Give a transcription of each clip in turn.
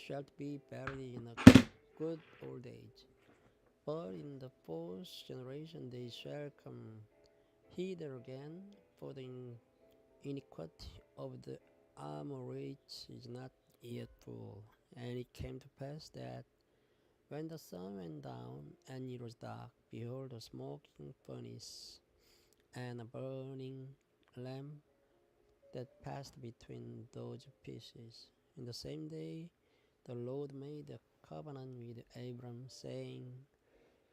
shalt be buried in a good old age. But in the fourth generation they shall come hither again, for the iniquity of the Amorites is not yet full. And it came to pass that when the sun went down and it was dark, behold, a smoking furnace and a burning lamp that passed between those pieces. In the same day, the Lord made a covenant with Abram, saying,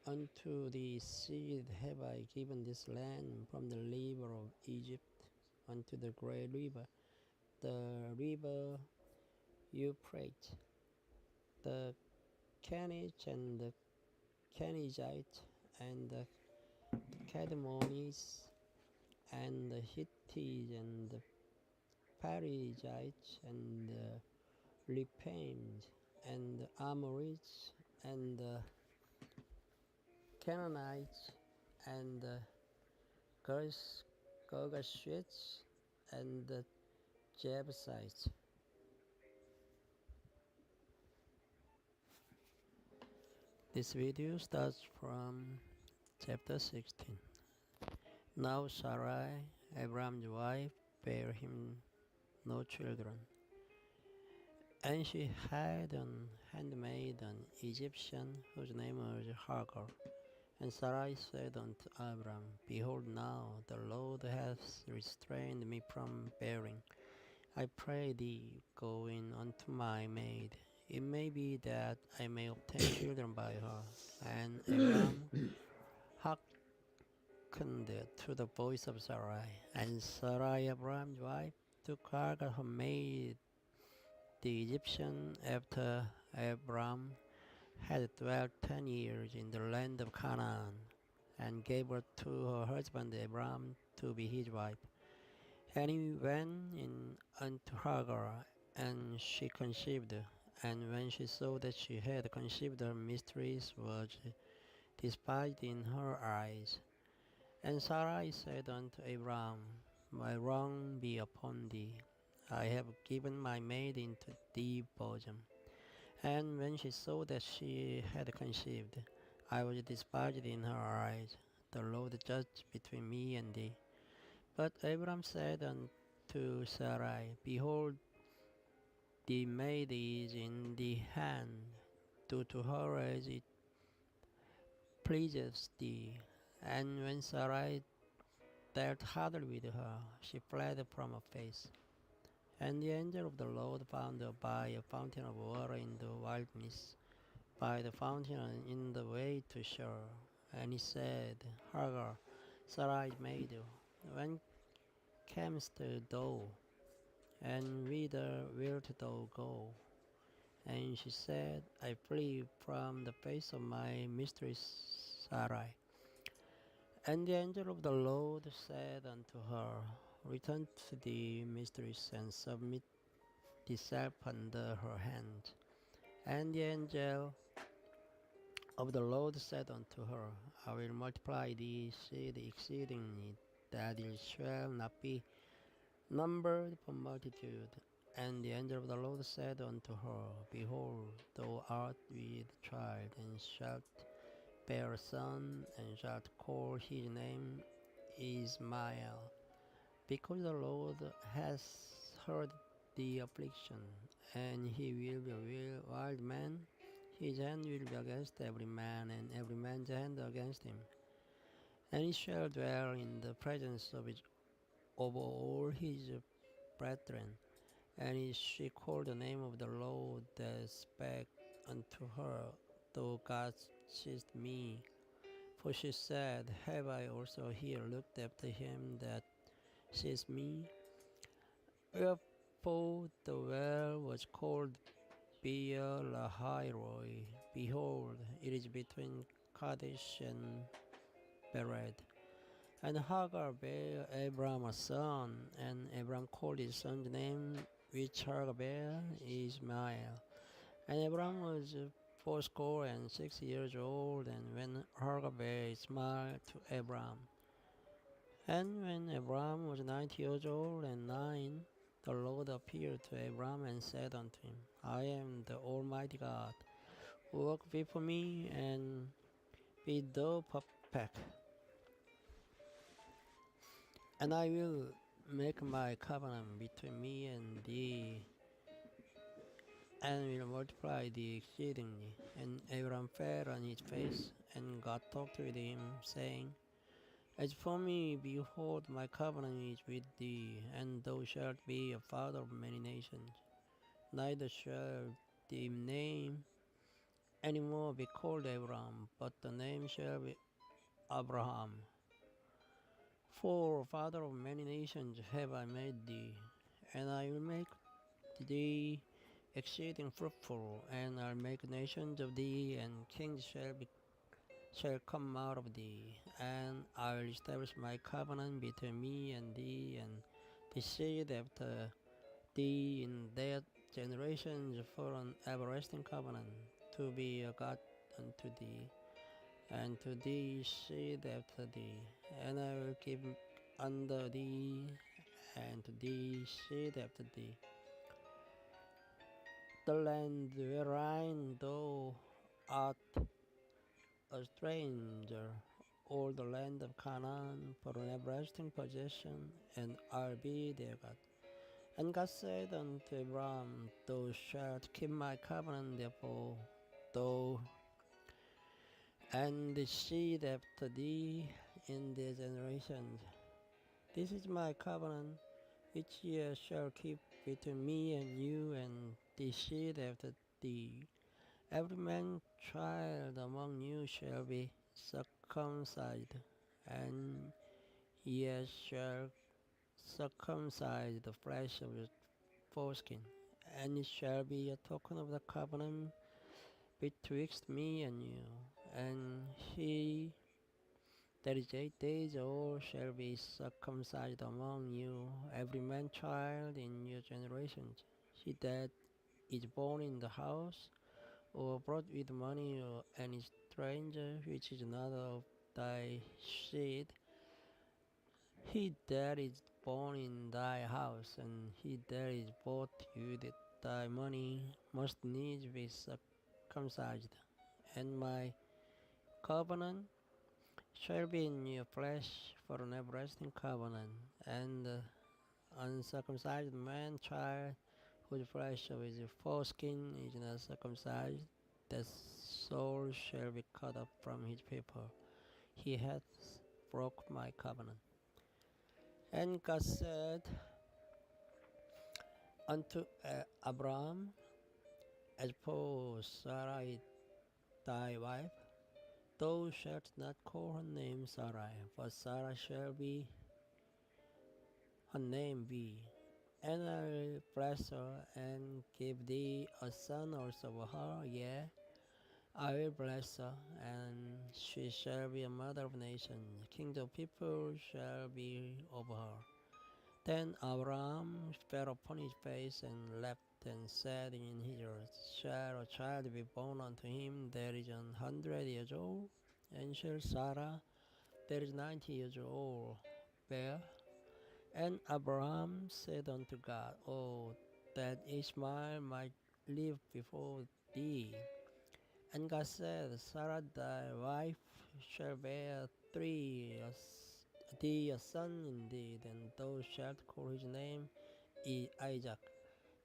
Unto thy seed have I given this land from the river of Egypt unto the great river, the river Euphrates, the Canaanites and the Kenizzites and the Cadmonites and the Hittites and the Perizzites and the Repaims and the Amorites and the Canaanites and the Girgashites and the Jebusites. This video starts from chapter 16. Now Sarai, Abram's wife, bare him no children, and she had an handmaid, an Egyptian, whose name was Hagar. And Sarai said unto Abram, Behold, now the Lord hath restrained me from bearing. I pray thee, go in unto my maid. It may be that I may obtain children by her. And Abram hearkened to the voice of Sarai. And Sarai, Abram's wife, took Hagar her maid, the Egyptian, after Abram had dwelt 10 years in the land of Canaan, and gave her to her husband Abram to be his wife. And he went in unto Hagar, and she conceived. And when she saw that she had conceived, her mistress was despised in her eyes. And Sarai said unto Abram, My wrong be upon thee. I have given my maid into thy bosom. And when she saw that she had conceived, I was despised in her eyes. The Lord judged between me and thee. But Abram said unto Sarai, Behold, the maid is in thy hand. Do to her as it pleases thee. And when Sarai dealt hardly with her, she fled from her face. And the angel of the Lord found her by a fountain of water in the wilderness, by the fountain in the way to shore. And he said, Hagar, Sarai's maid, when camest thou, and whither wilt thou go? And she said, I flee from the face of my mistress Sarai. And the angel of the Lord said unto her, Return to thy mistress, and submit thyself under her hand. And the angel of the Lord said unto her, I will multiply thy seed exceedingly, that it shall not be numbered for multitude. And the angel of the Lord said unto her, Behold, thou art with child, and shalt bear a son, and shalt call his name Ismael, because the Lord has heard the affliction, and he will be a wild man. His hand will be against every man, and every man's hand against him. And he shall dwell in the presence of all his brethren. And she called the name of the Lord that spake unto her, Thou God seest me. For she said, Have I also here looked after him that sees me? Wherefore the well was called Beer Lahairoi. Behold, it is between Kadesh and Bered. And Hagar bare Abram a son, and Abram called his son's name, which Hagar bare, Ismael. And Abram was 86 old, and when Hagar bare Ismael to Abram. And when Abram was 90 years old and 9, the Lord Lord appeared to Abram and said unto him, I am the Almighty God. Walk before me and be thou perfect, and I will make my covenant between me and thee, and will multiply thee exceedingly. And Abram fell on his face, and God talked with him, saying, As for me, behold, my covenant is with thee, and thou shalt be a father of many nations. Neither shall thy name any more be called Abram, but the name shall be Abraham. For father of many nations have I made thee, and I will make thee exceeding fruitful, and I'll make nations of thee, and kings shall come out of thee, and I will establish my covenant between me and thee, and the seed after thee in their generations for an everlasting covenant, to be a God unto thee, and to thee seed after thee, and I will give unto thee, and to thee seed after thee, the land wherein thou art a stranger, all the land of Canaan for an everlasting possession, and I'll be their God. And God said unto Abram, Thou shalt keep my covenant, therefore, thou and the seed after thee in their generations. This is my covenant, which ye shall keep between me and you and the seed after thee. Every man child among you shall be circumcised, and ye shall circumcise the flesh of your foreskin, and it shall be a token of the covenant betwixt me and you. And he that is 8 days old shall be circumcised among you, every man child in your generations. He that is born in the house, or brought with money, or any stranger which is not of thy seed, he that is born in thy house, and he that is bought with thy money, must needs be circumcised. And my covenant shall be in your flesh for an everlasting covenant, and the uncircumcised man child, whose flesh of his foreskin is not circumcised, that soul shall be cut off from his people. He hath broke my covenant. And God said unto Abraham, As for Sarai thy wife, thou shalt not call her name Sarai, but Sarah shall be her name be. And I will bless her, and give thee a son also of her. Yea, I will bless her, and she shall be a mother of nations. Kings of people shall be over her. Then Abraham fell upon his face and leapt, and said in his heart, Shall a child be born unto him that is 100 years old? And shall Sarah that is 90 years old bear? And Abraham said unto God, Oh, that Ishmael might live before thee. And God said, Sarah thy wife shall bear thee a son indeed, and thou shalt call his name Isaac.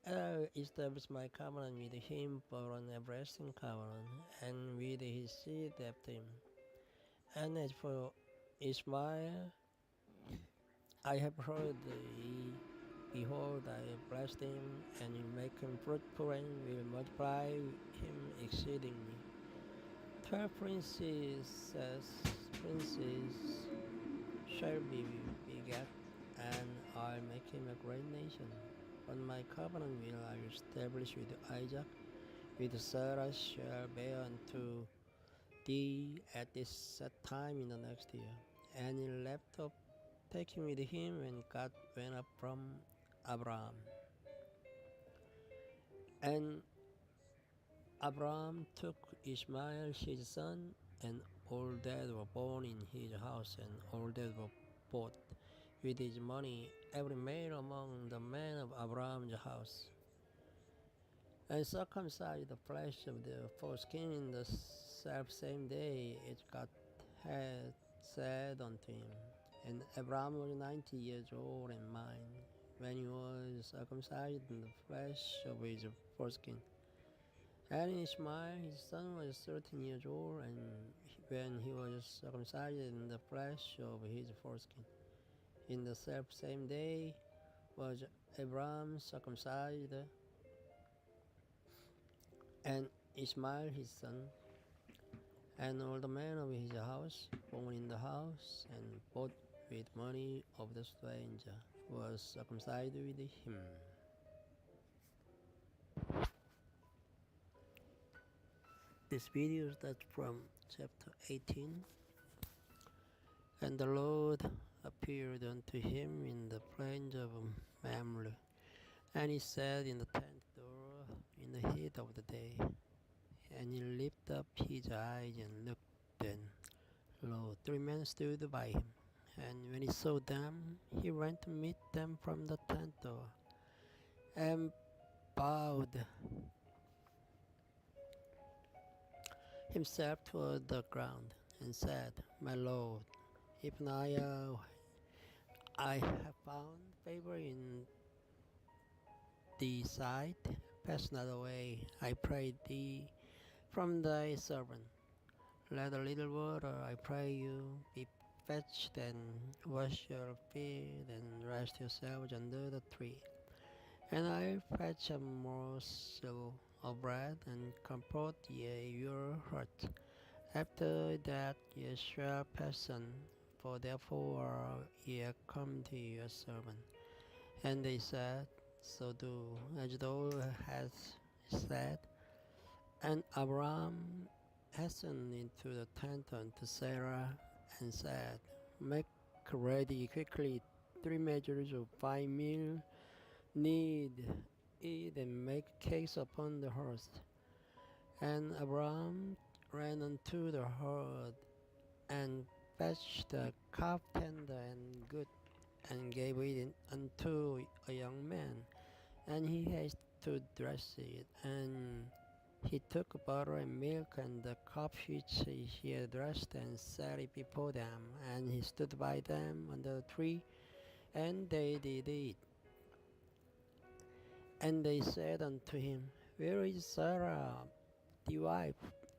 And I will establish my covenant with him for an everlasting covenant, and with his seed after him. And as for Ishmael, I have heard thee. Behold, I have blessed him, and will make him fruitful, and will multiply him exceedingly. 12 princes shall be begat, and I'll make him a great nation. But my covenant will I establish with Isaac, with Sarah shall bear unto thee at this set time in the next year. And he left up, taking with him when God went up from Abraham. And Abraham took Ishmael his son, and all that were born in his house, and all that were bought with his money, every male among the men of Abraham's house, and circumcised the flesh of the foreskin in the self same day which God had said unto him. And Abraham was 90 years old and mine when he was circumcised in the flesh of his foreskin. And Ishmael his son was 13 years old, and when he was circumcised in the flesh of his foreskin. In the self same day was Abraham circumcised, and Ishmael his son, and all the men of his house, born in the house, and bought with money of the stranger, was circumcised with him. This video starts from chapter 18. And the Lord appeared unto him in the plains of Mamre, and he sat in the tent door in the heat of the day. And he lifted up his eyes and looked, and lo, 3 men stood by him. And when he saw them, he ran to meet them from the tent door, and bowed himself toward the ground, and said, My Lord, if now I have found favor in thy sight, pass not away, I pray thee, from thy servant. Let a little water, I pray you, be fetched, and wash your feet, and rest yourselves under the tree. And I'll fetch a morsel of bread, and comfort ye your heart. After that ye shall pass on, for therefore ye are come to your servant. And they said, So do, as thou hast said. And Abraham hastened into the tent unto Sarah, and said, Make ready quickly 3 measures of fine meal, knead it, and make cakes upon the hearth. And Abraham ran unto the hearth, and fetched a calf tender and good, and gave it unto a young man, and he hasted to dress it. And he took butter and milk and the calf which he had dressed, and set it before them. And he stood by them under the tree, and they did eat. And they said unto him, Where is Sarah, thy wife?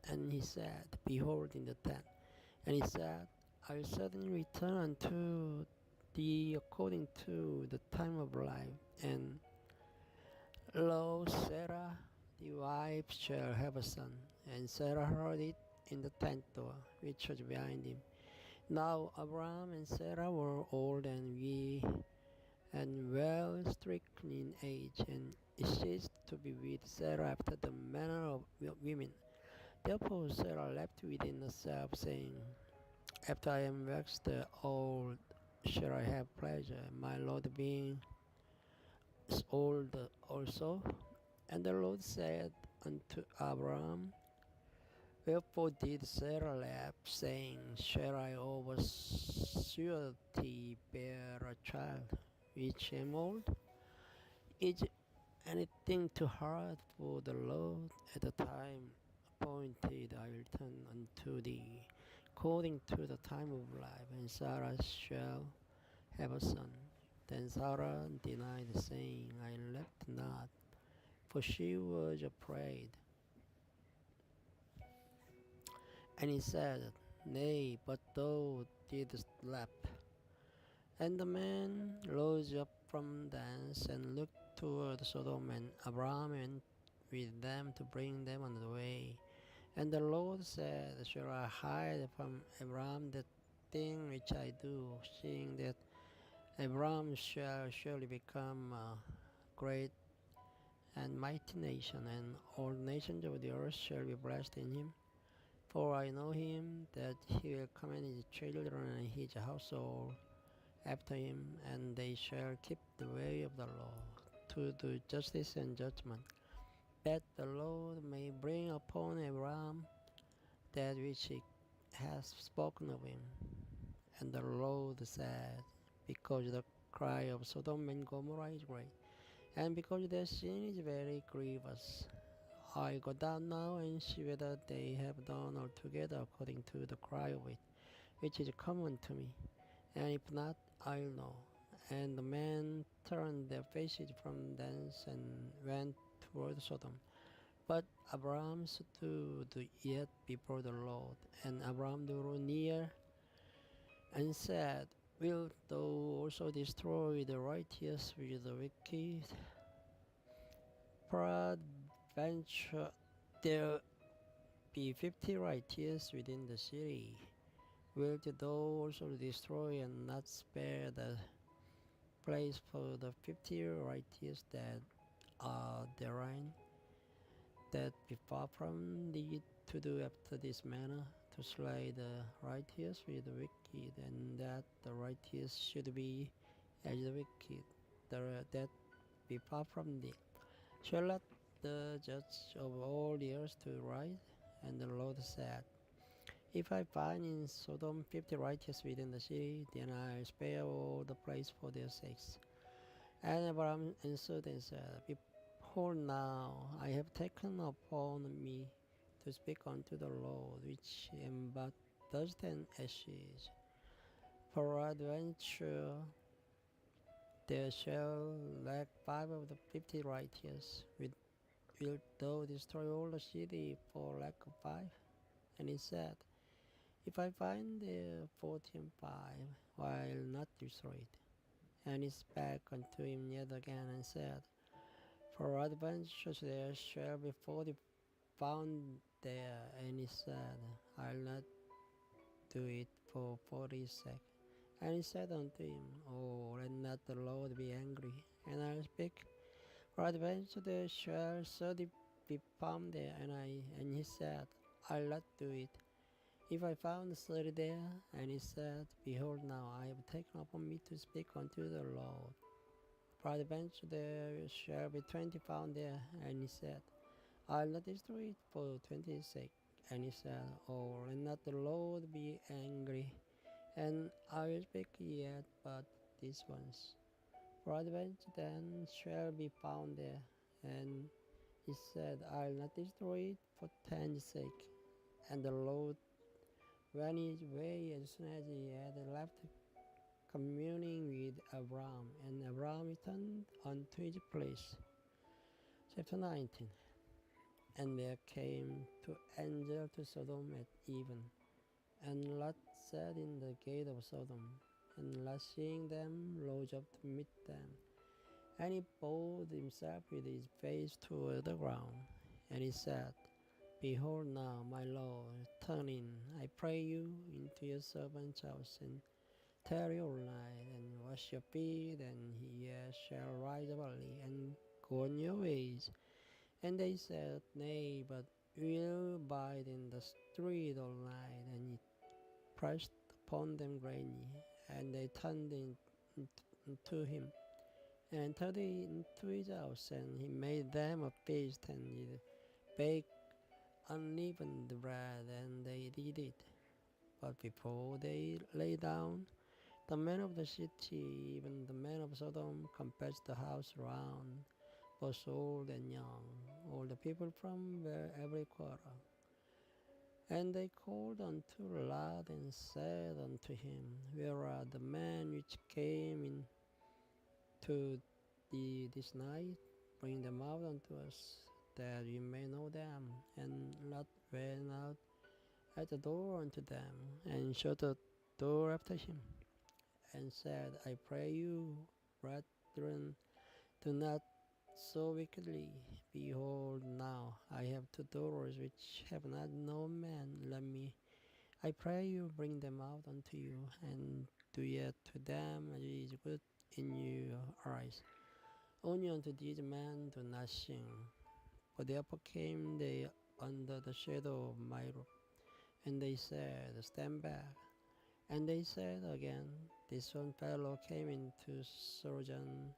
And he said, Behold, in the tent. And he said, I will certainly return unto thee according to the time of life. And lo, Sarah, thy wife, shall have a son. And Sarah heard it in the tent door, which was behind him. Now Abraham and Sarah were old and weak, and well stricken in age, and it ceased to be with Sarah after the manner of women. Therefore Sarah left within herself, saying, After I am waxed old, shall I have pleasure, my Lord being old also? And the Lord said unto Abraham, Wherefore did Sarah laugh, saying, Shall I of a surety bear a child, which am old? Is anything too hard for the Lord? At the time appointed I will turn unto thee, according to the time of life, and Sarah shall have a son. Then Sarah denied, saying, I left not, for she was afraid. And he said, Nay, but thou didst laugh. And the man rose up from thence, and looked toward Sodom, and Abraham went with them to bring them on the way. And the Lord said, Shall I hide from Abraham the thing which I do, seeing that Abraham shall surely become a great and mighty nation, and all nations of the earth shall be blessed in him? For I know him, that he will command his children and his household after him, and they shall keep the way of the Lord, to do justice and judgment, that the Lord may bring upon Abraham that which he has spoken of him. And the Lord said, Because the cry of Sodom and Gomorrah is great, and because their sin is very grievous. I go down now and see whether they have done altogether according to the cry of it, which is common to me, and if not, I'll know. And the men turned their faces from thence and went toward Sodom. But Abraham stood yet before the Lord, and Abraham drew near and said, Wilt thou also destroy the righteous with the wicked? Peradventure there be 50 righteous within the city. Wilt thou also destroy and not spare the place for the 50 righteous that are therein, that be far from thee to do after this manner, to slay the righteous with the wicked, and that the righteous should be as the wicked, that be far from thee? Shall not the judge of all the earth do right? And the Lord said, If I find in Sodom 50 righteous within the city, then I'll spare all the place for their sakes. And Abraham answered and said, Behold, now I have taken upon me to speak unto the Lord, which am but dust and ashes. Peradventure there shall lack 5 of the 50 righteous. Wilt thou destroy all the city for lack of 5? And he said, If I find there 40 and 5, I'll not destroy it. And he spake unto him yet again and said, Peradventure there shall be 40 found there. And he said, I'll not do it for 40's sake. And he said unto him, Oh, let not the Lord be angry, and I'll speak. Peradventure there shall 30 be found there. And he said, I'll not do it. If I found 30 there, and he said, Behold, now I have taken upon me to speak unto the Lord. Peradventure there shall be 20 found there. And he said, I'll not destroy it for 20's sake. And he said, Oh, let not the Lord be angry, and I will speak yet but these ones. Peradventure then shall be found there. And he said, I'll not destroy it for 10's sake. And the Lord went his way as soon as he had left communing with Abraham, and Abraham returned unto his place. Chapter 19. And there came two angels to Sodom at even, and Lot sat in the gate of Sodom. And Lot, seeing them, rose up to meet them. And he bowed himself with his face toward the ground. And he said, Behold now, my Lord, turn in, I pray you, into your servant's house, and tarry all night, and wash your feet, and ye shall rise up early, and go on your ways. And they said, Nay, but we'll abide in the street all night. And it pressed upon them greatly, and they turned into him, and entered into his house, and he made them a feast, and he baked unleavened bread, and they did it. But before they lay down, the men of the city, even the men of Sodom, compassed the house round, both old and young, all the people from every quarter. And they called unto Lot and said unto him, Where are the men which came in to thee this night? Bring them out unto us, that we may know them. And Lot went out at the door unto them, and shut the door after him, and said, I pray you, brethren, do not so wickedly. Behold, now I have 2 daughters which have not known man. Let me, I pray you, bring them out unto you, and do yet to them as is good in your eyes. Only unto these men do not sing. For therefore came they under the shadow of my roof. And they said, Stand back. And they said again, This one fellow came into sojourn,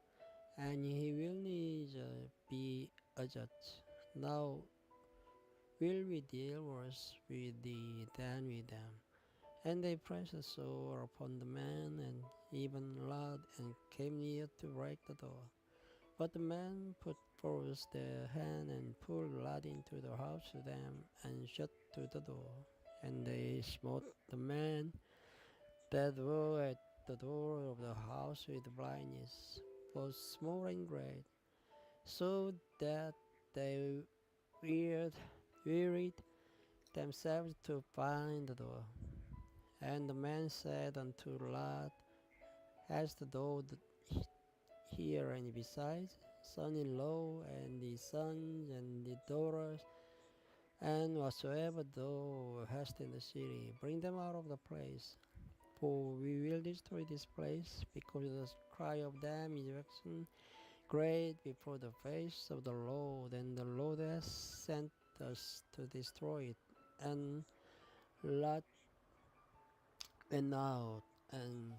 and he will neither be a judge. Now will we deal worse with thee than with them? And they pressed a sword upon the man, and even Lot, and came near to break the door. But the men put forth their hand and pulled Lot into the house to them, and shut to the door. And they smote the men that were at the door of the house with blindness, both small and great, so that they wearied, wearied themselves to find the door. And the man said unto Lot, Hast thou here any besides son-in-law and the sons and the daughters, and whatsoever thou hast in the city, bring them out of the place. For we will destroy this place, because the cry of them is waxing great before the face of the Lord, and the Lord has sent us to destroy it. And Lot went out and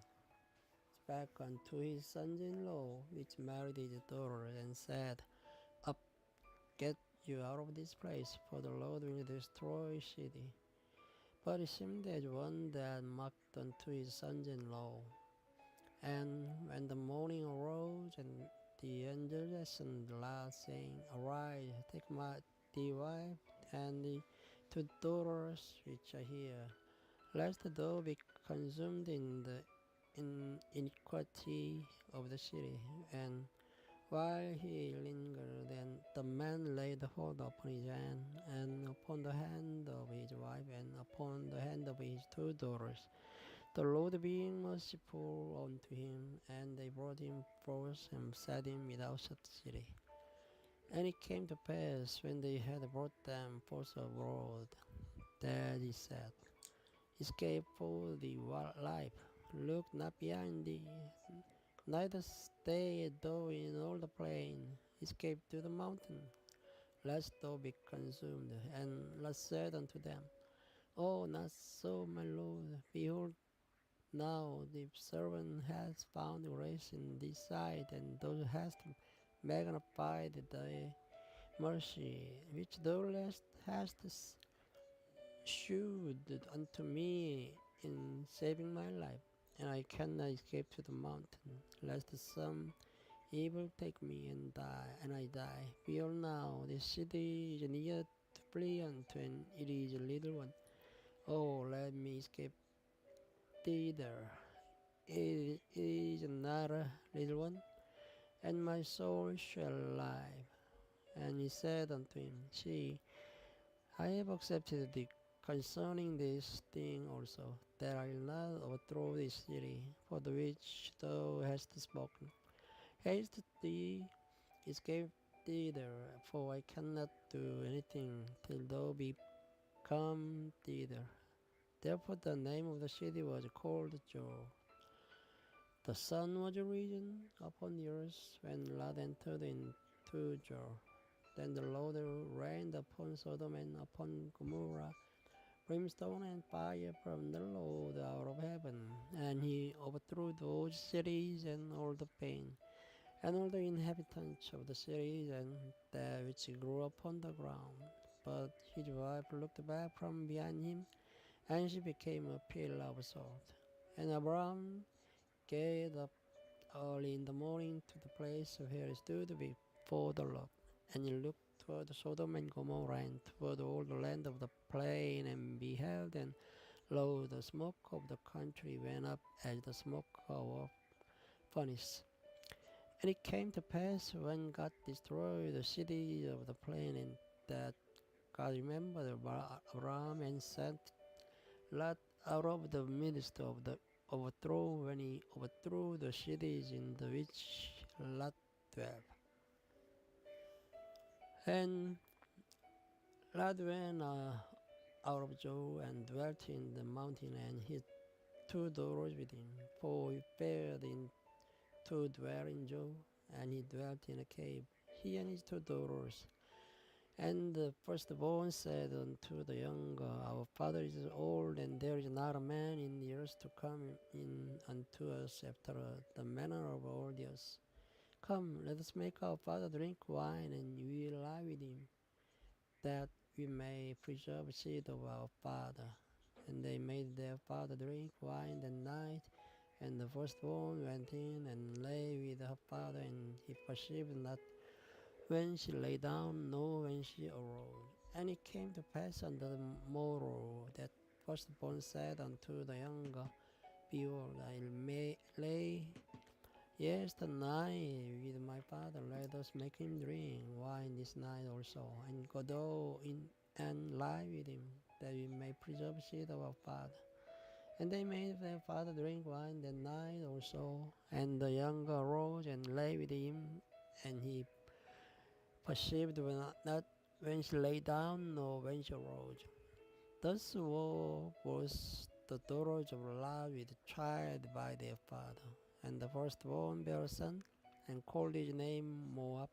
spake unto his sons-in-law, which married his daughter, and said, Up, get you out of this place, for the Lord will destroy city. But it seemed as one that mocked unto his sons-in-law. And when the morning arose, and the angel listened Lot, saying, Arise, take thy wife and the two daughters which are here, lest thou be consumed in the iniquity of the city. And while he lingered, then the man laid hold upon his hand, and upon the hand of his wife, and upon the hand of his two daughters, the Lord being merciful unto him. And they brought him forth, and set him without the city. And it came to pass, when they had brought them forth abroad, that he said, Escape for thy life, look not behind thee, neither stay thou in all the plain. Escape to the mountain, lest thou be consumed. And Lot said unto them, Oh, not so, my Lord. Behold, now the servant has found grace in thy sight, and thou hast magnified thy mercy, which thou hast shewed unto me in saving my life. And I cannot escape to the mountain, lest some evil take me and I die. Behold now, the city is near to flee unto, and it is a little one. Oh, let me escape thither. It is another little one, and my soul shall live. And he said unto him, See, I have accepted thee concerning this thing also, that I will not overthrow this city, for the which thou hast spoken. Haste thee, escape thither, for I cannot do anything till thou be come thither. Therefore the name of the city was called Jor. The sun was risen upon the earth when Lot entered into Jor. Then the Lord rained upon Sodom and upon Gomorrah brimstone and fire from the Lord out of heaven, and he overthrew those cities and all the plain, and all the inhabitants of the cities, and that which grew upon the ground. But his wife looked back from behind him, and she became a pillar of salt. And Abraham get up early in the morning to the place where he stood before the Lord. And he looked toward Sodom and Gomorrah, and toward all the land of the plain, and beheld, and lo, the smoke of the country went up as the smoke of a furnace. And it came to pass, when God destroyed the cities of the plain, and that God remembered Abraham, and sent Lot out of the midst of the overthrow, when he overthrew the cities in the which Lot dwelt. And Lot went out of Joe, and dwelt in the mountain, and his two daughters with him. For he fared in to dwell in Joe, and he dwelt in a cave, he and his two daughters. And the firstborn said unto the younger, Our father is old, and there is not a man in the earth to come in unto us after the manner of all the earth. Come, let us make our father drink wine, and we will lie with him, that we may preserve the seed of our father. And they made their father drink wine that night. And the firstborn went in and lay with her father, and he perceived not when she lay down, nor when she arose. And it came to pass on the morrow that firstborn said unto the younger, Behold, I may lay yesternight with my father, let us make him drink wine this night also, and go thou in and lie with him, that we may preserve seed of our father. And they made their father drink wine that night also. And the younger arose and lay with him, and he perceived not when she lay down, nor when she arose. Thus was the daughters of Lot with child by their father. And the firstborn bare a son, and called his name Moab.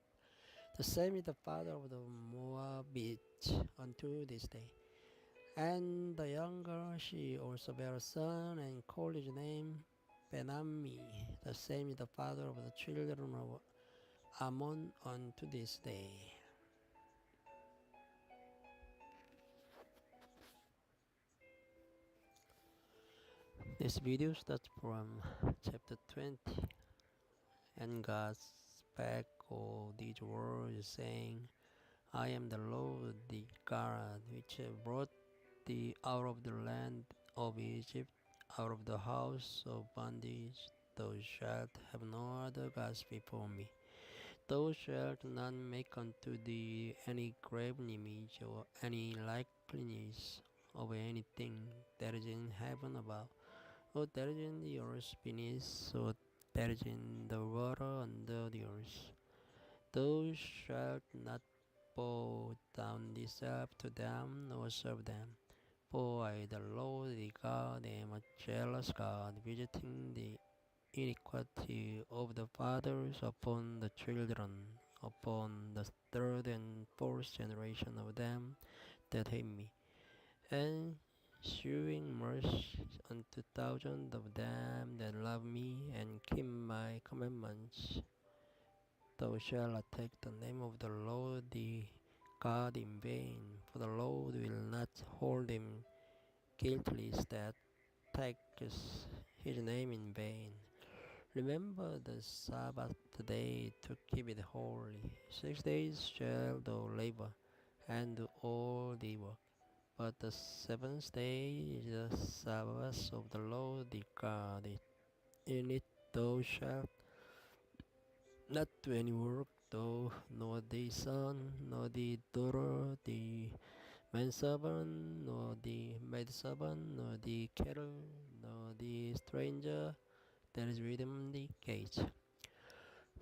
The same is the father of the Moabites unto this day. And the younger she also bare a son, and called his name Benammi. The same is the father of the children of Ammon unto this day. This video starts from chapter 20, and God spake all these words, saying, I am the Lord thy God, which brought thee out of the land of Egypt, out of the house of bondage. Thou shalt have no other gods before me. Thou shalt not make unto thee any graven image, or any likeness of anything that is in heaven above, or that is in the earth beneath, or that is in the water under the earth. Thou shalt not bow down thyself to them, nor serve them. For I, the Lord thy God, am a jealous God, visiting the iniquity of the fathers upon the children, upon the third and fourth generation of them that hate me, and shewing mercy unto thousands of them that love me and keep my commandments. Thou shalt not take the name of the Lord thy God in vain, for the Lord will not hold him guiltless that taketh his name in vain. Remember the Sabbath day to keep it holy. 6 days shalt thou labor, and do all thy work. But the seventh day is the Sabbath of the Lord thy God. In it thou shalt not do any work, thou, nor thy son, nor thy daughter, thy manservant, nor thy maidservant, nor thy cattle, nor the stranger that is within the gates.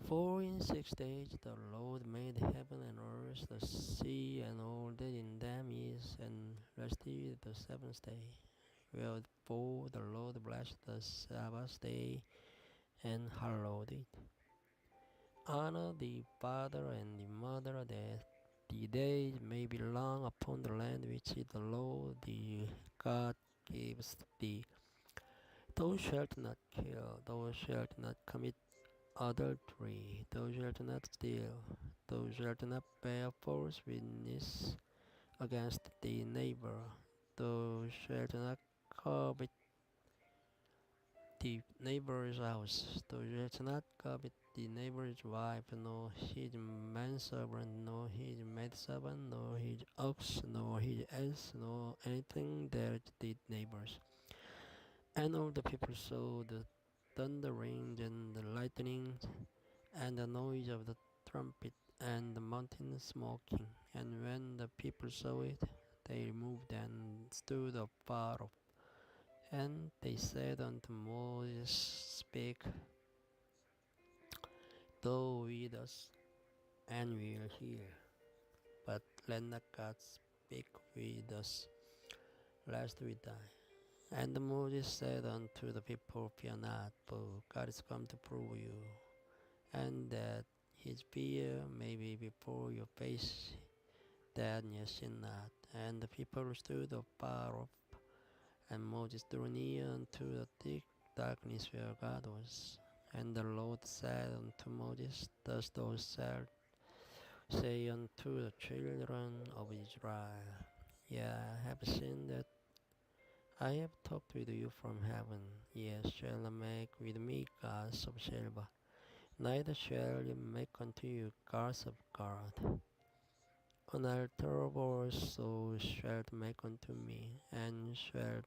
For in 6 days the Lord made heaven and earth, the sea, and all that in them is, and rested the seventh day. Wherefore the Lord blessed the Sabbath day and hallowed it. Honor the father and the mother, that the days may be long upon the land which the Lord thy God gives thee. Thou shalt not kill, thou shalt not commit adultery, thou shalt not steal, thou shalt not bear false witness against thy neighbor, thou shalt not covet the neighbor's house, thou shalt not covet the neighbor's wife, nor his manservant, nor his maidservant, nor his ox, nor his ass, nor anything that is the neighbor's. And all the people saw the thunderings and the lightnings, and the noise of the trumpet, and the mountain smoking. And when the people saw it, they removed and stood afar off. And they said unto Moses, Speak thou with us, and we will hear. But let not God speak with us, lest we die. And Moses said unto the people, Fear not, for God is come to prove you, and that his fear may be before your face, that ye sin not. And the people stood afar off, and Moses drew near unto the thick darkness where God was. And the Lord said unto Moses, Thus thou shalt say unto the children of Israel, Ye have seen that I have talked with you from heaven, yes, shall I make with me gods of silver, neither shall you make unto you gods of gold. Unalterable souls shalt make unto me, and shalt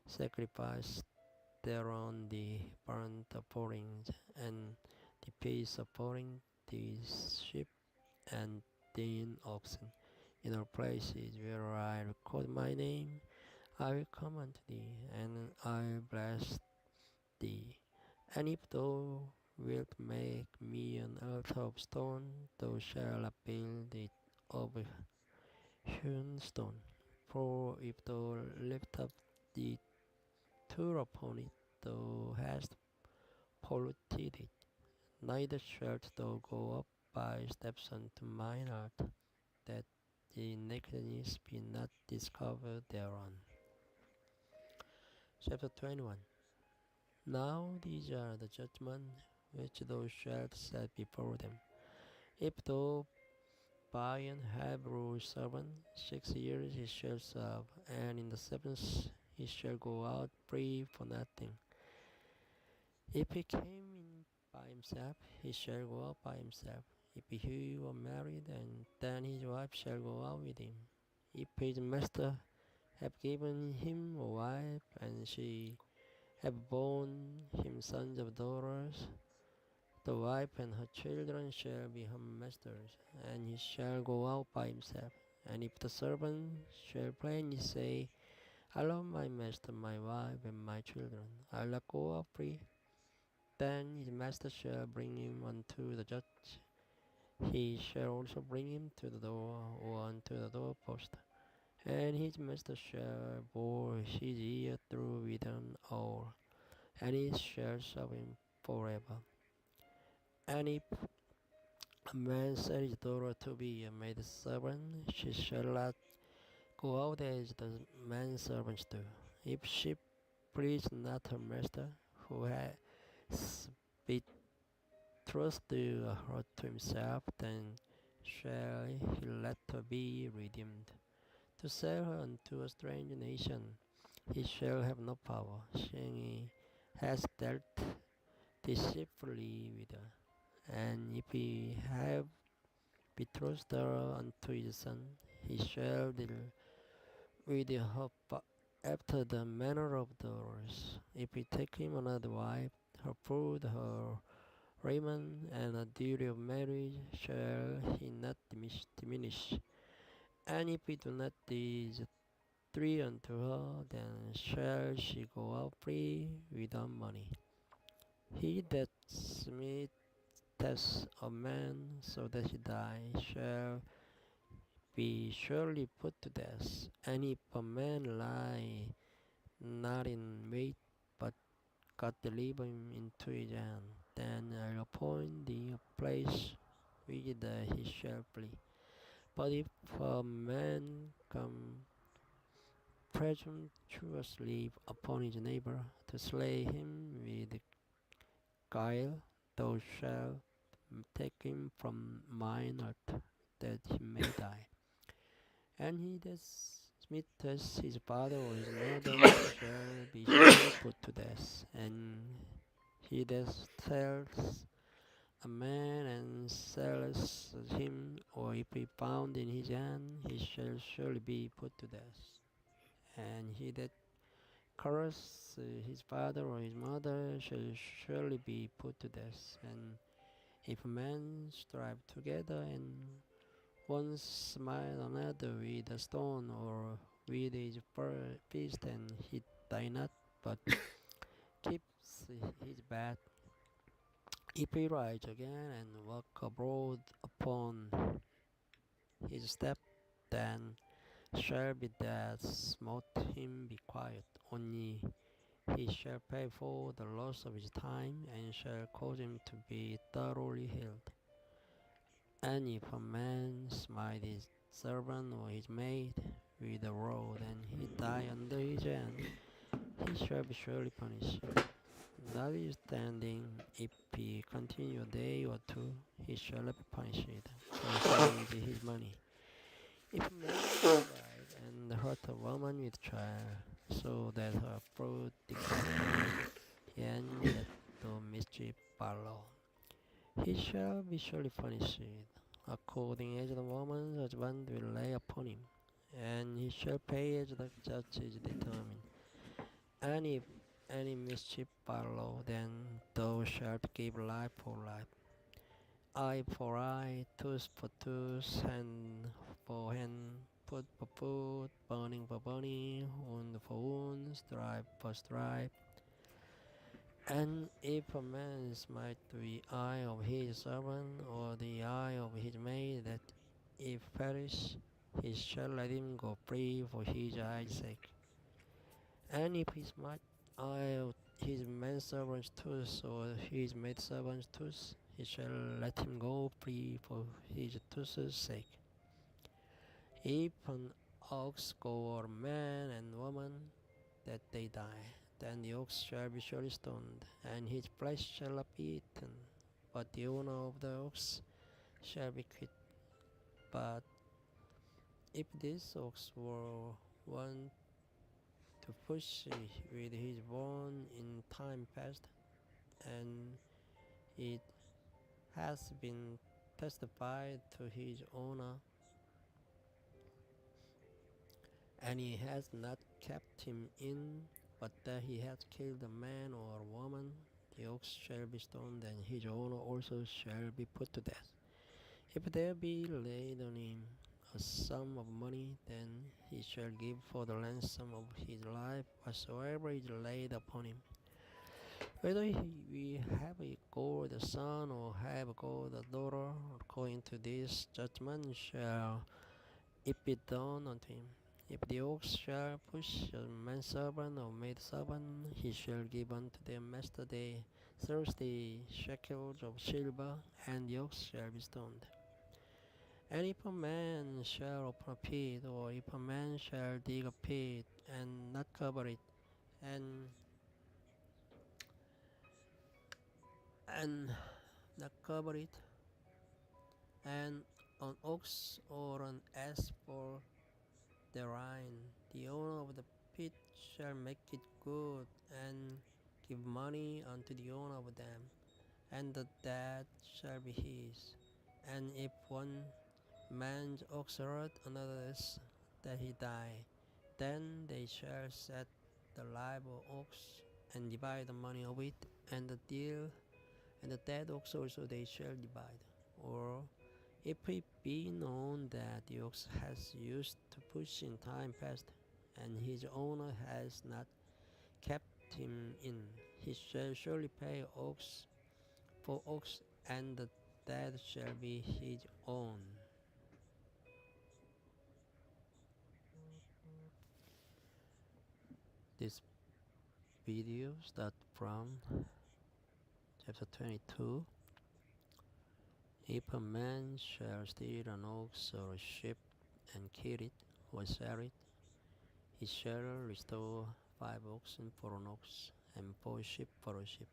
sacrifice thereon the burnt offerings, and the peace offering, the sheep and the oxen. In all places where I record my name, I will come unto thee, and I will bless thee. And if thou wilt make me an altar of stone, thou shalt build it of hewn stone. For if thou lift up the tool upon it, thou hast polluted it. Neither shalt thou go up by steps unto mine altar, that the nakedness be not discovered thereon. Chapter 21. Now these are the judgments which thou shalt set before them. If thou buy an Hebrew servant, 6 years he shall serve, and in the seventh he shall go out free for nothing. If he came in by himself, he shall go out by himself. If he were married, and then his wife shall go out with him. If his master have given him a wife, and she have borne him sons or daughters, the wife and her children shall be her master's, and he shall go out by himself. And if the servant shall plainly say, I love my master, my wife, and my children, I'll not go out free, then his master shall bring him unto the judge. He shall also bring him to the door or unto the doorpost, and his master shall bore his ear through with an awl, and he shall serve him forever. And if a man sell his daughter to be a maidservant, she shall not go out as the manservants do. If she please not her master, who has betrothed her to himself, then shall he let her be redeemed. To sell her unto a strange nation, he shall have no power, seeing he has dealt deceitfully with her. And if he have betrothed her unto his son, he shall deal with her after the manner of daughters. If he take him another wife, her food, her raiment, and a duty of marriage shall he not diminish. And if he do not these three unto her, then shall she go out free without money. He that smiteth a man so that he die shall be surely put to death. And if a man lie not in wait, but God deliver him into his hand, then I'll appoint thee a place whither he shall flee. But if a man come presumptuously upon his neighbor to slay him with guile, thou shalt take him from mine earth, that he may die. And he that smiteth his father or his mother shall be surely put to death. And he that tells a man and selleth him, or if he found in his hand, he shall surely be put to death. And he that curses his father or his mother shall surely be put to death. And if a man strive together and one smite another with a stone or with his fist, and he die not, but keeps his bed, if he rise again and walk abroad upon his step, then shall be that smote him be quiet, only he shall pay for the loss of his time, and shall cause him to be thoroughly healed. And if a man smite his servant or his maid with a rod, and he die under his hand, he shall be surely punished. Notwithstanding, if he continue a day or two, he shall not be punished, for he is his money. If a man is right and hurt a woman with child, so that her fruit decay, and that no mischief follow. He shall be surely punished, according as the woman's husband will lay upon him, and he shall pay as the judge is determined. And if any mischief follow, then thou shalt give life for life, eye for eye, tooth for tooth, hand for hand, foot for foot, burning for burning, wound for wound, stripe for stripe. And if a man smite the eye of his servant, or the eye of his maid, that if perish, he shall let him go free for his eye's sake. And if he smite eye of his manservant's tooth, or his maidservant's tooth, he shall let him go free for his tooth's sake. If an ox go over man and woman, that they die, then the ox shall be surely stoned, and his flesh shall not be eaten. But the owner of the ox shall be quit. But if this ox were one to push with his bone in time past, and it has been testified to his owner, and he has not kept him in, but that he has killed a man or a woman, the ox shall be stoned, and his owner also shall be put to death. If there be laid on him a sum of money, then he shall give for the ransom of his life whatsoever is laid upon him. Whether we have a gold son or have a gold daughter, according to this judgment shall it be done unto him. If the ox shall push a manservant or maidservant, he shall give unto their master the 30 shekels of silver, and the ox shall be stoned. And if a man shall open a pit, or if a man shall dig a pit and not cover it, and and not cover it, and an ox or an ass fall therein, the owner of the pit shall make it good, and give money unto the owner of them, and the dead shall be his. And if one man's ox hurt another's, that he die, then they shall set the live ox and divide the money of it, and the deal and the dead ox also they shall divide. Or if it be known that the ox has used to push in time past, and his owner has not kept him in, he shall surely pay ox for ox, and the dead shall be his own. This video starts from chapter 22. If a man shall steal an ox or a sheep and kill it or sell it, he shall restore 5 oxen for an ox, and 4 sheep for a sheep.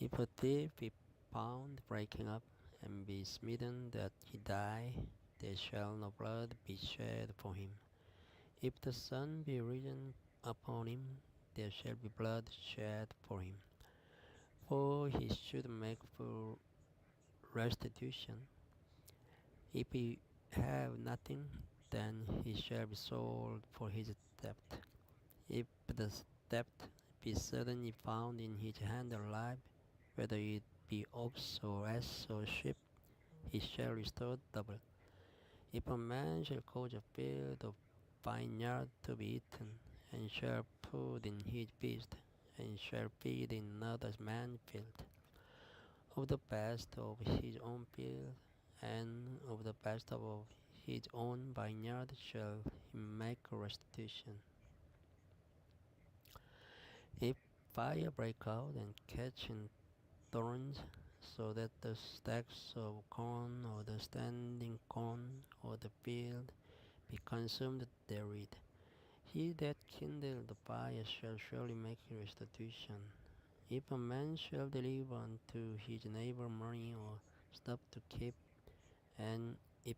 If a thief be found breaking up, and be smitten that he die, there shall no blood be shed for him. If the sun be risen upon him, there shall be blood shed for him. For he should make full restitution. If he have nothing, then he shall be sold for his theft. If the theft be suddenly found in his hand alive, whether it be ox or ass or sheep, he shall restore double. If a man shall cause a field of vineyard to be eaten, and shall put in his beast, and shall feed in another man's field, of the best of his own field, and of the best of his own vineyard shall he make restitution. If fire break out and catch in thorns, so that the stacks of corn or the standing corn or the field be consumed therewith, he that kindled the fire shall surely make restitution. If a man shall deliver unto his neighbor money or stuff to keep, and it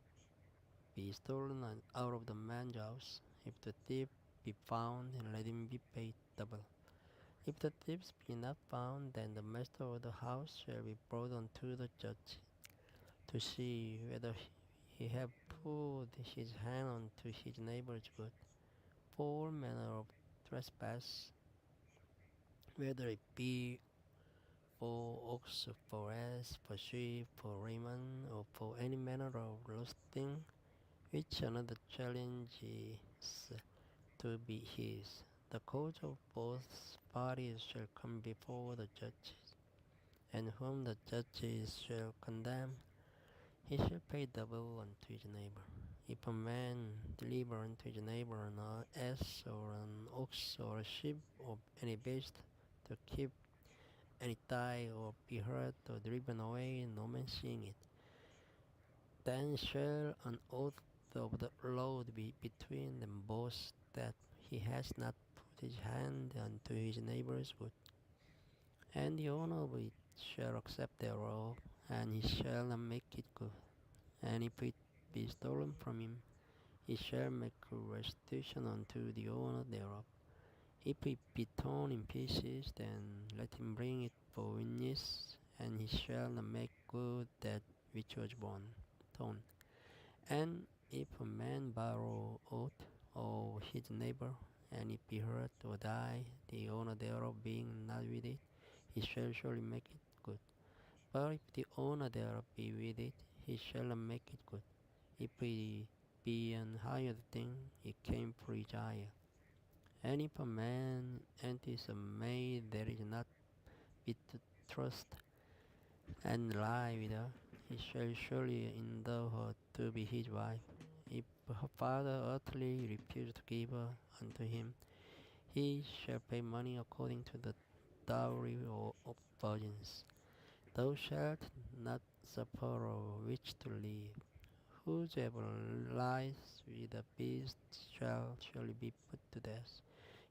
be stolen out of the man's house, If the thief be found, let him be paid double. If the thief be not found, then the master of the house shall be brought unto the judge, to see whether he have put his hand unto his neighbor's good. For all manner of trespass, whether it be for ox, for ass, for sheep, for raiment, or for any manner of lost thing, which another challenges to be his. The cause of both parties shall come before the judges, and whom the judges shall condemn, he shall pay double unto his neighbor. If a man deliver unto his neighbor an ass or an ox or a sheep or any beast to keep, and it die or be hurt or driven away, no man seeing it, then shall an oath of the Lord be between them both, that he has not put his hand unto his neighbor's good. And the owner of it shall accept thereof, and he shall not make it good. And if it be stolen from him, he shall make restitution unto the owner thereof. If it be torn in pieces, then let him bring it for witness, and he shall not make good that which was torn. And if a man borrow aught of his neighbor, and it be hurt or die, the owner thereof being not with it, he shall surely make it good. But if the owner thereof be with it, he shall not make it good. If it be an hired thing, it came for his hire. And if a man enters a maid that is not with trust, and lie with her, he shall surely endow her to be his wife. If her father utterly refuse to give her unto him, he shall pay money according to the dowry of virgins. Thou shalt not suffer a witch to live. Whosoever lies with a beast shall surely be put to death.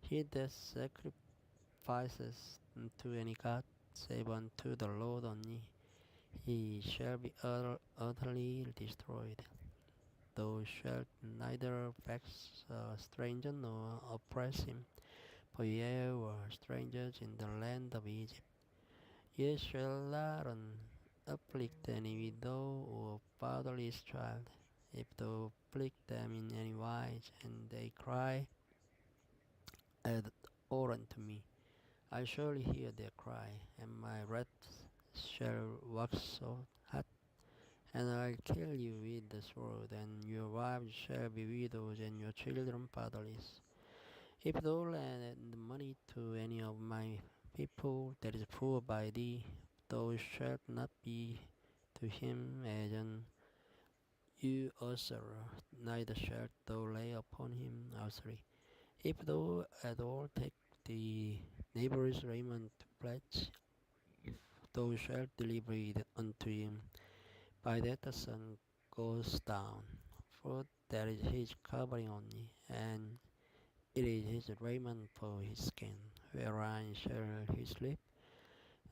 He that sacrifices unto any god, save unto the Lord only, he shall be utterly destroyed. Thou shalt neither vex a stranger nor oppress him, for ye were strangers in the land of Egypt. Ye shall not afflict any widow or fatherless child. If thou afflict them in any wise, and they cry or unto me, I surely hear their cry, and my wrath shall wax so hot, and I'll kill you with the sword, and your wives shall be widows, and your children fatherless. If thou lend money to any of my people that is poor by thee, thou shalt not be to him as an usurer, neither shalt thou lay upon him usury. If thou at all take the neighbor's raiment to pledge, thou shalt deliver it unto him by that the sun goes down, for that is his covering only, and it is his raiment for his skin, wherein shall he sleep.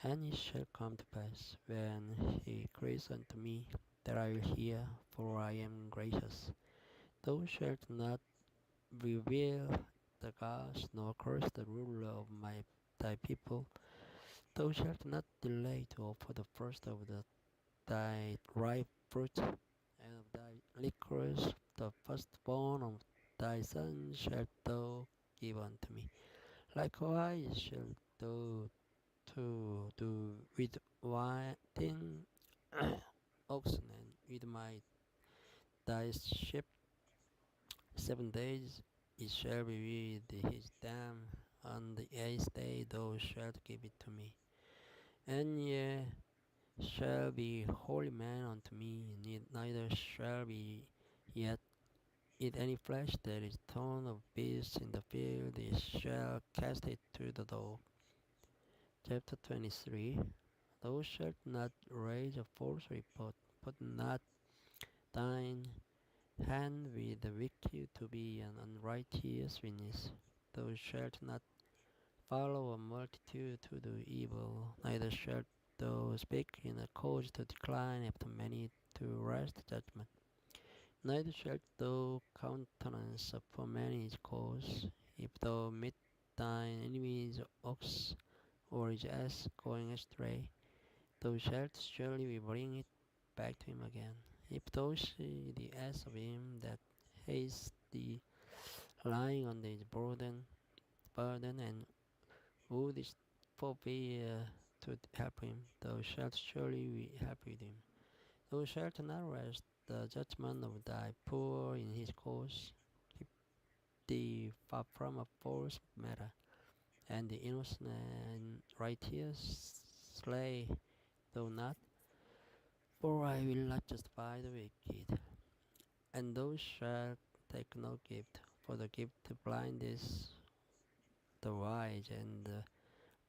And it shall come to pass, when he cries unto me, that I will hear, for I am gracious. Thou shalt not reveal the gods, nor curse the ruler of thy people. Thou shalt not delay to offer the first of thy ripe fruit, and of thy liquors the firstborn of thy sons shalt thou give unto me. Likewise shalt thou to do with thin oxen, and with thy sheep. 7 days it shall be with his dam. On the 8th day thou shalt give it to me. And ye shall be holy men unto me, neither shall be yet eat any flesh that is torn of beasts in the field, ye shall cast it to the dog. Chapter 23. Thou shalt not raise a false report, put not thine hand with the wicked to be an unrighteous witness. Thou shalt not follow a multitude to do evil, neither shalt thou speak in a cause to decline after many to wrest judgment. Neither shalt thou countenance upon his cause, if thou meet thine enemy's ox or his ass going astray, thou shalt surely bring it back to him again. If thou see the ass of him that hates thee lying on his burden and wouldst forbear to help him, thou shalt surely help with him. Thou shalt not rest the judgment of thy poor in his cause. Keep thee far from a false matter, and the innocent and righteous slay thou not, for I will not justify the wicked. And thou shalt take no gift, for the gift blindeth the wise, and the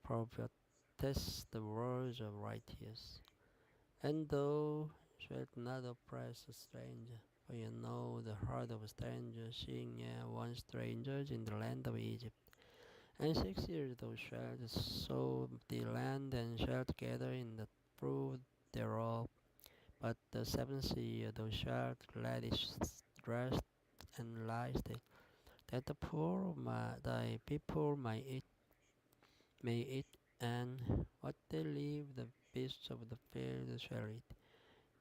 prophetess the words of righteous. And thou shalt not oppress a stranger, for you know the heart of a stranger, seeing ye once strangers in the land of Egypt. And 6 years thou shalt sow the land, and shalt gather in the fruit thereof. But the 7th year thou shalt let it rest and lie still, that the poor of thy people may eat, and what they leave the beasts of the field shall eat.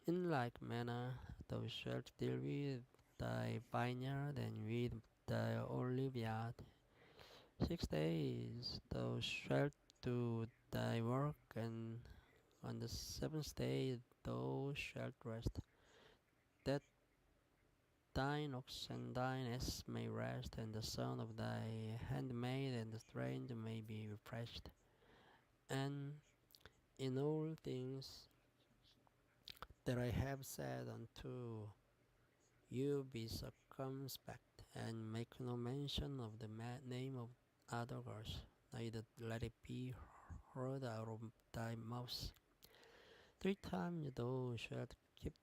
In like manner thou shalt deal with thy vineyard and with thy oliveyard. 6 days thou shalt do thy work, and on the 7th day thou shalt rest, that thine ox and thine ass may rest, and the son of thy handmaid and the stranger may be refreshed. And in all things that I have said unto you, be circumspect, and make no mention of the name of other gods, neither let it be heard out of thy mouth. 3 times thou shalt keep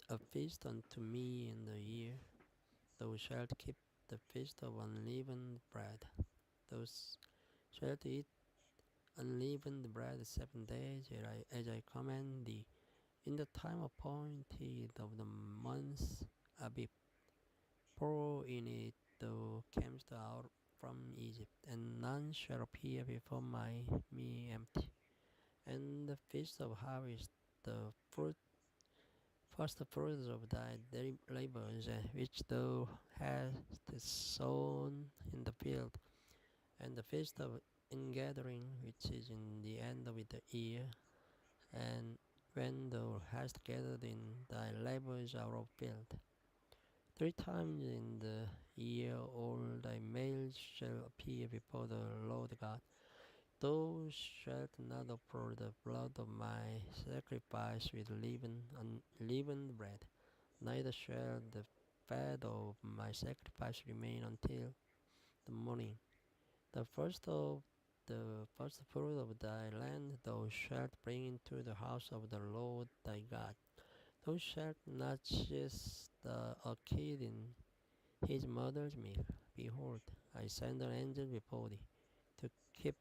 a feast unto me in the year. Thou shalt keep the feast of unleavened bread. Thou shalt eat unleavened bread 7 days, as I command thee, in the time appointed of the month Abib. For in it thou camest out from Egypt, and none shall appear before me empty. And the feast of harvest, the first fruits of thy labors, which thou hast sown in the field, and the feast of ingathering, which is in the end of the year, and when thou hast gathered in thy labors out of field. 3 times in the year all thy males shall appear before the Lord God. Thou shalt not offer the blood of my sacrifice with unleavened bread, neither shall the fat of my sacrifice remain until the morning. The first fruit of thy land thou shalt bring into the house of the Lord thy God. Thou shalt not seize a kid in his mother's milk. Behold, I send an angel before thee, to keep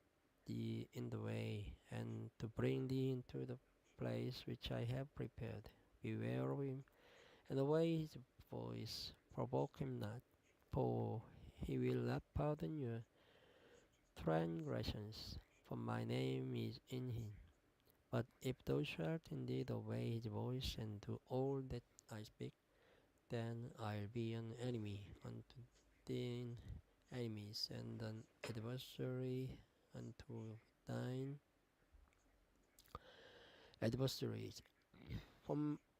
thee in the way, and to bring thee into the place which I have prepared. Beware of him, and obey his voice. Provoke him not, for he will not pardon your transgressions, for my name is in him. But if thou shalt indeed obey his voice, and do all that I speak, then I'll be an enemy unto thine enemies, and an adversary unto thine adversaries. For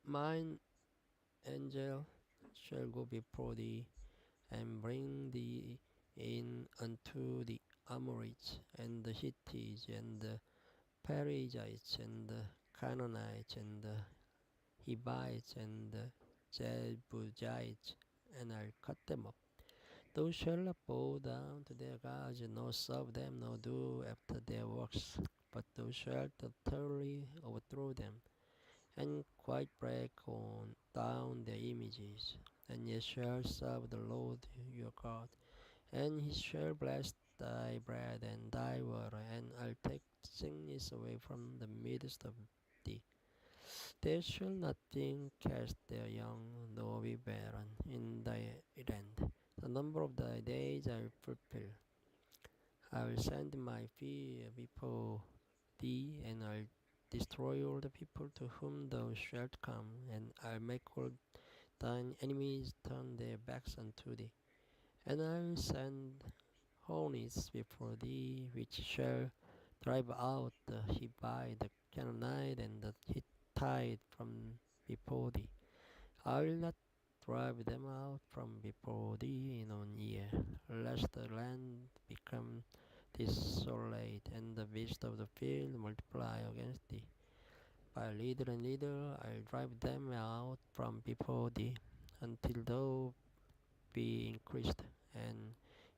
mine angel shall go before thee, and bring thee in unto the Amorites, and the Hittites, and the Perizzites, and the Canaanites, and the Hivites, and the Jebusites, and I'll cut them up. Thou shalt not bow down to their gods, nor serve them, nor do after their works, but thou shalt utterly overthrow them, and quite break down their images. And ye shall serve the Lord your God, and he shall bless thy bread and thy water, and I'll take sickness away from the midst of thee. There shall nothing cast their young, nor be be barren in thy land. The number of thy days I will fulfill. I will send my fear before thee, and I'll destroy all the people to whom thou shalt come, and I'll make all thine enemies turn their backs unto thee. And I'll send hornets before thee, which shall drive out the Hivite, the Canaanite, and the Hittite from before thee. I will not drive them out from before thee in 1 year, lest the land become desolate, and the beasts of the field multiply against thee. By little and little I'll drive them out from before thee, until thou be increased, and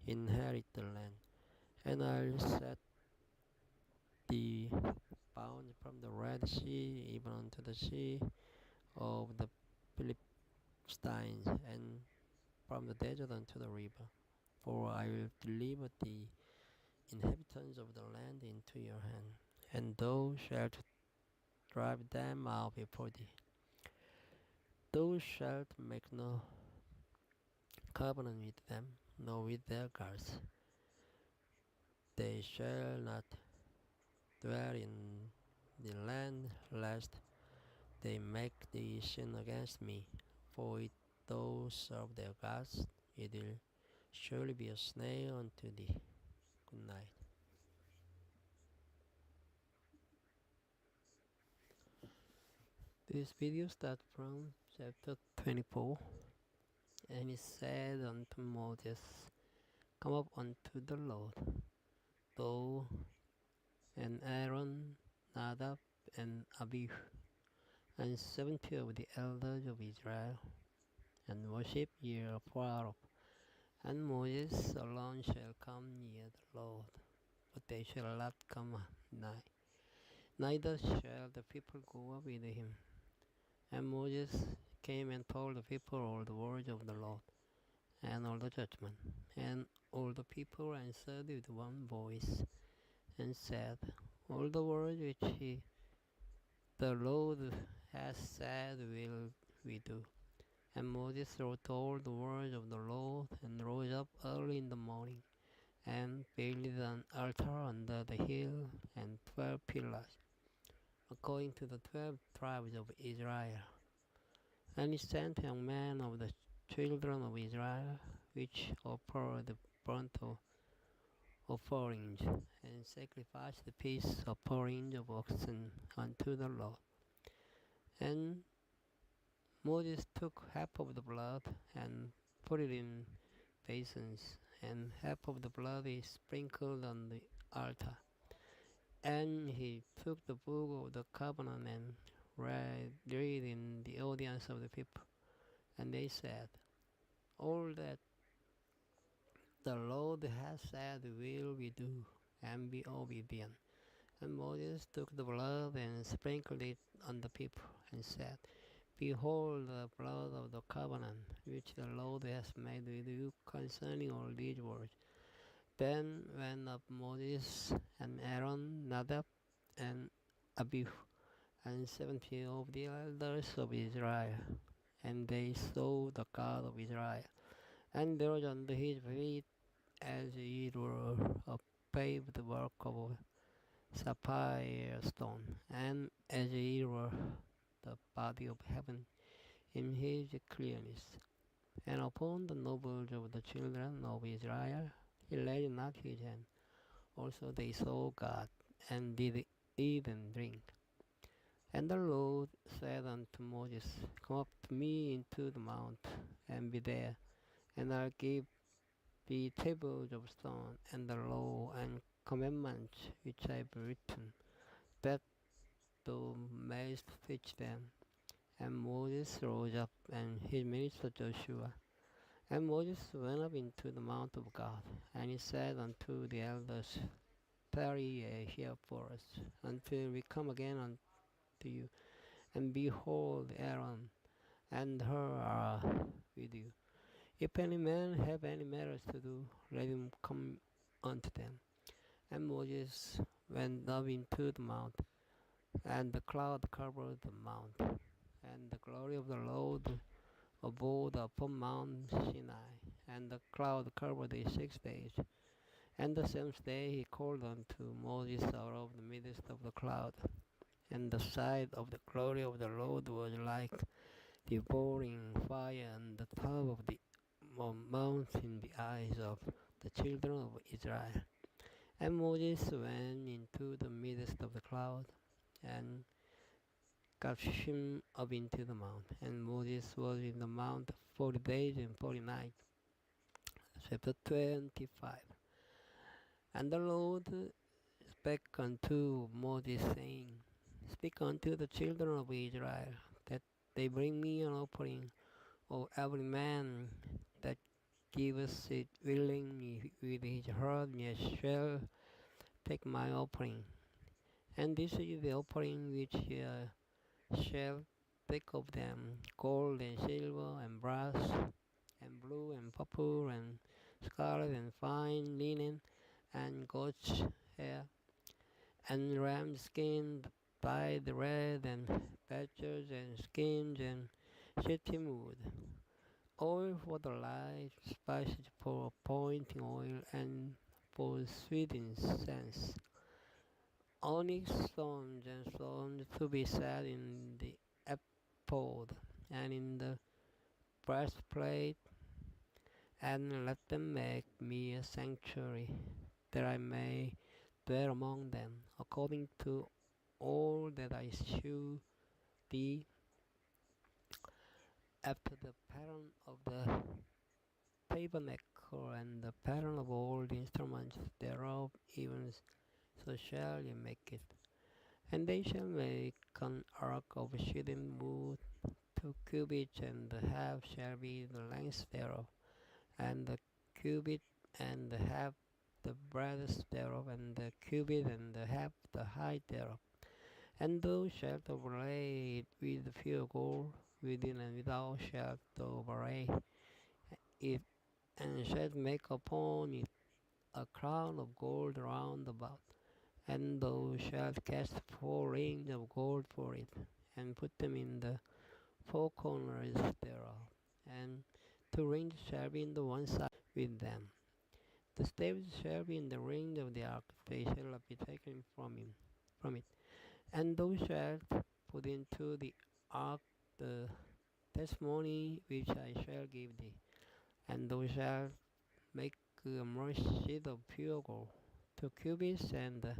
inherit the land. And I'll set thee bound from the Red Sea even unto the sea of the Philistines, and from the desert unto the river. For I will deliver the inhabitants of the land into your hand, and thou shalt drive them out before thee. Thou shalt make no covenant with them, nor with their gods. They shall not dwell in the land, lest they make thee sin against me. For if thou serve their gods, it will surely be a snare unto thee. Good night. This video starts from chapter 24. And he said unto Moses, Come up unto the Lord, thou and Aaron, Nadab and Abihu, and 70 of the elders of Israel, and worship ye afar off. And Moses alone shall come near the Lord, but they shall not come nigh, neither shall the people go up with him. And Moses came and told the people all the words of the Lord, and all the judgment. And all the people answered with one voice, and said, All the words which the Lord has said will we do. And Moses wrote all the words of the Lord, and rose up early in the morning, and built an altar under the hill, and 12 pillars, according to the 12 tribes of Israel. And he sent young men of the children of Israel, which offered the burnt offerings, and sacrificed the peace offering of oxen unto the Lord. And Moses took half of the blood, and put it in basins, and half of the blood he sprinkled on the altar. And he took the book of the covenant, and read in the audience of the people. And they said, All that the Lord has said will we do, and be obedient. And Moses took the blood and sprinkled it on the people, and said, Behold the blood of the covenant which the Lord has made with you concerning all these words. Then went up Moses and Aaron, Nadab and Abihu, and 70 of the elders of Israel, and they saw the God of Israel. And there was under his feet as it were a paved work of sapphire stone, and as it were the body of heaven in his clearness. And upon the nobles of the children of Israel he laid not his hand. Also they saw God, and did eat and drink. And the Lord said unto Moses, Come up to me into the mount, and be there, and I'll give thee tables of stone, and the law and commandments which I have written, that thou mayest teach them. And Moses rose up, and his minister Joshua. And Moses went up into the mount of God, and he said unto the elders, Tarry ye here for us, until we come again unto you. And behold, Aaron and Hur are with you. If any man have any matters to do, let him come unto them. And Moses went up into the mount, and the cloud covered the mount, and the glory of the Lord abode upon Mount Sinai, and the cloud covered it 6 days. And the seventh day he called unto Moses out of the midst of the cloud, and the sight of the glory of the Lord was like devouring fire on the top of the mount in the eyes of the children of Israel. And Moses went into the midst of the cloud, and got him up into the mount. And Moses was in the mount 40 days and 40 nights. Chapter 25. And the Lord spake unto Moses, saying, Speak unto the children of Israel, that they bring me an offering of every man that giveth it willingly with his heart, yet shall take my offering. And this is the offering which ye shall take of them: gold and silver and brass and blue and purple and scarlet and fine linen and goat's hair and ram skin dyed red and badgers and skins and shittim wood, oil for the light, spices for anointing oil and for sweet incense, onyx stones and stones to be set in the ephod and in the breastplate, and let them make me a sanctuary, that I may dwell among them, according to all that I shew thee, after the pattern of the tabernacle and the pattern of all the instruments thereof, even so shall ye make it. And they shall make an ark of shittim wood, 2 cubits, and the half shall be the length thereof, and the cubit and the half the breadth thereof, and the cubit and the half the height thereof. And thou shalt overlay it with pure gold, within and without shalt thou overlay it, and shalt make upon it a crown of gold round about. And thou shalt cast 4 rings of gold for it, and put them in the 4 corners thereof, and 2 rings shall be in the one side with them. The staves shall be in the ring of the ark; they shall not be taken from it. And thou shalt put into the ark the testimony which I shall give thee. And thou shalt make a mercy of pure gold, 2 cubits, and the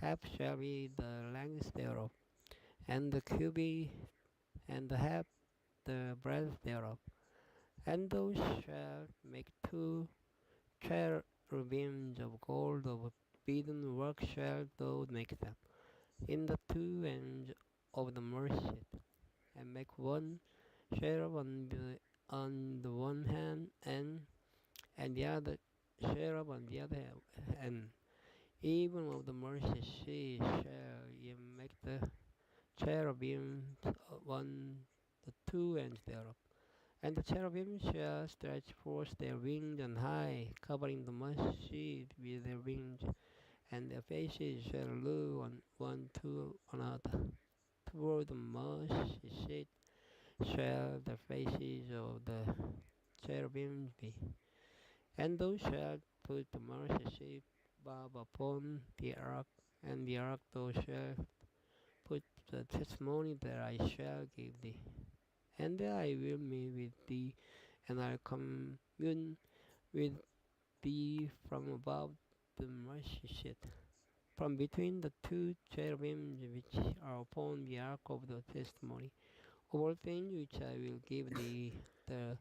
half shall be the length thereof, and the cubit and the half the breadth thereof. And thou shalt make 2 cherubims of gold, of beaten work shalt thou make them, in the 2 ends of the mercy seat, and make 1 cherub on the one hand, and the other cherub on the other hand. Even of the mercy seat shall ye make the cherubim on the 2 ends thereof. And the cherubim shall stretch forth their wings on high, covering the mercy seat with their wings, and their faces shall look on one to another. Toward the mercy seat shall the faces of the cherubims be. And thou shalt put the mercy seat above upon the ark, and the ark thou shalt put the testimony that I shall give thee. And I will meet with thee, and I'll commune with thee from above the mercy seat, from between the 2 cherubims which are upon the ark of the testimony. All things which I will give thee the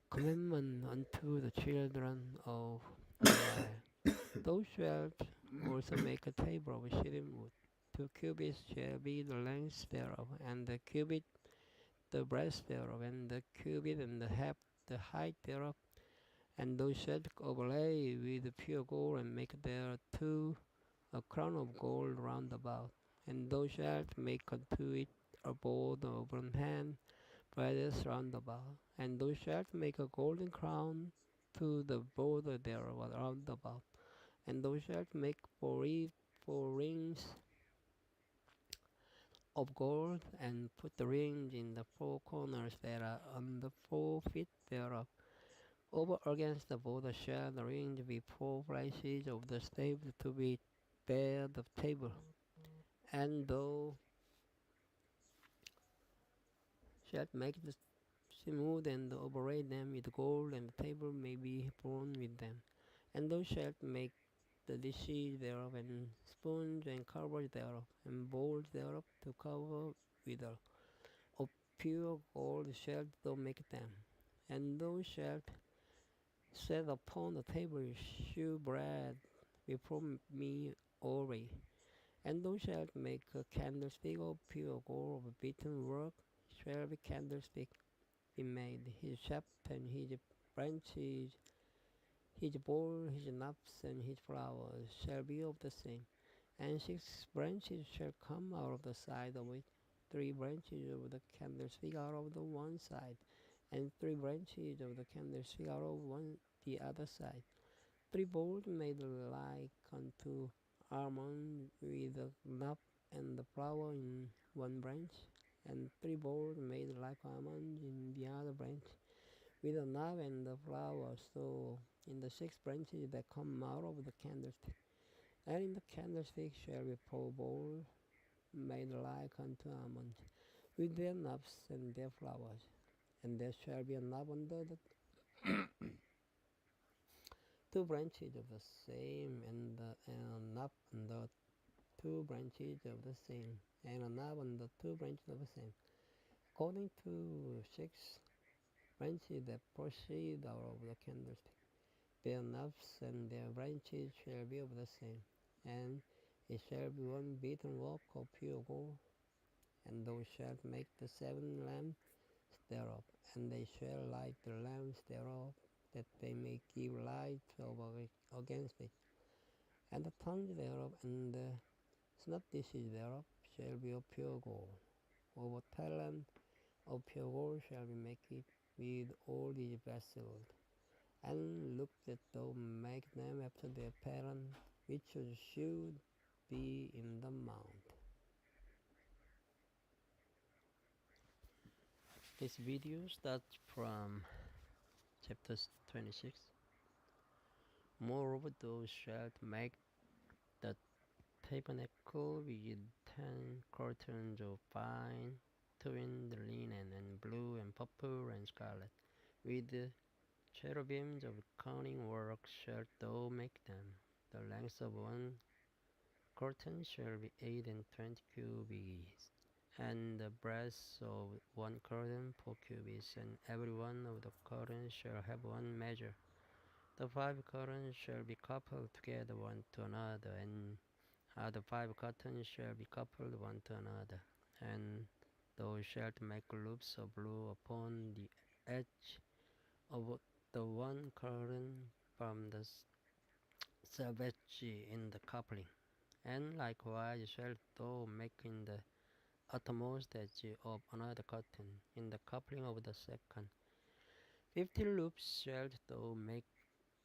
commandment unto the children of Israel. Thou shalt also make a table of shittim wood. 2 cubits shall be the length thereof, and the cubit the breadth thereof, and the cubit and the half the height thereof. And thou shalt overlay with pure gold, and make thereto a crown of gold round about. And thou shalt make unto it a board of one hand breadth round about. And thou shalt make a golden crown to the border thereof round about. And thou shalt make for it 4 rings of gold, and put the rings in the four corners that are on the 4 feet thereof. Over against the border shall the rings be 4 branches of the staves to be bare the table. And thou shalt make the smooth and overlay them with gold, and the table may be borne with them. And thou shalt make the dishes thereof, and spoons, and covers thereof, and bowls thereof to cover withal. Of pure gold shalt thou make them. And thou shalt set upon the table shew bread before me always. And thou shalt make a candlestick of pure gold of beaten work. 12 candlesticks be made. His shaft and his branches, his bowl, his knobs, and his flowers shall be of the same. And 6 branches shall come out of the side of it. 3 branches of the candlestick out of the one side, and 3 branches of the candlestick out of one the other side. 3 bowls made like unto almond, with the knob and the flower in one branch, and 3 bowls made like almond in the other branch, with the knob and the flower. So in the 6 branches that come out of the candlestick. And in the candlestick shall be 4 bowls made like unto almonds, with their knobs and their flowers. And there shall be a knob under the 2 branches of the same, and a knob under 2 branches of the same, and a knob under 2 branches of the same. According to 6 branches that proceed out of the candlestick, their knobs and their branches shall be of the same, and it shall be one beaten work of pure gold. And thou shalt make the 7 lamps thereof, and they shall light the lamps thereof, that they may give light over against it. And the tongues thereof and the snuff dishes thereof shall be of pure gold. Over talent of pure gold shall we make it with all these vessels. And look that thou make them after their pattern, which should be in the mount. This video starts from chapter 26. Moreover, thou shalt make the tabernacle with 10 curtains of fine twined linen, and blue and purple and scarlet. With the cherubims of cunning work shalt thou make them. The length of one curtain shall be 8 and 20 cubits, and the breadth of one curtain 4 cubits, and every one of the curtains shall have one measure. The 5 curtains shall be coupled together one to another, and the 5 curtains shall be coupled one to another. And thou shalt make loops of blue upon the edge of the one curtain from the selvedge in the coupling. And likewise shalt thou make in the uttermost edge of another curtain, in the coupling of the second. 50 loops shalt thou make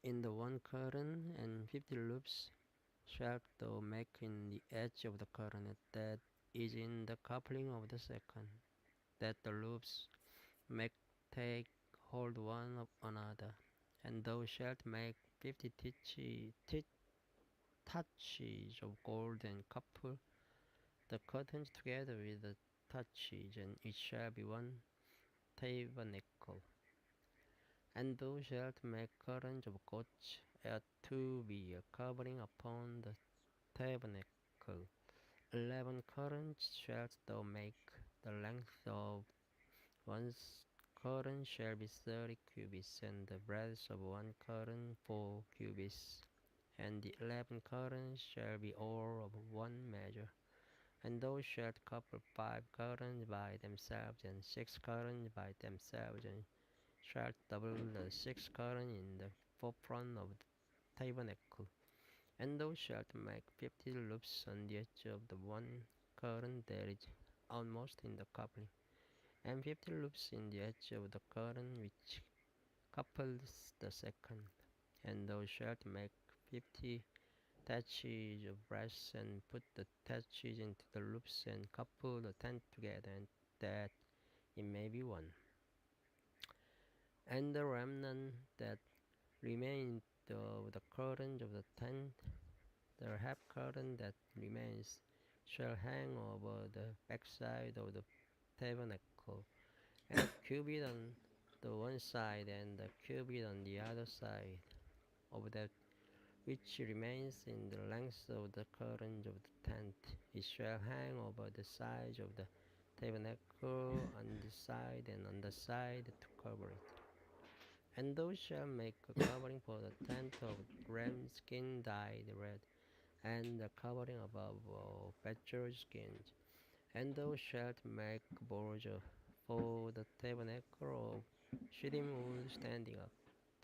in the one curtain, and 50 loops shalt thou make in the edge of the curtain that is in the coupling of the second, that the loops may take hold one of another. And thou shalt make 50 touches of gold, and couple the curtains together with the touches, and it shall be one tabernacle. And thou shalt make curtains of goats to be a covering upon the tabernacle. 11 curtains shalt thou make. The length of one curtain shall be 30 cubits, and the breadth of one curtain 4 cubits. And the 11 curtains shall be all of one measure. And thou shalt couple 5 curtains by themselves, and 6 curtains by themselves, and shalt double the 6 curtains in the forefront of the tabernacle. And thou shalt make 50 loops on the edge of the one curtain that is outmost in the coupling, and 50 loops in the edge of the curtain which couples the second. And thou shalt make 50 thatches of brass, and put the thatches into the loops, and couple the tent together, and that it may be one. And the remnant that remained of the curtain of the tent, the half curtain that remains, shall hang over the backside of the tabernacle, and a cubit on the one side, and a cubit on the other side of that which remains in the length of the curtain of the tent. It shall hang over the sides of the tabernacle on the side and on the side to cover it. And thou shalt make a covering for the tent of ram skin dyed red, and the covering above badger skins. And thou shalt make boards for the tabernacle of shittim wood standing up.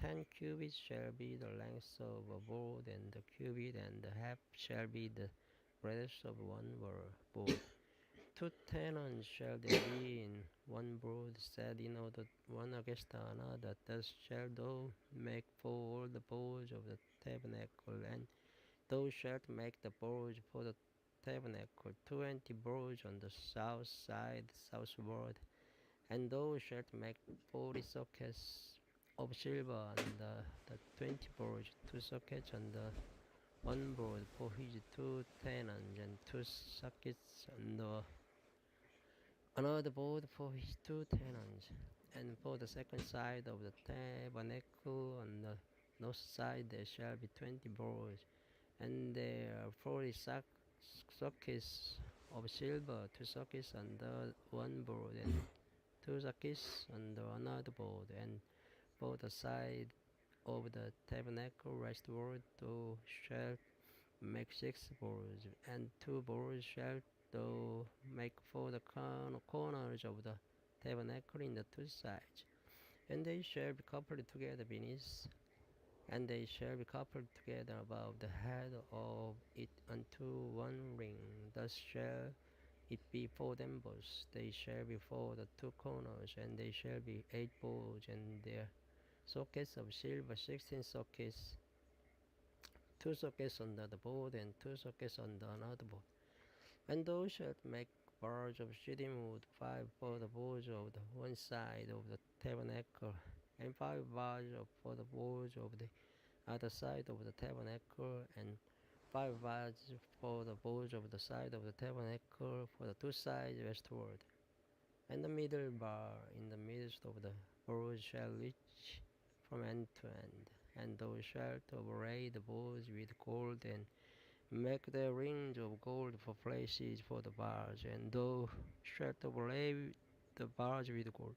10 cubits shall be the length of a board, and the cubit and the half shall be the breadth of one board. 2 tenons shall there be in one board, set in order one against another. Thus shalt thou make for all the boards of the tabernacle, and thou shalt make the boards for the tabernacle, 20 boards on the south side, southward, and thou shalt make 40 sockets of silver on the 20 boards, 2 sockets on the one board for his 2 tenons, and 2 sockets on the another board for his 2 tenons. And for the second side of the tabernacle on the north side there shall be 20 boards, and there are 40 sockets of silver, 2 sockets on the one board, and 2 sockets on the another board. And for the side of the tabernacle westward thou shalt make 6 boards, and 2 boards shalt thou make for the corners of the tabernacle in the 2 sides, and they shall be coupled together beneath, and they shall be coupled together above the head of it unto one ring. Thus shall it be for them both. They shall be for the 2 corners, and they shall be 8 boards, and their sockets of silver, 16 sockets, 2 sockets on the board, and 2 sockets on the another board. And thou shalt make bars of shittim wood, 5 for the boards of the one side of the tabernacle, and 5 bars for the boards of the other side of the tabernacle, and 5 bars for the boards of the side of the tabernacle for the 2 sides westward. And the middle bar in the midst of the boards shall reach from end to end. And thou shalt overlay the boards with gold, and make the rings of gold for places for the bars, and thou shalt overlay the bars with gold.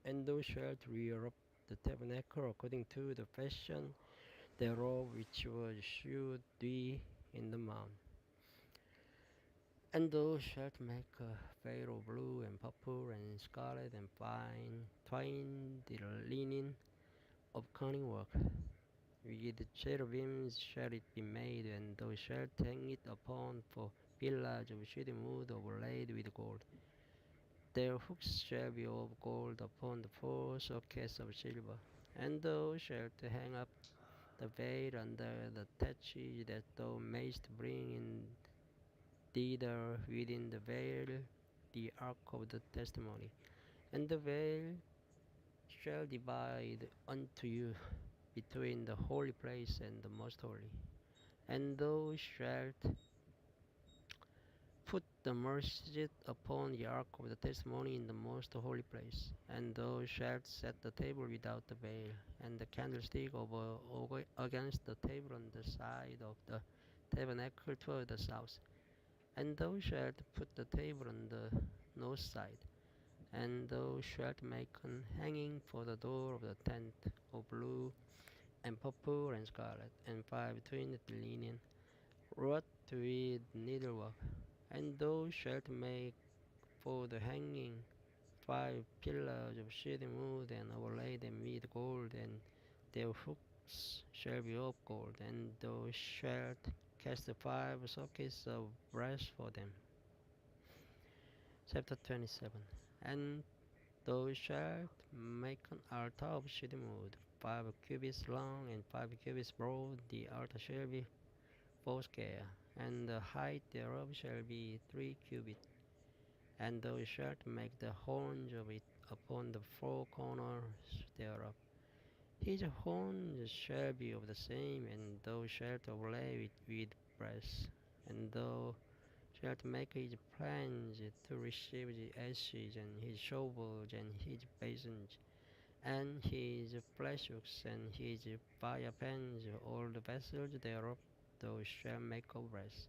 And thou shalt rear up the tabernacle according to the fashion thereof which was shewed thee in the mount. And thou shalt make a veil of blue and purple and scarlet and fine twined linen of cunning work. With the cherubims shall it be made, and thou shalt hang it upon 4 pillars of shittim wood overlaid with gold. Their hooks shall be of gold upon the 4 sockets of silver. And thou shalt hang up the veil under the thatches, that thou mayst bring in thither within the veil the ark of the testimony. And the veil shall divide unto you between the holy place and the most holy. And thou shalt put the mercy upon the ark of the testimony in the most holy place. And thou shalt set the table without the veil, and the candlestick over against the table on the side of the tabernacle toward the south. And thou shalt put the table on the north side. And thou shalt make an hanging for the door of the tent of blue and purple and scarlet, and 5 twinned linen, wrought with needlework. And thou shalt make for the hanging 5 pillars of shittim wood, and overlay them with gold, and their hooks shall be of gold. And thou shalt cast 5 sockets of brass for them. Chapter 27. And thou shalt make an altar of shittim wood, 5 cubits long and 5 cubits broad. The altar shall be foresquare, and the height thereof shall be 3 cubits. And thou shalt make the horns of it upon the four corners thereof. His horns shall be of the same, and thou shalt overlay it with brass. And thou shalt make his plans to receive the ashes, and his shovels, and his basins, and his flashhooks, and his fire pans, all the vessels thereof thou shalt make of brass.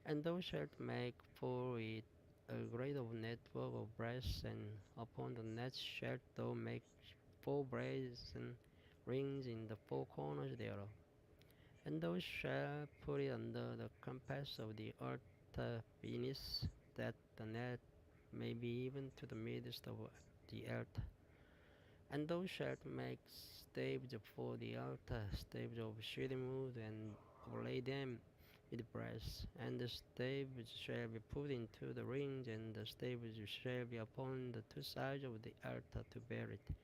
And thou shalt make for it a great network of brass, and upon the net shalt thou make 4 brazen rings in the four corners thereof. And thou shalt put it under the compass of the altar beneath, that the net may be even to the midst of the altar. And thou shalt make staves for the altar, staves of shittim wood, and overlay them with brass. And the staves shall be put into the rings, and the staves shall be upon the two sides of the altar to bear it.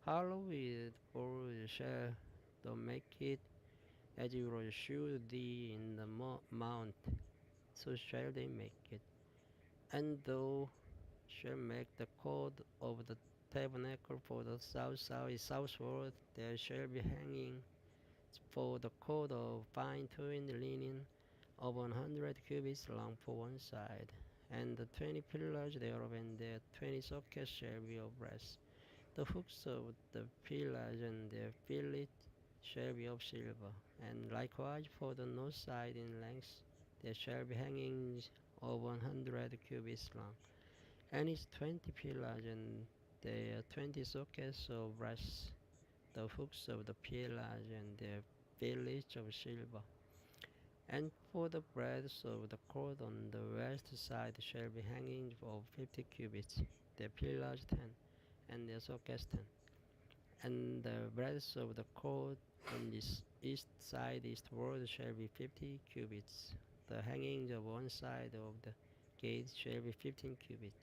Hollow with boards shall thou make it, as you will shew thee in the mount, so shall they make it. And thou shalt make the cord of the tabernacle for the southward. There shall be hanging for the cord of fine twined linen of 100 cubits long for one side, and the 20 pillars thereof, and their 20 sockets shall be of brass. The hooks of the pillars and their fillets shall be of silver, and likewise for the north side in length there shall be hangings of 100 cubits long, and its 20 pillars and their 20 sockets of brass. The hooks of the pillars and their fillets of silver. And for the breadth of the court on the west side shall be hangings of 50 cubits, their pillars 10, and their sockets 10. And the breadth of the court on this east side eastward shall be 50 cubits. The hangings of one side of the gate shall be 15 cubits.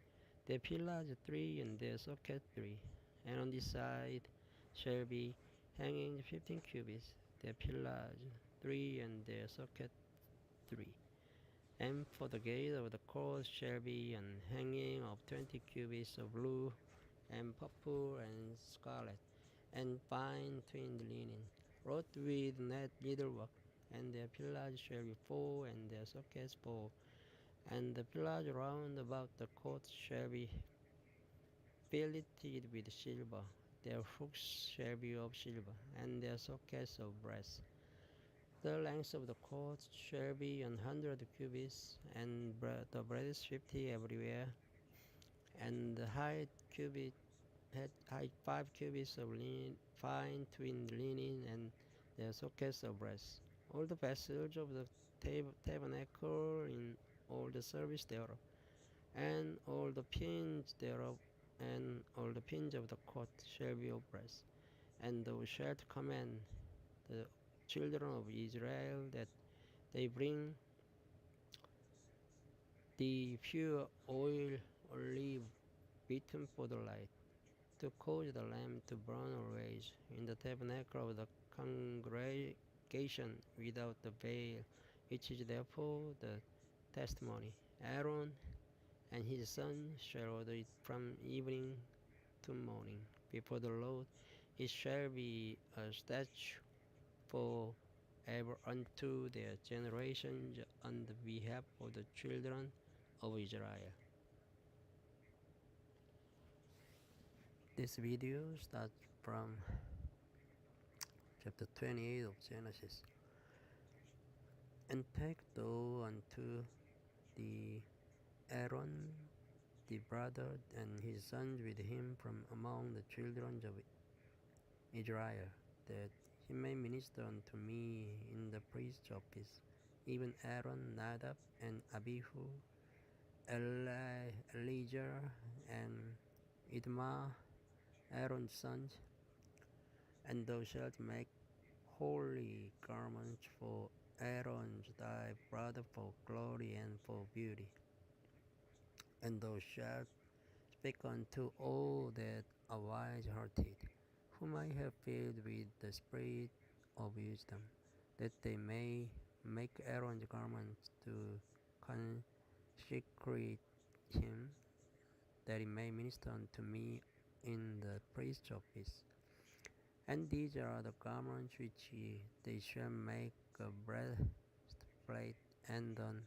Their pillars 3, and their socket 3. And on this side shall be hanging 15 cubits. Their pillars 3, and their socket 3. And for the gate of the court shall be an hanging of 20 cubits of blue, and purple, and scarlet, and fine twinned linen, wrought with net needlework. And their pillars shall be 4, and their sockets 4. And the pillars round about the court shall be filleted with silver. Their hooks shall be of silver, and their sockets of brass. The length of the court shall be 100 cubits, and the breadth 50 everywhere, and the height 5 cubits of fine twinned linen, and their sockets of brass. All the vessels of the tabernacle in all the service thereof, and all the pins thereof, and all the pins of the court shall be of brass. And thou shalt command the children of Israel that they bring the pure olive beaten for the light, to cause the lamp to burn always in the tabernacle of the congregation without the veil, which is therefore the testimony. Aaron and his sons shall order it from evening to morning before the Lord. It shall be a statute for ever unto their generations on the behalf of the children of Israel. This video starts from chapter 28 of Genesis. And take thou unto the Aaron the brother and his sons with him from among the children of Israel, that he may minister unto me in the priest's office, even Aaron, Nadab, and Abihu, Elijah, and Ithamar, Aaron's sons. And thou shalt make holy garments for Aaron thy brother, for glory and for beauty. And thou shalt speak unto all that are wise-hearted, whom I have filled with the spirit of wisdom, that they may make Aaron's garments to consecrate him, that he may minister unto me in the priest's office. And these are the garments which they shall make: a breastplate, and an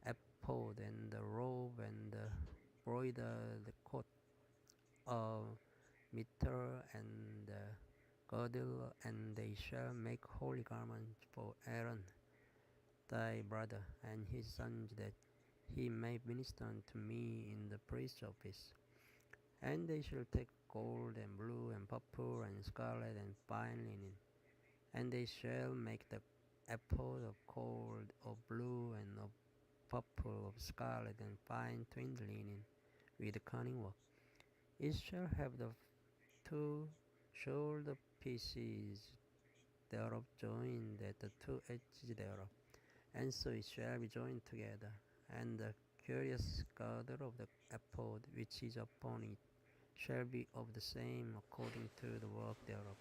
ephod, and the robe, and the broidered coat of mitre, and the girdle. And they shall make holy garments for Aaron thy brother and his sons, that he may minister unto me in the priest's office. And they shall take gold, and blue, and purple, and scarlet, and fine linen. And they shall make the ephod of gold, of blue, and of purple, of scarlet, and fine twinned linen, with cunning work. It shall have the two shoulder pieces thereof joined at the two edges thereof, and so it shall be joined together. And the curious girdle of the ephod which is upon it shall be of the same according to the work thereof,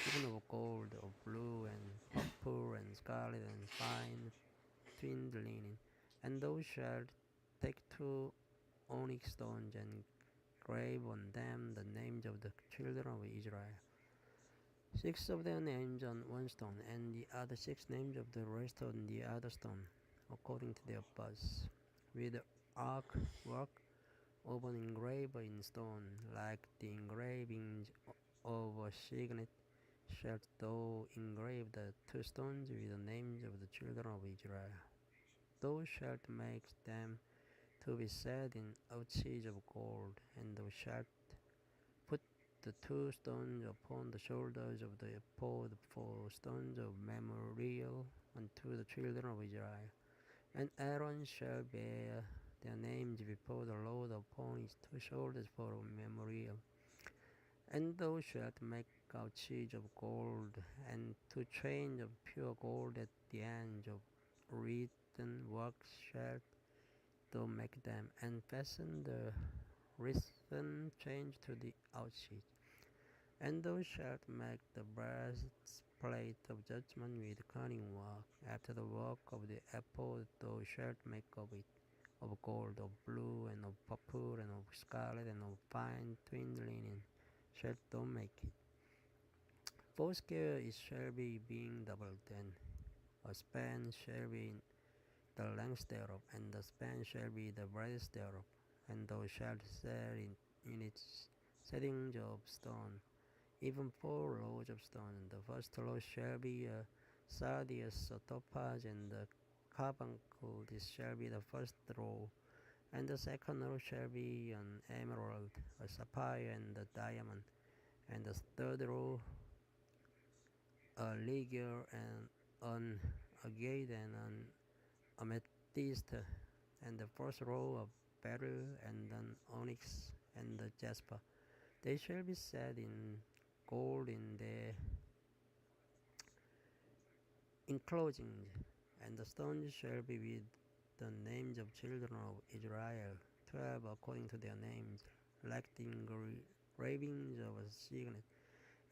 even of gold, of blue, and purple, and scarlet, and fine twinned linen. And thou shalt take two onyx stones, and grave on them the names of the children of Israel, 6 of their names on one stone, and the other 6 names of the rest on the other stone, according to their births, with the ark work of an engraver in stone, like the engravings of a signet. Shalt thou engrave the two stones with the names of the children of Israel. Thou shalt make them to be set in ouches of gold, and thou shalt put the two stones upon the shoulders of the ephod for stones of memorial unto the children of Israel. And Aaron shall bear their names before the Lord upon his two shoulders for a memorial. And thou shalt make ouches of gold, and two chains of pure gold at the ends of written work shalt thou make them, and fasten the written chains to the ouches. And thou shalt make the breastplate of judgment with cunning work. After the work of the ephod thou shalt make of it, of gold, of blue, and of purple, and of scarlet, and of fine twinned linen shalt thou make it. Foursquare it shall be, being doubled, and a span shall be the length thereof, and the span shall be the breadth thereof. And thou shalt set in its settings of stone, even 4 rows of stone. The first row shall be a sardius, a topaz, and a carbuncle. This shall be the first row. And the second row shall be an emerald, a sapphire, and a diamond. And the third row a ligure, and an agate, and an amethyst. And the fourth row a beryl, and an onyx, and a jasper. They shall be set in gold in their enclosings, and the stones shall be with the names of children of Israel, 12 according to their names, like the engravings of a signet.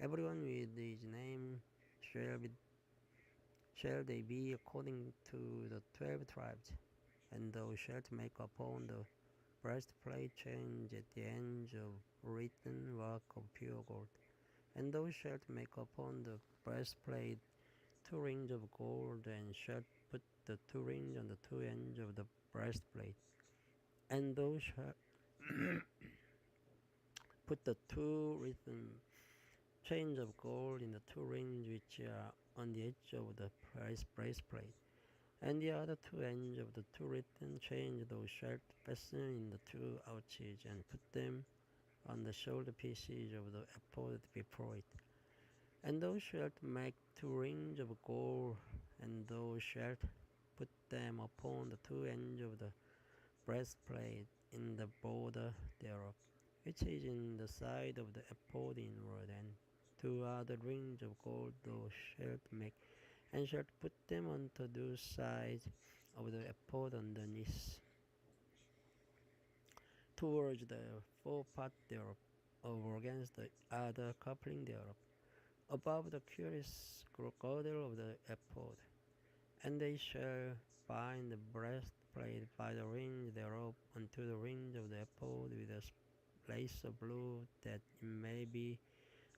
Everyone with his name shall they be according to the 12 tribes. And thou shalt make upon the breastplate chains at the ends of written work of pure gold. And thou shalt make upon the breastplate 2 rings of gold, and shalt put the 2 rings on the 2 ends of the breastplate. And thou shalt put the 2 written chains of gold in the 2 rings which are on the edge of the breastplate. And the other 2 ends of the 2 written chains thou shalt fasten in the 2 ouches, and put them on the shoulder pieces of the ephod before it. And thou shalt make 2 rings of gold, and thou shalt put them upon the 2 ends of the breastplate in the border thereof, which is in the side of the ephod inward. And 2 other rings of gold thou shalt make, and shalt put them unto the sides of the ephod underneath, towards the forepart thereof, over against the other coupling thereof, above the curious girdle of the ephod. And they shall bind the breastplate by the rings thereof unto the rings of the ephod with a lace of blue, that it may be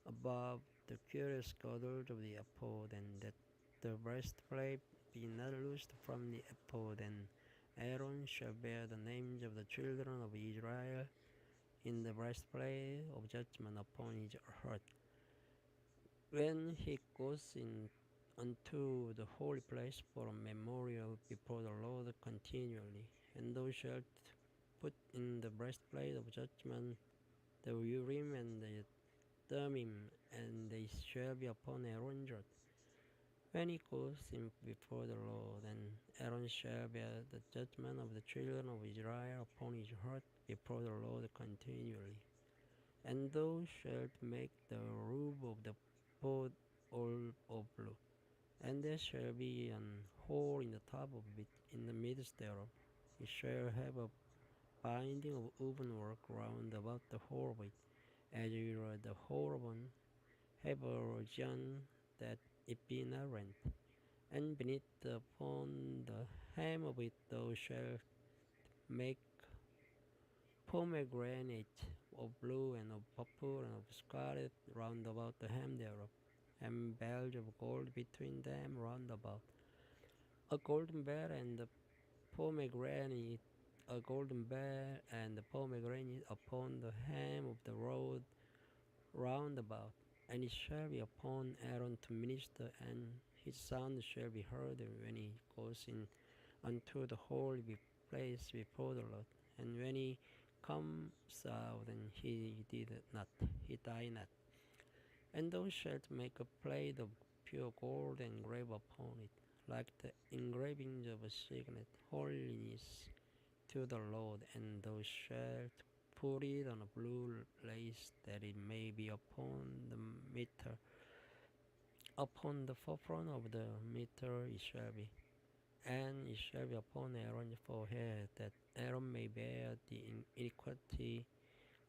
above the curious girdle of the ephod, and that the breastplate be not loosed from the ephod. And Aaron shall bear the names of the children of Israel in the breastplate of judgment upon his heart, when he goes in unto the holy place for a memorial before the Lord continually. And thou shalt put in the breastplate of judgment the Urim and the Thummim, and they shall be upon Aaron's rod when he goes in before the Lord. And Aaron shall bear the judgment of the children of Israel upon his heart before the Lord continually. And thou shalt make the roof of the pot all of blue, and there shall be an hole in the top of it in the midst thereof. It shall have a binding of woven work round about the whole of it, as you read the whole of one, have a region that it be not rent. And beneath upon the hem of it thou shalt make pomegranate of blue and of purple and of scarlet round about the hem thereof, and bells of gold between them round about. A golden bell and the pomegranate, a golden bell and the pomegranate upon the hem of the road round about. And it shall be upon Aaron to minister, and his sound shall be heard when he goes in unto the holy place before the Lord. And when he comes out, and he died not. And thou shalt make a plate of pure gold, and engrave upon it, like the engravings of a signet, holiness to the Lord. And thou shalt put it on a blue lace, that it may be upon the mitre, upon the forefront of the mitre it shall be. And it shall be upon Aaron's forehead, that Aaron may bear the iniquity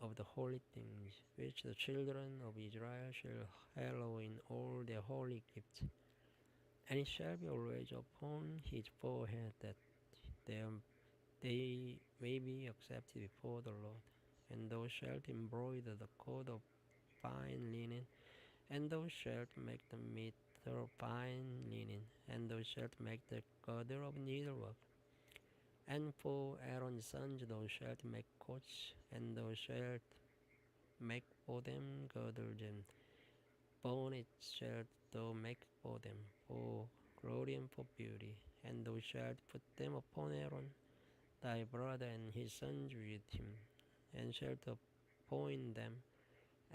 of the holy things, which the children of Israel shall hallow in all their holy gifts. And it shall be always upon his forehead, that they may be accepted before the Lord. And thou shalt embroider the coat of fine linen, and thou shalt make the mitre of fine linen, and thou shalt make the girdle of needlework. And for Aaron's sons thou shalt make coats, and thou shalt make for them girdles, and bonnets shalt thou make for them, for glory and for beauty. And thou shalt put them upon Aaron thy brother and his sons with him, and shalt appoint them,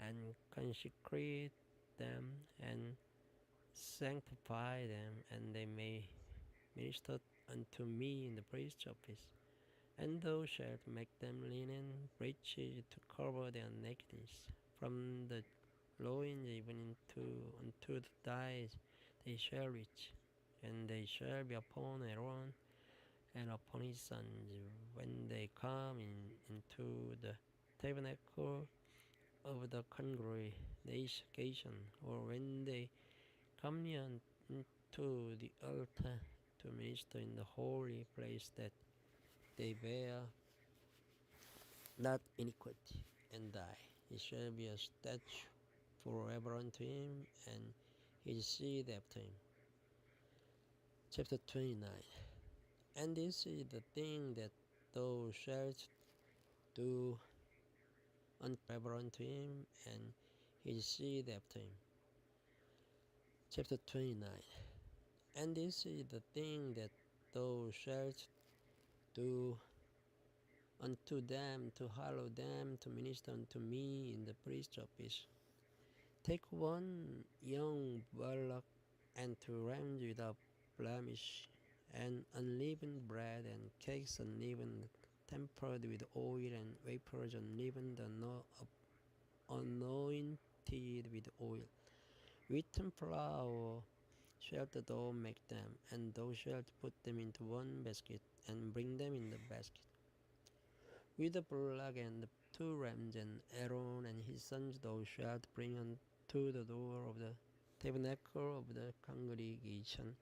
and consecrate them, and sanctify them, and they may minister unto me in the priest's office. And thou shalt make them linen breeches to cover their nakedness, from the loins even unto the thighs they shall reach. And they shall be upon Aaron and upon his sons when they come into the tabernacle of the congregation, or when they come near unto the altar to minister in the holy place, that they bear not iniquity and die. He shall be a statute forever unto him, and his seed after him. Chapter 29. And this is the thing that thou shalt do forever unto him, and his seed after him. Chapter 29. And this is the thing that thou shalt do unto them, to hallow them, to minister unto me in the priest's office. Take one young bullock, and 2 rams without blemish, and unleavened bread, and cakes unleavened, tempered with oil, and wafers unleavened, anointed with oil. Wheaten flour shalt thou make them, and thou shalt put them into one basket, and bring them in the basket, with the bullock and the 2 rams. And Aaron and his sons thou shalt bring unto the door of the tabernacle of the congregation,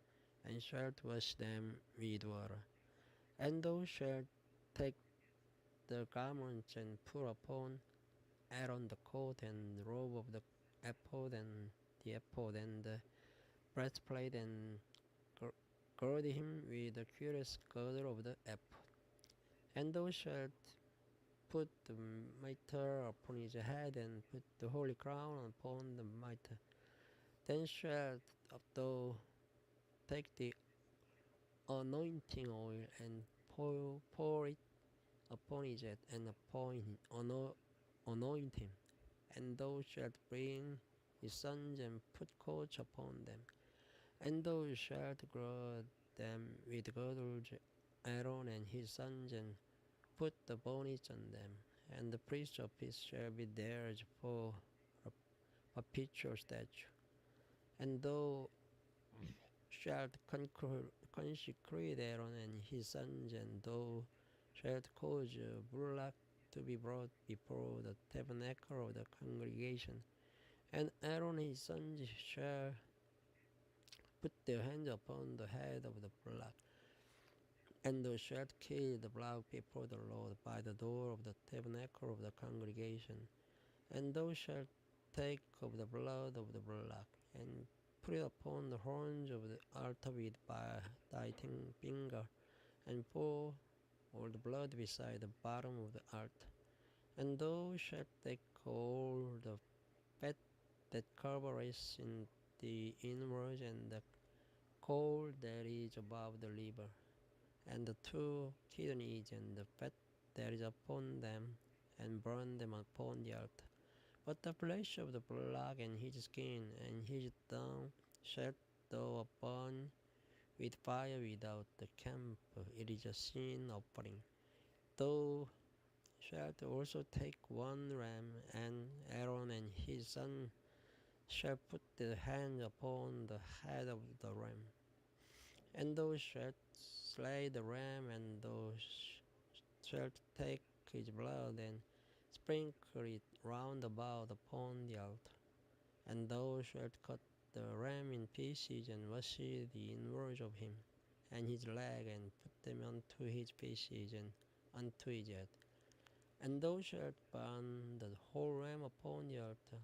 and shalt wash them with water. And thou shalt take the garments and put upon Aaron the coat and robe of the ephod and the breastplate, and gird him with the curious girdle of the ephod. And thou shalt put the mitre upon his head, and put the holy crown upon the mitre. Then shalt thou take the anointing oil and pour it upon his head, and anoint him. And thou shalt bring his sons and put coats upon them. And thou shalt gird them with girdles, Aaron and his sons, and put the bonnets on them. And the priest of peace shall be theirs for a perpetual statute. And thou shalt consecrate Aaron and his sons, and thou shalt cause a bullock to be brought before the tabernacle of the congregation. And Aaron and his sons shall put their hands upon the head of the bullock, and thou shalt kill the bullock before the Lord by the door of the tabernacle of the congregation. And thou shalt take of the blood of the bullock, and put it upon the horns of the altar with thy finger, and pour all the blood beside the bottom of the altar. And thou shalt take all the fat that covers in the inwards, and the caul that is above the liver, and the two kidneys, and the fat that is upon them, and burn them upon the altar. But the flesh of the bullock and his skin and his tongue shalt thou burn with fire without the camp. It is a sin offering. Thou shalt also take one ram, and Aaron and his son shall put their hand upon the head of the ram. And thou shalt slay the ram, and thou shalt take his blood and sprinkle it round about upon the altar. And thou shalt cut the ram in pieces, and wash the inwards of him, and his leg, and put them unto his pieces, and unto his head. And thou shalt burn the whole ram upon the altar.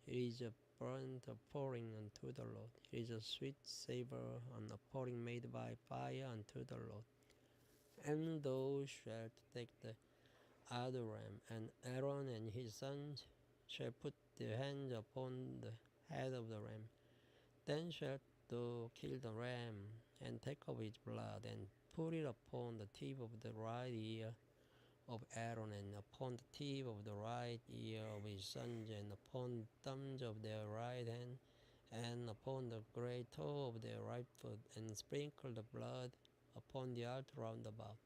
It is a burnt offering unto the Lord. It is a sweet savour, an offering made by fire unto the Lord. And thou shalt take the other ram, and Aaron and his sons shall put their hands upon the head of the ram. Then shalt thou kill the ram, and take of its blood, and put it upon the tip of the right ear of Aaron, and upon the tip of the right ear of his sons, and upon the thumbs of their right hand, and upon the great toe of their right foot, and sprinkle the blood upon the altar round about.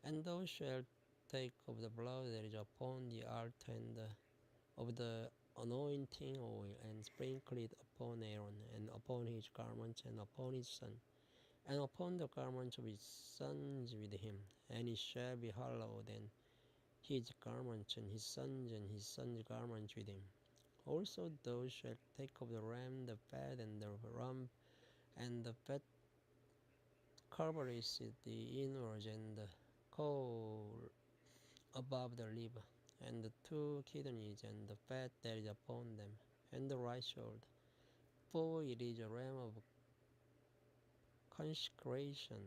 And thou shalt take of the blood that is upon the altar, and of the anointing oil, and sprinkle it upon Aaron, and upon his garments, and upon his son, and upon the garments of his sons with him. And it shall be hallowed, and his garments, and his sons' garments with him. Also thou shalt take of the ram the fat, and the rump, and the fat covers the inwards, and the caul above the liver, and the two kidneys, and the fat that is upon them, and the right shoulder. For it is a ram of consecration,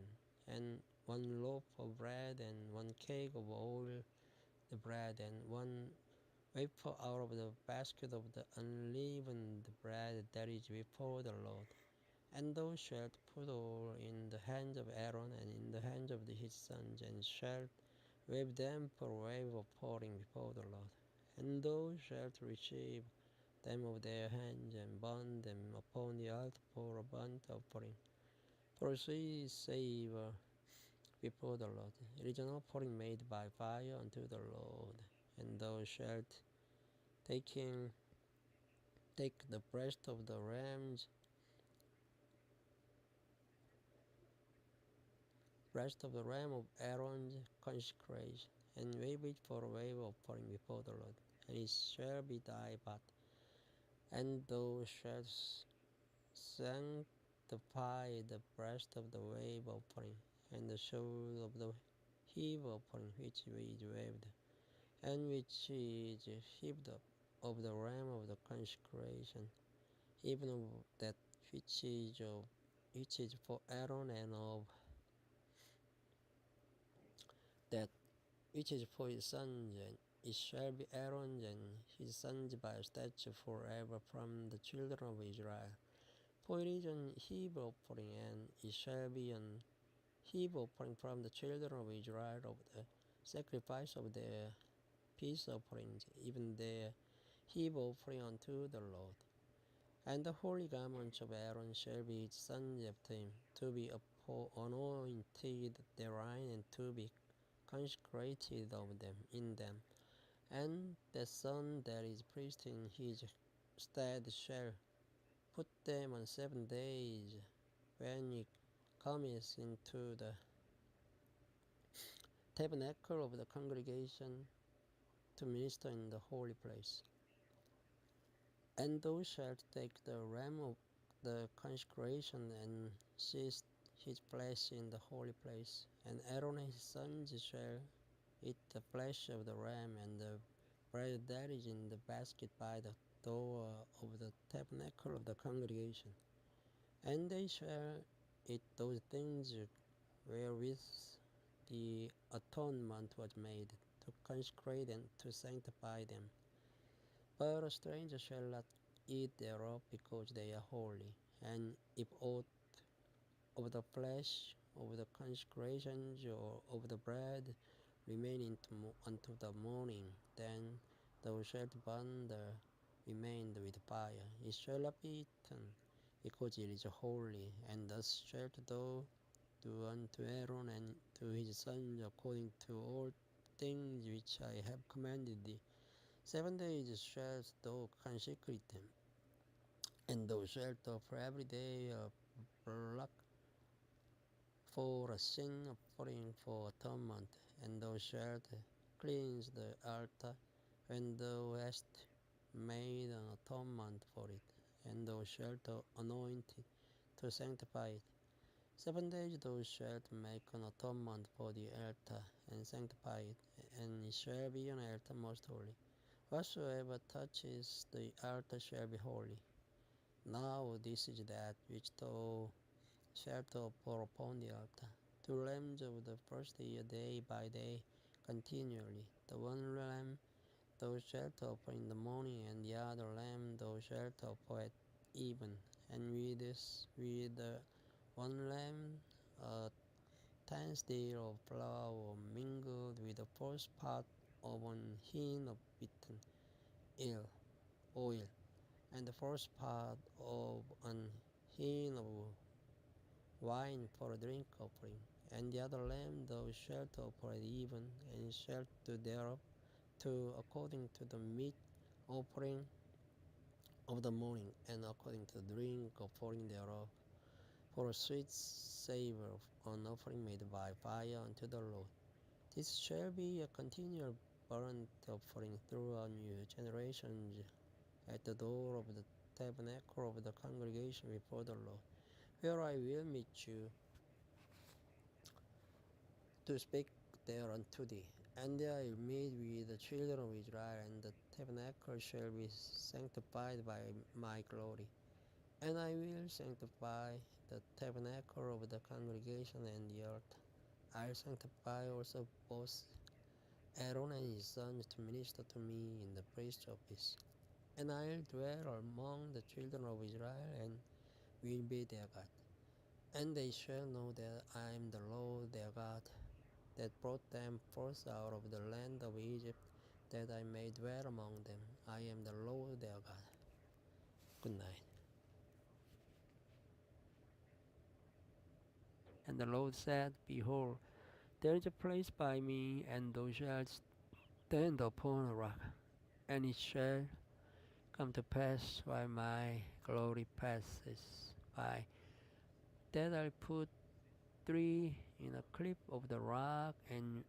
and one loaf of bread, and one cake of all the bread, and one wafer out of the basket of the unleavened bread that is before the Lord. And thou shalt put all in the hands of Aaron, and in the hands of his sons, and shalt wave them for a wave of pouring before the Lord. And thou shalt receive them of their hands, and burn them upon the altar for a burnt offering, for a sweet savour before the Lord. It is an offering made by fire unto the Lord. And thou shalt take the breast of the ram of Aaron's consecration, and wave it for a wave offering before the Lord, and it shall be thy part. And thou shalt sanctify the breast of the wave offering, and the shoulder of the heave offering which is waved, and which is heaped up of the ram of the consecration, even of that which is for Aaron, and of that which is for his sons, and it shall be Aaron's and his sons by statute forever from the children of Israel. For it is an heave offering, and it shall be an heave offering from the children of Israel of the sacrifice of their peace offerings, even their heave offering unto the Lord. And the holy garments of Aaron shall be his sons after him, to be anointed therein, and to be consecrated of them in them. And the son that is priest in his stead shall put them on 7 days, when he cometh into the tabernacle of the congregation to minister in the holy place. And thou shalt take the ram of the consecration, and seethe his flesh in the holy place. And Aaron and his sons shall eat the flesh of the ram, and the bread that is in the basket by the door of the tabernacle of the congregation. And they shall eat those things wherewith the atonement was made, to consecrate and to sanctify them. But a stranger shall not eat thereof, because they are holy. And if aught of the flesh of the consecrations or of the bread remain unto the morning, then thou shalt burn the remained with fire. It shall not be eaten, because it is holy. And thus shalt thou do unto Aaron and to his sons according to all things which I have commanded thee. 7 days shalt thou consecrate them, and thou shalt offer every day a block for a sin offering for atonement, and thou shalt cleanse the altar when thou hast made an atonement for it, and thou shalt anoint it to sanctify it. 7 days thou shalt make an atonement for the altar, and sanctify it, and it shall be an altar most holy. Whatsoever touches the altar shall be holy. Now this is that which thou shalt offer upon the altar: 2 lambs of the first year, day by day, continually. The one lamb thou shalt offer in the morning, and the other lamb thou shalt offer at even. And with the one lamb a tenth deal of flour mingled with the first part of an hin of beaten oil, and the first part of an hin of wine for a drink offering. And the other lamb thou shalt offer at even, and shalt do thereof too according to the meat offering of the morning, and according to the drink offering thereof, for a sweet savour of an offering made by fire unto the Lord. This shall be a continual burnt offering throughout your generations at the door of the tabernacle of the congregation before the Lord, where I will meet you to speak there unto thee. And there I will meet with the children of Israel, and the tabernacle shall be sanctified by my glory. And I will sanctify the tabernacle of the congregation and the earth. I'll sanctify also both Aaron and his sons to minister to me in the priest's office. And I'll dwell among the children of Israel, and will be their God. And they shall know that I am the Lord their God, that brought them forth out of the land of Egypt, that I may dwell among them. I am the Lord their God. Good night. And the Lord said, Behold, there is a place by me, and thou shalt stand upon a rock. And it shall come to pass, while my glory passes by, that I put thee in a cliff of the rock, and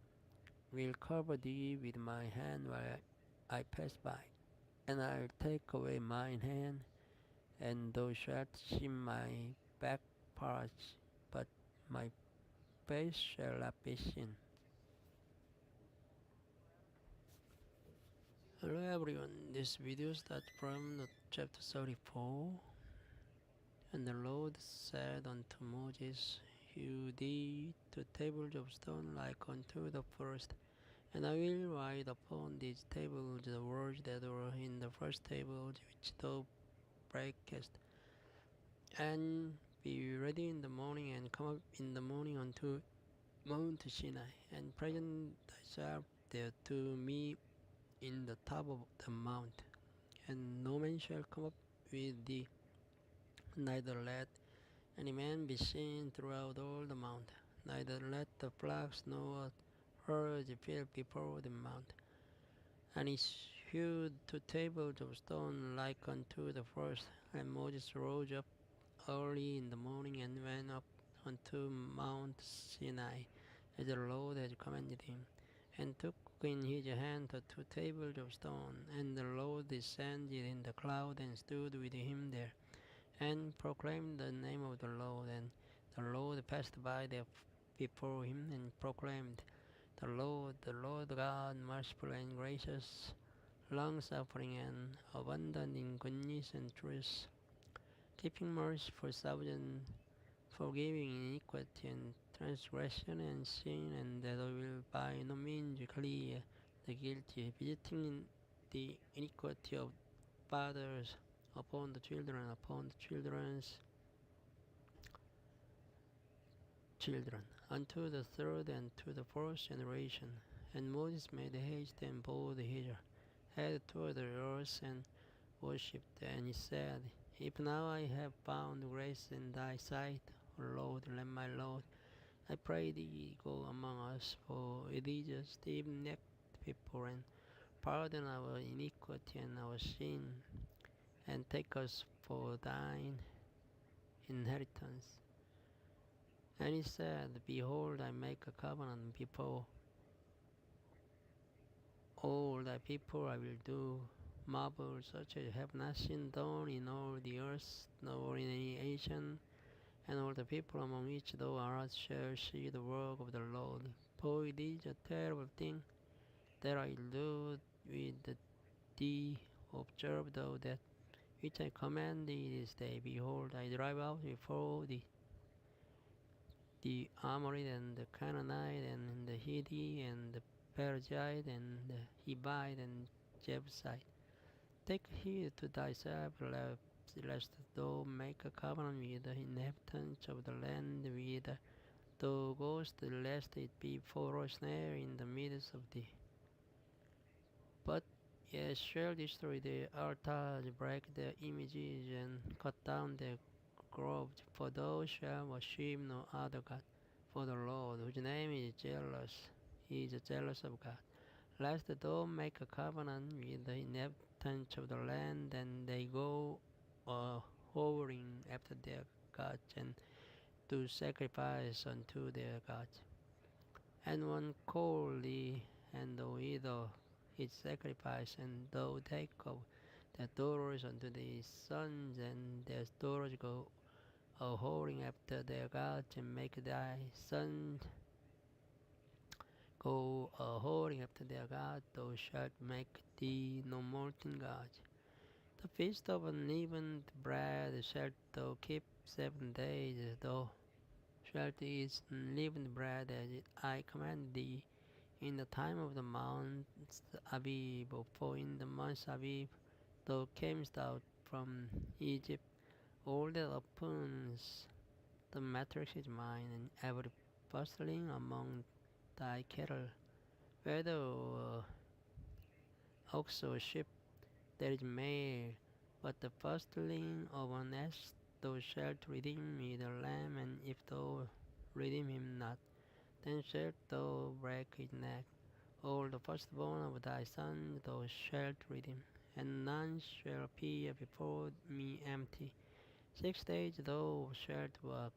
will cover thee with my hand while I pass by. And I'll take away mine hand, and thou shalt see my back parts, but my face shall not be seen. Hello everyone, this video starts from the chapter 34. And the Lord said unto Moses, Hew thee 2 tables of stone like unto the first, and I will write upon these tables the words that were in the first tables which thou breakest. And be ready in the morning, and come up in the morning unto Mount Sinai, and present thyself there to me in the top of the mount, and no man shall come up with thee, neither let any man be seen throughout all the mount, neither let the flocks nor herds appear before the mount. And he hewed 2 tables of stone like unto the first, and Moses rose up early in the morning and went up unto Mount Sinai, as the Lord had commanded him, and took in his hand the 2 tables of stone. And the Lord descended in the cloud and stood with him there, and proclaimed the name of the Lord. And the Lord passed by there before him, and proclaimed, the Lord God, merciful and gracious, long-suffering and abundant in goodness and truth, keeping mercy for thousands, forgiving iniquity and transgression and sin, and that will by no means clear the guilty, visiting the iniquity of fathers upon the children's children, unto the third and to the fourth generation. And Moses made haste and bowed his head toward the earth and worshipped. And he said, If now I have found grace in thy sight, O Lord, let my Lord, I pray thee, go among us, for it is a stiff-necked people, and pardon our iniquity and our sin, and take us for thine inheritance. And he said, Behold, I make a covenant before all thy people. I will do marvels such as have not seen done in all the earth, nor in any nation, and all the people among which thou art shall see the work of the Lord. For it is a terrible thing that I do with thee. Observe thou that which I command thee this day. Behold, I drive out before thee the Amorite and the Canaanite and the Hittite and the Perizzite and the Hivite and Jebusite. Take heed to thyself, lest thou make a covenant with the inhabitants of the land whither thou goest, lest it be for a snare in the midst of thee. But ye shall destroy the altars, break their images, and cut down their groves, for thou shalt worship no other God. For the Lord, whose name is jealous, he is jealous of God. Lest thou make a covenant with the inhabitants of the land, and they go whoring after their gods, and do sacrifice unto their gods. And one call thee, and thou eat of his sacrifice, and thou take of their daughters unto thy sons, and their daughters go a whoring after their gods, and make thy sons go a whoring after their gods. Thou shalt make thee no molten gods. The feast of unleavened bread shalt thou keep 7 days. Thou shalt eat unleavened bread as I command thee in the time of the month Abib, for in the month Abib thou camest out from Egypt. All that opens the matrix is mine, and every firstling among thy cattle, whether ox or sheep, that is male. But the firstling of an ass thou shalt redeem with a lamb, and if thou redeem him not, then shalt thou break his neck. All the firstborn of thy sons thou shalt redeem, and none shall appear before me empty. 6 days thou shalt work,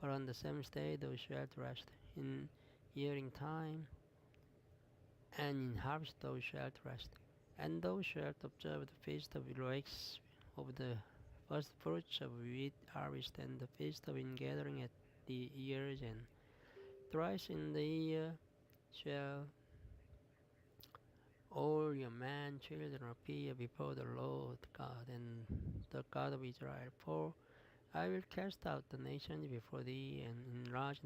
but on the 7th day thou shalt rest. In yearing time and in harvest thou shalt rest. And thou shalt observe the feast of weeks of the first fruits of wheat harvest, and the feast of ingathering at the year's end. Thrice in the year shall all your man children appear before the Lord God and the God of Israel. For I will cast out the nations before thee, and enlarge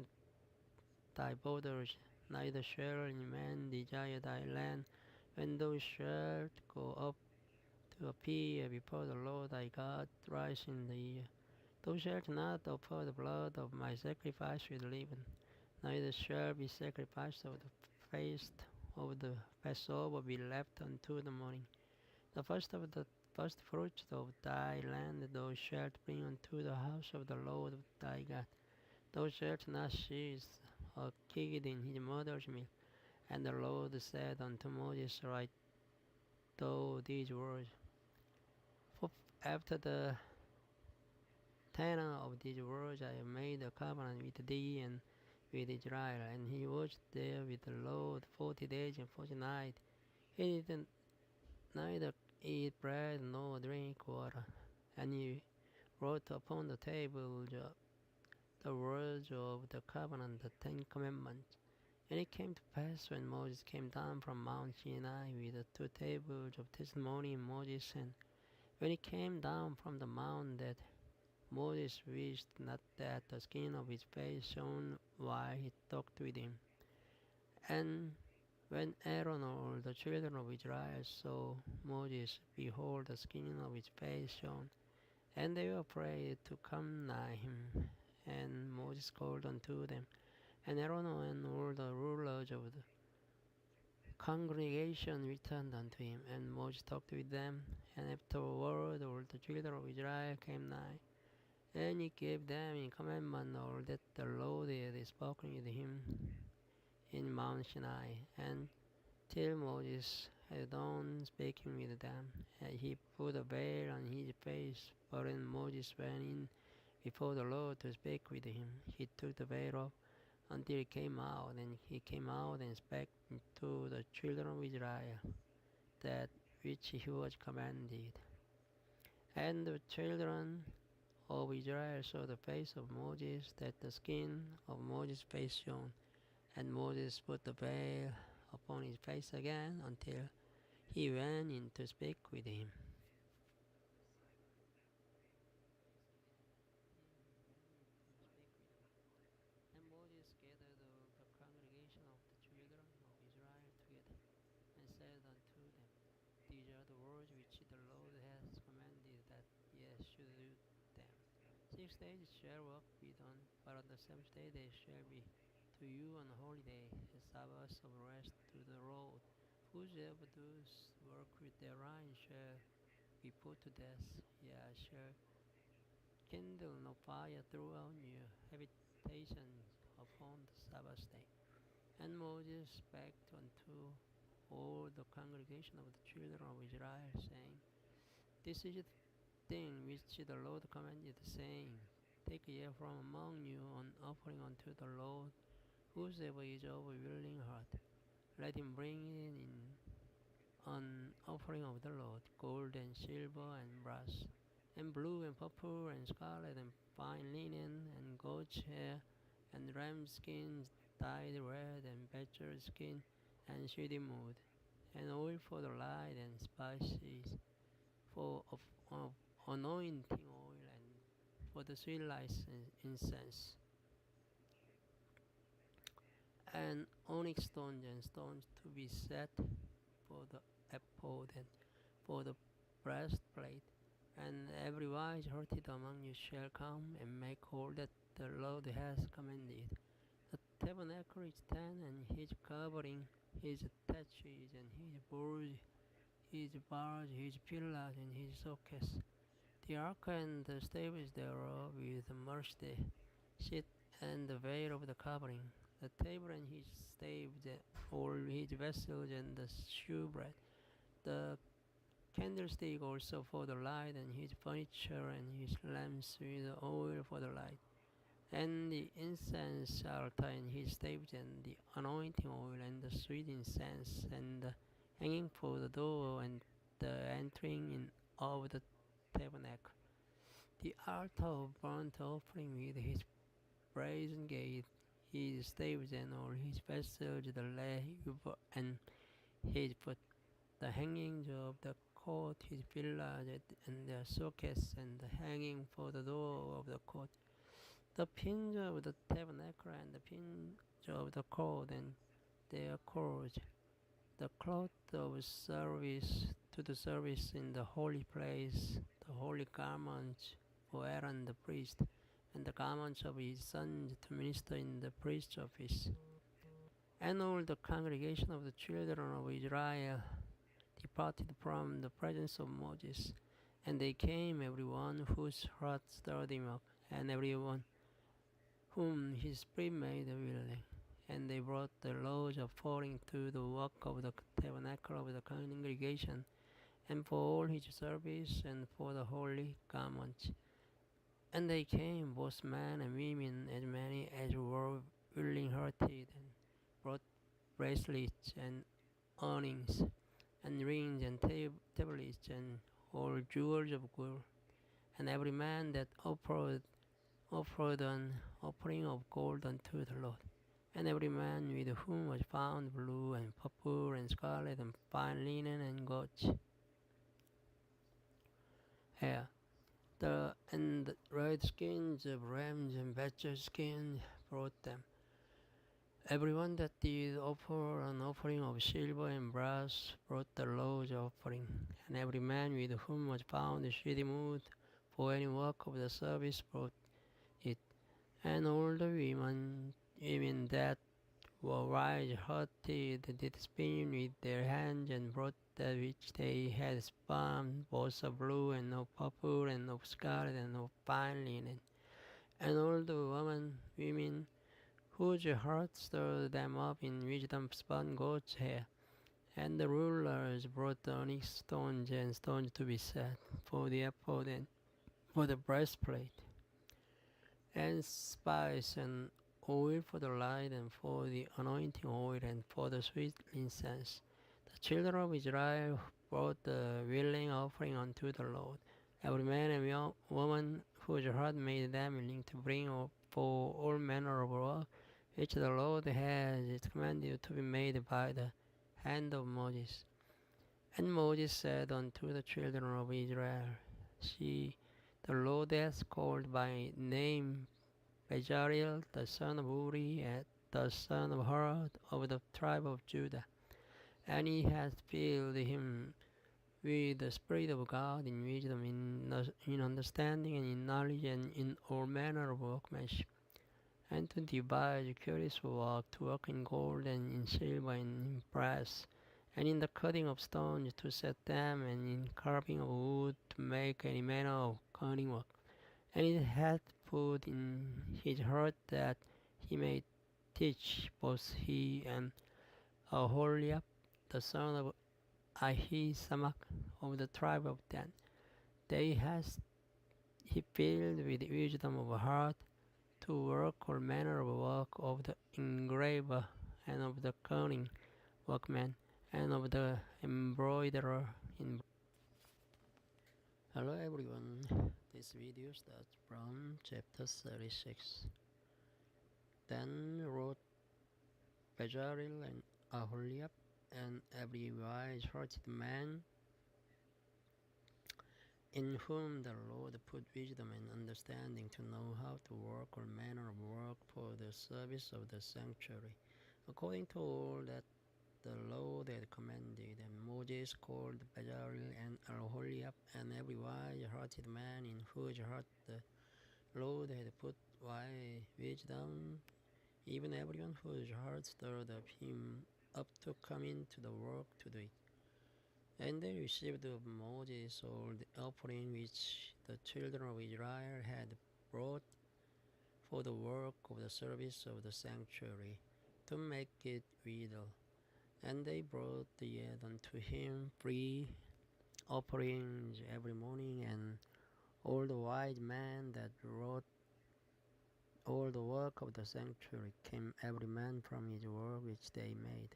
thy borders. Neither shall any man desire thy land when thou shalt go up to appear before the Lord thy God thrice in the year. Thou shalt not offer the blood of my sacrifice with leaven, neither shall be sacrifice of the feast of the Passover be left unto the morning. The first fruits of thy land thou shalt bring unto the house of the Lord thy God. Thou shalt not seize a kid in his mother's milk. And the Lord said unto Moses, Write thou these words. For after the tenor of these words I have made a covenant with thee and with Israel. And he was there with the Lord 40 days and 40 nights. He did neither eat bread nor drink water. And he wrote upon the table the words of the covenant, the 10 Commandments. And it came to pass when Moses came down from Mount Sinai with the 2 tables of testimony in Moses' hand, when he came down from the mount, that Moses wished not that the skin of his face shone while he talked with him. And when Aaron and all the children of Israel saw Moses, behold, the skin of his face shone, and they were afraid to come nigh him. And Moses called unto them, and Aaron and all the rulers of the congregation returned unto him, and Moses talked with them. And afterward all the children of Israel came nigh, and he gave them in commandment all that the Lord had spoken with him in Mount Sinai. And till Moses had done speaking with them, he put a veil on his face. But when Moses went in before the Lord to speak with him, he took the veil off until he came out. And he came out and spake to the children of Israel that which he was commanded. And the children of Israel saw the face of Moses, that the skin of Moses' face shone. And Moses put the veil upon his face again until he went in to speak with him. And Moses gathered all the congregation of the children of Israel together, and said unto them, These are the words which the Lord hath commanded, that ye should do them. 6 days shall work be done, but on the seventh day they shall be to you an holy day, a Sabbath of rest to the Lord. Whosoever does work with their hand shall be put to death. Ye shall kindle no fire throughout your habitations upon the Sabbath day. And Moses spake unto all the congregation of the children of Israel, saying, This is the thing which the Lord commanded, saying, Take ye from among you an offering unto the Lord. Whosoever is of a willing heart, let him bring in an offering of the Lord, gold and silver and brass, and blue and purple and scarlet and fine linen and goat's hair and ram skins dyed red and badger skin and shittim wood, and oil for the light and spices of anointing oil and for the sweet license incense, and onyx stones and stones to be set for the ephod and for the breastplate. And every wise hearted among you shall come and make all that the Lord has commanded. The tabernacle is 10, and his covering, his attachments, and his boards, his bars, his pillars, and his sockets. The ark and the stables thereof with the mercy seat and the veil of the covering, the table and his staves, all his vessels and the shewbread, the candlestick also for the light, and his furniture and his lamps with oil for the light, and the incense altar and his staves, and the anointing oil and the sweet incense, and the hanging for the door, and the entering in of the tabernacle, The altar of burnt offering with his brazen gate, his staves and all his vessels, the laver and his foot, the hangings of the court, his pillars and their sockets, and the hanging for the door of the court, the pins of the tabernacle and the pins of the court and their cords, the cloth of service to the service in the holy place, the holy garments for Aaron the priest, and the garments of his sons to minister in the priest's office. And all the congregation of the children of Israel departed from the presence of Moses, and they came, every one whose heart stirred him up, and every one whom his spirit made willing. And they brought the loaves according to the work of the tabernacle of the congregation, and for all his service, and for the holy garments. And they came, both men and women, as many as were willing-hearted, and brought bracelets and earrings, and rings and tablets, and all jewels of gold. And every man that offered an offering of gold unto the Lord. And every man with whom was found blue and purple and scarlet and fine linen and goats' hair, and the red skins of rams and badger skins brought them. Everyone that did offer an offering of silver and brass brought the Lord's offering, and every man with whom was found shitty wood for any work of the service brought it. And all the women that were wise-hearted did spin with their hands, and brought that which they had spun, both of blue and of purple and of scarlet and of fine linen. And all the women whose hearts stirred them up in wisdom spun goat's hair. And the rulers brought onyx stones and stones to be set for the ephod and for the breastplate, and spice and oil for the light, and for the anointing oil, and for the sweet incense. The children of Israel brought the willing offering unto the Lord, every man and woman whose heart made them willing to bring up for all manner of work, which the Lord has commanded to be made by the hand of Moses. And Moses said unto the children of Israel, See, the Lord hath called by name Bezalel the son of Uri, the son of Hur, of the tribe of Judah, and he hath filled him with the Spirit of God, in wisdom, in understanding, and in knowledge, and in all manner of workmanship, and to devise curious work, to work in gold, and in silver, and in brass, and in the cutting of stones to set them, and in carving of wood to make any manner of cunning work. And it hath put in his heart that he may teach both he and Aholiab, the son of Ahisamach, of the tribe of Dan. They hath he filled with wisdom of heart, to work all manner of work of the engraver, and of the cunning workman, and of the embroiderer. Hello everyone, this video starts from chapter 36. Then wrote Bezalel and Aholiab, and every wise-hearted man, in whom the Lord put wisdom and understanding, to know how to work all manner of work for the service of the sanctuary, according to all that the Lord had commanded. And Moses called Bezalel and Aholiab, and every wise-hearted man, in whose heart the Lord had put wisdom, even everyone whose heart stirred up him up to come into the work to do it. And they received of Moses all the offering which the children of Israel had brought for the work of the service of the sanctuary, to make it idle. And they brought yet unto him free offerings every morning, and all the wise men that wrought all the work of the sanctuary came every man from his work which they made.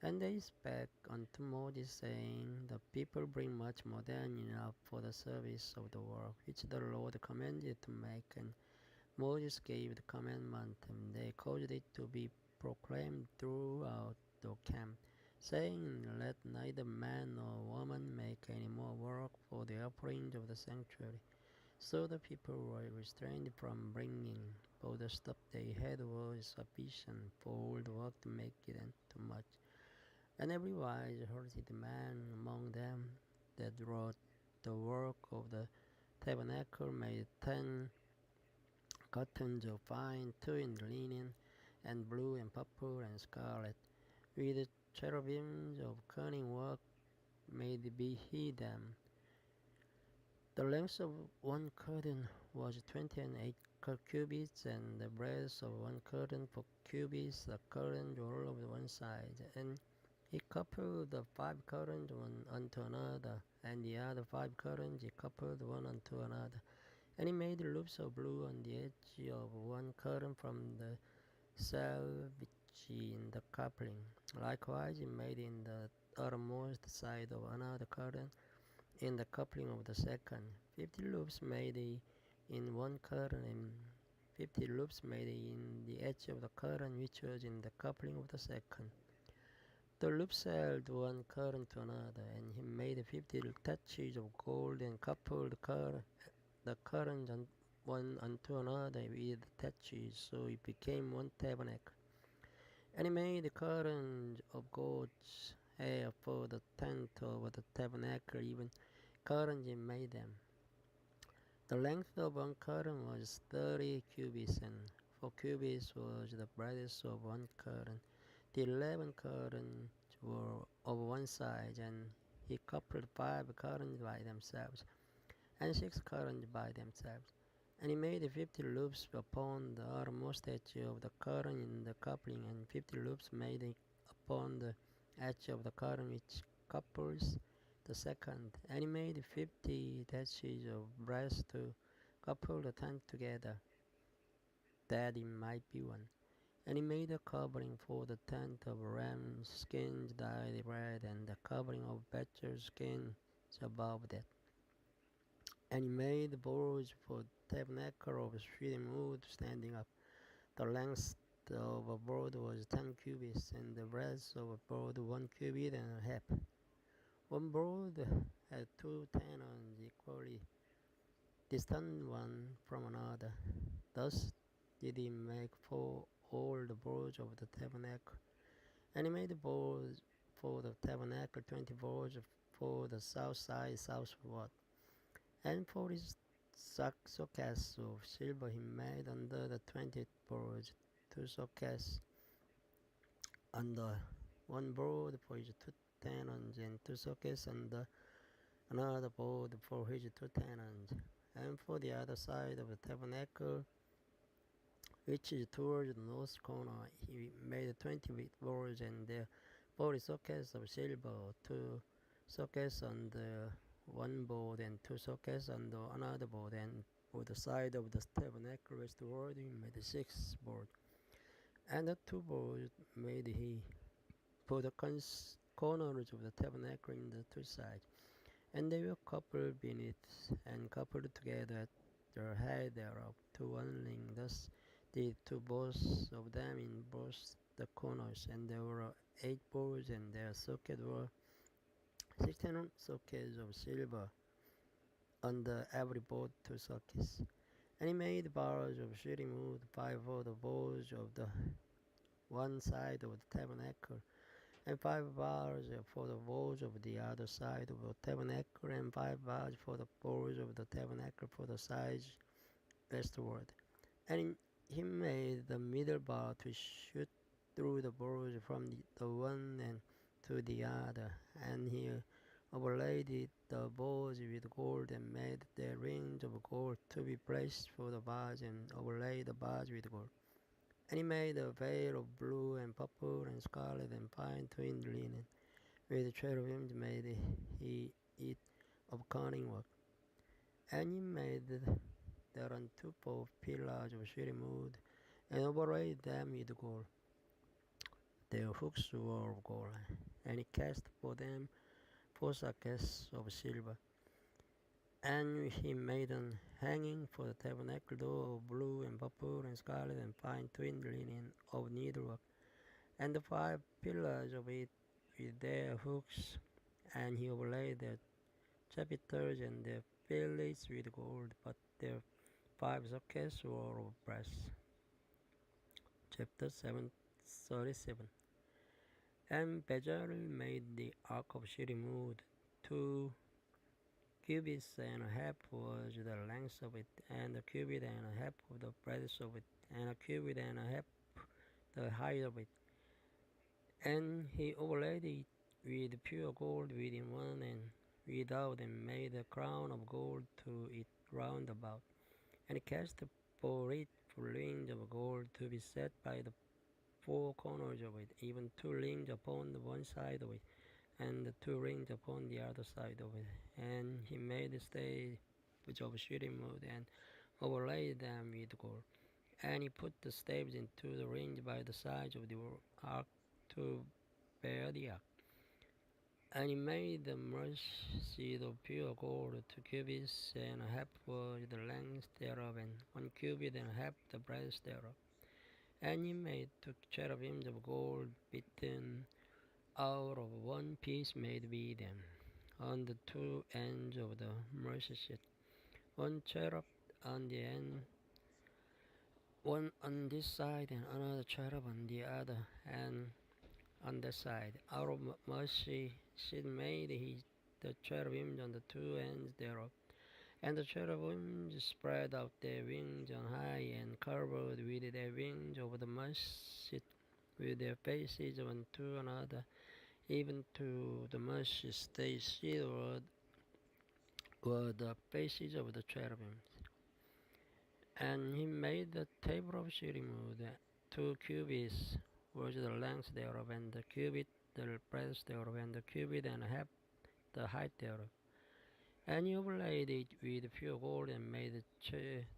And they spake unto Moses, saying, The people bring much more than enough for the service of the work which the Lord commanded to make. And Moses gave the commandment, and they caused it to be proclaimed throughout the camp, saying, Let neither man nor woman make any more work for the offerings of the sanctuary. So the people were restrained from bringing, for the stuff they had was sufficient for all the work to make it and too much. And every wise-hearted man among them that wrought the work of the tabernacle made 10 curtains of fine twined linen, and blue and purple and scarlet, with cherubims of cunning work made he them. The length of one curtain was 28 cubits, and the breadth of one curtain 4 cubits. The curtains were all of one side, and he coupled the 5 curtains one unto another, and the other 5 curtains he coupled one unto another. And he made loops of blue on the edge of one curtain from the selvage in the coupling. Likewise he made in the uttermost side of another curtain in the coupling of the second. 50 loops made he in one curtain, and 50 loops made he in the edge of the curtain which was in the coupling of the second. The loops held one curtain to another, and he made 50 touches of gold, and coupled the curtains one unto another with touches, so it became one tabernacle. And he made the curtains of goat's hair for the tent of the tabernacle, even curtains he made them. The length of one curtain was 30 cubits, and 4 cubits was the breadth of one curtain. The 11 curtains were of one side, and he coupled 5 curtains by themselves, and 6 curtains by themselves. And he made 50 loops upon the outermost edge of the curtain in the coupling, and 50 loops made upon the edge of the curtain which couples the second. And he made 50 touches of brass to couple the tent together, that it might be one. And he made a covering for the tent of ram's skins dyed red, and the covering of badger skins above that. And he made the boards for the tabernacle of shittim wood standing up. The length of a board was 10 cubits, and the breadth of a board 1 cubit and a half. One board had 2 tenons equally distant one from another. Thus did he make for all the boards of the tabernacle. And he made the boards for the tabernacle 20 boards for the south side southward. And for his sockets of silver he made under the 20 boards 2 sockets under one board for his 2 tenons, and 2 sockets under another board for his 2 tenons. And for the other side of the tabernacle, which is towards the north corner, he made 20 boards, and there 40 sockets of silver, 2 sockets on the one board, and 2 sockets on the another board. And for the side of the tabernacle westward, he made 6 boards. And the 2 boards made he for the corners of the tabernacle in the 2 sides. And they were coupled beneath, and coupled together at the head thereof to one link. Thus did 2 both of them in both the corners. And there were 8 boards, and their sockets were 16 sockets of silver under every board 2 sockets. And he made bars of shittim wood, 5 for the boards of the one side of the tabernacle, and 5 bars for the walls of the other side of the tabernacle, and 5 bars for the walls of the tabernacle for the sides westward. And he made the middle bar to shoot through the boards from the one and to the other. And he overlaid the boards with gold, and made the rings of gold to be placed for the bars, and overlaid the bars with gold. And he made a veil of blue and purple and scarlet and fine twined linen. With cherubims made he it of cunning work. And he made thereunto 4 pillars of shittim wood, and overlaid them with gold. Their hooks were of gold, and he cast for them 4 shekels of silver. And he made an hanging for the tabernacle door of blue and purple and scarlet and fine twined linen of needlework, and the 5 pillars of it with their hooks, and he overlaid their chapiters and their fillets with gold, but their 5 sockets were of brass. Chapter 37. And Bezalel made the ark of shittim wood. 2 cubits and a half was the length of it, and a cubit and a half of the breadth of it, and a cubit and a half the height of it. And he overlaid it with pure gold within one and without, and made a crown of gold to it round about. And he cast for it 4 rings of gold to be set by the 4 corners of it, even 2 rings upon the one side of it, and the 2 rings upon the other side of it. And he made the staves of shittim wood, and overlaid them with gold. And he put the staves into the rings by the sides of the ark to bear the ark. And he made the mercy seat of pure gold. 2 cubits and a half was the length thereof, and 1 cubit and a half the breadth thereof. And he made 2 cherubims of gold, beaten out of one piece made with them, on the 2 ends of the mercy seat. One cherub on the end, one on this side, and another cherub on the other, and on that side. Out of mercy seat made he the cherubims on the 2 ends thereof. And the cherubims spread out their wings on high, and covered with their wings over the mercy seat, with their faces one to another, even to the mercy seat were the faces of the cherubims. And he made the table of shittim wood. 2 cubits was the length thereof, and the cubit the breadth thereof, and the cubit and a half the height thereof. And he overlaid it with pure gold, and made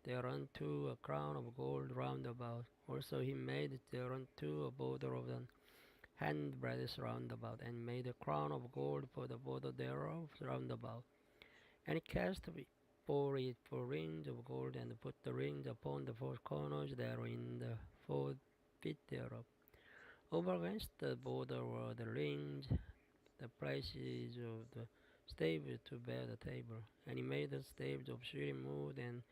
thereunto a crown of gold round about. Also he made thereunto a border of the handbreadth round about, and made a crown of gold for the border thereof round about. And he cast for it 4 rings of gold, and put the rings upon the 4 corners therein, the 4 feet thereof. Over against the border were the rings, the places of the staves to bear the table. And he made the staves of shittim wood, and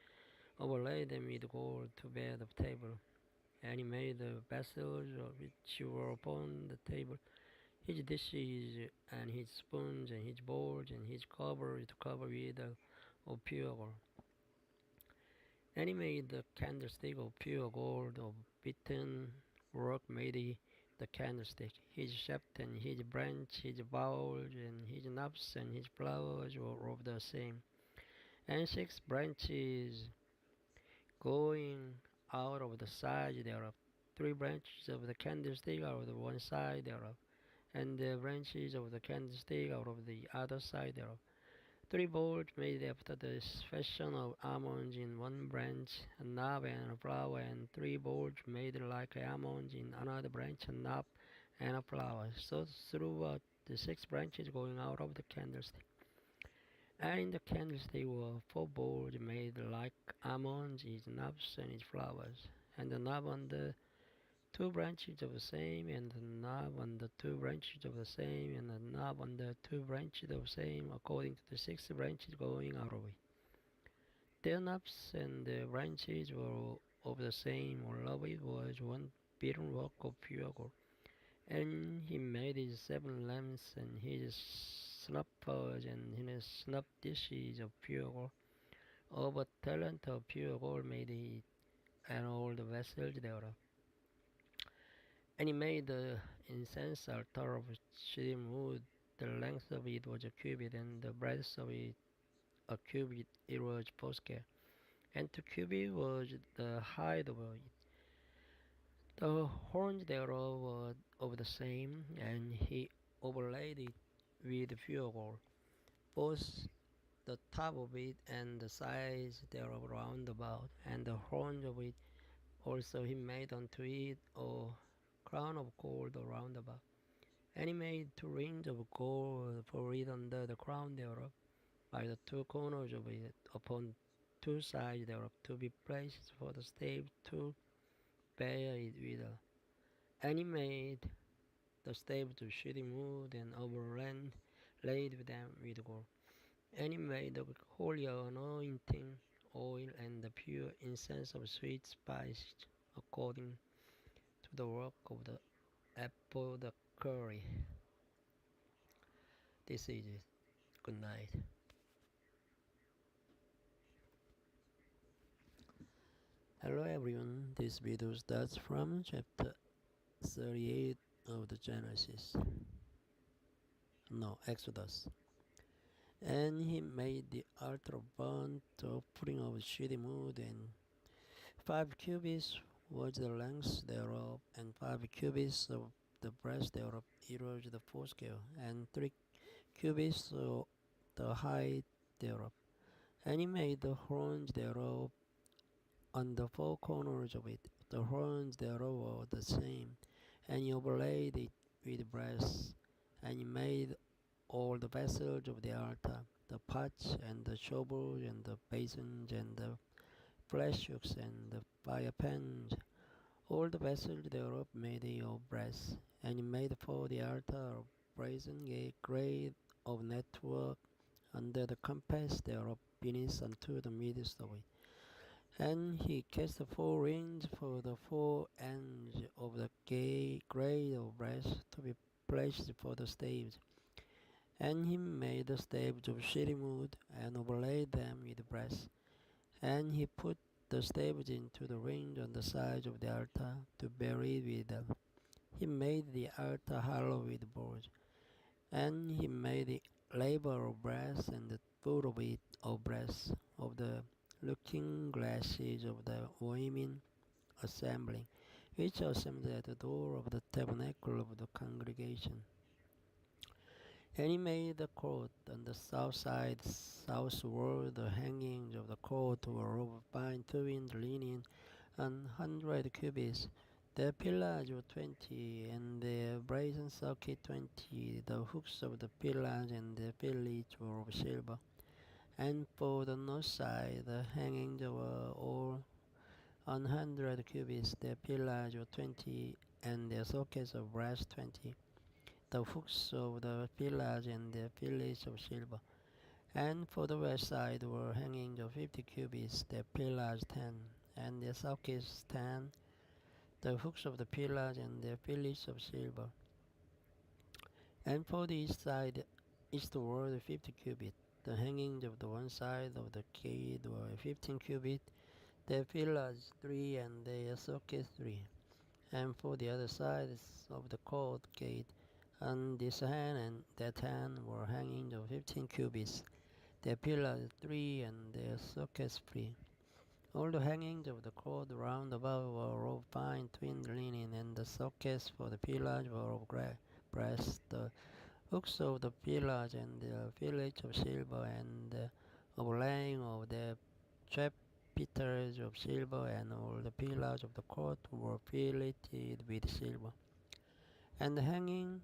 overlaid them with gold to bear the table. And he made the vessels which were upon the table, his dishes, and his spoons, and his bowls, and his cover to cover with of pure gold. And he made the candlestick of pure gold, of beaten work made he the candlestick. His shaft and his branch, his bowls, and his knobs, and his flowers were of the same. And 6 branches going out of the side thereof. 3 branches of the candlestick out of the one side thereof, and the branches of the candlestick out of the other side thereof. 3 bowls made after the fashion of almonds in one branch, a knob and a flower, and 3 bowls made like almonds in another branch, a knob and a flower. So throughout the 6 branches going out of the candlestick. And in the candlestick were 4 bowls made like almonds, its knobs and its flowers, and the knob on the 2 branches of the same, and the knob on the 2 branches of the same, and the knob on the 2 branches of the same, according to the 6 branches going out of it. Their knobs and the branches were of the same. All of it was one beaten work of pure gold. And he made his 7 lamps, and his snuffers, and his snuff dishes of pure gold. Of a talent of pure gold made he, and all the vessels thereof. And he made the incense altar of shittim wood. The length of it was a cubit, and the breadth of it a cubit. It was foursquare, and 2 cubits was the height of it. The horns thereof were of the same, and he overlaid it with pure gold, both the top of it and the sides thereof round about, and the horns of it also he made unto it crown of gold round about. And he made 2 rings of gold for it under the crown thereof, by the 2 corners of it, upon 2 sides thereof, to be placed for the staves to bear it withal. And he made the staves of shittim wood, and overlaid laid them with gold. And he made the holy anointing oil and the pure incense of sweet spice, according to the work of the apothecary. This is it. Good night. Hello everyone, this video starts from chapter 38 of the Exodus. And he made the altar of burnt offering of shittim wood, and 5 cubits was the length thereof, and 5 cubits of the breadth thereof. It was the forescale, and 3 cubits of the height thereof. And he made the horns thereof on the 4 corners of it. The horns thereof were the same, and he overlaid it with brass. And he made all the vessels of the altar, the pots and the shovels and the basins and the flesh hooks and the fire pans. All the vessels thereof made he of brass. And he made for the altar of brazen a grate of network under the compass thereof, beneath unto the midst of it. And he cast 4 rings for the 4 ends of the grate of brass, to be placed for the staves. And he made the staves of shittim wood, and overlaid them with brass. And he put the staves into the rings on the sides of the altar, to bear it with them. He made the altar hollow with boards. And he made the laver of brass, and the foot of it of brass, of the looking glasses of the women assembling, which assembled at the door of the tabernacle of the congregation. And he made the court on the south side southward. The hangings of the court were of fine twined linen, 100 cubits. The pillars were 20, and the brazen socket 20. The hooks of the pillars and the fillets were of silver. And for the north side, the hangings were all 100 cubits. The pillars were 20, and the sockets of brass 20. The hooks of the pillars and the fillets of silver. And for the west side were hangings of 50 cubits, the pillars 10, and the sockets 10, the hooks of the pillars and the fillets of silver. And for the east side, eastward 50 cubits. The hangings of the one side of the gate were 15 cubits, the pillars 3, and the sockets 3. And for the other sides of the court gate, on this hand and that hand were hangings of 15 cubits, the pillars 3, and the sockets 3. All the hangings of the court round about were of fine twinned linen, and the sockets for the pillars were of brass. The hooks of the pillars and the fillets of silver, and the overlaying of the chapiters of silver, and all the pillars of the court were filleted with silver. And the hanging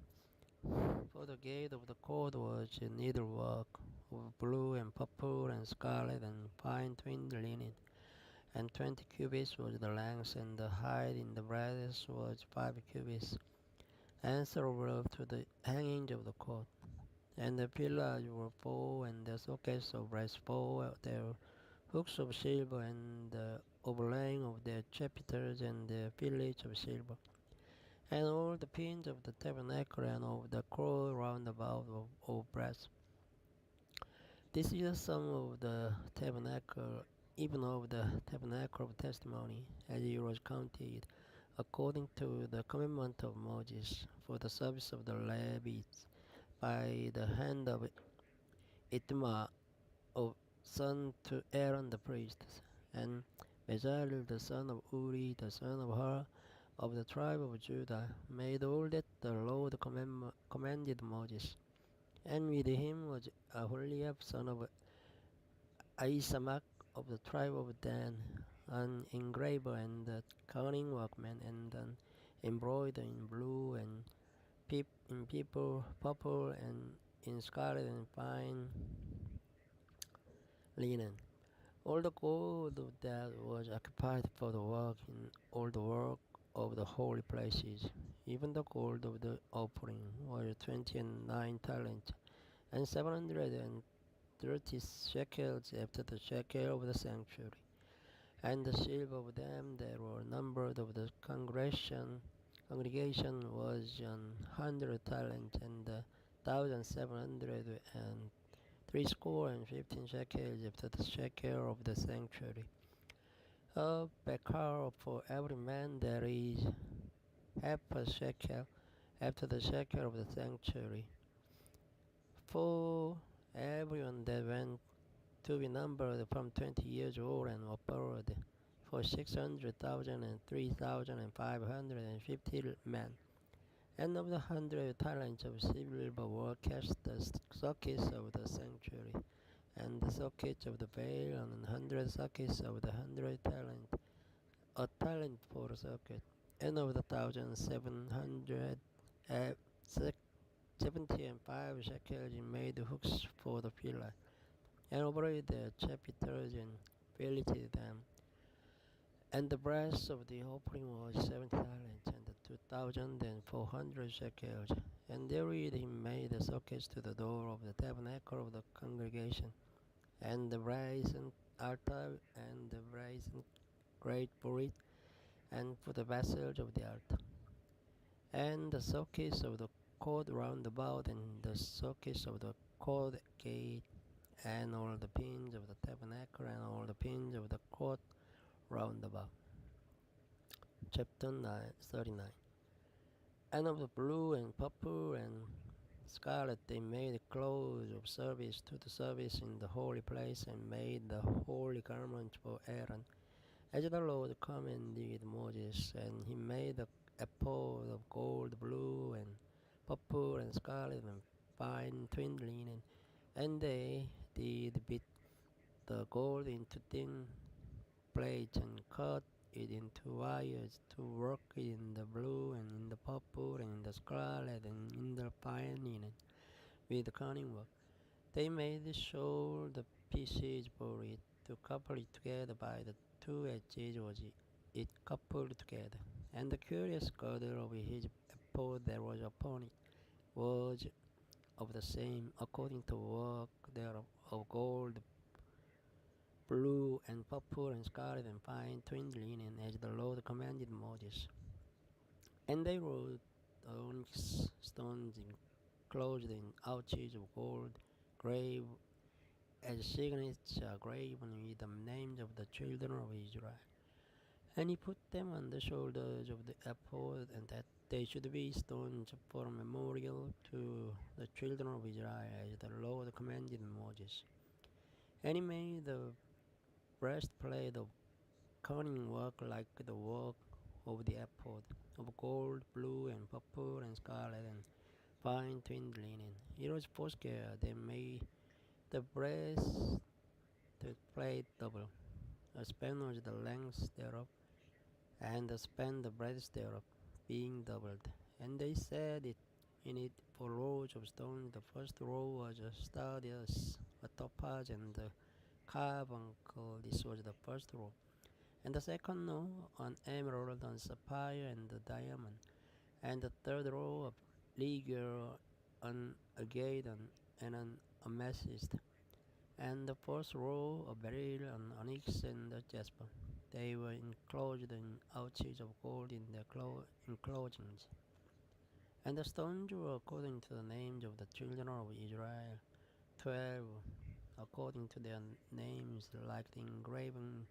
for the gate of the court was needlework of blue and purple and scarlet and fine twinned linen, and 20 cubits was the length, and the height in the breadth was 5 cubits, answerable to the hanging of the court. And the pillars were 4, and the sockets of brass 4, their hooks of silver, and the overlaying of their chapiters and the fillets of silver. And all the pins of the tabernacle and of the court round about of brass. This is the sum of the tabernacle, even of the tabernacle of testimony, as it was counted, according to the commandment of Moses, for the service of the Levites, by the hand of Ithamar, of son to Aaron the priest, and Bezalel the son of Uri, the son of Hur, of the tribe of Judah, made all that the Lord commanded Moses. And with him was Aholiab son of Ahisamach, of the tribe of Dan, an engraver and a cunning workman, and an embroidered in blue and in purple and in scarlet and fine linen. All the gold of that was occupied for the work in all the work of the holy places. Even the gold of the offering was 29 talents, and 730 shekels after the shekel of the sanctuary. And the silver of them that were numbered of the congregation was 100 talents, and 1,700 and 315 shekels after the shekel of the sanctuary. A bekar for every man there is half a shekel after the shekel of the sanctuary. For everyone that went to be numbered from 20 years old and upward, for 600,000 and 3,550 men. And of the 100 talents of silver were cast the sockets of the sanctuary, and the sockets of the veil, and 100 sockets of the 100 talent, a talent for a socket, and of the 1,775 shekels in made hooks for the pillar, and over the chapiters and filleted them. And the brass of the offering was 70 talents, and 2,400 shekels. And therewith he made the sockets to the door of the tabernacle of the congregation, and the brazen altar, and the brazen great for it, and for the vessels of the altar, and the sockets of the court round about, and the sockets of the court gate, and all the pins of the tabernacle, and all the pins of the court round about. Chapter 39. And of the blue and purple and scarlet they made clothes of service to the service in the holy place, and made the holy garment for Aaron, as the Lord commanded Moses. And he made the ephod of gold, blue, and purple, and scarlet, and fine twined linen. And they did beat the gold into thin plates, and cut it into wires to work it in the blue, and in the purple, and in the scarlet, and in the fine linen, with cunning work. They made the shoulder pieces for it, to couple it together by the two edges was it coupled together. And the curious girdle of his ephod that was upon it was of the same, according to work thereof, of gold, blue, and purple, and scarlet, and fine twined linen, as the Lord commanded Moses. And they wrote onyx stones enclosed in ouches of gold, grave as signets are graven with the names of the children of Israel. And he put them on the shoulders of the ephod, and that they should be stones for a memorial to the children of Israel, as the Lord commanded Moses. And he made the breastplate of cunning work like the work of the ephod, of gold, blue, and purple, and scarlet, and fine twined linen. It was foursquare. They made the breastplate double. A span was the length thereof, and the span the breadth thereof, being doubled. And they set it in it 4 rows of stones. The first row was a sardius, a topaz, and a carbuncle. This was the first row. And the second row an emerald, and sapphire, and a diamond. And the third row of ligure, an agate, and an amethyst. And the fourth row a beryl, an onyx, and a jasper. They were enclosed in ouches of gold in their enclosings. And the stones were according to the names of the children of Israel, 12, according to their names, like the engravings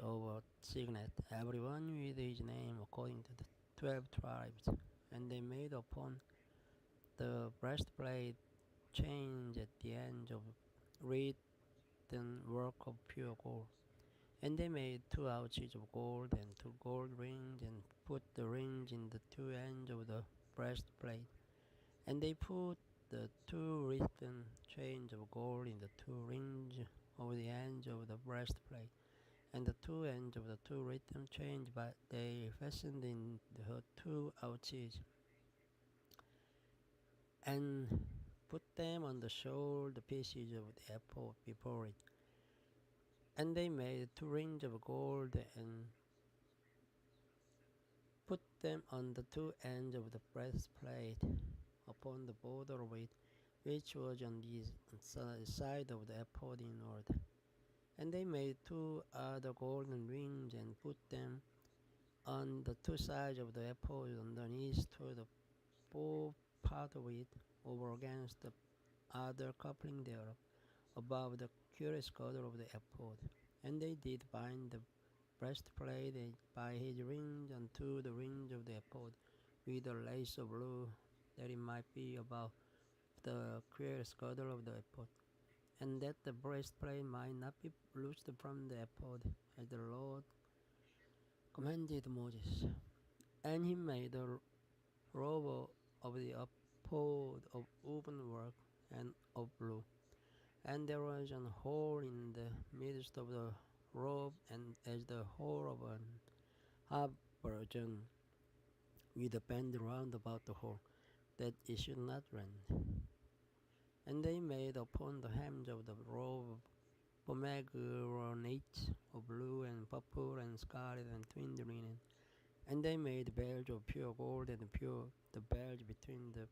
of a signet, every one with his name, according to the 12 tribes. And they made upon the breastplate chains at the end of written work of pure gold. And they made 2 ouches of gold, and 2 gold rings, and put the rings in the 2 ends of the breastplate. And they put the 2 written chains of gold in the 2 rings of the ends of the breastplate. And the two ends of the two rhythm changed, but they fastened in her two ouches, and put them on the shoulder pieces of the apple before it. And they made two rings of gold and put them on the two ends of the breastplate upon the border of it, which was on the side of the ephod inward. And they made two other golden rings and put them on the two sides of the ephod underneath to the fore part of it, over against the other coupling thereof, above the curious girdle of the ephod. And they did bind the breastplate by his rings unto the rings of the ephod with a lace of blue, that it might be above the curious girdle of the ephod, and that the breastplate might not be loosed from the ephod, as the Lord commanded Moses. And he made a robe of the ephod of woven work and of blue, and there was an hole in the midst of the robe, and as the hole of an habergeon, with a band round about the hole, that it should not rend. And they made upon the hems of the robe pomegranates of blue and purple and scarlet and twined linen. And they made bells of pure gold and pure the bells between the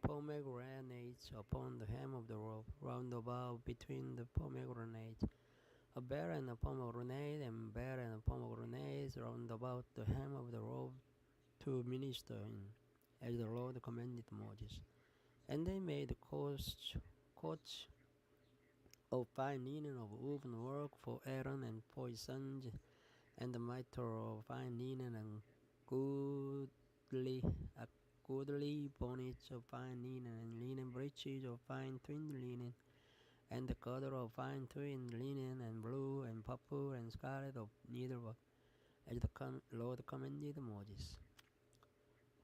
pomegranates upon the hem of the robe, round about between the pomegranates. A bell and a pomegranate, and bell and a pomegranate round about the hem of the robe, to minister in, as the Lord commanded Moses. And they made coats of fine linen of woven work for Aaron and for his sons, and the mitre of fine linen, and goodly, goodly bonnets of fine linen, and linen breeches of fine twinned linen, and the girdle of fine twinned linen, and blue and purple and scarlet of needlework, as the Lord commanded Moses.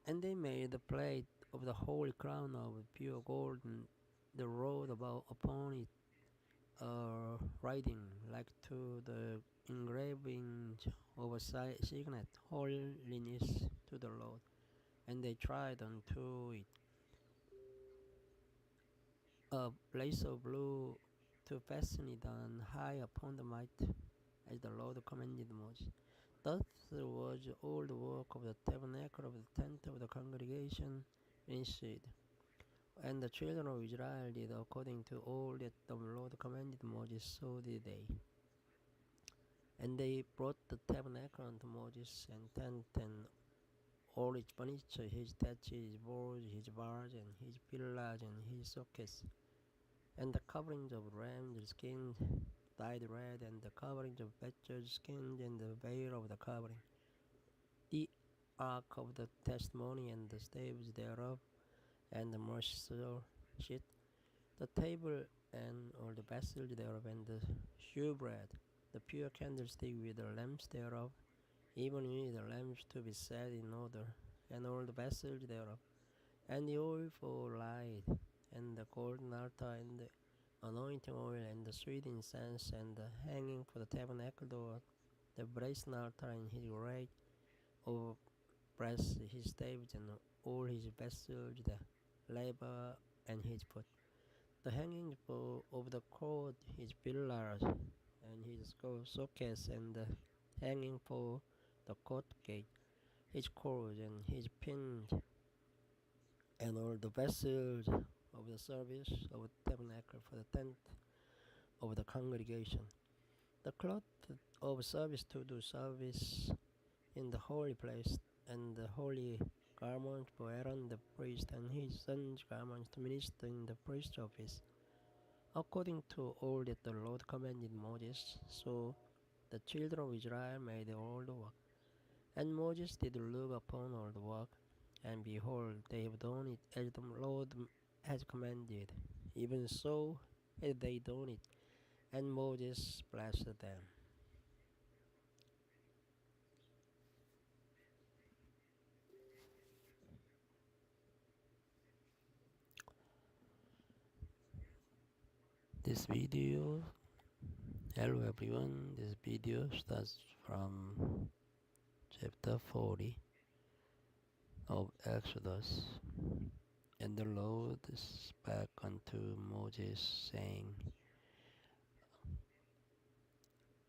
And they made the plate of the holy crown of pure gold, and the road about upon it writing like to the engraving of a signet, holiness to the Lord. And they tried unto it a lace of blue to fasten it on high upon the mitre, as the Lord commanded Moses. Thus was all the work of the tabernacle of the tent of the congregation finished. And the children of Israel did according to all that the Lord commanded Moses, so did they. And they brought the tabernacle unto Moses, and tent, and all its furniture, his thatch, his boards, his bars, and his pillars, and his sockets, and the coverings of rams skins dyed red, and the coverings of badgers skins, and the veil of the covering, the ark of the testimony, and the staves thereof, and the mercy seat, the table, and all the vessels thereof, and the shewbread, the pure candlestick with the lamps thereof, even with the lamps to be set in order, and all the vessels thereof, and the oil for light, and the golden altar, and the anointing oil, and the sweet incense, and the hanging for the tabernacle door, the brazen altar, and his rake of brass, his staves, and all his vessels, the laver, and his foot, the hanging of the cord, his pillars, and his sockets, and the hanging for the court gate, his cords, and his pins, and all the vessels of the service of the tabernacle for the tent of the congregation, the cloth of service to do service in the holy place, and the holy garment for Aaron the priest, and his sons' garments to minister in the priest's office, according to all that the Lord commanded Moses. So the children of Israel made all the work. And Moses did look upon all the work, and behold, they have done it as the Lord has commanded. Even so had they done it, and Moses blessed them. This video Hello everyone, this video starts from chapter 40 of Exodus. And the Lord spake unto Moses, saying,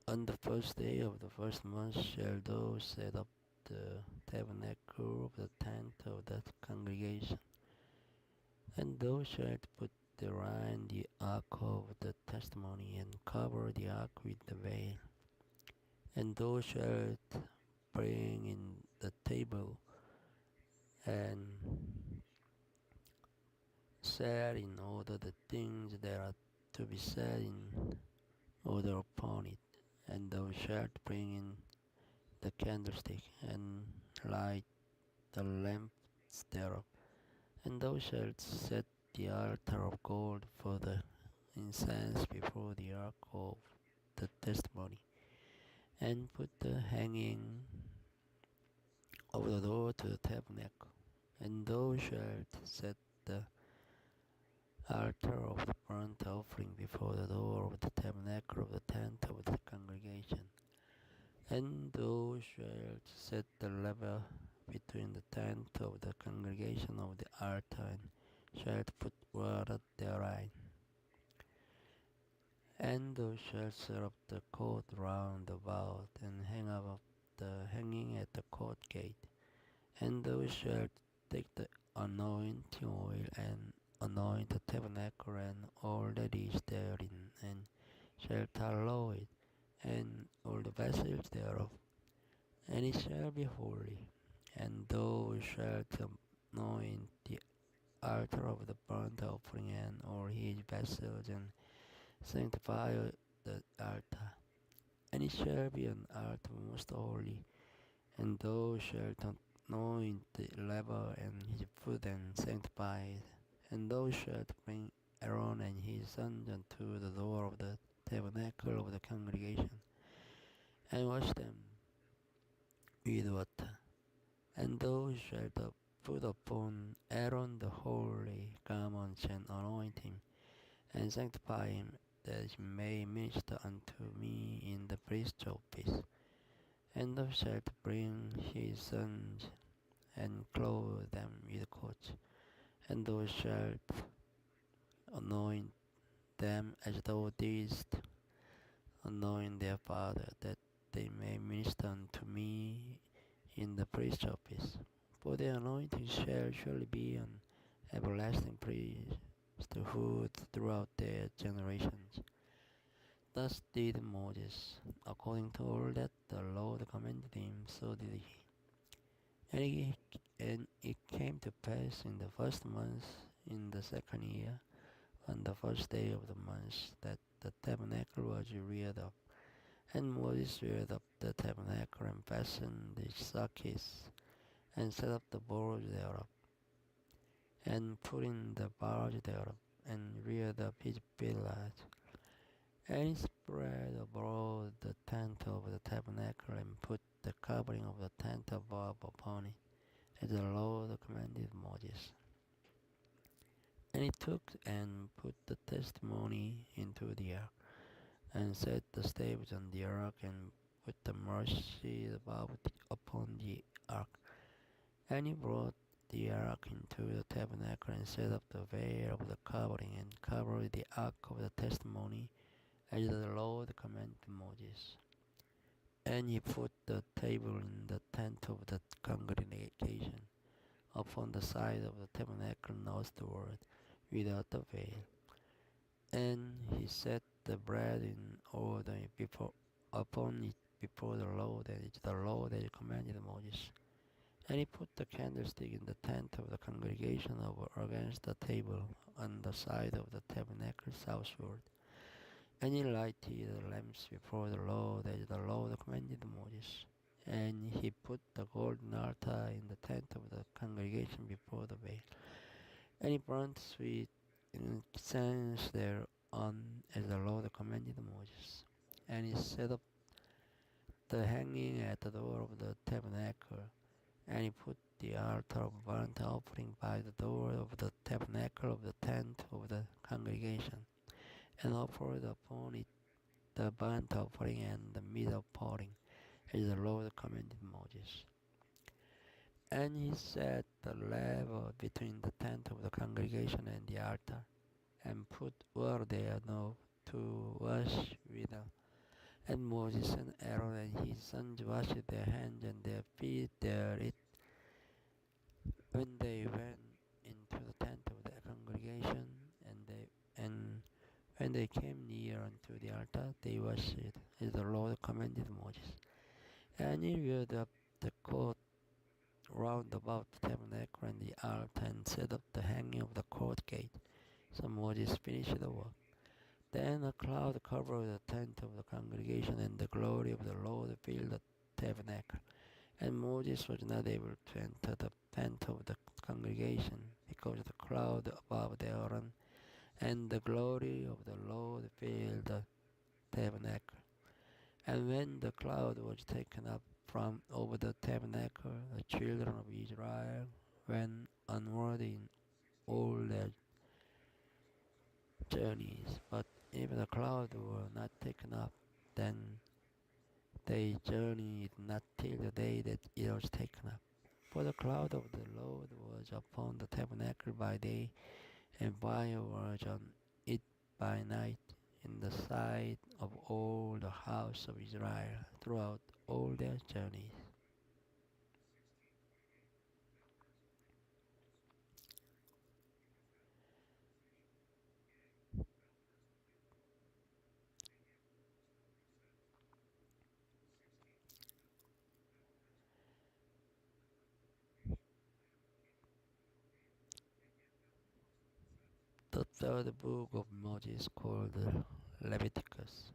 On the first day of the first month shall thou set up the tabernacle of the tent of the congregation, and thou shalt put therein the ark of the testimony, and cover the ark with the veil. And thou shalt bring in the table, and set in order the things that are to be set in order upon it. And thou shalt bring in the candlestick, and light the lamps thereof. And thou shalt set the altar of gold for the incense before the ark of the testimony, and put the hanging of the door to the tabernacle. And thou shalt set the altar of the burnt offering before the door of the tabernacle of the tent of the congregation. And thou shalt set the level between the tent of the congregation of the altar, and shalt put water therein. And thou shalt set up the court round about, and hang up the hanging at the court gate. And thou shalt take the anointing oil, and anoint the tabernacle and all that is therein, and shalt hallow it, and all the vessels thereof, and it shall be holy. And thou shalt anoint the altar of the burnt offering and all his vessels, and sanctify the altar. And it shall be an altar most holy. And thou shalt anoint the laver and his foot, and sanctify it. And thou shalt bring Aaron and his sons unto the door of the tabernacle of the congregation, and wash them with water. And thou shalt put upon Aaron the holy garments, and anoint him, and sanctify him, that he may minister unto me in the priest's office. And thou shalt bring his sons, and clothe them with coats, and thou shalt anoint them as thou didst anoint their father, that they may minister unto me in the priest's office. For their anointing shall surely be an everlasting priesthood throughout their generations. Thus did Moses, according to all that the Lord commanded him, so did he. And it came to pass in the first month, in the second year, on the first day of the month, that the tabernacle was reared up. And Moses reared up the tabernacle, and fastened the sockets, and set up the boards thereof, and put in the bars thereof, and reared up his pillars. And he spread abroad the tent of the tabernacle, and put the covering of the tent above upon it, as the Lord commanded Moses. And he took and put the testimony into the ark, and set the staves on the ark, and put the mercy upon the ark. And he brought the ark into the tabernacle, and set up the veil of the covering, and covered the ark of the testimony, as the Lord commanded Moses. And he put the table in the tent of the congregation, upon the side of the tabernacle northward, without the veil. And he set the bread in order upon it before the Lord, as the Lord had commanded Moses. And he put the candlestick in the tent of the congregation over against the table, on the side of the tabernacle southward. And he lighted the lamps before the Lord, as the Lord commanded Moses. And he put the golden altar in the tent of the congregation before the veil. And he burnt sweet incense thereon, as the Lord commanded Moses. And he set up the hanging at the door of the tabernacle. And he put the altar of burnt offering by the door of the tabernacle of the tent of the congregation, and offered upon it the burnt offering and the meat of pouring, as the Lord commanded Moses. And he set the level between the tent of the congregation and the altar, and put water there enough to wash with. And Moses and Aaron and his sons washed their hands and their feet there when they went into the tent of the congregation, and when they came near unto the altar, they washed it, as the Lord commanded Moses. And he reared up the court round about the tabernacle and the altar, and set up the hanging of the court gate. So Moses finished the work. Then a cloud covered the tent of the congregation, and the glory of the Lord filled the tabernacle. And Moses was not able to enter the tent of the congregation, because of the cloud above the Aaron, and the glory of the Lord filled the tabernacle. And when the cloud was taken up from over the tabernacle, the children of Israel went onward in all their journeys. But if the cloud were not taken up, then they journeyed not till the day that it was taken up. For the cloud of the Lord was upon the tabernacle by day, and fire was on it by night, in the sight of all the house of Israel throughout all their journeys. The third book of Moses, called Leviticus.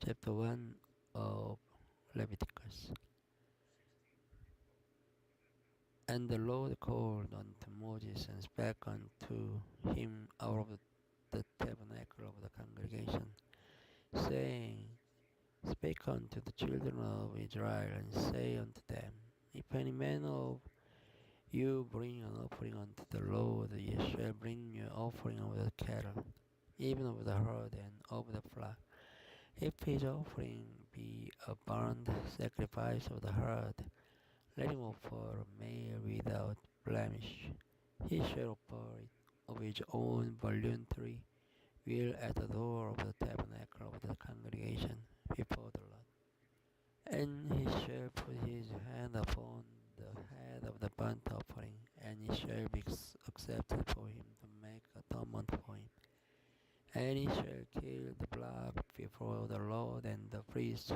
Chapter 1 of Leviticus. And the Lord called unto Moses, and spake unto him out of the tabernacle of the congregation, saying, Speak unto the children of Israel, and say unto them, If any man of you bring an offering unto the Lord, ye shall bring your offering of the cattle, even of the herd and of the flock. If his offering be a burnt sacrifice of the herd, let him offer a male without blemish. He shall offer it of his own voluntary will at the door of the tabernacle of the congregation before the Lord. And he shall put his hand upon the head of the burnt offering, and it shall be accepted for him to make atonement for him. And he shall kill the blood before the Lord, and the priest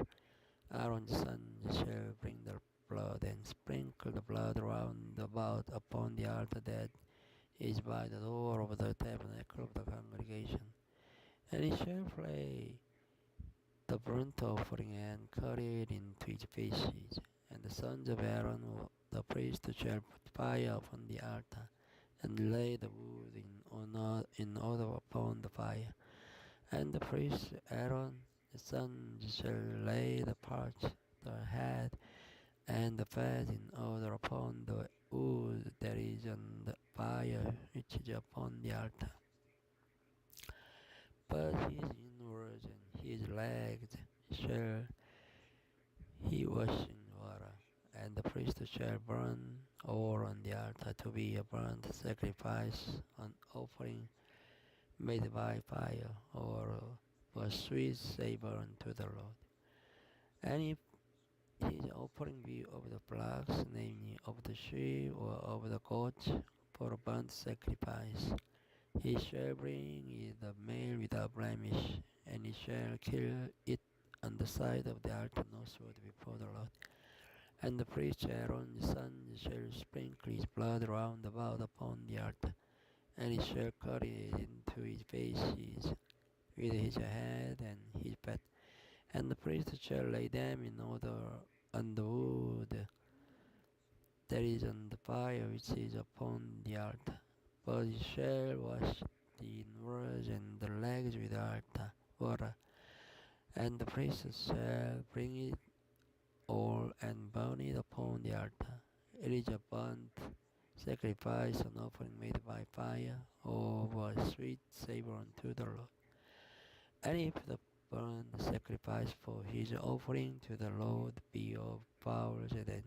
Aaron's son shall bring the blood, and sprinkle the blood round about upon the altar that is by the door of the tabernacle of the congregation. And he shall flay the burnt offering, and cut it into its pieces. And the sons of Aaron, the priest, shall put fire upon the altar, and lay the wood in order upon the fire. And the priest Aaron, the son, shall lay the parts, the head, and the fat in order upon the wood that is on the fire which is upon the altar. But his inwards and his legs shall he wash in water, and the priest shall burn over on the altar to be a burnt sacrifice, an offering made by fire, or a sweet savor unto the Lord. And if his offering be of the flocks, namely of the sheep or of the goats, for a burnt sacrifice, he shall bring it the male without blemish, and he shall kill it on the side of the altar northward before the Lord. And the priest Aaron's son shall sprinkle his blood round about upon the altar, and he shall cut it into his pieces with his head and his fat. And the priest shall lay them in order on the wood that is on the fire which is upon the altar. But he shall wash the inwards and the legs with altar water, and the priest shall bring it all and burn it upon the altar. It is a burnt sacrifice, an offering made by fire, or a sweet savor unto the Lord. And if the burnt sacrifice for his offering to the Lord be of fowls, then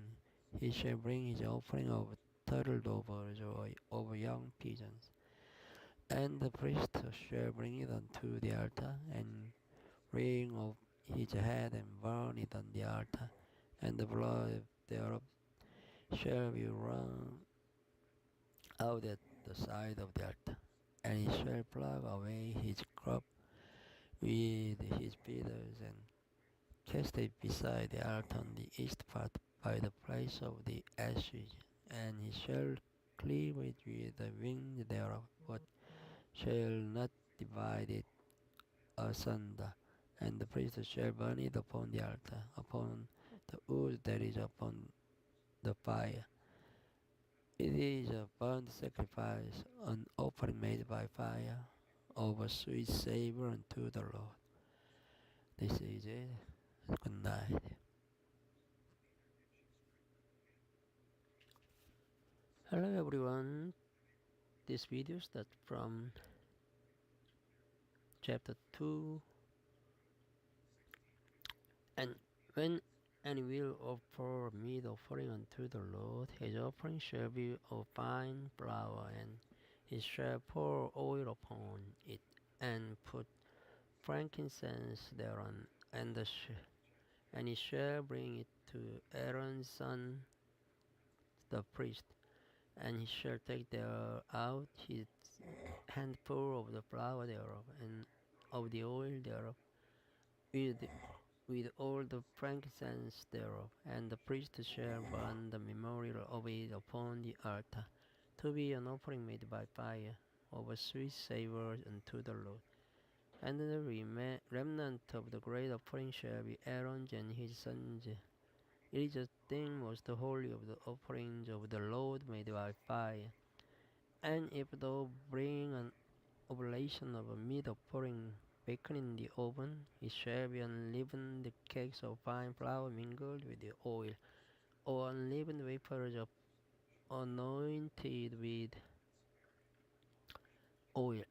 he shall bring his offering of turtle doves or of young pigeons. And the priest shall bring it unto the altar, and wring off his head, and burn it on the altar. And the blood thereof shall be run out at the side of the altar. And he shall pluck away his crop with his feathers, and cast it beside the altar on the east part by the place of the ashes. And he shall cleave it with the wing thereof, but shall not divide it asunder. And the priest shall burn it upon the altar, upon the wood that is upon the fire. It is a burnt sacrifice, an offering made by fire, of a sweet savor unto the Lord. This is it. Good night. Hello everyone. This video starts from chapter 2. And when any will offer meat offering unto the Lord, his offering shall be of fine flour, and he shall pour oil upon it, and put frankincense thereon, and he shall bring it to Aaron's son the priest, and he shall take there out his handful of the flour thereof, and of the oil thereof, with with all the frankincense thereof, and the priest shall burn the memorial of it upon the altar, to be an offering made by fire, of a sweet savour unto the Lord. And the remnant of the great offering shall be Aaron's and his sons. It is a thing most holy of the offerings of the Lord made by fire. And if thou bring an oblation of a meat offering baken in the oven, it shall be unleavened cakes of fine flour mingled with the oil, or unleavened wafers of anointed with oil.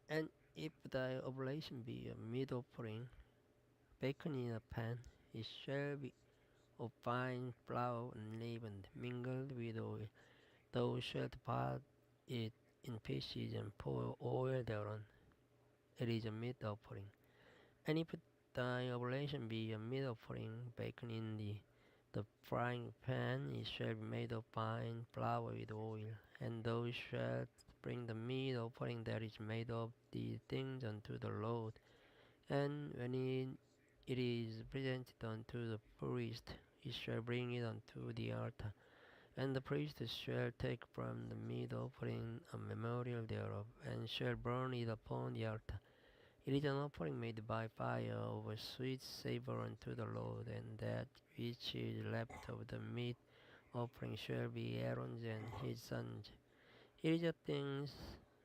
And if thy oblation be a meat offering baken in a pan, it shall be of fine flour unleavened, mingled with oil. Thou shalt part it in pieces and pour oil thereon. It is a meat offering. And if thy oblation be a meat offering baken in the frying pan, it shall be made of fine flour with oil. And thou shalt bring the meat offering that is made of these things unto the Lord. And when it is presented unto the priest, he shall bring it unto the altar. And the priest shall take from the meat offering a memorial thereof, and shall burn it upon the altar. It is an offering made by fire, of a sweet savour unto the Lord, and that which is left of the meat offering shall be Aaron's and his sons. It is a thing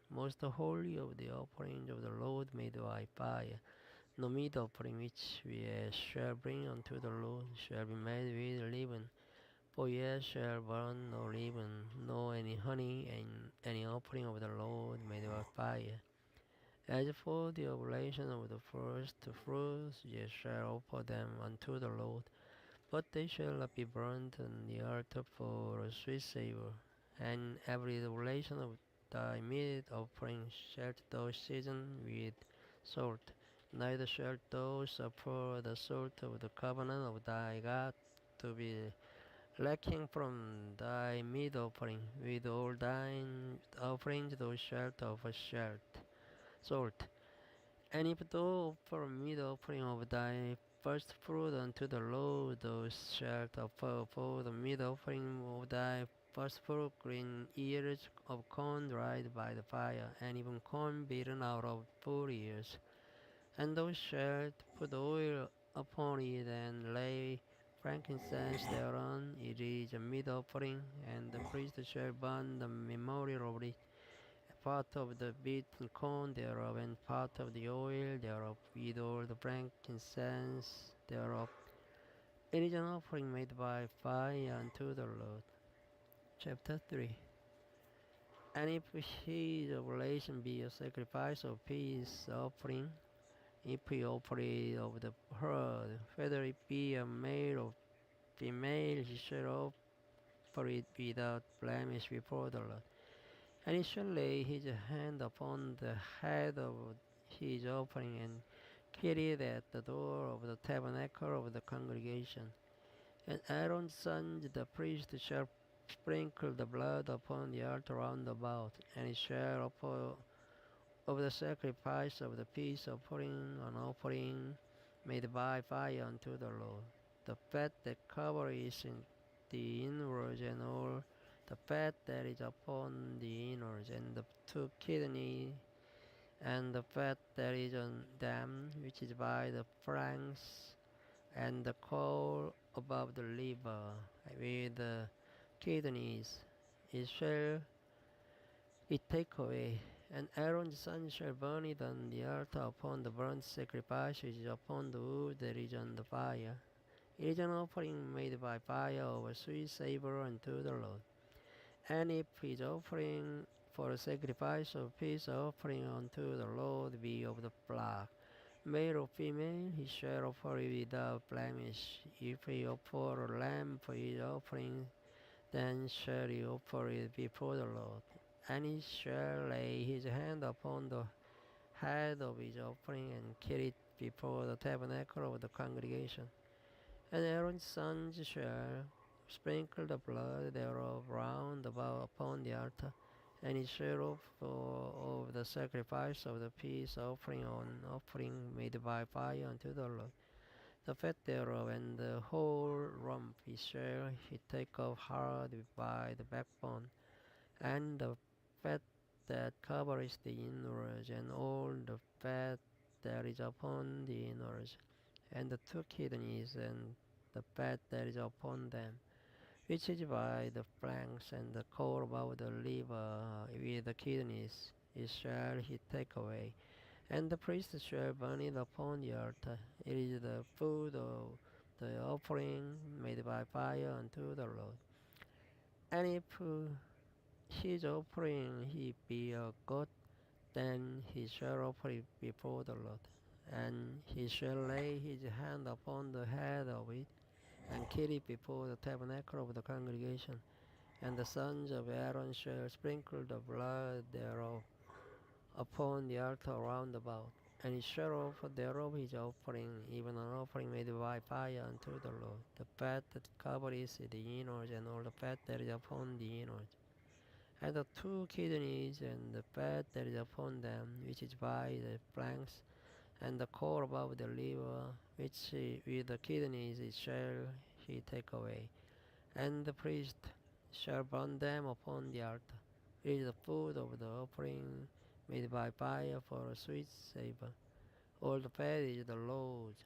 most holy of the offerings of the Lord made by fire. No meat offering which we shall bring unto the Lord shall be made with leaven, for ye shall burn no leaven, nor any honey, and any offering of the Lord made by fire. As for the oblation of the first fruits, ye shall offer them unto the Lord, but they shall not be burnt on the altar for a sweet savour. And every oblation of thy meat offering shalt thou season with salt. Neither shalt thou suffer the salt of the covenant of thy God to be lacking from thy meat offering. With all thine offerings thou shalt offer salt. And if thou offer a meat offering of thy first fruit unto the Lord, thou shalt offer for the meat offering of thy first fruit green ears of corn dried by the fire, and even corn beaten out of full ears. And thou shalt put oil upon it, and lay frankincense thereon. It is a meat offering, and the priest shall burn the memorial of it, part of the beaten corn thereof, and part of the oil thereof, with all the frankincense thereof. It is an offering made by fire unto the Lord. Chapter 3. And if his oblation be a sacrifice of peace offering, If he offer it of the herd, whether it be a male or female, he shall offer it without blemish before the Lord. And he shall lay his hand upon the head of his offering and carry it at the door of the tabernacle of the congregation. And Aaron's sons, the priest, shall sprinkle the blood upon the altar round about, and he shall offer of the sacrifice of the peace offering an offering made by fire unto the Lord. The fat that covers in the inwards and all the fat that is upon the innards, and the two kidneys, and the fat that is on them, which is by the flanks, and the caul above the liver, with the kidneys, it shall it take away. And Aaron's son shall burn it on the altar upon the burnt sacrifice which is upon the wood that is on the fire. It is an offering made by fire of a sweet savor unto the Lord. And if his offering for a sacrifice of peace offering unto the Lord be of the flock, male or female, he shall offer it without blemish. If he offer a lamb for his offering, then shall he offer it before the Lord. And he shall lay his hand upon the head of his offering and carry it before the tabernacle of the congregation. And Aaron's sons shall sprinkle the blood thereof round about upon the altar, and he shall offer of the sacrifice of the peace offering an offering made by fire unto the Lord. The fat thereof and the whole rump he take off hard by the backbone, and the fat that covers the innards, and all the fat that is upon the innards, and the two kidneys, and the fat that is upon them, which is by the flanks, and the caul about the liver with the kidneys, it shall he take away. And the priest shall burn it upon the altar. It is the food of the offering made by fire unto the Lord. And if his offering he be a goat, then he shall offer it before the Lord. And he shall lay his hand upon the head of it, and kill it before the tabernacle of the congregation. And the sons of Aaron shall sprinkle the blood thereof upon the altar round about. And he shall offer thereof his offering, even an offering made by fire unto the Lord. The fat that covers the innards, and all the fat that is upon the innards, and the two kidneys, and the fat that is upon them, which is by the flanks, and the caul above the liver, which with the kidneys it shall he take away. And the priest shall burn them upon the altar. It is the food of the offering made by fire for a sweet savor. All the fat is the Lord's.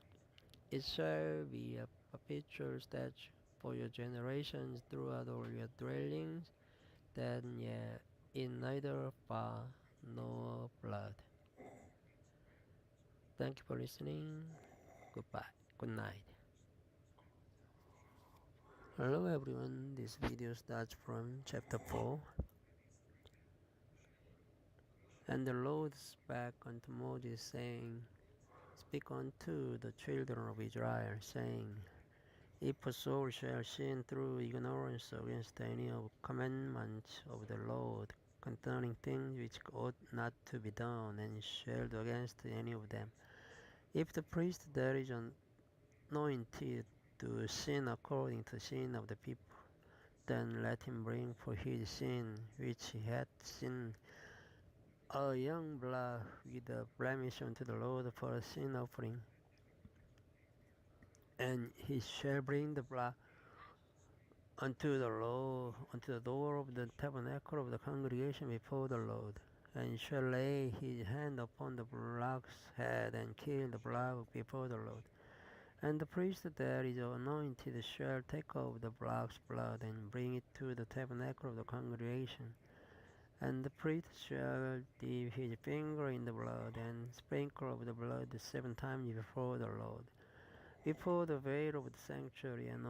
It shall be a perpetual statute for your generations throughout all your dwellings, that ye in neither fire nor blood. Thank you for listening. Goodbye. Good night. Hello everyone. This video starts from chapter 4. And the Lord spake unto Moses, saying, Speak unto the children of Israel, saying, If a soul shall sin through ignorance against any of commandments of the Lord concerning things which ought not to be done, and shall do against any of them, if the priest that is anointed to sin according to the sin of the people, then let him bring for his sin which he hath sinned a young blood without blemish unto the Lord for a sin offering. And he shall bring the blood unto the Lord, unto the door of the tabernacle of the congregation before the Lord, and shall lay his hand upon the block's head, and kill the block before the Lord. And the priest that is anointed shall take of the block's blood, and bring it to the tabernacle of the congregation. And the priest shall dip his finger in the blood, and sprinkle of the blood 7 times before the Lord, before the veil of the sanctuary. And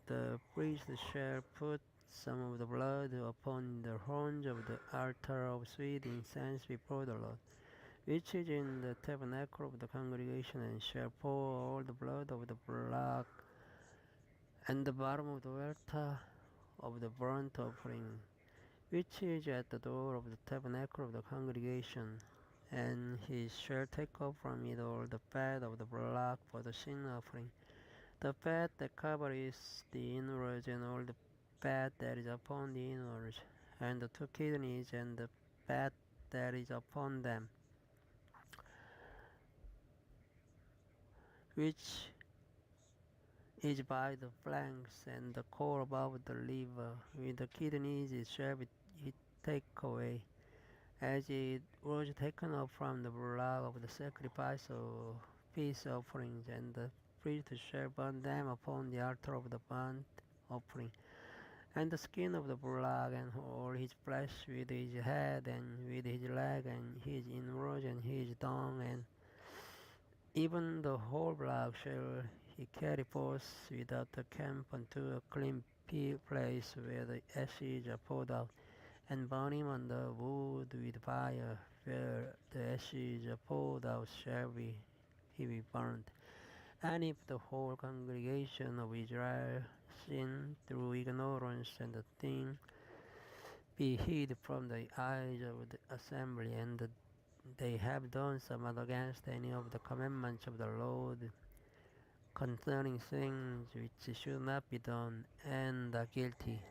the priest shall put some of the blood upon the horns of the altar of sweet incense before the Lord. which is in the tabernacle of the congregation, and shall pour all the blood of the block and the bottom of the altar of the burnt offering, which is at the door of the tabernacle of the congregation. And he shall take up from it all the fat of the block for the sin offering, the fat that covers the inwards, and all the fat that is upon the inwards, and the two kidneys, and the fat that is upon them, which is by the flanks, and the core above the liver. With the kidneys it shall be take away, as it was taken up from the blood of the sacrifice of peace offerings, and the priest shall burn them upon the altar of the burnt offering. And the skin of the blood, and all his flesh, with his head, and with his leg, and his inwards, and his dung, and even the whole blood shall he carry forth without the camp unto a clean place where the ashes are poured out, and burn him on the wood with fire, where the ashes are poured out shall he be burned. And if the whole congregation of Israel sin through ignorance, and the thing be hid from the eyes of the assembly, and they have done somewhat against any of the commandments of the Lord concerning things which should not be done, and are guilty,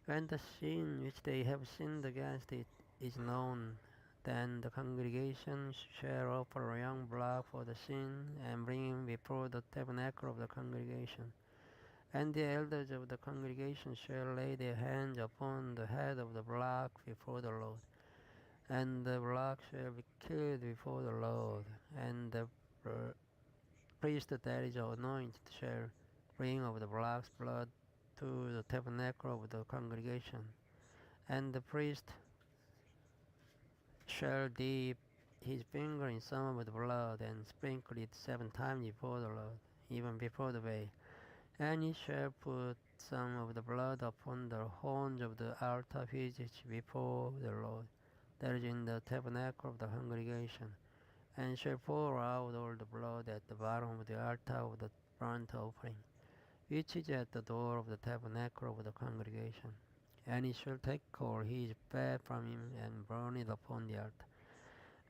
when the sin which they have sinned against it is known, then the congregation shall offer a young blood for the sin, and bring him before the tabernacle of the congregation. And the elders of the congregation shall lay their hands upon the head of the block before the Lord, and the block shall be killed before the Lord, and the priest that is anointed shall bring of the block's blood to the tabernacle of the congregation, and the priest shall dip his finger in some of the blood, and sprinkle it 7 times before the Lord, even before the veil. And he shall put some of the blood upon the horns of the altar which is before the Lord, that is in the tabernacle of the congregation, and shall pour out all the blood at the bottom of the altar of the burnt offering, which is at the door of the tabernacle of the congregation. And he shall take all his fat from him, and burn it upon the altar.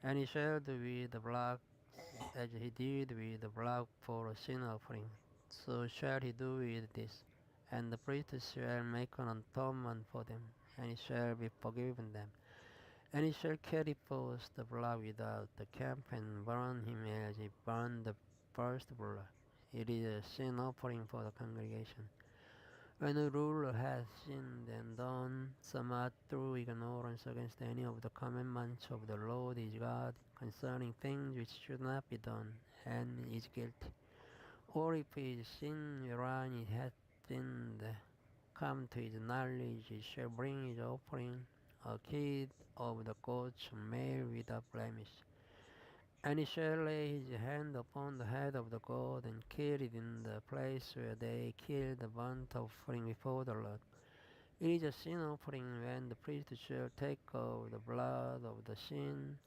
And he shall do with the blood as he did with the blood for a sin offering, so shall he do with this. And the priest shall make an atonement for them, and he shall be forgiven them. And he shall carry forth the blood without the camp, and burn him as he burned the first blood. It is a sin offering for the congregation. When a ruler has sinned and done somewhat through ignorance against any of the commandments of the Lord his God concerning things which should not be done, and is guilty, or if his sin wherein he hath sinned come to his knowledge, he shall bring his offering, a kid of the goats, male without blemish. And he shall lay his hand upon the head of the goat, and kill it in the place where they kill the burnt offering before the Lord. It is a sin offering when the priest shall take of the blood of the sin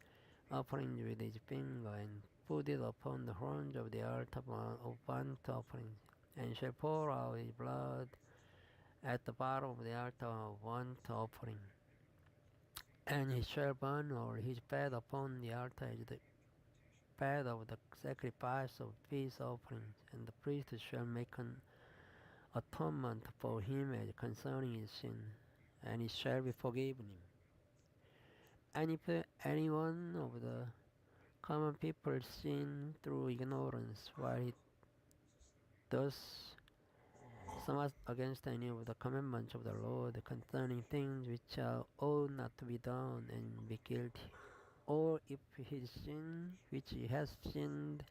offering with his finger, and put it upon the horns of the altar of burnt offerings, and shall pour out his blood at the bottom of the altar of burnt offering. And he shall burn all his fat upon the altar as the fat of the sacrifice of peace offerings, and the priest shall make an atonement for him as concerning his sin, and it shall be forgiven him. And if any one of the common people sin through ignorance, while he does somewhat against any of the commandments of the Lord concerning things which ought not to be done, and be guilty, or if his sin which he has sinned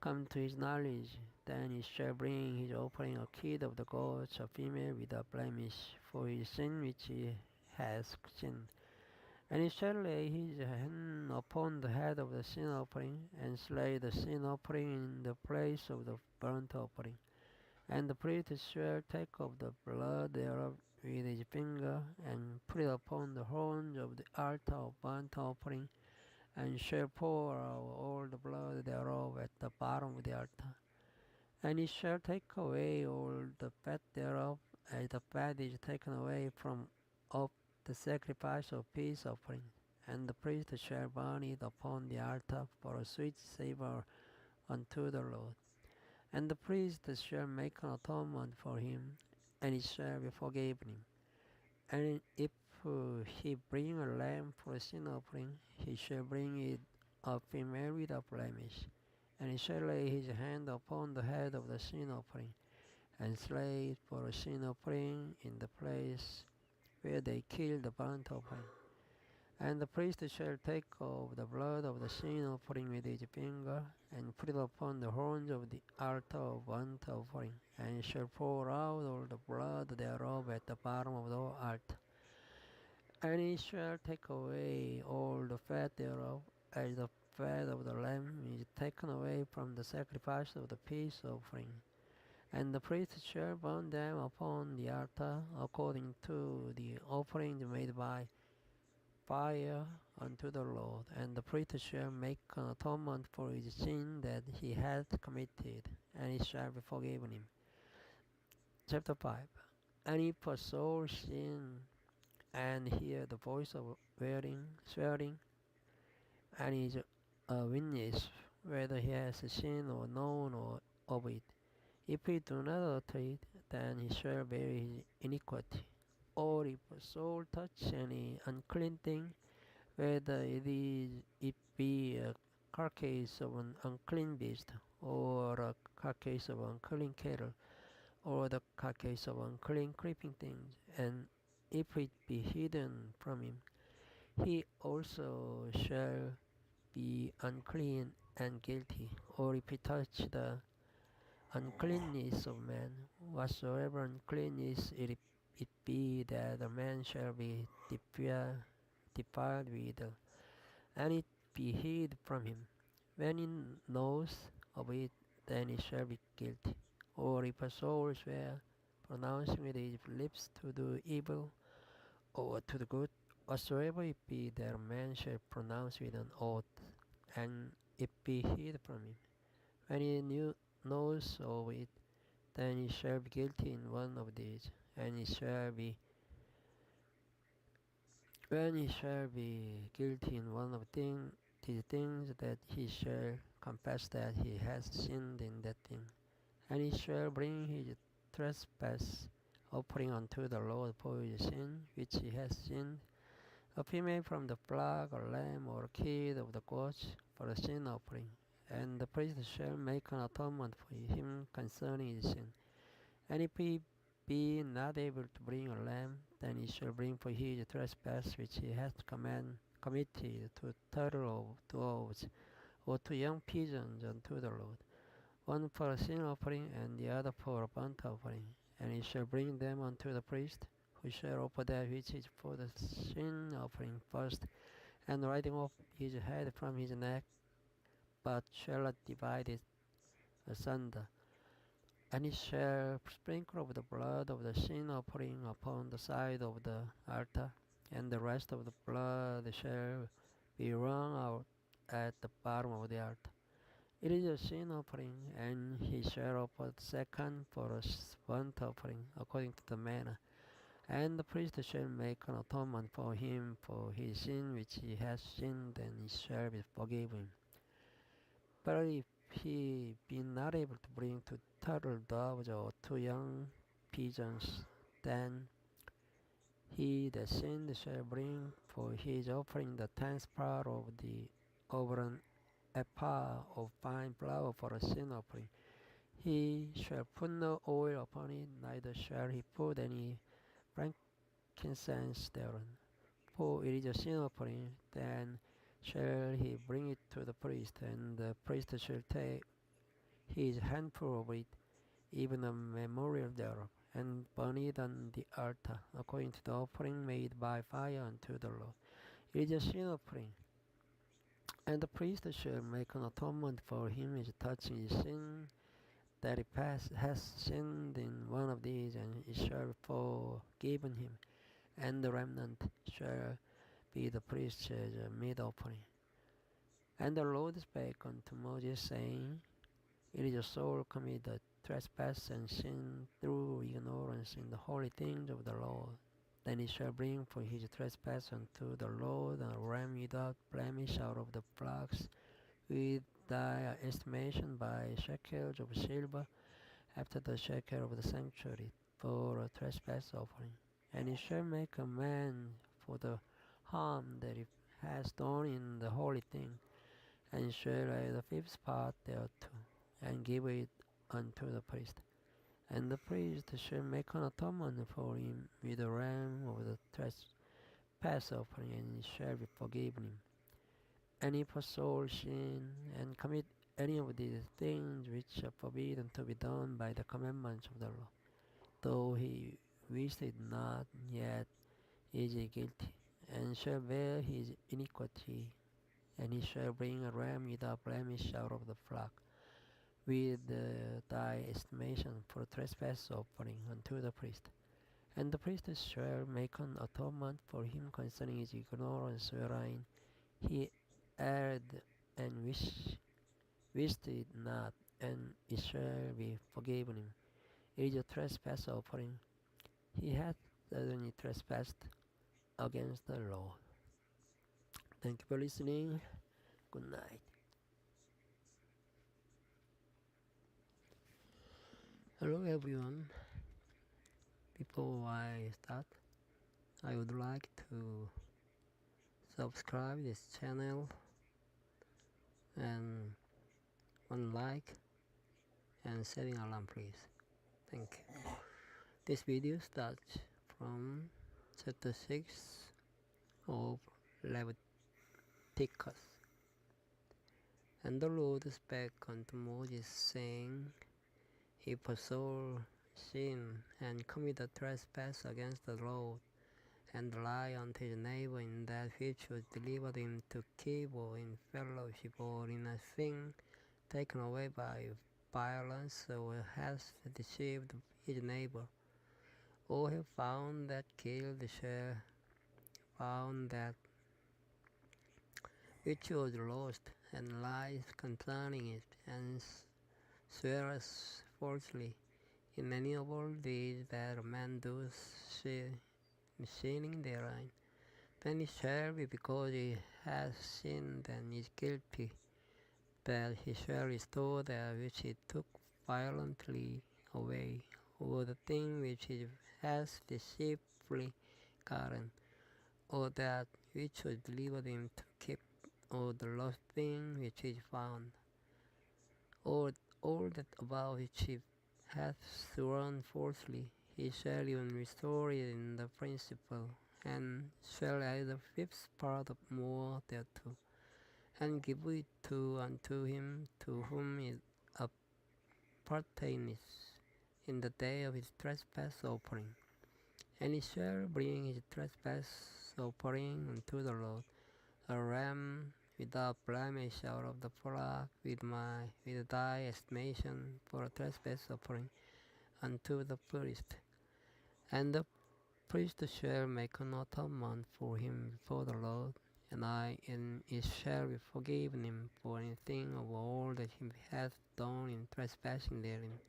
come to his knowledge, then he shall bring his offering a kid of the goats, a female without blemish, for his sin which he has sinned. And he shall lay his hand upon the head of the sin offering, and slay the sin offering in the place of the burnt offering. And the priest shall take of the blood thereof with his finger, and put it upon the horns of the altar of burnt offering, and shall pour out all the blood thereof at the bottom of the altar. And he shall take away all the fat thereof, as the fat is taken away from of the sacrifice of peace offering. And the priest shall burn it upon the altar for a sweet savour unto the Lord. And the priest shall make an atonement for him, and it shall be forgiven him. And if he bring a lamb for a sin offering, he shall bring it a female without blemish. And he shall lay his hand upon the head of the sin offering, and slay it for a sin offering in the place where they kill the burnt offering. And the priest shall take of the blood of the sin offering with his finger, and put it upon the horns of the altar of burnt offering, and shall pour out all the blood thereof at the bottom of the altar. And he shall take away all the fat thereof, as the fat of the lamb is taken away from the sacrifice of the peace offering. And the priest shall burn them upon the altar according to the offerings made by fire unto the Lord. And the priest shall make an atonement for his sin that he hath committed, and it shall be forgiven him. Chapter 5. And if a soul sin and hear the voice of swearing, and is a witness whether he has sinned or known or of it, if he do not utter it, then he shall bear his iniquity. Or if a soul touch any unclean thing, whether it be a carcass of an unclean beast, or a carcass of unclean cattle, or the carcass of unclean creeping things, and if it be hidden from him, he also shall be unclean and guilty. Or if he touch the uncleanness of man, whatsoever uncleanness it be, that the man shall be defiled with, and it be hid from him. When he knows of it, then he shall be guilty. Or if a soul swear, pronouncing with his lips to do evil or to the good, whatsoever it be, that a man shall pronounce with an oath, and it be hid from him. When he knows of it, then he shall be guilty in one of these, and he shall be when he shall be guilty in one of these things, that he shall confess that he has sinned in that thing, and he shall bring his trespass offering unto the Lord for his sin which he has sinned, a female from the flock, or lamb, or kid of the goats, for a sin offering. And the priest shall make an atonement for him concerning his sin. And if he be not able to bring a lamb, then he shall bring for his trespass which he hath committed 2 turtle doves, or 2 young pigeons unto the Lord, one for a sin offering, and the other for a burnt offering. And he shall bring them unto the priest, who shall offer that which is for the sin offering first, and writing off his head from his neck, but shall not divide it asunder. And he shall sprinkle of the blood of the sin offering upon the side of the altar, and the rest of the blood shall be wrung out at the bottom of the altar. It is a sin offering, and he shall offer the second for a burnt offering, according to the manner. And the priest shall make an atonement for him for his sin which he has sinned, and he shall be forgiven. But if he be not able to bring 2 turtle doves or 2 young pigeons, then he that sinned shall bring for his offering the 10th part of an ephah of fine flour for a sin offering. He shall put no oil upon it, neither shall he put any frankincense thereon. For it is a sin offering. Then shall he bring it to the priest, and the priest shall take his handful of it, even a memorial thereof, and burn it on the altar, according to the offering made by fire unto the Lord. It is a sin offering. And the priest shall make an atonement for him as touching his sin, that he has sinned in one of these, and it shall be forgiven him, and the remnant shall be the priest's meat offering. And the Lord spake unto Moses, saying, It is a soul committed trespass and sin through ignorance in the holy things of the Lord. Then he shall bring for his trespass unto the Lord a ram without blemish out of the flocks, with thy estimation by shekels of silver, after the shekel of the sanctuary, for a trespass offering. And he shall make amends for the harm that he has done in the holy thing, and shall add the fifth part thereto, and give it unto the priest. And the priest shall make an atonement for him with a ram of the trespass offering, and it shall be forgiven him. And if a soul sin and commit any of these things which are forbidden to be done by the commandments of the law, though he wished it not, yet is he guilty, and shall bear his iniquity. And he shall bring a ram without blemish out of the flock, with thy estimation for trespass offering unto the priest. And the priest shall make an atonement for him concerning his ignorance wherein he erred and wished it not, and it shall be forgiven him. It is a trespass offering. He hath certainly trespassed against the law. Thank you for listening. Good night. Hello everyone. Before I start, I would like to subscribe this channel and one like and setting alarm, please. Thank you. This video starts from chapter 6 of Leviticus. And the Lord spake unto Moses, saying, If a soul sin and commit a trespass against the Lord, and lie unto his neighbor in that which was delivered him to keep, or in fellowship, or in a thing taken away by violence, or has deceived his neighbor, or have found that killed, shall found that which was lost, and lies concerning it, and swears falsely in any of all these that a man does, sinning therein, then it shall be because he has sinned and is guilty, that he shall restore that which he took violently away, or the thing which he has deceitfully gotten, or that which was delivered him to keep, or the lost thing which is found, or all that about which he hath sworn falsely, he shall even restore it in the principal, and shall add the fifth part of more thereto, and give it unto him to whom it appertaineth in the day of his trespass offering. And he shall bring his trespass offering unto the Lord, a ram without blemish out of the flock, with thy estimation for a trespass offering unto the priest. And the priest shall make an atonement for him before the Lord, and it shall be forgiven him for anything of all that he hath done in trespassing therein.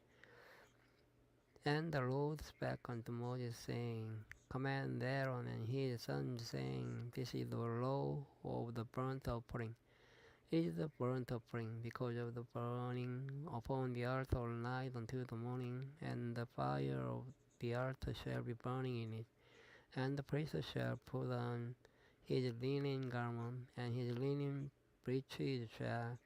And the Lord spake unto Moses, saying, Command Aaron and his sons, saying, This is the law of the burnt offering. It is the burnt offering, because of the burning upon the altar all night until the morning, and the fire of the altar shall be burning in it. And the priest shall put on his linen garment, and his linen breeches shall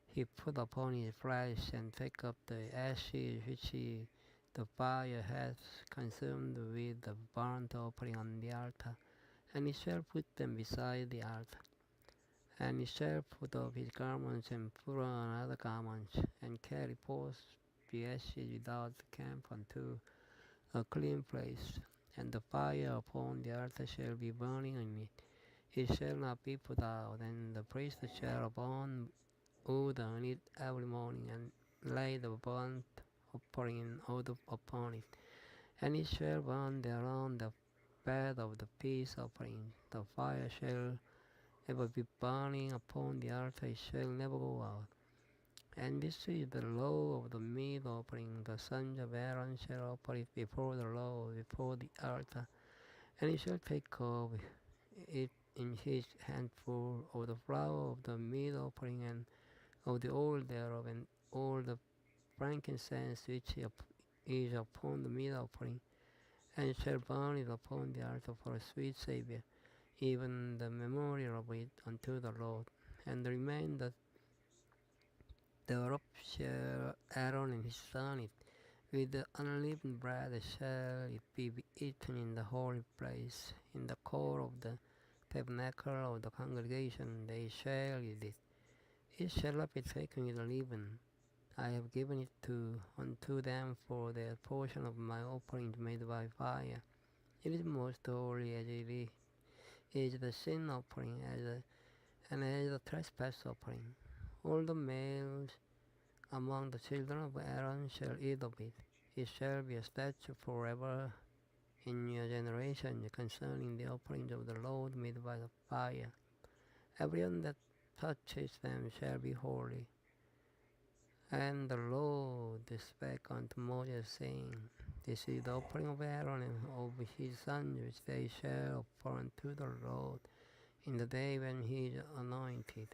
he put upon his flesh, and take up the ashes which the fire hath consumed with the burnt offering on the altar, and he shall put them beside the altar. And he shall put off his garments, and put on other garments, and carry forth the ashes without the camp unto a clean place. And the fire upon the altar shall be burning in it. It shall not be put out. And the priest shall burn wood on it every morning, and lay the burnt offering in oil upon it. And it shall burn thereon the fat of the peace offering. The fire shall ever be burning upon the altar, it shall never go out. And this is the law of the meat offering. The sons of Aaron shall offer it before the Lord, before the altar. And he shall take of it in his handful of the flour of the meat offering, and of the oil thereof, and all the frankincense which is upon the meat offering, and shall burn it upon the altar for a sweet savour, even the memorial of it unto the Lord. And the remainder thereof shall Aaron and his son eat. With the unleavened bread shall it be eaten in the holy place, in the court of the tabernacle of the congregation they shall eat it. It shall not be taken with leaven. I have given it unto them for their portion of my offerings made by fire. It is most holy, as it is the sin offering, and as the trespass offering. All the males among the children of Aaron shall eat of it. It shall be a statute forever in your generation concerning the offerings of the Lord made by the fire. Everyone that touches them shall be holy. And the Lord spake unto Moses, saying, This is the offering of Aaron and of his sons, which they shall offer unto the Lord in the day when he is anointed.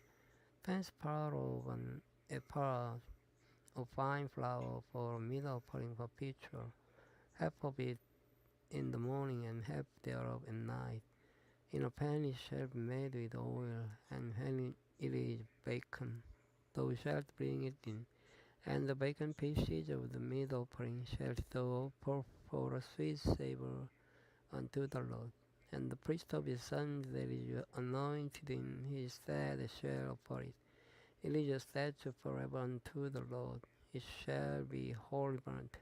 10th part of an ephah of fine flour for a meat offering for pitcher, half of it in the morning and half thereof at night. In a pan it shall be made with oil, and when it is bacon, thou shalt bring it in. And the bacon pieces of the meat offering shalt thou offer for a sweet savour unto the Lord. And the priest of his sons that is anointed in his stead shall offer it. It is a statute forever unto the Lord. It shall be wholly burnt.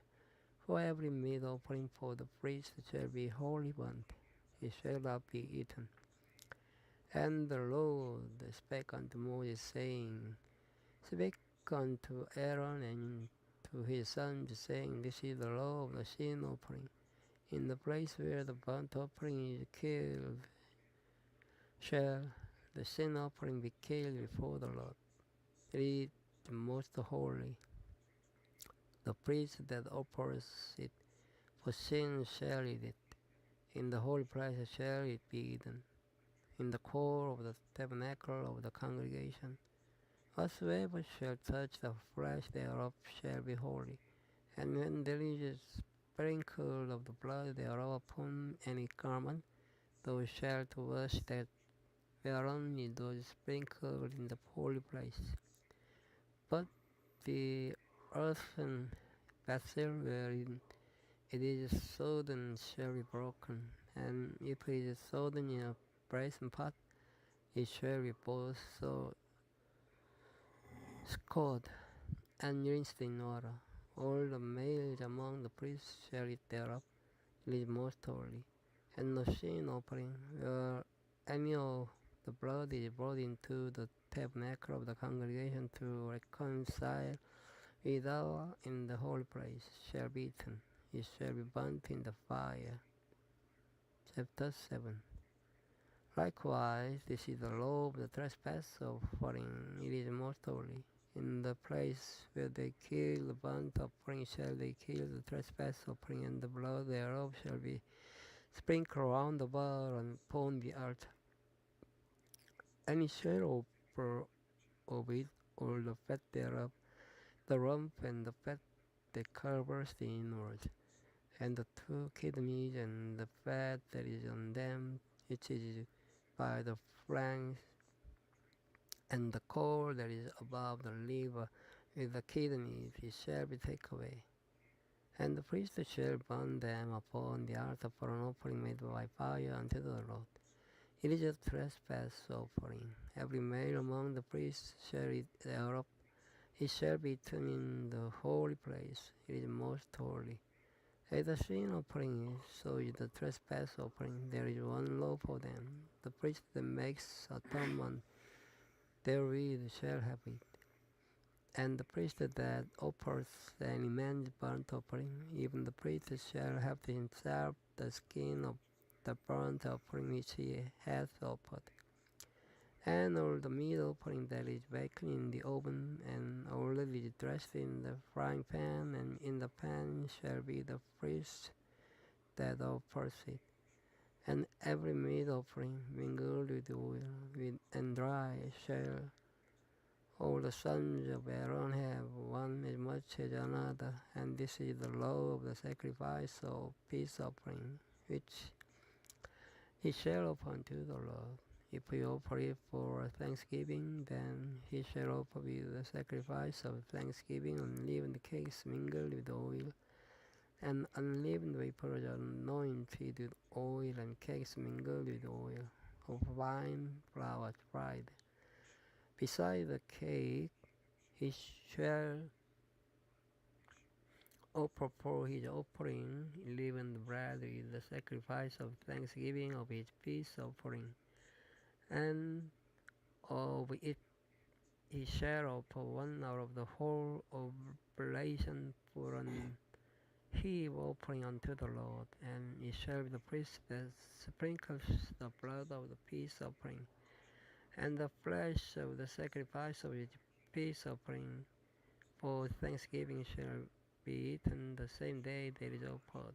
For every meat offering for the priest shall be wholly burnt. It shall not be eaten. And the Lord spake unto Moses, saying, Speak unto Aaron and to his sons, saying, This is the law of the sin offering. In the place where the burnt offering is killed, shall the sin offering be killed before the Lord. It is most holy. The priest that offers it for sin shall eat it. In the holy place shall it be eaten, in the court of the tabernacle of the congregation. Whatsoever shall touch the flesh thereof shall be holy. And when there is a sprinkle of the blood thereof upon any garment, thou shalt wash that whereon it was sprinkled in the holy place. But the earthen vessel wherein it is sodden shall be broken, and if it is sodden in a brazen pot, it shall be both so scalded and rinsed in water. All the males among the priests shall eat thereof. It is most holy. And the sin offering, where any of the blood is brought into the tabernacle of the congregation to reconcile with Allah in the holy place, shall be eaten. It shall be burnt in the fire. Chapter 7. Likewise, this is the law of the trespass offering. It is most holy. In the place where they kill the burnt offering shall they kill the trespass offering, and the blood thereof shall be sprinkled round about and upon the altar. And it shall offer of it all the fat thereof, the rump and the fat that covers the inwards, and the 2 kidneys and the fat that is on them, which is by the flanks, and the core that is above the liver with the kidneys, it shall be taken away. And the priest shall burn them upon the altar for an offering made by fire unto the Lord. It is a trespass offering. Every male among the priests shall eat thereof. It shall be eaten in the holy place. It is most holy. As the sin offering is, so is the trespass offering. There is one law for them. The priest that makes atonement therewith shall have it. And the priest that offers any man's burnt offering, even the priest shall have to himself the skin of the burnt offering which he hath offered. And all the meat offering that is baked in the oven and already dressed in the frying pan, and in the pan shall be the priest that offers it. And every meat offering mingled with oil and dry shall all the sons of Aaron have one as much as another, and this is the law of the sacrifice of peace offering, which he shall offer unto the Lord. If he offer it for thanksgiving, then he shall offer with the sacrifice of thanksgiving unleavened cakes mingled with oil, and unleavened wafers anointed with oil, and cakes mingled with oil of fine flour fried. Beside the cake he shall offer for his offering leavened bread with the sacrifice of thanksgiving of his peace offering, and of it he shall offer one out of the whole oblation for an heave offering unto the Lord, and it shall be the priest that sprinkles the blood of the peace offering, and the flesh of the sacrifice of his peace offering for thanksgiving shall be eaten the same day that it is offered.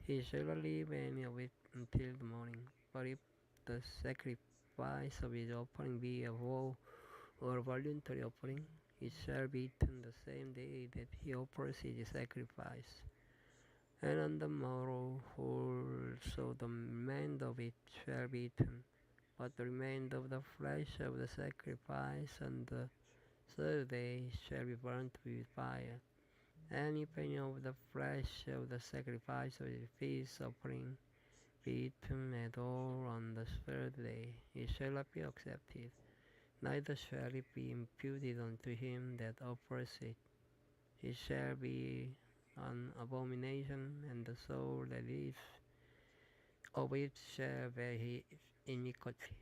He shall not leave any of it until the morning. But if the sacrifice of his offering be a vow or a voluntary offering, it shall be eaten the same day that he offers his sacrifice. And on the morrow also the remainder of it shall be eaten, but the remainder of the flesh of the sacrifice on the third day shall be burnt with fire. And if any of the flesh of the sacrifice of the peace offering be eaten at all on the third day, it shall not be accepted, neither shall it be imputed unto him that offers it. It shall be an abomination, and the soul that eats of it shall bear his iniquity,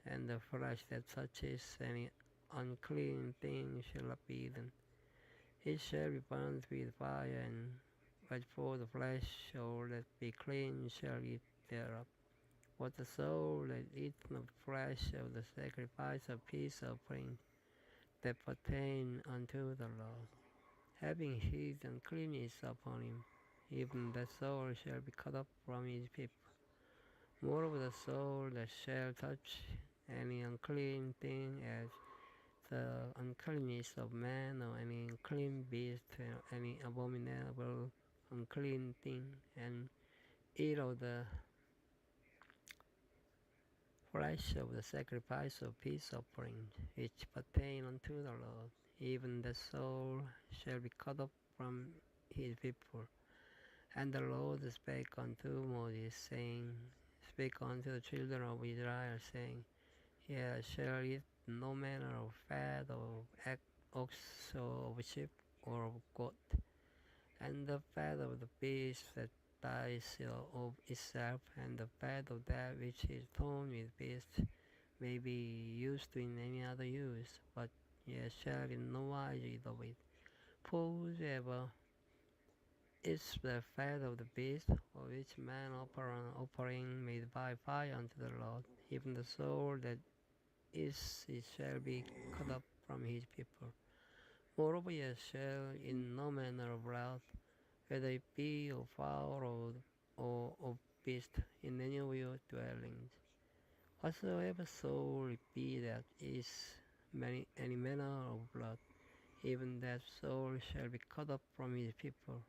and the flesh that touches any unclean thing shall not be eaten. It shall be burnt with fire, and but for the flesh all that be clean shall eat thereof. But the soul that eateth of the flesh of the sacrifice of peace offering that pertain unto the Lord, having his uncleanness upon him, even that soul shall be cut off from his people. Moreover, the soul that shall touch any unclean thing, as the uncleanness of man, or any unclean beast, or any abominable unclean thing, and eat of the flesh of the sacrifice of peace offering, which pertain unto the Lord, even the soul shall be cut off from his people. And the Lord spake unto Moses, saying, Speak unto the children of Israel, saying, Ye shall eat no manner of fat of ox or of sheep or of goat, and the fat of the beast that dies of itself, and the fat of that which is torn with beasts may be used in any other use, but ye shall in no wise eat of it. For whosoever eats the fat of the beast, or which man offer an offering made by fire unto the Lord, even the soul that is it shall be cut up from his people. Moreover, ye shall in no manner of blood, whether it be of fowl or of beast, in any of your dwellings. Whatsoever soul it be that is any manner of blood, even that soul shall be cut off from his people.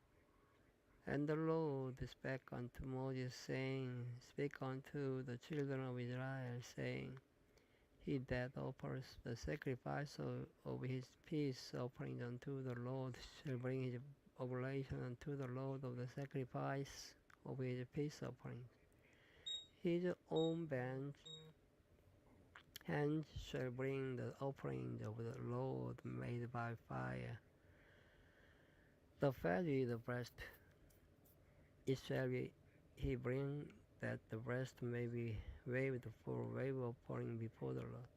And the Lord spake unto Moses, saying, Speak unto the children of Israel, saying, He that offers the sacrifice of his peace offering unto the Lord shall bring his oblation unto the Lord of the sacrifice of his peace offering. His own hands shall bring the offering of the Lord made by fire. The fat with the breast, it shall be he bring, that the breast may be waved for wave offering before the Lord.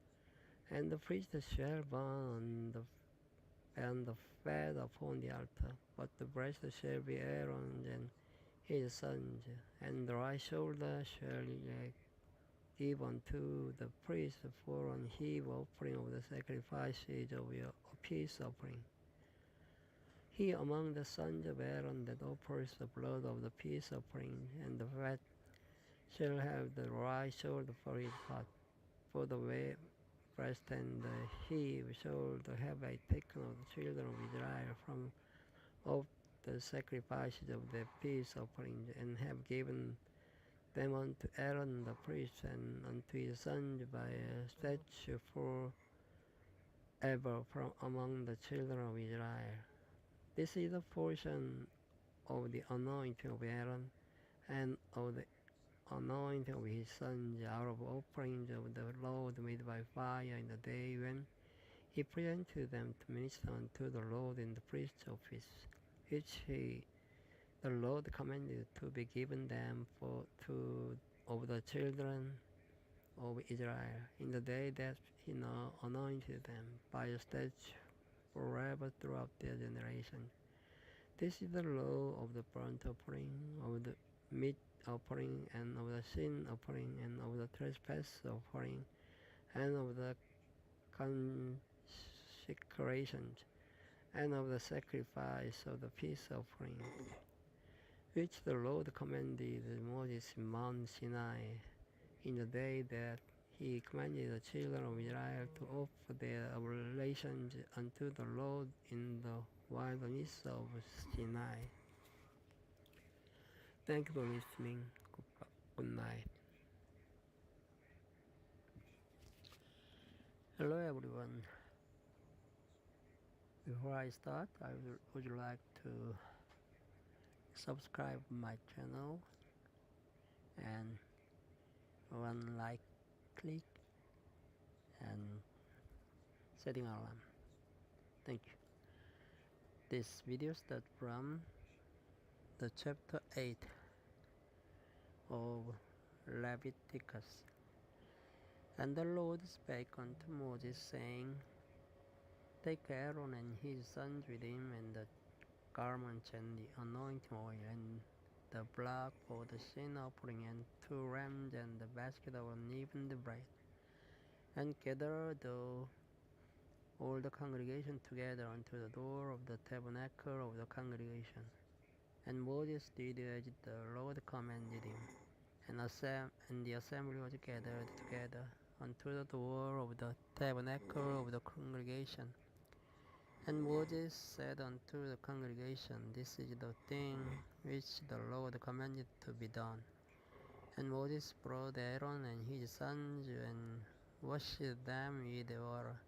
And the priest shall burn the fat upon the altar, but the breast shall be Aaron's and his sons, and the right shoulder shall give unto the priest for an heave offering of the sacrifices of your peace offering. He among the sons of Aaron that offers the blood of the peace offering and the fat shall have the right shoulder for his part, for the breast and the heave shoulder have I taken of the children of Israel from of the sacrifices of the peace offering, and have given them unto Aaron the priest and unto his sons by a statute forever from among the children of Israel. This is the portion of the anointing of Aaron and of the anointing of his sons out of offerings of the Lord made by fire in the day when he presented them to minister unto the Lord in the priest's office, which the Lord commanded to be given them to of the children of Israel in the day that he anointed them by a statute forever throughout their generation. This is the law of the burnt offering, of the meat offering, and of the sin offering, and of the trespass offering, and of the consecrations, and of the sacrifice of the peace offering, which the Lord commanded Moses in Mount Sinai in the day that he commanded the children of Israel to offer their oblations unto the Lord in the wilderness of Sinai. Thank you for listening. Good night. Hello everyone. Before I start, I would like to subscribe my channel and one like click and setting alarm. Thank you. This video starts from the chapter 8 of Leviticus. And the Lord spake unto Moses, saying, Take Aaron and his sons with him, and the garments and the anointing oil, and the blood for the sin offering, and 2 rams, and the basket of unleavened bread, and gather all the congregation together unto the door of the tabernacle of the congregation. And Moses did as the Lord commanded him, and the assembly was gathered together unto the door of the tabernacle of the congregation. And Moses said unto the congregation, This is the thing which the Lord commanded to be done. And Moses brought Aaron and his sons, and washed them with water.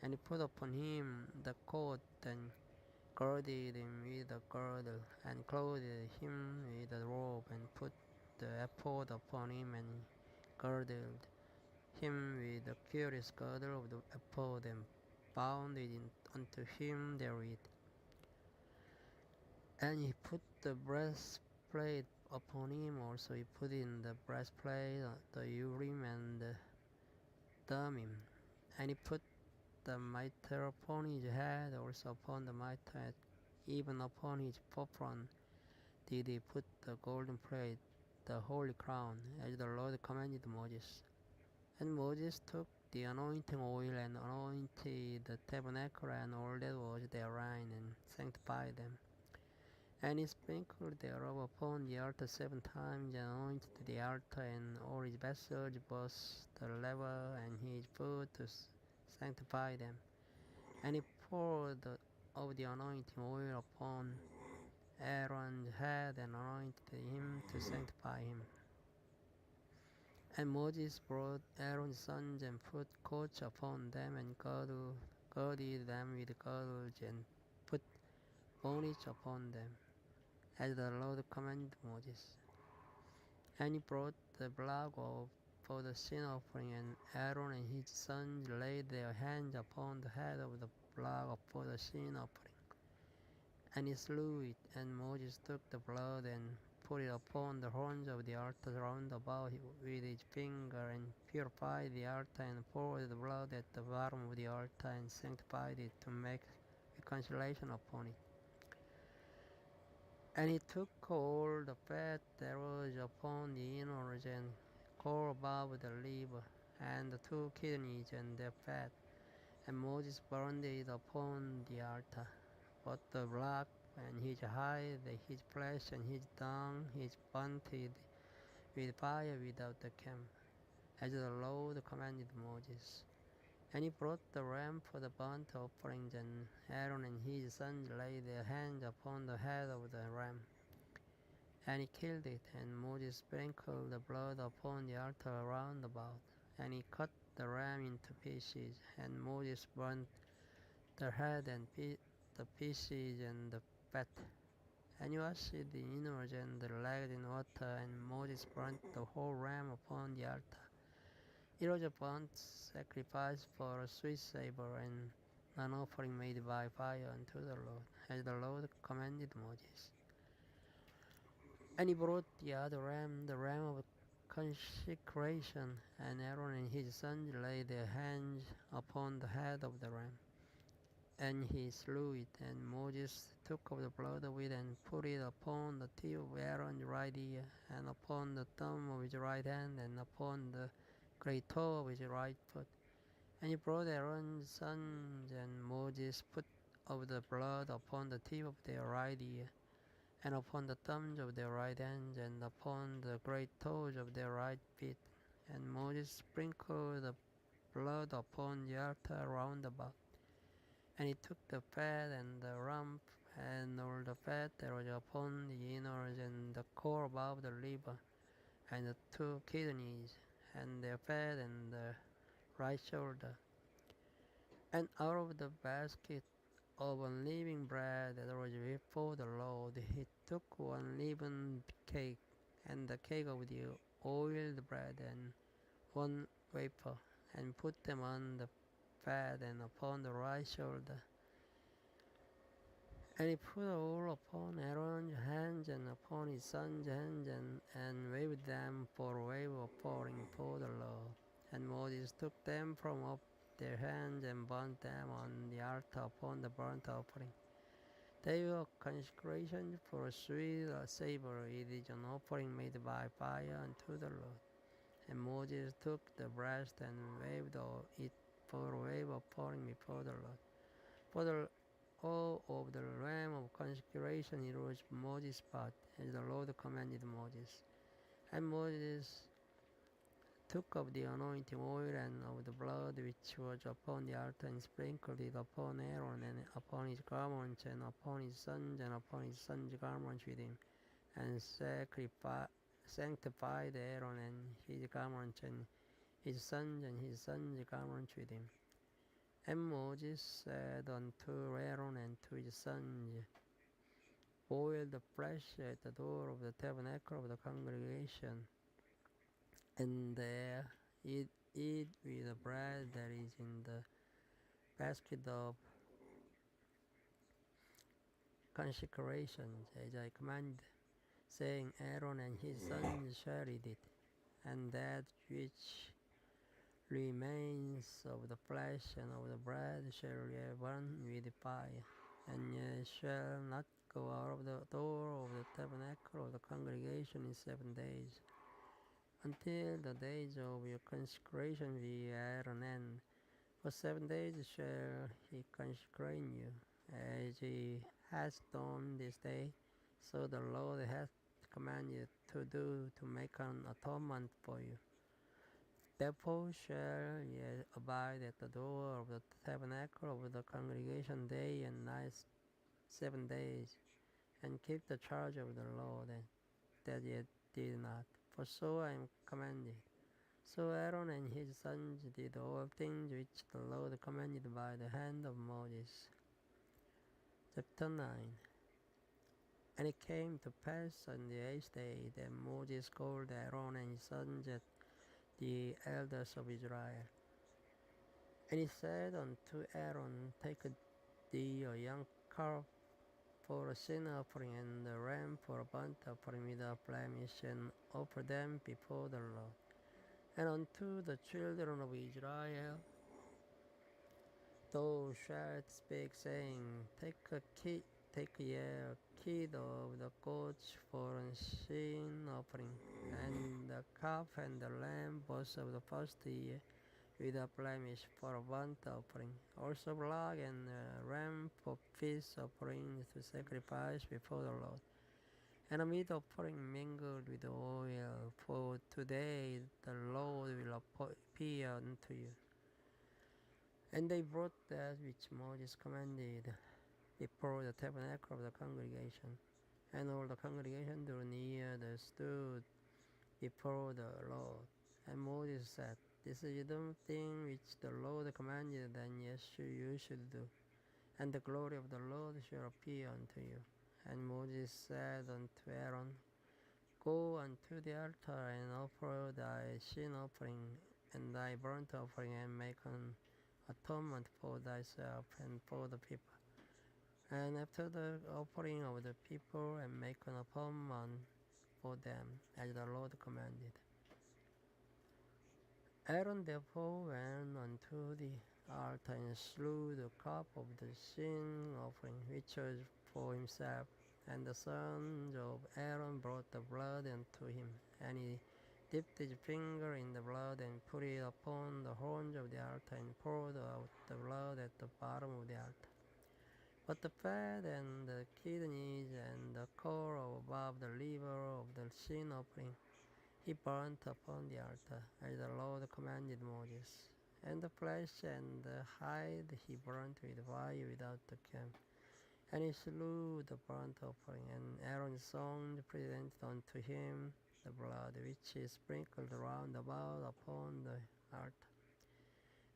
And he put upon him the coat, and girded him with a girdle, and clothed him with a robe, and put the ephod upon him, and girded him with the curious girdle of the ephod, and bound it unto him therewith. And he put the breastplate upon him also. He put in the breastplate the Urim and the Thummim. And he put the mitre upon his head, also upon the mitre, even upon his popron did he put the golden plate, the holy crown, as the Lord commanded Moses. And Moses took the anointing oil and anointed the tabernacle and all that was therein, and sanctified them. And he sprinkled thereof upon the altar 7 times, and anointed the altar and all his vessels, both the laver and his foot, to sanctify them. And he poured of the anointing oil upon Aaron's head, and anointed him to sanctify him. And Moses brought Aaron's sons, and put coats upon them, and girded them with girdles, and put bonnets upon them, as the Lord commanded Moses. And he brought the blood for the sin offering, and Aaron and his sons laid their hands upon the head of the blood for the sin offering. And he slew it, and Moses took the blood and put it upon the horns of the altar round about with his finger, and purified the altar, and poured the blood at the bottom of the altar, and sanctified it to make reconciliation upon it. And he took all the fat that was upon the innards, and core above the liver, and the two kidneys and their fat. And Moses burned it upon the altar, both the blood and his hide, his flesh and his dung, his burnt it with fire without the camp, as the Lord commanded Moses. And he brought the ram for the burnt offerings, and Aaron and his sons laid their hands upon the head of the ram. And he killed it, and Moses sprinkled the blood upon the altar round about. And he cut the ram into pieces, and Moses burnt the head and the pieces and the fat. And he washed the innards and the legs in water, and Moses burnt the whole ram upon the altar. It was a burnt sacrifice for a sweet savor, and an offering made by fire unto the Lord, as the Lord commanded Moses. And he brought the other ram, the ram of consecration, and Aaron and his sons laid their hands upon the head of the ram. And he slew it, and Moses took of the blood of it and put it upon the tip of Aaron's right ear, and upon the thumb of his right hand, and upon the great toe of his right foot. And he brought Aaron's sons, and Moses put of the blood upon the tip of their right ear, and upon the thumbs of their right hands, and upon the great toes of their right feet. And Moses sprinkled the blood upon the altar round about. And he took the fat and the rump, and all the fat that was upon the innards, and the core above the liver, and the two kidneys, and their fat, and the right shoulder. And out of the basket of unleavened bread that was before the Lord, he took one leavened cake, and the cake of the oiled bread, and one wafer, and put them on the fat and upon the right shoulder. And he put all upon Aaron's hands and upon his son's hands, and waved them for a wave offering for the Lord. And Moses took them from off their hands and burnt them on the altar upon the burnt offering. They were consecration for a sweet savor. It is an offering made by fire unto the Lord. And Moses took the breast and waved it for a wave offering before the Lord. For the all of the ram of consecration it was Moses' part, as the Lord commanded Moses. And Moses took of the anointing oil and of the blood which was upon the altar, and sprinkled it upon Aaron and upon his garments, and upon his sons, and upon his sons' garments with him, and sanctified Aaron and his garments, and his sons garments with him. And Moses said unto Aaron and to his sons, boil the flesh at the door of the tabernacle of the congregation, and there eat with the bread that is in the basket of consecration, as I command, saying, Aaron and his sons shall eat it, and that which remains of the flesh and of the bread shall ye burn with fire, and ye shall not go out of the door of the tabernacle of the congregation in 7 days, until the days of your consecration be at an end. For 7 days shall he consecrate you, as he has done this day, so the Lord hath commanded to do, to make an atonement for you. Therefore shall ye abide at the door of the tabernacle of the congregation day and night 7 days, and keep the charge of the Lord, that ye did not, for so I am commanded. So Aaron and his sons did all things which the Lord commanded by the hand of Moses. Chapter 9. And it came to pass on the 8th day that Moses called Aaron and his sons, the elders of Israel. And he said unto Aaron, take thee a young calf for a sin offering, and a ram for a burnt offering without blemish, and offer them before the Lord. And unto the children of Israel thou shalt speak, saying, take a kid take ye a kid of the goats for a sin offering, and the calf and the lamb both of the first year without blemish for a burnt offering. Also blood and ram for peace offering to sacrifice before the Lord. And a meat offering mingled with oil, for today the Lord will appear unto you. And they brought that which Moses commanded before the tabernacle of the congregation. And all the congregation drew near and stood before the Lord. And Moses said, This is the thing which the Lord commanded, and yes, you should do. And the glory of the Lord shall appear unto you. And Moses said unto Aaron, Go unto the altar and offer thy sin offering and thy burnt offering, and make an atonement for thyself and for the people. And after the offering of the people, and make an atonement for them, as the Lord commanded. Aaron therefore went unto the altar and slew the calf of the sin offering, which was for himself. And the sons of Aaron brought the blood unto him, and he dipped his finger in the blood and put it upon the horns of the altar, and poured out the blood at the bottom of the altar. But the fat and the kidneys and the core above the liver of the sin offering he burnt upon the altar, as the Lord commanded Moses. And the flesh and the hide he burnt with fire without the camp. And he slew the burnt offering, and Aaron's son presented unto him the blood which he sprinkled round about upon the altar.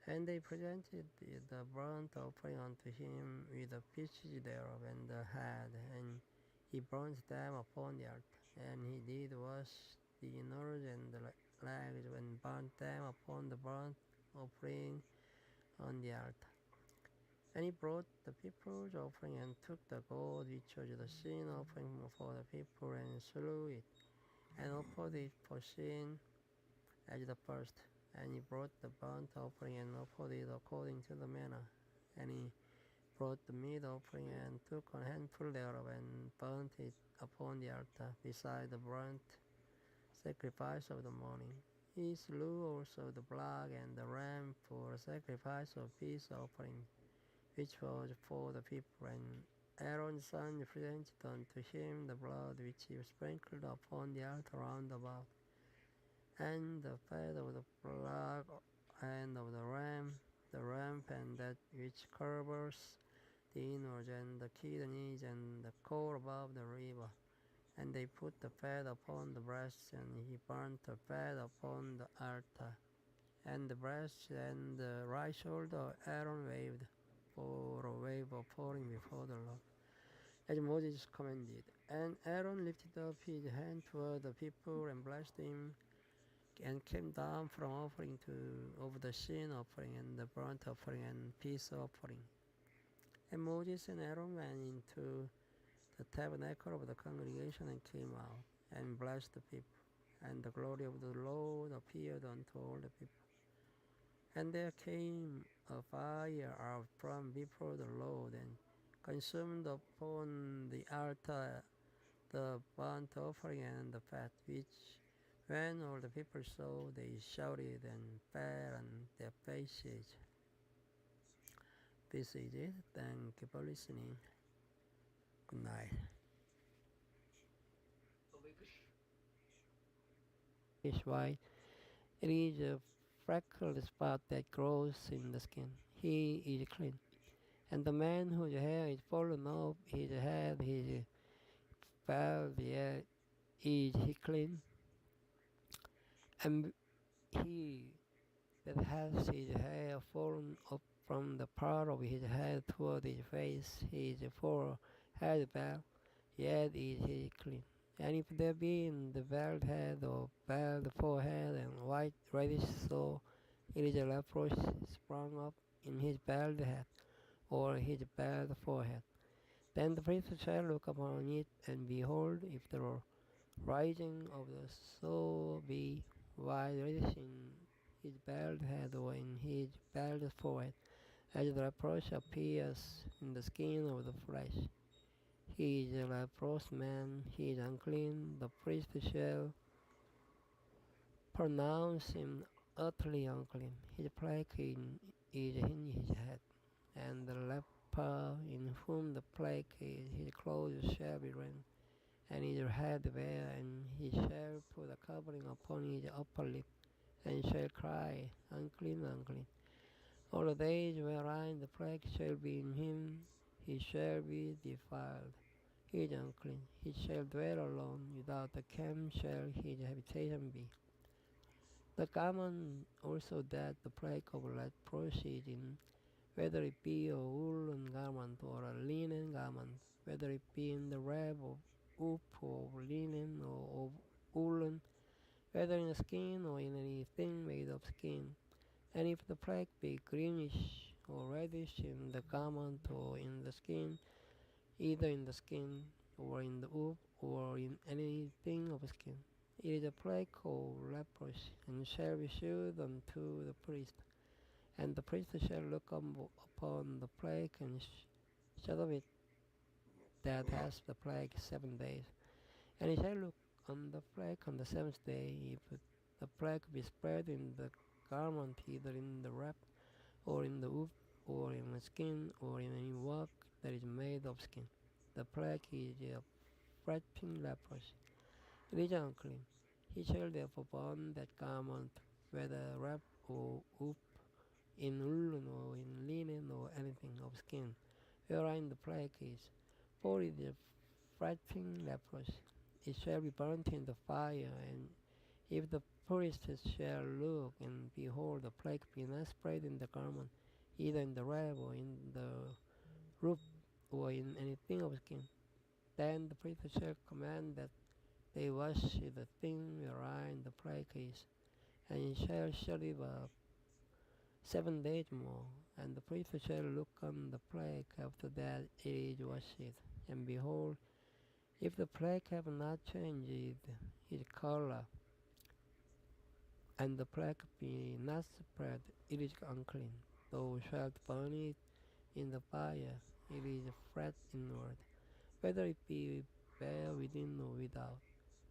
And they presented the burnt offering unto him with the pieces thereof and the head, and he burnt them upon the altar. And he did wash the innards and the legs, and burnt them upon the burnt offering on the altar. And he brought the people's offering, and took the goat which was the sin offering for the people, and slew it, and offered it for sin as the first. And he brought the burnt offering, and offered it according to the manner. And he brought the meat offering, and took a handful thereof, and burnt it upon the altar, beside the burnt sacrifice of the morning. He slew also the blood and the ram for a sacrifice of peace offering, which was for the people. And Aaron's son presented unto him the blood which he sprinkled upon the altar round about, and the fat of the blood and of the ram and that which covers the innards, and the kidneys, and the core above the liver. And they put the fat upon the breasts, and he burnt the fat upon the altar. And the breast and the right shoulder Aaron waved for a wave offering before the Lord, as Moses commanded. And Aaron lifted up his hand toward the people, and blessed him, and came down from offering of the sin offering, and the burnt offering, and peace offering. And Moses and Aaron went into the tabernacle of the congregation, and came out, and blessed the people. And the glory of the Lord appeared unto all the people. And there came a fire out from before the Lord, and consumed upon the altar the burnt offering and the fat, which when all the people saw, they shouted and fell on their faces. This is it. Thank you for listening. Good night. Is white. It is a freckled spot that grows in the skin. He is clean. And the man whose hair is fallen off his head, his bald, yet is he clean? And he that has his hair fallen up from the part of his head toward his face, his forehead bald, yet is he clean. And if there be in the bald head or bald forehead and white reddish sore, it is a leprosy sprung up in his bald head or his bald forehead. Then the priest shall look upon it, and behold, if the rising of the sore be white reddish in his bald head or in his bald forehead, as the reproach appears in the skin of the flesh, He is a leprous man, he is unclean. The priest shall pronounce him utterly unclean. His plague is in his head, and the leper in whom the plague is, his clothes shall be rent, and his head bare, and he shall put a covering upon his upper lip, and shall cry, Unclean, unclean. All the days wherein the plague shall be in him, he shall be defiled. He is unclean. He shall dwell alone. Without the camp shall his habitation be. The garment also that the plague of leprosy is in, whether it be a woolen garment or a linen garment, whether it be in the web of wool or of linen or of woolen, whether in skin or in anything made of skin. And if the plague be greenish or reddish in the garment or in the skin, either in the skin or in the wool or in anything of skin, it is a plague of leprosy, and shall be shewed unto the priest. And the priest shall look upon the plague and shut of it that has the plague 7 days. And he shall look on the plague on the seventh day. If the plague be spread in the garment, either in the wrap, or in the wool, or in the skin, or in any work that is made of skin, the plague is a frightening leprosy. It is unclean. He shall therefore burn that garment, whether wrap or wool, in woolen or in linen or anything of skin, wherein the plague is. For it is a frightening leprosy. It shall be burnt in the fire, and if the priest shall look, and behold, the plague be not spread in the garment, either in the wrap or in the roof or in anything of skin, then the priest shall command that they wash the thing wherein the plague is, and he shall shut it up 7 days more. And the priest shall look on the plague after that it is washed, and behold, if the plague have not changed its color, and the plague be not spread, it is unclean. Thou shalt burn it in the fire, it is fresh inward, whether it be bare within or without.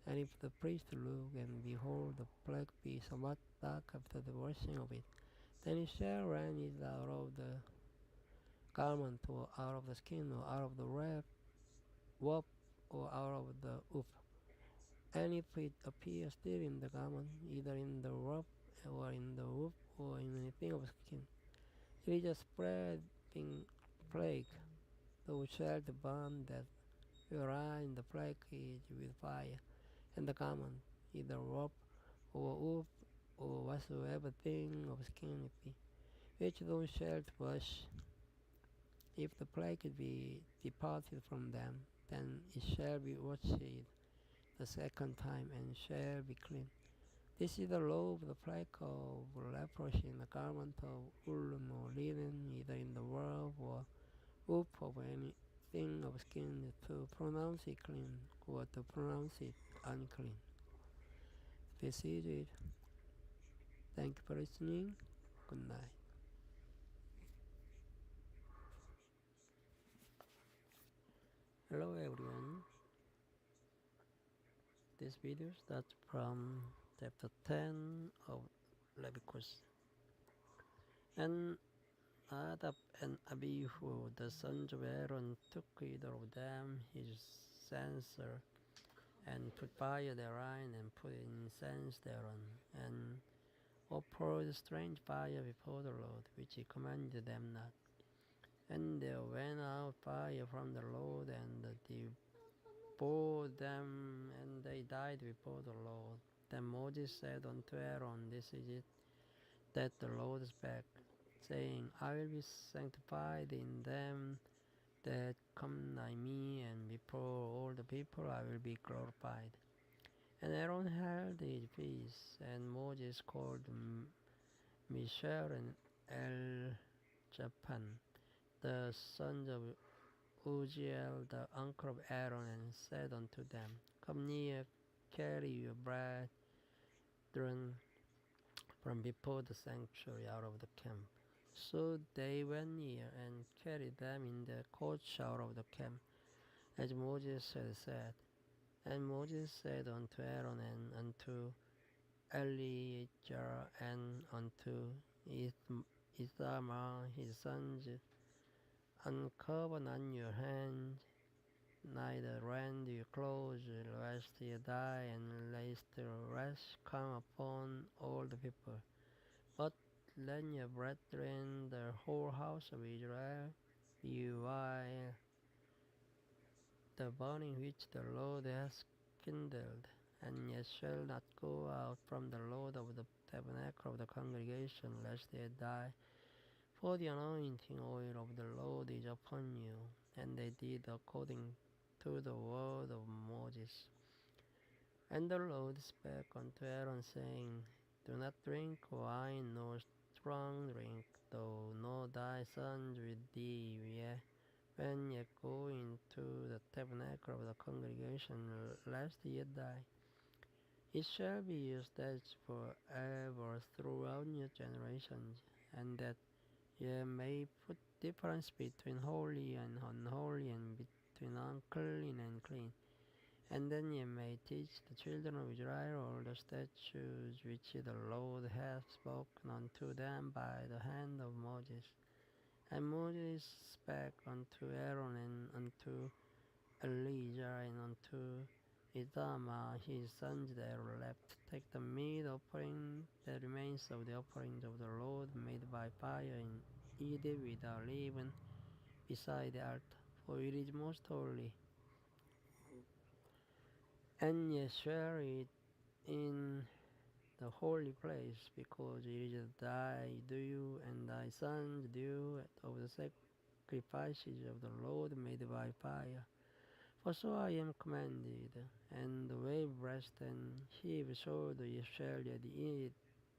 And if the priest look, and behold, the plague be somewhat dark after the washing of it, then he shall rend it out of the garment, or out of the skin, or out of the warp, or out of the hoof. And if it appear still in the garment, either in the warp, or in the hoof, or in anything of skin, it is a spreading plague. Thou shalt burn that wherein the plague is with fire, and the garment, either warp, or hoof, or whatsoever thing of skin it be, which thou shalt wash. If the plague be departed from them, then it shall be washed the second time, and shall be clean. This is the law of the plague of leprosy in the garment of woolen or linen, either in the warp or woof of anything of skin, to pronounce it clean, or to pronounce it unclean. This is it. Thank you for listening. Good night. Hello everyone. This video starts from chapter 10 of Leviticus. And Nadab and Abihu, the sons of Aaron, took either of them his censer, and put fire therein, and put incense thereon, and offered strange fire before the Lord, which he commanded them not. And there went out fire from the Lord, and devoured them, and they died before the Lord. Then Moses said unto Aaron, This is it that the Lord spake, saying, I will be sanctified in them that come nigh me, and before all the people I will be glorified. And Aaron held his peace, and Moses called Mishael and Eljapan, the sons of Uzziel, the uncle of Aaron, and said unto them, Come near, carry your brethren from before the sanctuary out of the camp. So they went near, and carried them in the courts out of the camp. as Moses had said. And Moses said unto Aaron and unto Eleazar and unto Ithamar his sons, uncover not your hands, neither rend your clothes, lest ye die, and lest the rest come upon all the people. But let your brethren, the whole house of Israel, beware the burning which the Lord has kindled, and ye shall not go out from the Lord of the tabernacle of the congregation, lest ye die. For the anointing oil of the Lord is upon you. And they did according to the word of Moses. And the Lord spake unto Aaron, saying, Do not drink wine nor strong drink, though nor thy sons with thee, when ye go into the tabernacle of the congregation, lest ye die. It shall be your statute forever throughout your generations, and that ye may put difference between holy and unholy, and between unclean and clean. And then ye may teach the children of Israel all the statutes which the Lord hath spoken unto them by the hand of Moses. And Moses spake unto Aaron and unto Eleazar and unto Ithamar his sons that were left, Take the meat offering that remains of the offerings of the Lord made by fire, and eat it without leaven beside the altar, for it is most holy. And ye shall eat in the holy place, because it is thy due and thy son's due of the sacrifices of the Lord made by fire. For so I am commanded. And the wave breast and heave shoulder ye shall yet eat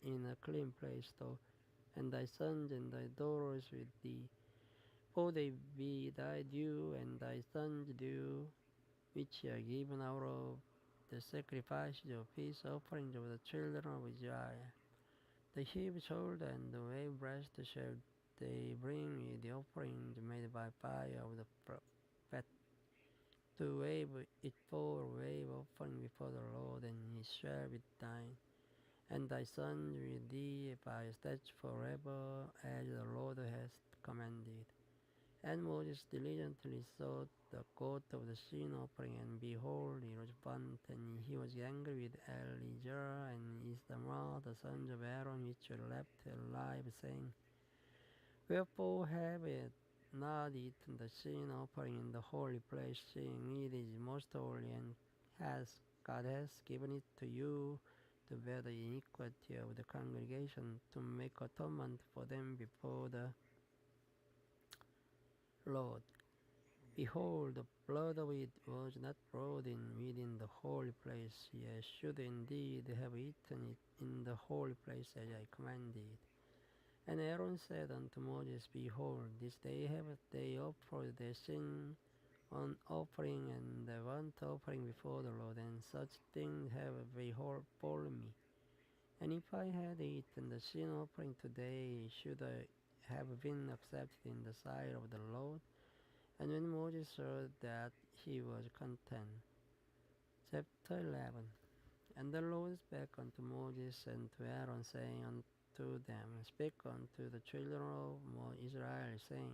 in a clean place, though, and thy sons and thy daughters with thee. For they be thy due and thy son's due, which ye are given out of the sacrifices of peace offerings of the children of Israel. The heave shoulder and the wave breast shall they bring with the offerings made by fire of the fat, to wave it for a wave offering before the Lord, and it shall be thine, and thy son with thee by a statute forever, as the Lord hath commanded. And Moses diligently sought the goat of the sin offering, and behold, it was burnt, and he was angry with Eleazar and Ithamar, the sons of Aaron, which were left alive, saying, Wherefore have ye not eaten the sin offering in the holy place, seeing it is most holy, and God has given it to you to bear the iniquity of the congregation, to make atonement for them before the Lord. Behold, the blood of it was not brought in within the holy place. Ye should indeed have eaten it in the holy place, as I commanded. And Aaron said unto Moses, Behold, this day have they offered their sin on offering and the burnt offering before the Lord, and such things have befallen me. And if I had eaten the sin offering today, should I have been accepted in the sight of the Lord? And when Moses saw that, he was content. Chapter 11. And the Lord spake unto Moses and to Aaron, saying unto them, Speak unto the children of Israel, saying,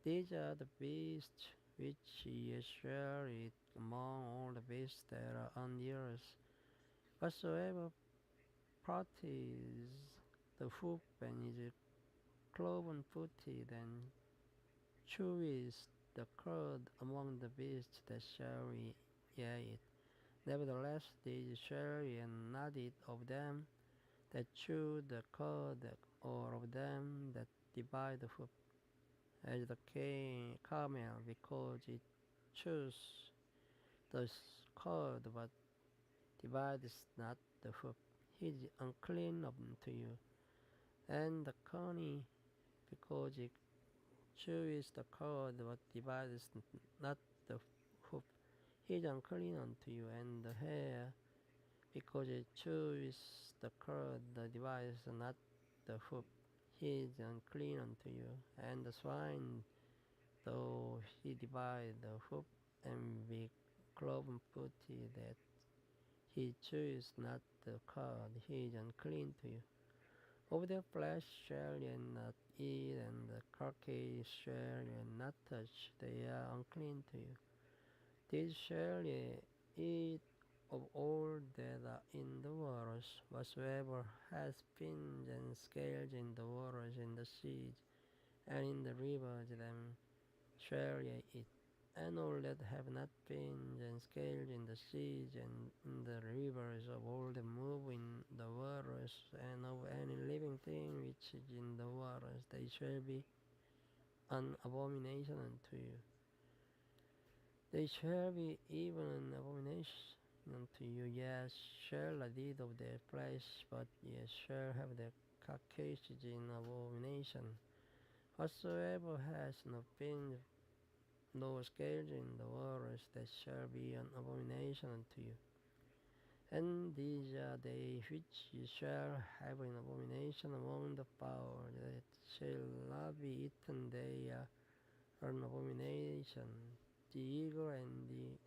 These are the beasts which ye shall eat among all the beasts that are on the earth. Whatsoever parties the hoof and is cloven-footed, and cheweth the cud among the beasts that shall ye eat. Nevertheless, these shall ye not eat of them that chew the cud, or of them that divide the hoof, as the camel, because it chews the cud, but divides not the hoof. He is unclean unto you. And the coney, because it chews the cud, but divides not the hoof. He is unclean unto you. And the hare, because it chews the cud, divides not the hoof. He is unclean unto you. And the swine, though he divide the hoof and be cloven footed, that he choose not the cud, he is unclean to you. Of their flesh shall ye not eat, and the carcass shall ye not touch, they are unclean to you. These shall ye eat of all that are in the waters, whatsoever has fins and scales in the waters, in the seas, and in the rivers, them shall ye eat. And all that have not fins and scales in the seas and in the rivers, of all that move in the waters, and of any living thing which is in the waters, they shall be an abomination unto you. They shall be even an abomination unto you. Yes, shall not eat of their flesh, but ye shall have their carcasses in abomination. Whatsoever has no fins, no scales in the waters, that shall be an abomination unto you. And these are they which ye shall have an abomination among the fowl, that shall not be eaten, they are an abomination. The eagle and the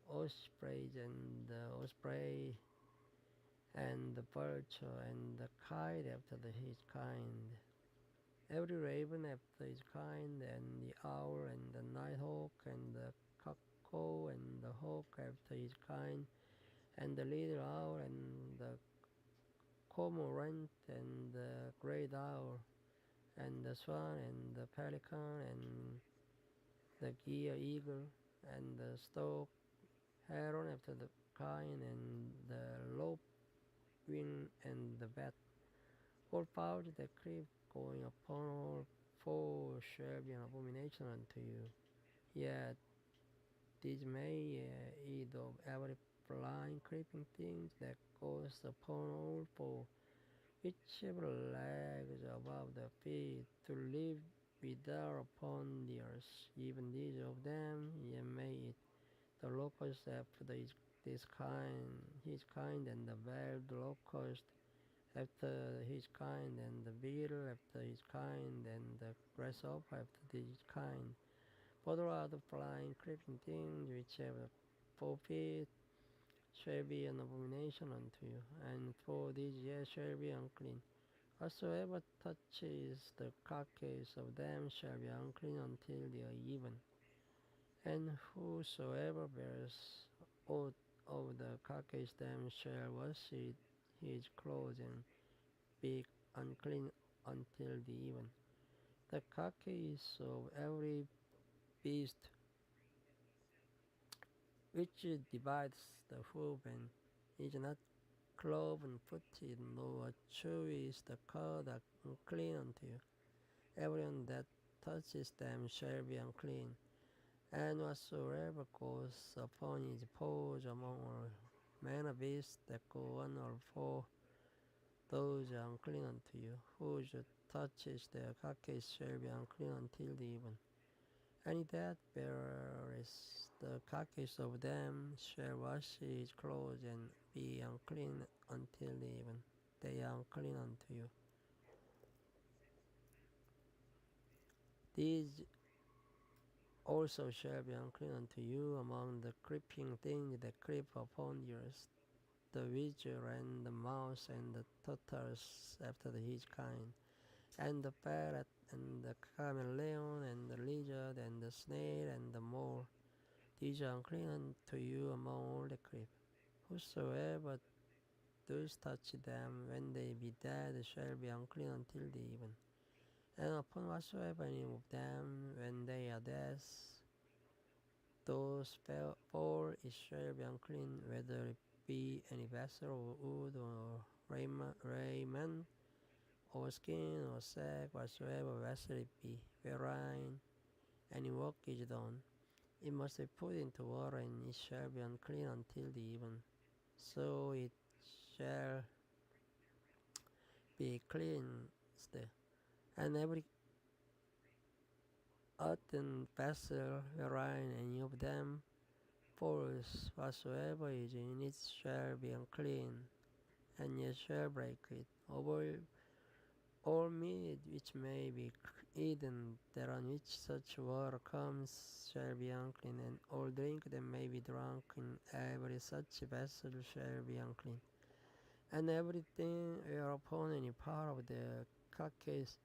osprey and the osprey and the vulture and the kite after his kind, every raven after his kind, and the owl and the nighthawk and the cuckoo and the hawk after his kind, and the little owl and the cormorant and the great owl and the swan and the pelican and the gier eagle and the stork heron after the kind, and the lopewing and the bat. All fowls that creep going upon all four shall be an abomination unto you. Yet these may eat of every flying creeping thing that goes upon all four, whichever legs above the feet, to live without upon the earth. Even these of them ye may eat. The locust after his kind, and the wild locust after his kind, and the beetle after his kind, and the grasshopper after his kind. For all other flying, creeping things which have 4 feet shall be an abomination unto you, and for these ye shall be unclean. Whatsoever touches the carcass of them shall be unclean until the even. And whosoever bears aught of the carcass them shall wash his clothes, and be unclean until the even. The carcass of every beast which divides the hoof, and is not cloven footed, nor chewy is the cud, are unclean unto you. Everyone that touches them shall be unclean. And whatsoever goes upon his paws among all manner beasts that go on all four, those are unclean unto you. Whoso touches their carcass shall be unclean until the even. Any that bears the carcass of them shall wash his clothes, and be unclean until the even. They are unclean unto you. These also shall be unclean unto you among the creeping things that creep upon the earth, the widger and the mouse and the tortoise after his kind, and the parrot and the chameleon and the lizard and the snail and the mole. These are unclean unto you among all the creep. Whosoever does touch them when they be dead shall be unclean until the even. And upon whatsoever any of them when they are dead, those fall it shall be unclean, whether it be any vessel or wood or raiment or skin or sack, whatsoever vessel it be, wherein any work is done. It must be put into water, and it shall be unclean until the even. So it shall be cleansed. And every earthen vessel wherein any of them falls, whatsoever is in it shall be unclean, and ye shall break it. All meat which may be eaten, that on which such water comes, shall be unclean, and all drink that may be drunk in every such vessel shall be unclean. And everything whereupon any part of the carcass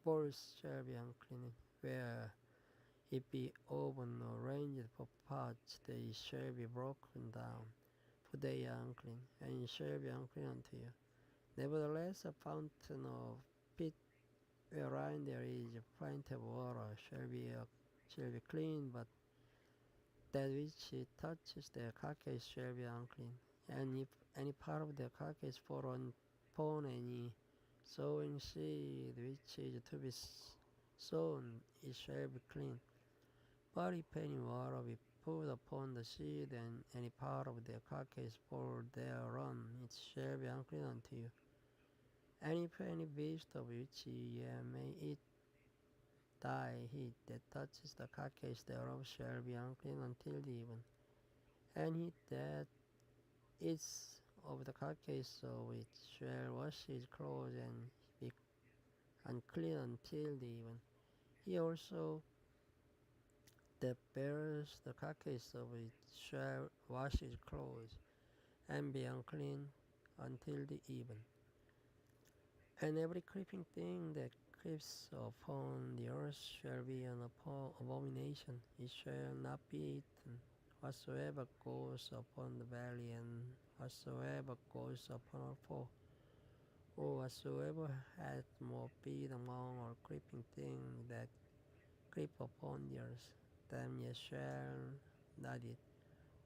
falls shall be unclean, where it be open or ranged for parts, they shall be broken down, for they are unclean, and shall be unclean unto you. Nevertheless, a fountain of pit wherein there is plenty of water shall be clean, but that which it touches the carcass shall be unclean. And if any part of the carcass fall upon any sowing seed which is to be sown, it shall be clean. But if any water be put upon the seed, and any part of the carcass fall thereon, it shall be unclean unto you. And if any beast of which ye may eat die, he that touches the carcass thereof shall be unclean until the even. And he that eats of the carcass of it shall wash his clothes and be unclean until the even. He also that bears the carcass of it shall wash his clothes and be unclean until the even. And every creeping thing that creeps upon the earth shall be an abomination. It shall not be eaten. Whatsoever goes upon the belly, and whatsoever goes upon all four, or whatsoever hath more feet among all creeping things that creep upon the earth, them ye shall not eat,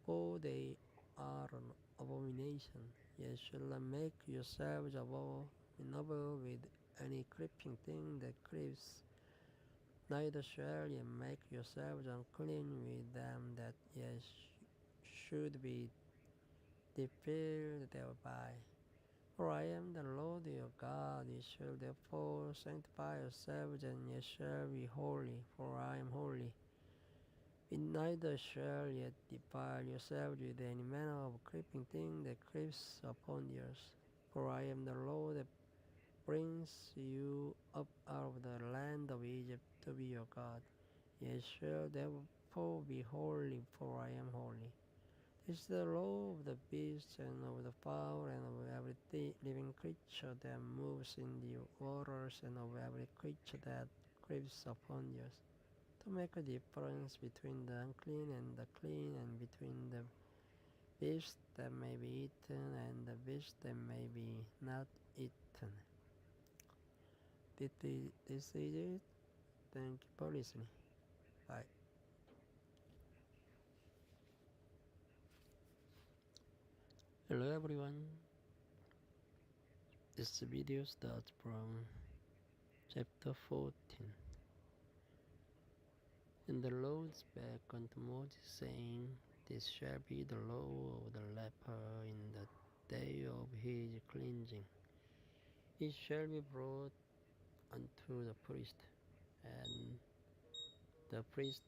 for they are an abomination. Ye shall not make yourselves abominable with any creeping thing that creeps, neither shall ye make yourselves unclean with them, that ye should be defiled thereby. For I am the Lord your God. Ye shall therefore sanctify yourselves, and ye shall be holy, for I am holy. Neither shall ye defile yourselves with any manner of creeping thing that creeps upon the earth. For I am the Lord that brings you up out of the land of Egypt to be your God. Ye shall therefore be holy, for I am holy. This is the law of the beasts, and of the fowl, and of every living creature that moves in the waters, and of every creature that creeps upon the earth, to make a difference between the unclean and the clean, and between the beast that may be eaten and the beast that may be not eaten. This is it. Thank you for listening. Bye. Hello everyone. This video starts from chapter 14. And the Lord spake unto Moses, saying, This shall be the law of the leper in the day of his cleansing. It shall be brought unto the priest, and the priest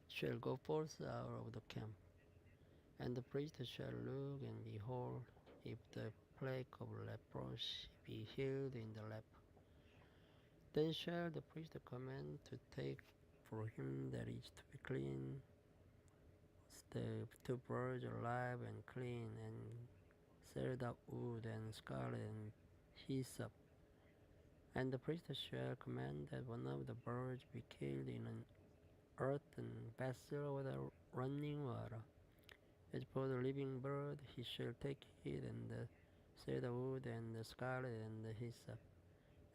shall go forth out of the camp. And the priest shall look, and behold, if the plague of leprosy be healed in the leper, then shall the priest command to take for him that is to be clean the two birds alive and clean, and cedar wood and scarlet and hyssop. And the priest shall command that one of the birds be killed in an earthen vessel with a running water. As for the living bird, he shall take it, and the cedar wood, and the scarlet, and the hyssop,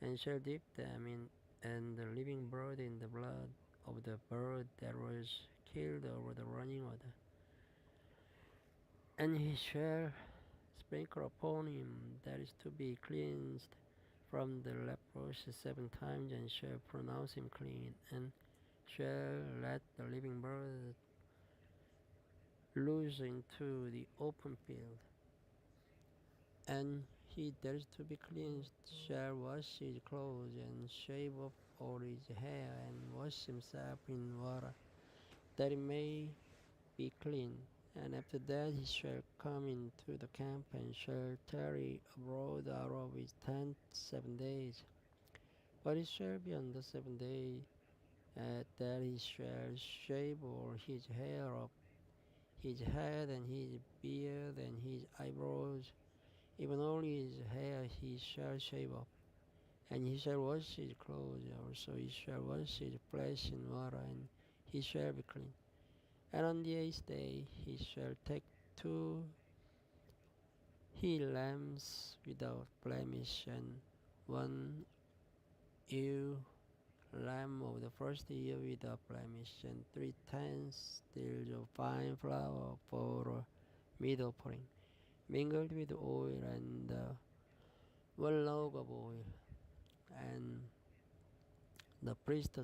and shall dip them in, and the living bird in the blood of the bird that was killed over the running water. And he shall sprinkle upon him that is to be cleansed from the leprosy 7 times, and shall pronounce him clean, and shall let the living bird loose into the open field. And he that is to be cleansed shall wash his clothes, and shave off all his hair, and wash himself in water, that he may be clean. And after that he shall come into the camp, and shall tarry abroad out of his tent 7 days. But it shall be on the 7th day that he shall shave all his hair off his head, and his beard, and his eyebrows, even all his hair he shall shave off. And he shall wash his clothes also, he shall wash his flesh in water, and he shall be clean. And on the 8th day he shall take 2 he lambs without blemish, and 1 ewe lamb of the first year without blemish, and 3 tenths of fine flour for a meat offering, mingled with oil, and 1 log of oil. And the priest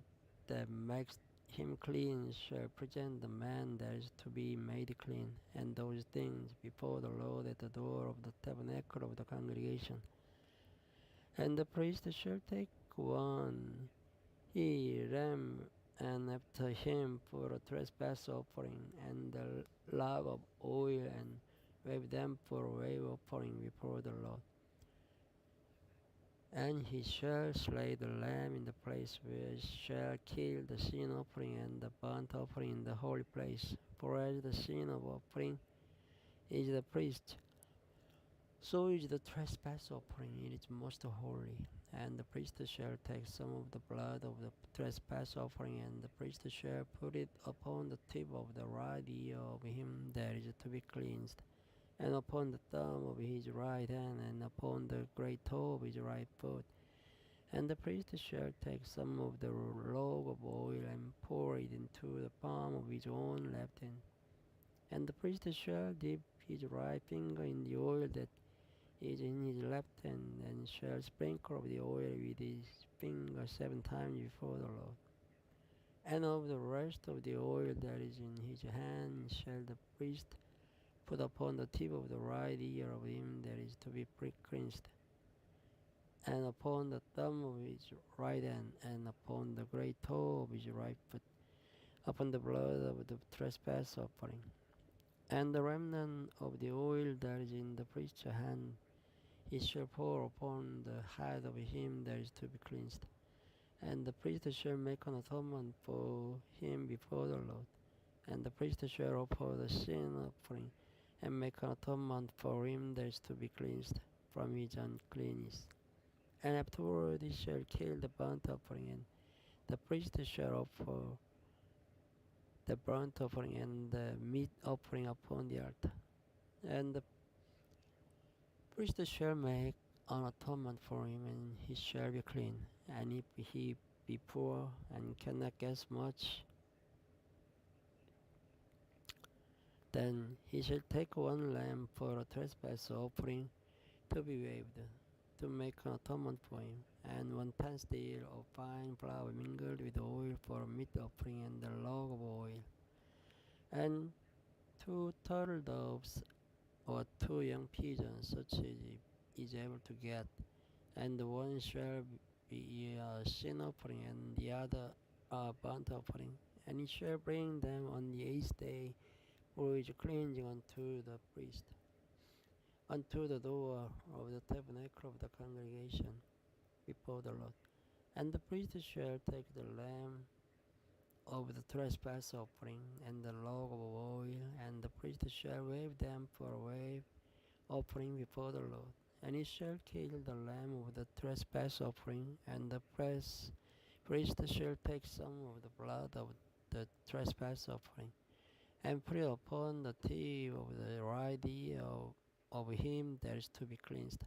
that makes him clean shall present the man that is to be made clean, and those things before the Lord at the door of the tabernacle of the congregation. And the priest shall take 1 he lamb, and after him for a trespass offering, and the log of oil, and wave them for a wave offering before the Lord. And he shall slay the lamb in the place where he shall kill the sin offering and the burnt offering in the holy place. For as the sin of offering is the priest, so is the trespass offering, it is most holy. And the priest shall take some of the blood of the trespass offering, and the priest shall put it upon the tip of the right ear of him that is to be cleansed, and upon the thumb of his right hand, and upon the great toe of his right foot. And the priest shall take some of the log of oil, and pour it into the palm of his own left hand. And the priest shall dip his right finger in the oil that is in his left hand, and shall sprinkle of the oil with his finger 7 times before the Lord. And of the rest of the oil that is in his hand shall the priest put upon the tip of the right ear of him that is to be cleansed, and upon the thumb of his right hand, and upon the great toe of his right foot, upon the blood of the trespass offering. And the remnant of the oil that is in the priest's hand he shall pour upon the head of him that is to be cleansed. And the priest shall make an atonement for him before the Lord. And the priest shall offer the sin offering, and make an atonement for him that is to be cleansed from his uncleanness. And afterward he shall kill the burnt offering, and the priest shall offer the burnt offering and the meat offering upon the altar. And the priest shall make an atonement for him, and he shall be clean. And if he be poor and cannot get much, then he shall take 1 lamb for a trespass offering to be waived, to make an atonement for him, and 1 tenth of fine flour mingled with oil for a meat offering, and a log of oil, and 2 turtle doves or 2 young pigeons, such as he is able to get, and the one shall be a sin offering, and the other a burnt offering. And he shall bring them on the 8th day for his cleansing unto the priest, unto the door of the tabernacle of the congregation before the Lord. And the priest shall take the lamb of the trespass offering, and the log of oil, and the priest shall wave them for a wave offering before the Lord. And he shall kill the lamb of the trespass offering, and the priest shall take some of the blood of the trespass offering, and put it upon the tip of the right ear of him that is to be cleansed,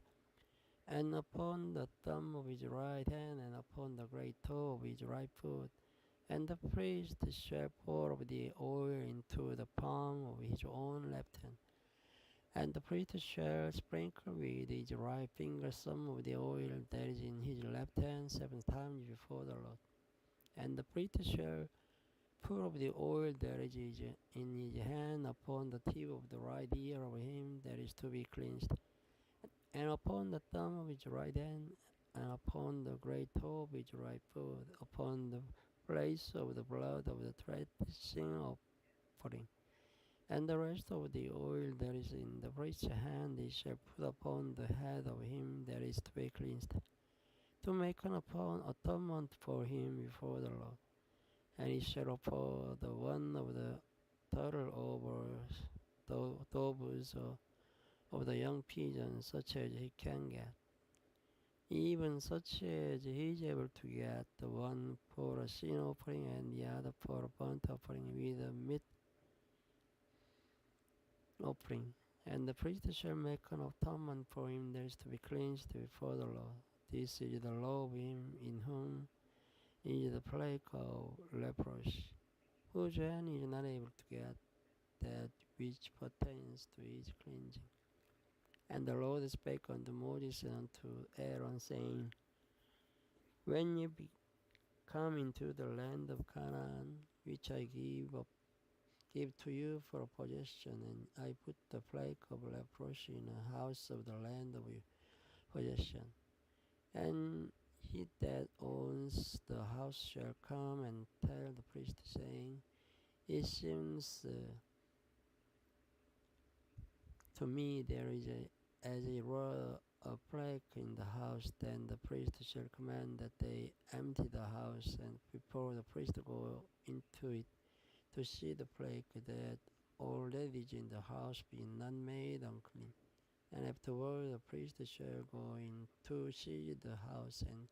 and upon the thumb of his right hand, and upon the great toe of his right foot. And the priest shall pour of the oil into the palm of his own left hand. And the priest shall sprinkle with his right finger some of the oil that is in his left hand 7 times before the Lord. And the priest shall pour of the oil that is in his hand upon the tip of the right ear of him that is to be cleansed, and upon the thumb of his right hand, and upon the great toe of his right foot, upon the place of the blood of the trespassing offering. And the rest of the oil that is in the priest's hand he shall put upon the head of him that is to be cleansed, to make an atonement for him before the Lord. And he shall offer the one of the turtle overs, doves of the young pigeon, such as he can get, even such as he is able to get, the one for a sin offering and the other for a burnt offering with a meat offering. And the priest shall make an atonement for him that is to be cleansed before the Lord. This is the law of him in whom is the plague of leprosy, whose hand is not able to get that which pertains to his cleansing. And the Lord spake unto Moses and unto Aaron, saying, When ye come into the land of Canaan, which I give to you for a possession, and I put the plague of leprosy in the house of the land of your possession, and he that owns the house shall come and tell the priest, saying, It seems to me there is as it were a plague in the house. Then the priest shall command that they empty the house, and before the priest go into it to see the plague, that all that is in the house be not made unclean. And afterward the priest shall go in to see the house, and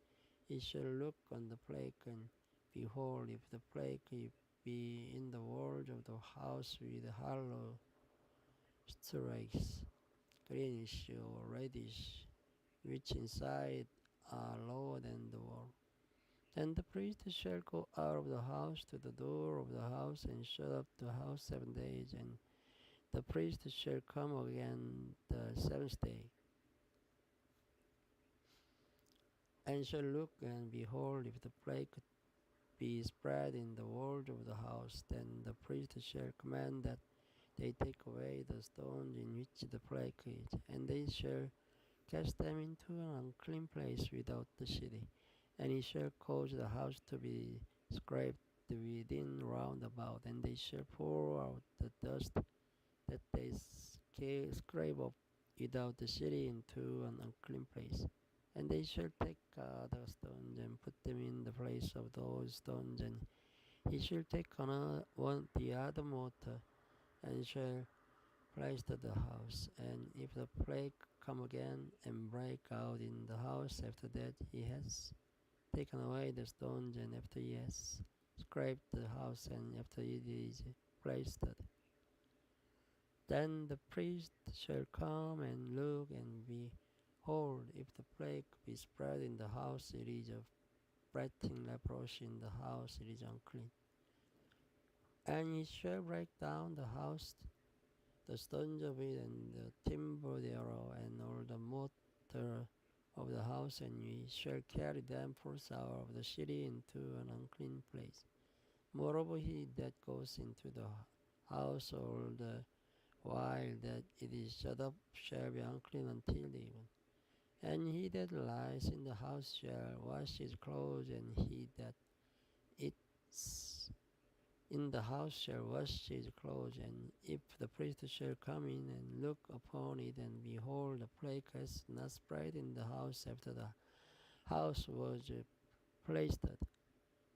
he shall look on the plague, and behold, if the plague be in the walls of the house with hollow streaks, greenish or reddish, which inside are lower than the wall, then the priest shall go out of the house to the door of the house and shut up the house 7 days, and the priest shall come again the seventh day, and shall look, and behold, if the plague be spread in the wall of the house, then the priest shall command that they take away the stones in which the plague is, and they shall cast them into an unclean place without the city. And he shall cause the house to be scraped within round about, and they shall pour out the dust that they scrape up without the city into an unclean place. And they shall take the stones and put them in the place of those stones, and he shall take the other mortar, and shall plaster the house. And if the plague come again and break out in the house after that he has taken away the stones, and after he has scraped the house, and after it is plastered, then the priest shall come and look, and behold, if the plague be spread in the house, it is a breathing leprosy in the house, it is unclean. And he shall break down the house, the stones of it, and the timber thereof, and all the mortar of the house, and ye shall carry them forth out of the city into an unclean place. Moreover, he that goes into the house all the while that it is shut up shall be unclean until the even. And he that lies in the house shall wash his clothes, and he that eats in the house shall wash his clothes. And if the priest shall come in and look upon it, and behold, the plague has not spread in the house after the house was plastered,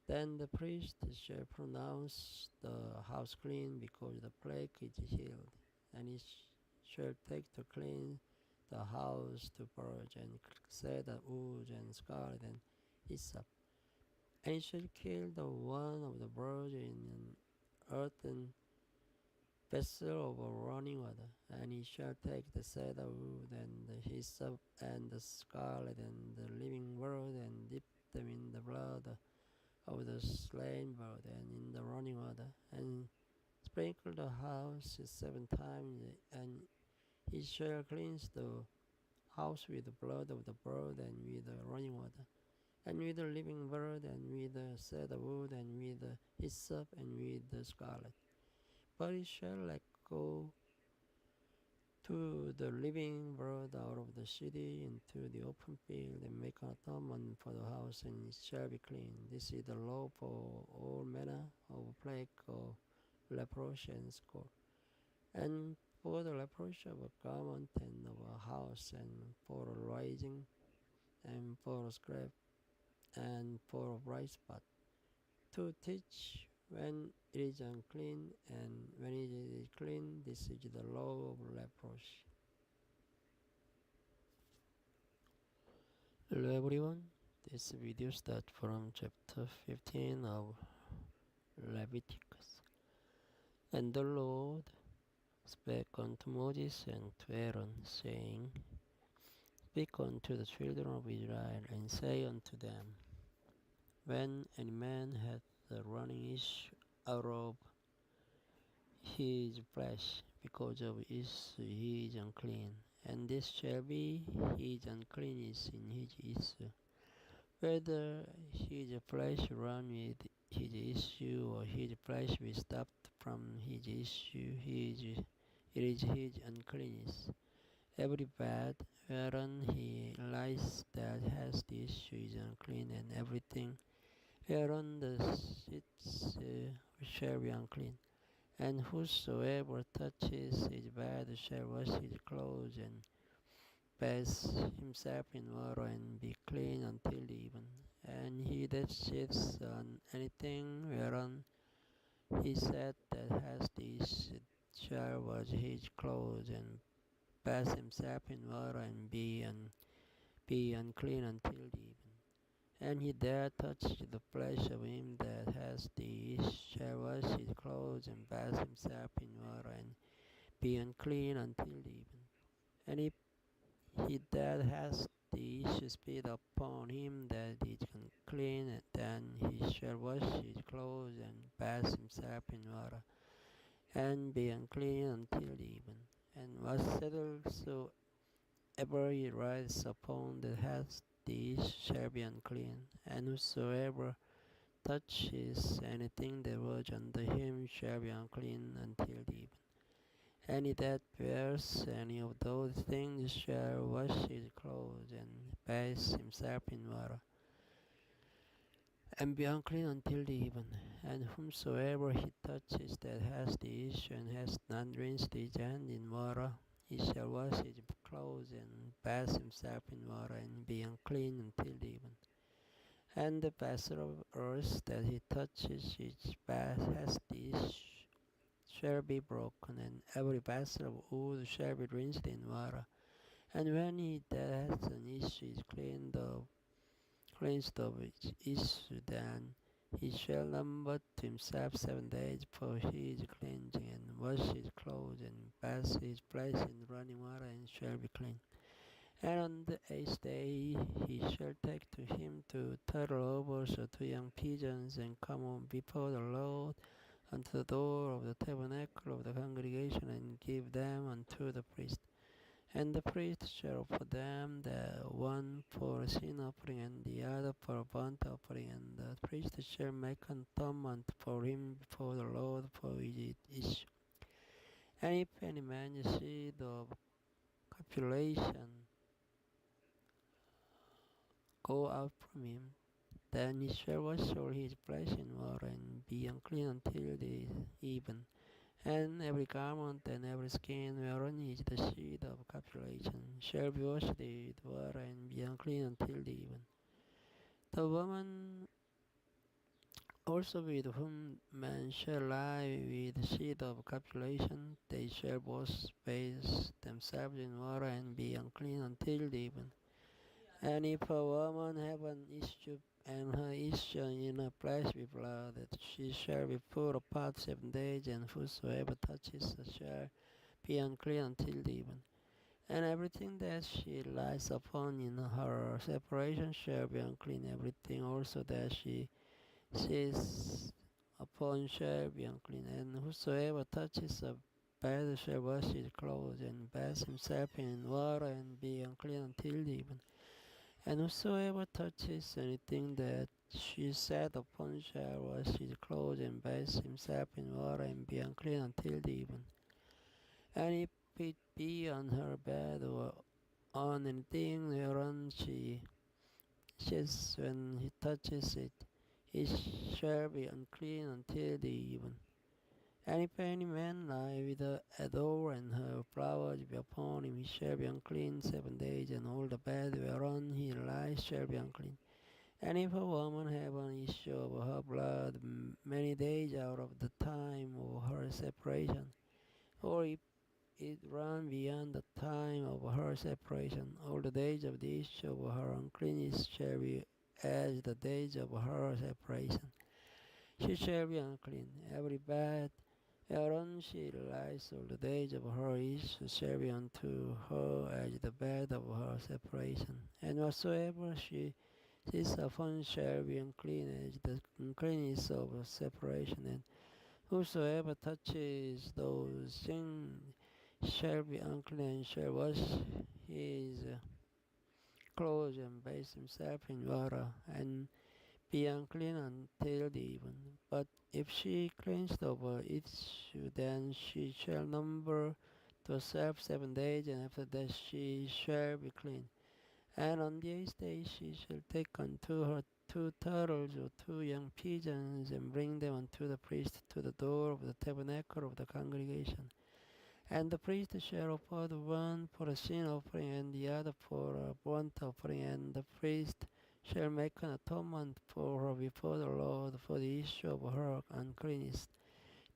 then the priest shall pronounce the house clean, because the plague is healed. And he shall take to clean the house to purge, and cedar wood, and scarlet, and hyssop. And he shall kill the one of the birds in an earthen vessel of running water. And he shall take the cedar wood, and the hyssop, and the scarlet, and the living bird, and dip them in the blood of the slain bird, and in the running water, and sprinkle the house 7 times, and he shall cleanse the house with the blood of the bird, and with the running water, and with the living bird, and with the cedar wood, and with the hyssop, and with the scarlet. But he shall let go to the living bird out of the city into the open field, and make an atonement for the house, and it shall be clean. This is the law for all manner of plague of leprosy and score. And for the leprosy of a garment and of a house, and for a rising, and for a scrap, and for a bright spot, to teach when it is unclean and when it is clean. This is the law of leprosy. Hello everyone, this video starts from chapter 15 of Leviticus. And the Lord spake unto Moses and to Aaron, saying, Speak unto the children of Israel, and say unto them, When any man hath the running issue out of his flesh, because of issue he is unclean, and this shall be his uncleanness in his issue, whether his flesh run with his issue, or his flesh be stopped from his issue, it is his uncleanness. Every bed whereon he lies that has the issue is unclean, and everything whereon the sits shall be unclean. And whosoever touches his bed shall wash his clothes, and bathe himself in water, and be clean until even. And he that sits on anything whereon he sat that has the issue shall wash his clothes, and bathe himself in water, and be unclean until even. And he that touches the flesh of him that has the issue shall wash his clothes, and bathe himself in water, and be unclean until even. And if he that has the issue spit upon him that is unclean, then he shall wash his clothes, and bathe himself in water, and be unclean until even. And whatsoever he rides upon that has the issue shall be unclean. And whosoever touches anything that was under him shall be unclean until even. Any that bears any of those things shall wash his clothes, and bathe himself in water, and be unclean until the even. And whomsoever he touches that has the issue, and has not rinsed his hand in water, he shall wash his clothes, and bathe himself in water, and be unclean until the even. And the vessel of earth that he touches, his bath has the issue, shall be broken, and every vessel of wood shall be rinsed in water. And when he that hath an issue is cleansed of its issue, then he shall number to himself 7 days for his cleansing, and wash his clothes, and bathe his flesh in running water, and shall be clean. And on the 8th day he shall take to him 2 turtle-doves or 2 young pigeons, and come on before the Lord unto the door of the tabernacle of the congregation, and give them unto the priest. And the priest shall offer them, the one for a sin offering, and the other for a burnt offering. And the priest shall make atonement for him before the Lord for his issue. And if any man see the copulation go out from him, then he shall wash all his flesh in water, and be unclean until the even. And every garment and every skin whereon is the seed of copulation shall be washed with water, and be unclean until the even. The woman also with whom man shall lie with the seed of copulation, they shall both bathe themselves in water, and be unclean until the even. And if a woman have an issue, and her issue in her flesh be blood, that she shall be put apart 7 days, and whosoever touches her shall be unclean until the even. And everything that she lies upon in her separation shall be unclean. Everything also that she sits upon shall be unclean. And whosoever touches a bed shall wash his clothes, and bathe himself in water, and be unclean until the even. And whosoever touches anything that she sat upon shall wash his clothes, and bathe himself in water, and be unclean until the even. And if it be on her bed, or on anything whereon she sits, when he touches it, he shall be unclean until the even. And if any man lie with a door, and her flowers be upon him, he shall be unclean 7 days, and all the bed whereon he lies shall be unclean. And if a woman have an issue of her blood many days out of the time of her separation, or if it run beyond the time of her separation, all the days of the issue of her uncleanness shall be as the days of her separation. She shall be unclean. Every bed whereon she lies all the days of her issue shall be unto her as the bed of her separation. And whatsoever she sits upon shall be unclean as the uncleanness of separation. And whosoever touches those things shall be unclean, and shall wash his clothes and bathe himself in water, and be unclean until the even. But if she cleansed of her issue, then she shall number to herself 7 days, and after that she shall be clean. And on the 8th day she shall take unto her 2 turtles or 2 young pigeons, and bring them unto the priest to the door of the tabernacle of the congregation. And the priest shall offer the one for a sin offering, and the other for a burnt offering, and the priest shall make an atonement for her before the Lord for the issue of her uncleanness.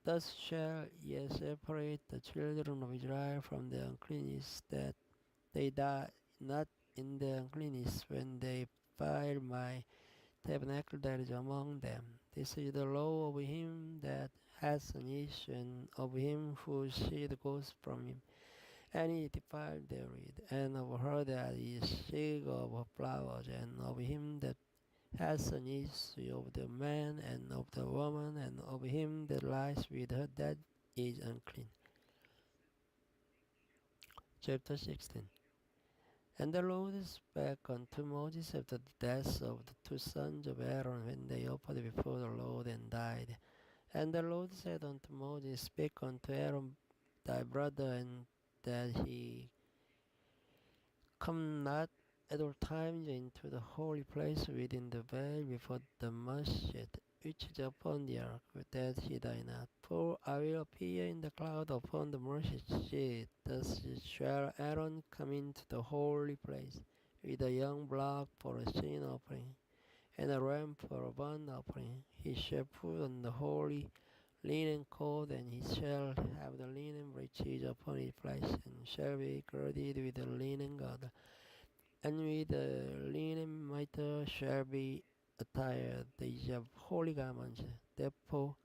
Thus shall ye separate the children of Israel from the uncleanness, that they die not in the uncleanness when they file my tabernacle that is among them. This is the law of him that has an issue, and of him whose seed goes from him, and he defiled therewith, and of her that is sick of her flowers, and of him that has an issue, of the man and of the woman, and of him that lies with her that is unclean. Chapter 16. And the Lord spake unto Moses after the death of the 2 sons of Aaron, when they offered before the Lord and died. And the Lord said unto Moses, Speak unto Aaron thy brother, and that he come not at all times into the holy place within the veil before the masjid, which is upon the ark, that he die not. For I will appear in the cloud upon the mercy seat. Thus shall Aaron come into the holy place with a young block for a sin offering, and a ram for a burnt offering. He shall put on the holy linen coat, and he shall have the linen breeches upon his flesh, and shall be girded with the linen girdle, and with the linen mitre shall be attired. These are holy garments. Therefore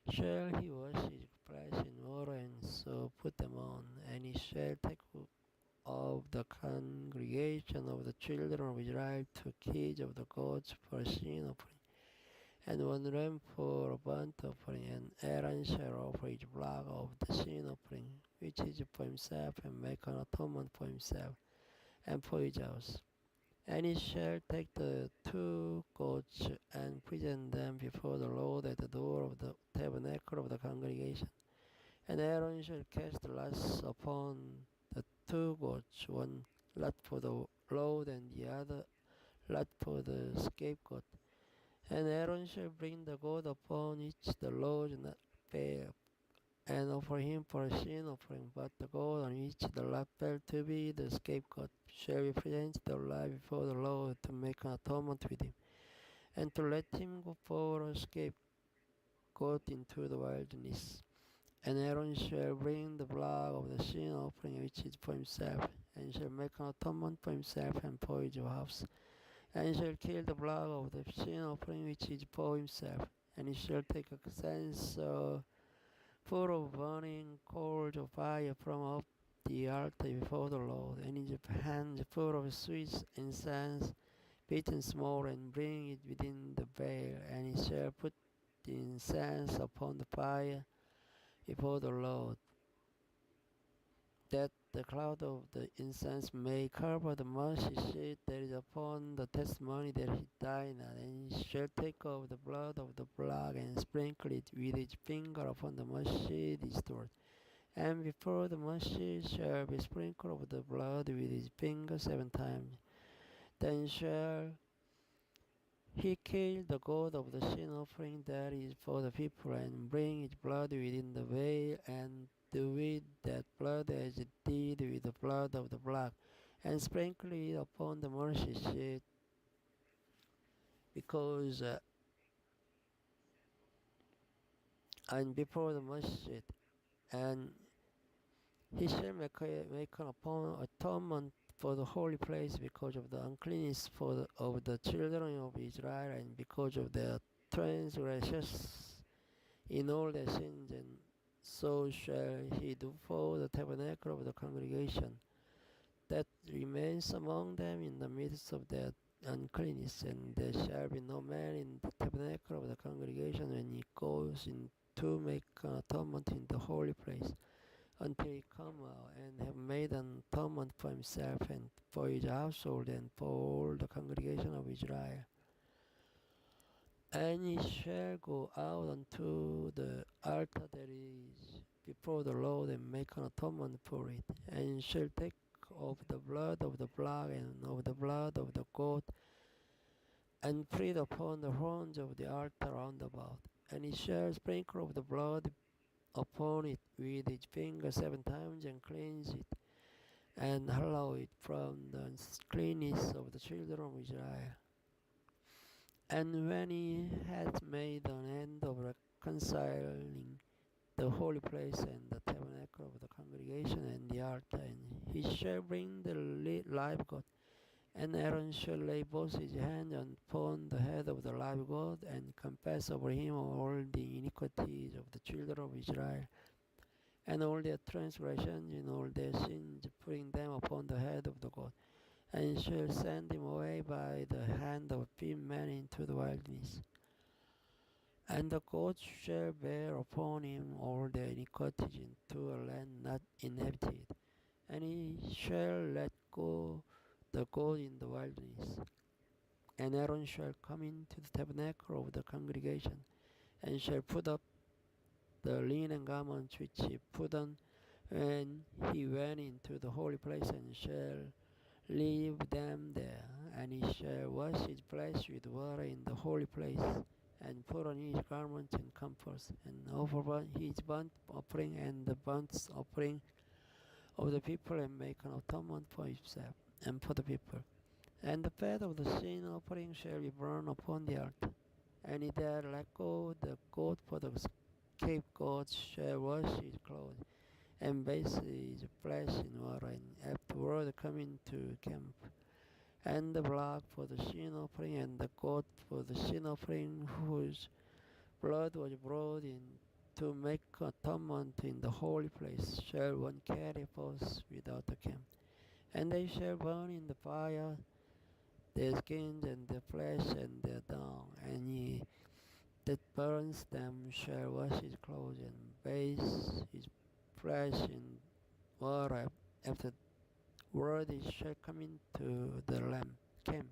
shall he wash his flesh in water, and so put them on. And he shall take of the congregation of the children of Israel 2 kids of the goats for a sin offering, and 1 ram for a burnt offering. And Aaron shall offer each block of the sin offering, which is for himself, and make an atonement for himself and for his house. And he shall take the 2 goats and present them before the Lord at the door of the tabernacle of the congregation. And Aaron shall cast lots upon the 2 goats, one lot for the Lord, and the other lot for the scapegoat. And Aaron shall bring the goat upon which the Lord not fail, and offer him for a sin offering. But the goat on which the lot fell to be the scapegoat shall be presented alive before the Lord, to make an atonement with him, and to let him go for a scapegoat into the wilderness. And Aaron shall bring the blood of the sin offering which is for himself, and shall make an atonement for himself and for his house, and shall kill the blood of the sin offering which is for himself. And he shall take a censer full of burning coals of fire from off the altar before the Lord, and his hands full of sweet incense beaten small, and bring it within the veil. And he shall put the incense upon the fire before the Lord, that the cloud of the incense may cover the mercy seat that is upon the testimony, that he die not. And he shall take of the blood of the block, and sprinkle it with his finger upon the mercy door. And before the mercy shall be sprinkled of the blood with his finger 7 times. Then shall He killed the goat of the sin offering that is for the people, and bring its blood within the veil, and do with that blood as it did with the blood of the block, and sprinkle it upon the mercy seat, because and before the mercy seat, and he shall make an atonement for the holy place because of the uncleanness of the children of Israel, and because of their transgressions in all their sins, and so shall he do for the tabernacle of the congregation that remains among them in the midst of their uncleanness. And there shall be no man in the tabernacle of the congregation when he goes in to make an atonement in the holy place, until he come out and have made an atonement for himself and for his household and for all the congregation of Israel. And he shall go out unto the altar that is before the Lord, and make an atonement for it, and shall take of the blood of the blood and of the blood of the goat, and put it upon the horns of the altar round about. And he shall sprinkle of the blood upon it with his finger 7 times, and cleanse it, and hallow it from the uncleanness of the children of Israel. And when he had made an end of reconciling the holy place and the tabernacle of the congregation and the altar, and he shall bring the live goat, and Aaron shall lay both his hands upon the head of the live goat, and confess over him all the iniquities of the children of Israel, and all their transgressions and all their sins, putting them upon the head of the goat, and shall send him away by the hand of a man into the wilderness. And the goat shall bear upon him all their iniquities into a land not inhabited, and he shall let go the goat in the wilderness. And Aaron shall come into the tabernacle of the congregation, and shall put up the linen garments which he put on when he went into the holy place, and shall leave them there. And he shall wash his flesh with water in the holy place, and put on his garments and comforts, and offer his burnt offering and the burnt offering of the people, and make an atonement for himself and for the people. And the fat of the sin offering shall be burned upon the altar. And he that let go the goat for the scapegoat shall wash his clothes, and bathe his flesh in water, and afterward come into camp. And the blood for the sin offering, and the goat for the sin offering, whose blood was brought in to make atonement in the holy place, shall one carry forth without the camp. And they shall burn in the fire their skins and their flesh and their dung, and he that burns them shall wash his clothes, and bathe his flesh in water. Afterward he shall come into the lamb camp.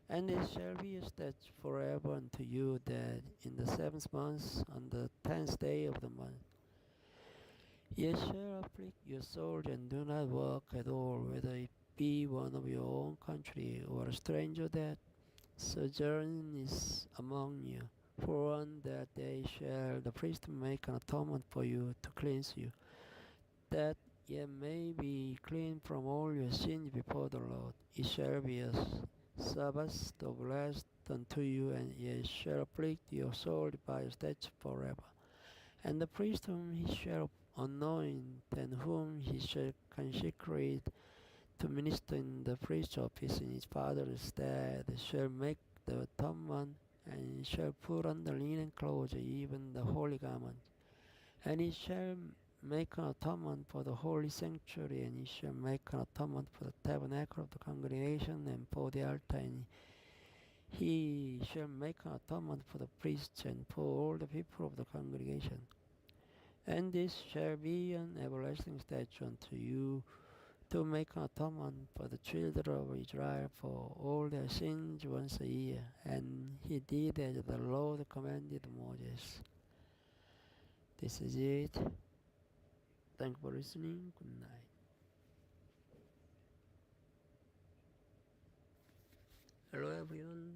And it shall be a statute forever unto you, that in the 7th month, on the 10th day of the month, ye shall afflict your soul, and do not work at all, whether it be one of your own country, or a stranger that sojourns among you. For on that day shall the priest make an atonement for you, to cleanse you, that ye may be clean from all your sins before the Lord. It shall be a Sabbath of rest unto you, and ye shall afflict your soul by a statute forever. And the priest whom he shall anoint, and whom he shall consecrate to minister in the priest's office in his father's stead, shall make the atonement, and shall put on the linen clothes, even the holy garment. And he shall make an atonement for the holy sanctuary, and he shall make an atonement for the tabernacle of the congregation, and for the altar, and he shall make an atonement for the priests, and for all the people of the congregation. And this shall be an everlasting statute unto you, to make an atonement for the children of Israel for all their sins once a year. And he did as the Lord commanded Moses. This is it. Thank you for listening. Good night. Hello everyone.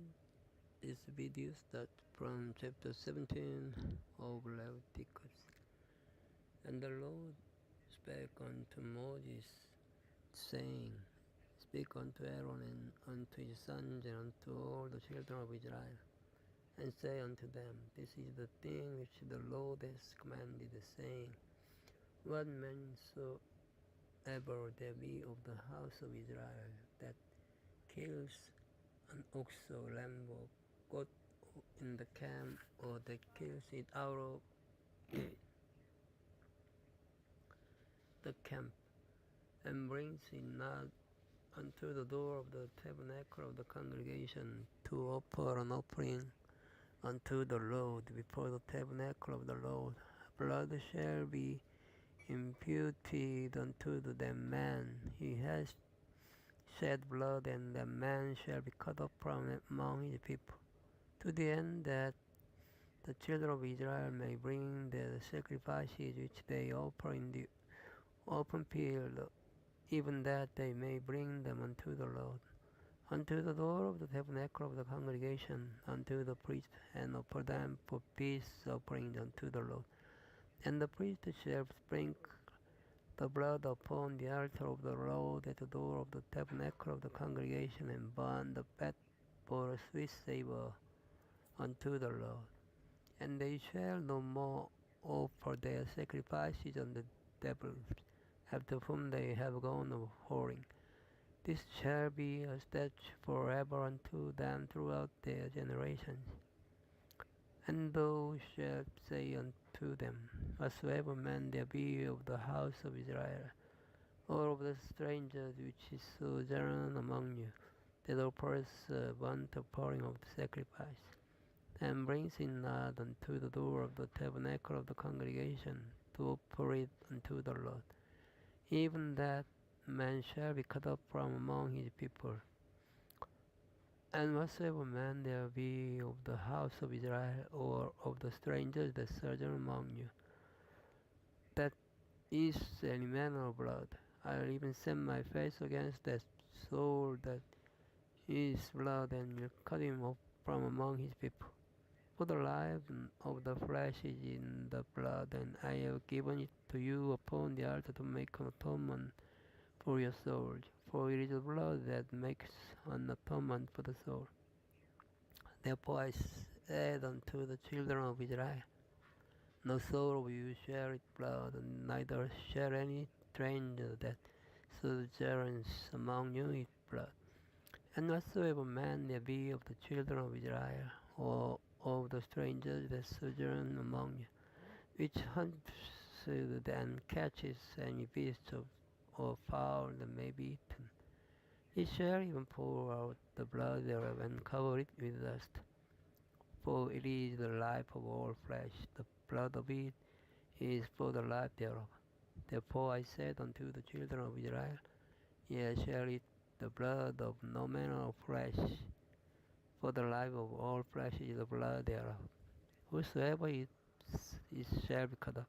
This video starts from chapter 17 of Leviticus. And the Lord spake unto Moses, saying, Speak unto Aaron and unto his sons and unto all the children of Israel, and say unto them, This is the thing which the Lord has commanded, saying, What man soever there be of the house of Israel that kills an ox or lamb or goat in the camp, or that kills it out of the camp, and brings it not unto the door of the tabernacle of the congregation to offer an offering unto the Lord before the tabernacle of the Lord, blood shall be imputed unto the man. He has shed blood, and the man shall be cut off from among his people, to the end that the children of Israel may bring the sacrifices which they offer in the open field, even that they may bring them unto the Lord, unto the door of the tabernacle of the congregation, unto the priest, and offer them for peace offerings unto the Lord. And the priest shall sprinkle the blood upon the altar of the Lord at the door of the tabernacle of the congregation, and burn the fat for a sweet savour unto the Lord. And they shall no more offer their sacrifices on the devils, after whom they have gone a whoring. This shall be a statute forever unto them throughout their generations. And thou shalt say unto them, Whatsoever man there be of the house of Israel, or of the strangers which is sojourn among you, that offers burnt offering of the sacrifice, and brings it not unto the door of the tabernacle of the congregation, to offer it unto the Lord, even that man shall be cut off from among his people. And whatsoever man there be of the house of Israel, or of the strangers that sojourn among you, that is any manner of blood, I will even set my face against that soul that is blood, and will cut him off from among his people. For the life of the flesh is in the blood, and I have given it to you upon the altar to make an atonement for your soul. For it is the blood that makes an atonement for the soul. Therefore I said unto the children of Israel, No soul of you shall eat blood, and neither shall any stranger that sojourns among you eat blood. And whatsoever man there be of the children of Israel, or of the strangers that sojourn among you, which hunts and catches any beast or fowl that may be eaten, he shall even pour out the blood thereof, and cover it with dust. For it is the life of all flesh, the blood of it is for the life thereof. Therefore I said unto the children of Israel, Ye shall eat the blood of no manner of flesh, for the life of all flesh is the blood thereof. Whosoever eats it shall be cut off.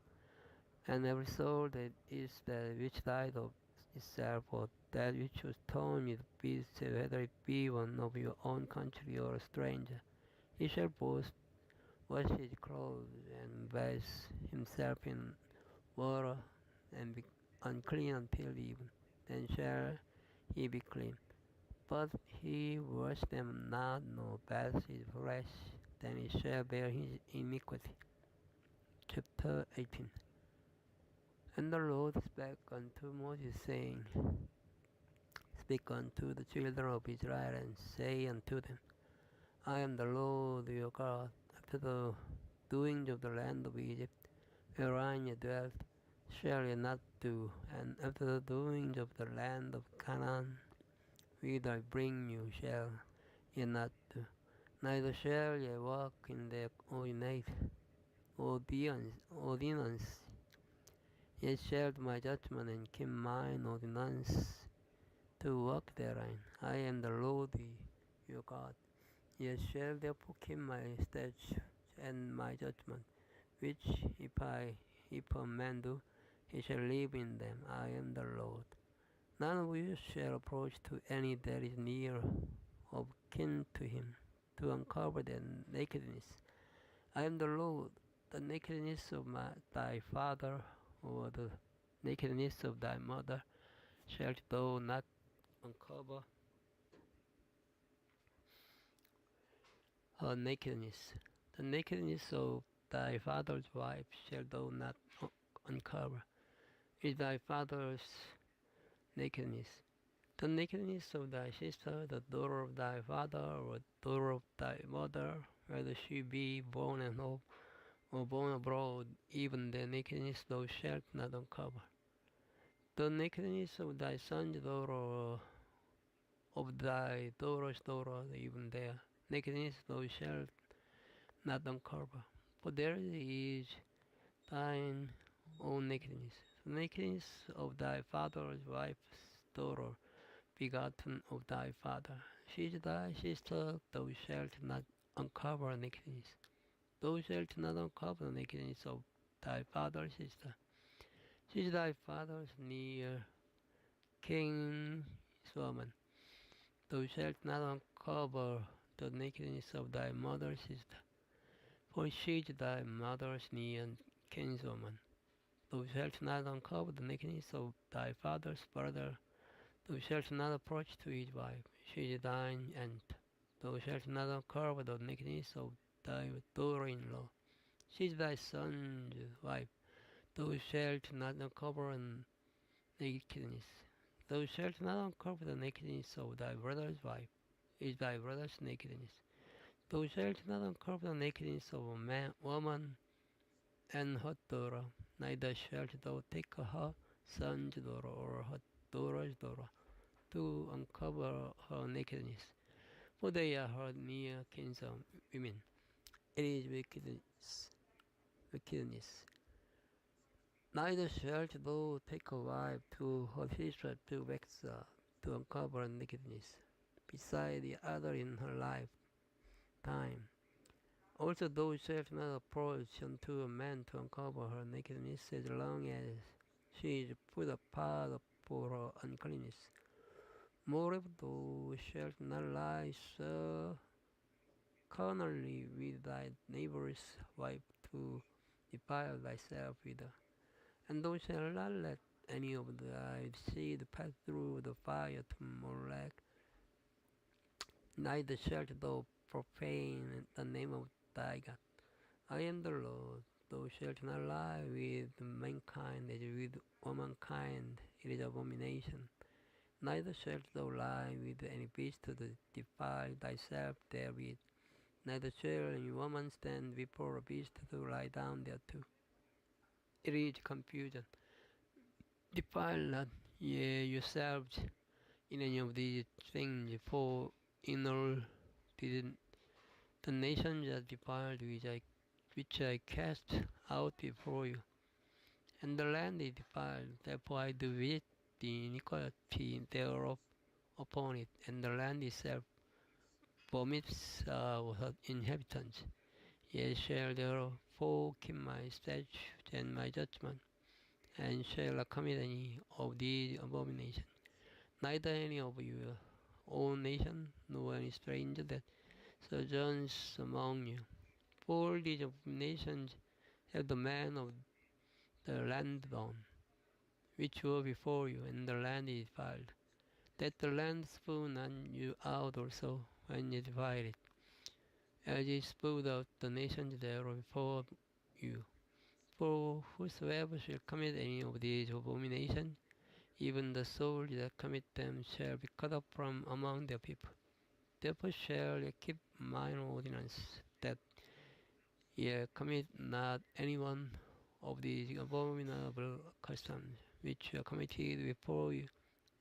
And every soul that is that which died of itself, or that which was torn with beasts, whether it be one of your own country or a stranger, he shall both wash his clothes and bathe himself in water, and be unclean until even. Then shall he be clean. But he wash them not, nor bathe his flesh, then he shall bear his iniquity. Chapter 18. And the Lord spake unto Moses, saying, Speak unto the children of Israel, and say unto them, I am the Lord your God. After the doings of the land of Egypt, wherein ye dwelt, shall ye not do, and after the doings of the land of Canaan, whither I bring you, shall ye not do. Neither shall ye walk in their ordinance, ye shall do my judgment, and keep mine ordinance, to walk therein. I am the Lord your God. Ye shall therefore keep my statutes and my judgment, which if a man do, he shall live in them. I am the Lord. None of you shall approach to any that is near of kin to him, to uncover their nakedness. I am the Lord. The nakedness of thy father, or the nakedness of thy mother, shalt thou not uncover her nakedness. The nakedness of thy father's wife shalt thou not uncover. Is thy father's nakedness. The nakedness of thy sister, the daughter of thy father, or daughter of thy mother, whether she be born at home or born abroad, even the nakedness thou shalt not uncover. The nakedness of thy son's daughter, or of thy daughter's daughter, even their nakedness thou shalt not uncover. For there is thine own nakedness. The nakedness of thy father's wife's daughter, begotten of thy father. She is thy sister, thou shalt not uncover her nakedness. Thou shalt not uncover the nakedness of thy father's sister. She is thy father's near kinswoman. Thou shalt not uncover the nakedness of thy mother's sister, for she is thy mother's near kinswoman. Thou shalt not uncover the nakedness of thy father's brother. Thou shalt not approach to his wife, she is thine aunt. Thou shalt not uncover the nakedness of thy daughter-in-law, she is thy son's wife. Thou shalt not uncover her nakedness. Thou shalt not uncover the nakedness of thy brother's wife, is thy brother's nakedness. Thou shalt not uncover the nakedness of a woman and her daughter, neither shalt thou take her son's daughter or her daughter's daughter to uncover her nakedness, for they are her near kinswomen. It is wickedness. Neither shalt thou take a wife to her sister to vex her, to uncover her nakedness, beside the other in her lifetime. Also thou shalt not approach unto a man to uncover her nakedness, as long as she is put apart for her uncleanness. Moreover, thou shalt not lie so carnally with thy neighbor's wife to defile thyself with her. And thou shalt not let any of thy seed pass through the fire to Molech, neither shalt thou profane the name of thy God. I am the Lord. Thou shalt not lie with mankind as with womankind, it is abomination. Neither shalt thou lie with any beast to defile thyself therewith. Neither shall any woman stand before a beast to lie down thereto. It is confusion. Defile not ye yourselves in any of these things, for in all the nations are defiled which I cast out before you, and the land is defiled. Therefore I do visit the iniquity thereof upon it, and the land itself vomits her inhabitants. Ye shall therefore keep my statutes and my judgment, and shall not commit any of these abominations. Neither any of your own nation, nor any stranger that sojourns among you. For these abominations have the men of the land done, which were before you, and the land is defiled. Let the land spew on you out also when you divide it, as it spewed out the nations thereof before you. For whosoever shall commit any of these abominations, even the soul that commit them shall be cut off from among their people. Therefore shall ye keep mine ordinance, that ye commit not any one of these abominable customs which are committed before you,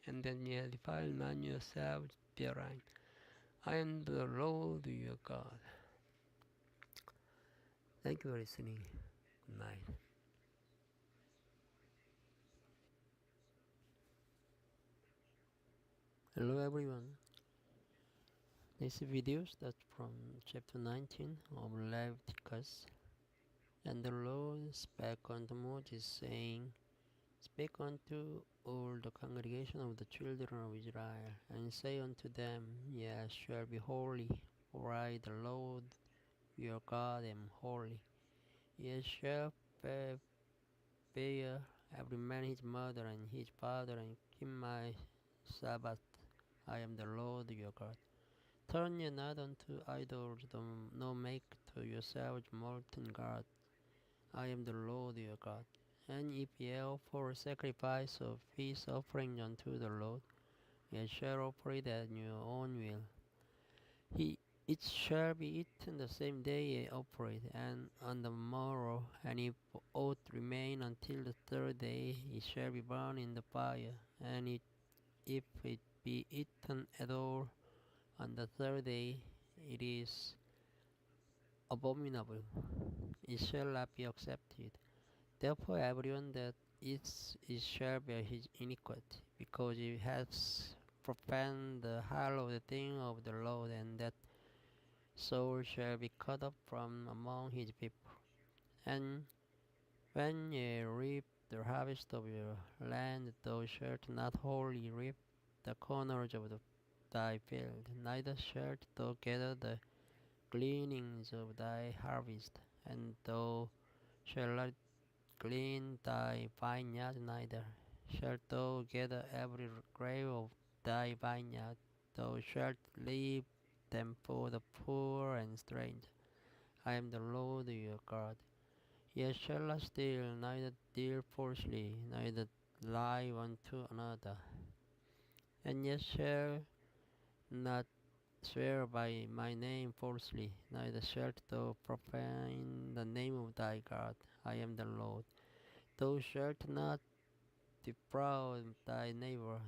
and then ye defile not yourselves therein. I am the Lord your God. Thank you for listening. Good night. Hello everyone. This video starts from chapter 19 of Leviticus. And the Lord spake unto Moses, saying, Speak unto all the congregation of the children of Israel, and say unto them, Ye shall be holy, for for I, the Lord your God, am holy. Ye shall bear every man his mother and his father, and keep my Sabbath. I am the Lord your God. Turn ye not unto idols, nor make to yourselves molten gods. I am the Lord your God. And if ye offer sacrifice of peace offering unto the Lord, ye shall offer it at your own will. It shall be eaten the same day ye offer it, and on the morrow, and if aught remain until the third day, it shall be burned in the fire. And if it be eaten at all on the third day, it is abominable, it shall not be accepted. Therefore everyone that eats it shall bear his iniquity, because he has profaned the hallowed thing of the Lord, and that soul shall be cut off from among his people. And when ye reap the harvest of your land, thou shalt not wholly reap the corners of thy field, neither shalt thou gather the gleanings of thy harvest, and thou shalt not glean thy vineyard, neither shalt thou gather every grape of thy vineyard. Thou shalt leave them for the poor and stranger. I am the Lord your God. Ye shall not steal, neither deal falsely, neither lie one to another. And ye shall not swear by my name falsely, neither shalt thou profane the name of thy God. I am the Lord. Thou shalt not defraud thy neighbor,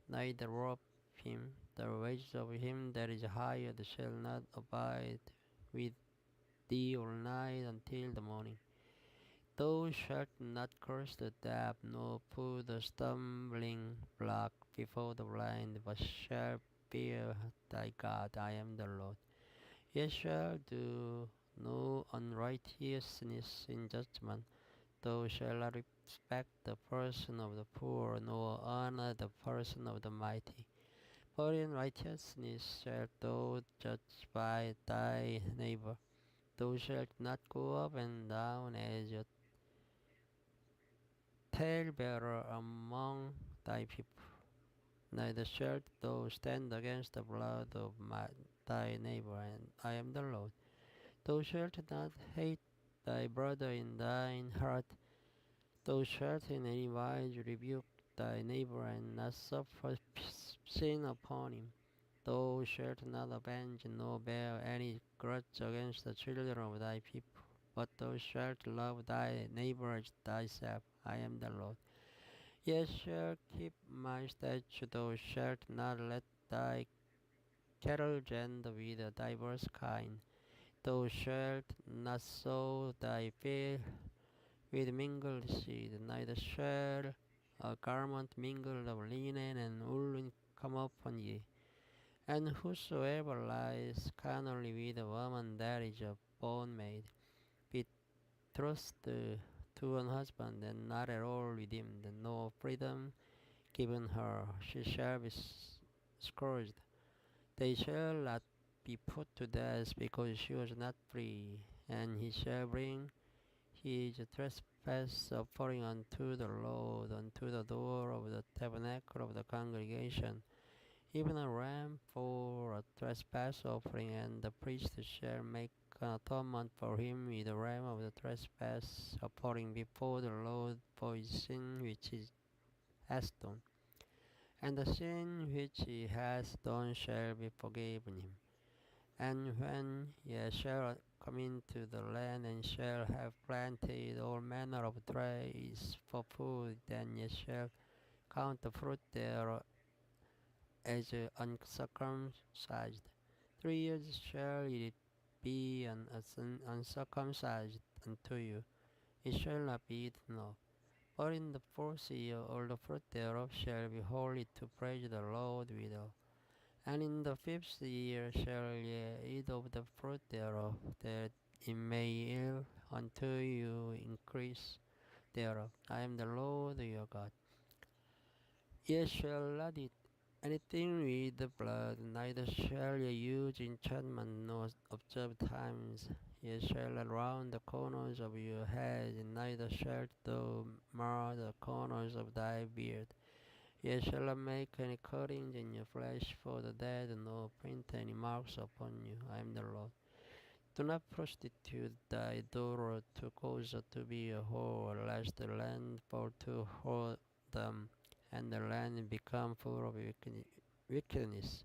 neither rob him. The wages of him that is hired shall not abide with thee all night until the morning. Thou shalt not curse the deaf, nor put a stumbling block before the blind, but shalt fear thy God. I am the Lord. Ye shall do no unrighteousness in judgment. Thou shalt not respect the person of the poor, nor honor the person of the mighty. For in righteousness shalt thou judge by thy neighbor. Thou shalt not go up and down as a talebearer among thy people, neither shalt thou stand against the blood of thy neighbor, and I am the Lord. Thou shalt not hate thy brother in thine heart. Thou shalt in any wise rebuke thy neighbor, and not suffer sin upon him. Thou shalt not avenge nor bear any grudge against the children of thy people, but thou shalt love thy neighbor as thyself. I am the Lord. Ye shall keep my statute. Thou shalt not let thy cattle gender with a diverse kind. Thou shalt not sow thy field with mingled seed, neither shall a garment mingled of linen and wool come upon ye. And whosoever lies carnally with a woman that is a bondmaid, betrothed to an husband, and not at all redeemed, no freedom given her, she shall be scourged. They shall not be put to death because she was not free, and he shall bring his trespass offering unto the Lord, unto the door of the tabernacle of the congregation, even a ram for a trespass offering, and the priest shall make an atonement for him with the ram of the trespass offering before the Lord for his sin which he has done. And the sin which he has done shall be forgiven him. And when ye shall come into the land, and shall have planted all manner of trees for food, then ye shall count the fruit thereof as uncircumcised. 3 years shall it be uncircumcised unto you, it shall not be eaten of. But in the 4th year all the fruit thereof shall be holy to praise the Lord withal. And in the 5th year shall ye eat of the fruit thereof, that it may yield unto you increase thereof. I am the Lord your God. Ye shall not eat Anything with the blood, neither shall ye use enchantment nor observe times. Ye shall round the corners of your head, neither shalt thou mar the corners of thy beard. Ye shall not make any cuttings in your flesh for the dead, nor print any marks upon you. I am the Lord. Do not prostitute thy daughter to cause her to be a whore, lest the land fall to whoredom, and the land become full of wickedness.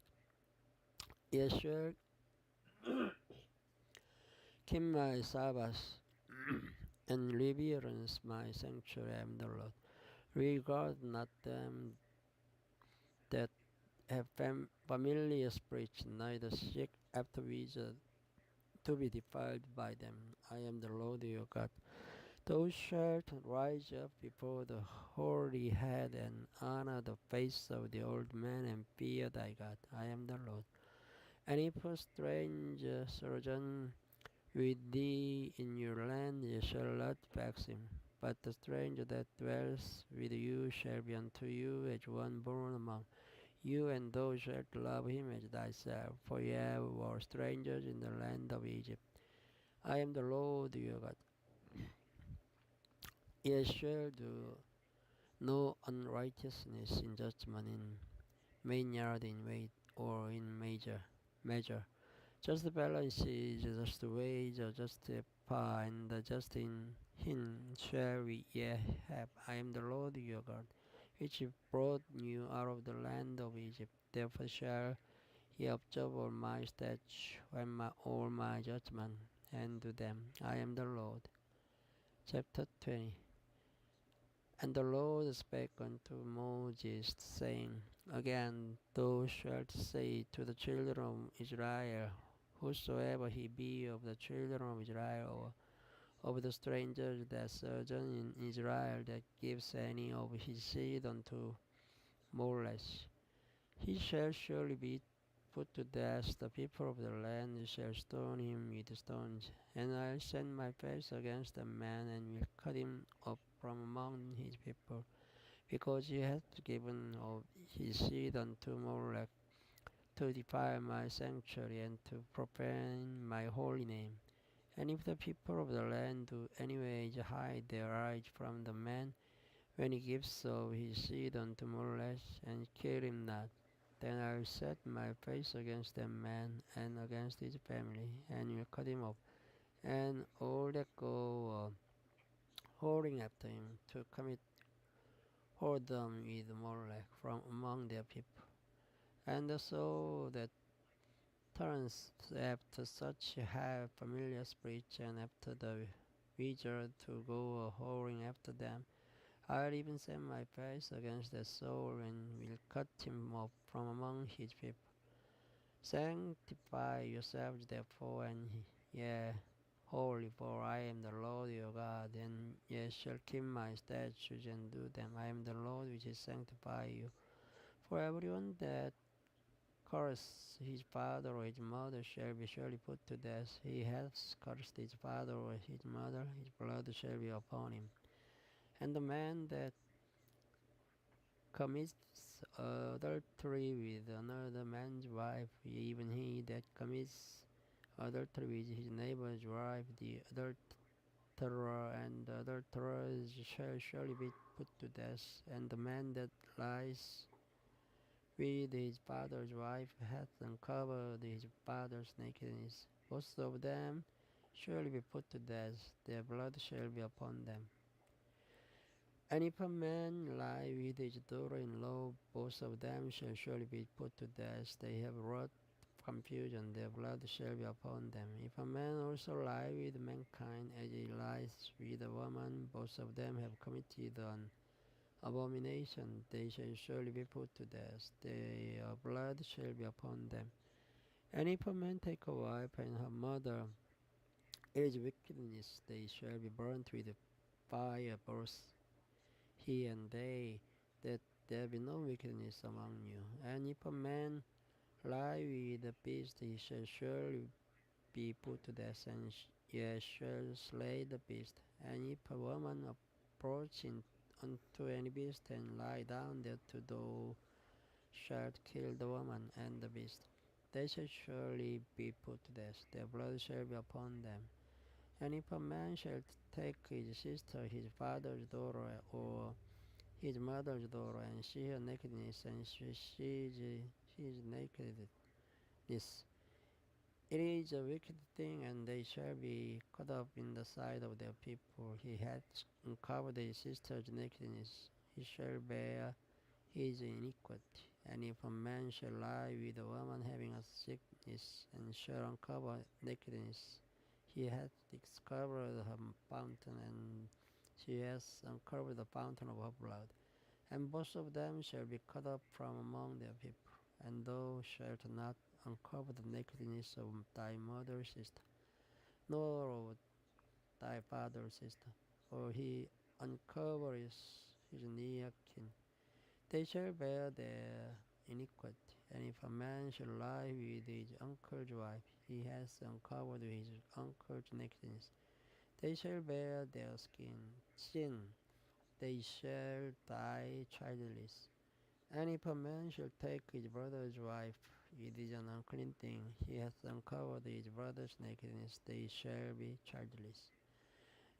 Ye shall keep my Sabbaths and reverence my sanctuary. I am the Lord. Regard not them that have familiar spirits, neither seek after wizards to be defiled by them. I am the Lord your God. Thou shalt rise up before the hoary head and honor the face of the old man and fear thy God. I am the Lord. And if a stranger sojourn with thee in your land, ye shall not vex him. But the stranger that dwells with you shall be unto you as one born among you, and thou shalt love him as thyself. For ye were strangers in the land of Egypt. I am the Lord your God. Ye shall do no unrighteousness in judgment, in vineyard, in weight, or in measure. Just balance is just wage, or just pie, and just in him shall ye have. I am the Lord your God, which brought you out of the land of Egypt. Therefore shall ye observe all my statutes and all my judgment, and do them. I am the Lord. Chapter 20. And the Lord spake unto Moses, saying, Again thou shalt say to the children of Israel, Whosoever he be of the children of Israel, or of the strangers that sojourn in Israel, that gives any of his seed unto Molech, he shall surely be put to death. The people of the land shall stone him with stones. And I'll send my face against the man, and will cut him off from among his people, because he hath given of his seed unto Molech, to defile my sanctuary, and to profane my holy name. And if the people of the land do anyways hide their eyes from the man, when he gives of his seed unto Molech, and kill him not, then I will set my face against that man, and against his family, and will cut him off, and all that go whoring after him, to commit whoredom with Molech from among their people. And the soul that turns after such have familiar speech, and after the wizard to go a whoring after them, I'll even set my face against that soul, and will cut him off from among his people. Sanctify yourselves therefore, and ye holy, for I am the Lord your God, and ye shall keep my statutes and do them. I am the Lord which is sanctify you. For everyone that curses his father or his mother shall be surely put to death. He hath cursed his father or his mother, his blood shall be upon him. And the man that commits adultery with another man's wife, even he that commits adultery with his neighbor's wife, the adulterer and the adulterers shall surely be put to death. And the man that lies with his father's wife hath uncovered his father's nakedness. Both of them shall be put to death, their blood shall be upon them. And if a man lie with his daughter-in-law, both of them shall surely be put to death. They have wrought confusion, their blood shall be upon them. If a man also lie with mankind, as he lies with a woman, both of them have committed an abomination. They shall surely be put to death. Their blood shall be upon them. And if a man take a wife and her mother, it is wickedness. They shall be burnt with fire, both he and they, that there be no wickedness among you. And if a man lie with a beast, he shall surely be put to death, and ye shall slay the beast. And if a woman approach unto any beast, and lie down there to do shalt kill the woman and the beast. They shall surely be put to death, their blood shall be upon them. And if a man shall take his sister, his father's daughter, or his mother's daughter, and see her nakedness, and she sees his nakedness, it is a wicked thing, and they shall be cut off in the sight of their people. He hath uncovered his sister's nakedness, he shall bear his iniquity. And if a man shall lie with a woman having a sickness, and shall uncover nakedness, he hath discovered her fountain, and she has uncovered the fountain of her blood. And both of them shall be cut off from among their people. And thou shalt not uncover the nakedness of thy mother's sister, nor of thy father's sister, for he uncovers his near kin. They shall bear their iniquity. And if a man shall lie with his uncle's wife, he has uncovered his uncle's nakedness. They shall bear their sin. They shall die childless. And if a man shall take his brother's wife, it is an unclean thing. He hath uncovered his brother's nakedness. They shall be childless.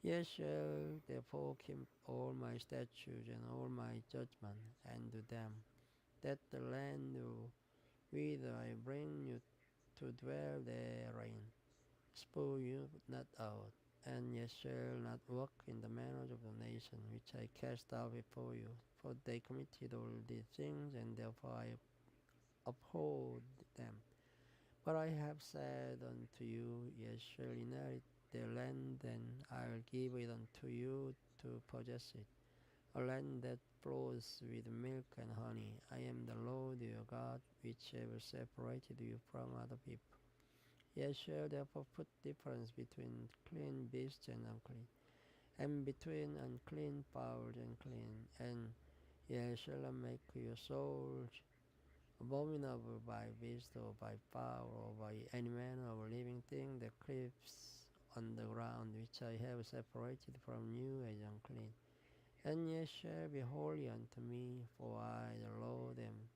Ye shall therefore keep all my statutes and all my judgment, and do them, that the land whither I bring you to dwell therein spoil you not out. And ye shall not walk in the manners of the nation which I cast out before you, for they committed all these things, and therefore I uphold them. But I have said unto you, ye shall inherit the land, and I'll give it unto you to possess it, a land that flows with milk and honey. I am the Lord your God, which have separated you from other people. Ye shall therefore put difference between clean beasts and unclean, and between unclean fowls and clean, and ye shall not make your souls abominable by beast or by fowl or by any manner of living thing that creeps on the ground, which I have separated from you as unclean. And ye shall be holy unto me, for I the Lord am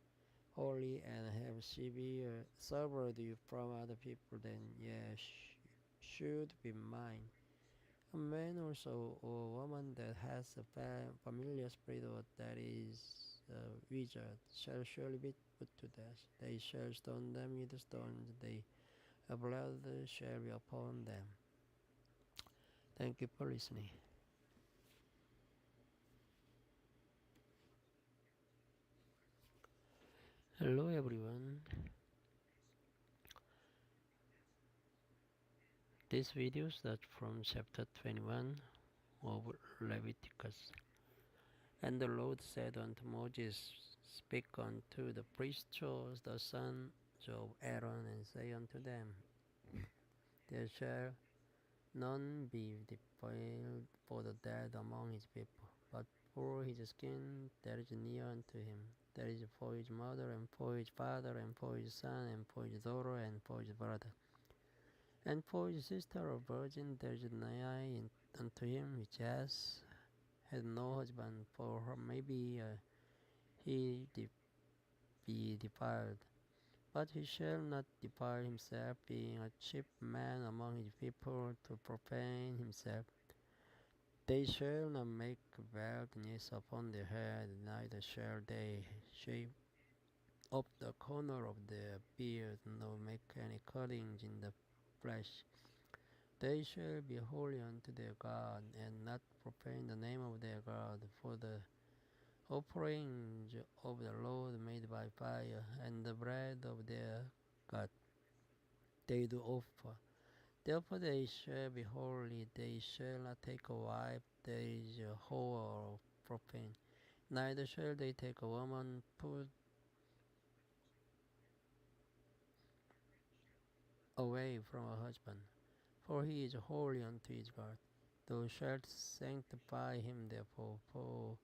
holy, and have severed you from other people, then ye should be mine. A man also or woman that has a familiar spirit or that is a wizard shall surely be put to death. They shall stone them with stones, their blood shall be upon them. Thank you for listening. Hello everyone. This video starts from chapter 21 of Leviticus. And the Lord said unto Moses, speak unto the priests, the sons of Aaron, and say unto them, there shall none be defiled for the dead among his people, but for his skin that is near unto him, that is for his mother, and for his father, and for his son, and for his daughter, and for his brother, and for his sister or virgin that is nigh unto him, which had no husband, for her maybe he be defiled. But he shall not defile himself, being a chief man among his people, to profane himself. They shall not make baldness upon their head, neither shall they shave up the corner of their beard, nor make any cuttings in the flesh. They shall be holy unto their God, and not profane the name of their God, for the offerings of the Lord made by fire, and the bread of their God they do offer. Therefore they shall be holy, they shall not take a wife that is a whore or profane, neither shall they take a woman put away from her husband, for he is holy unto his God. Thou shalt sanctify him therefore, for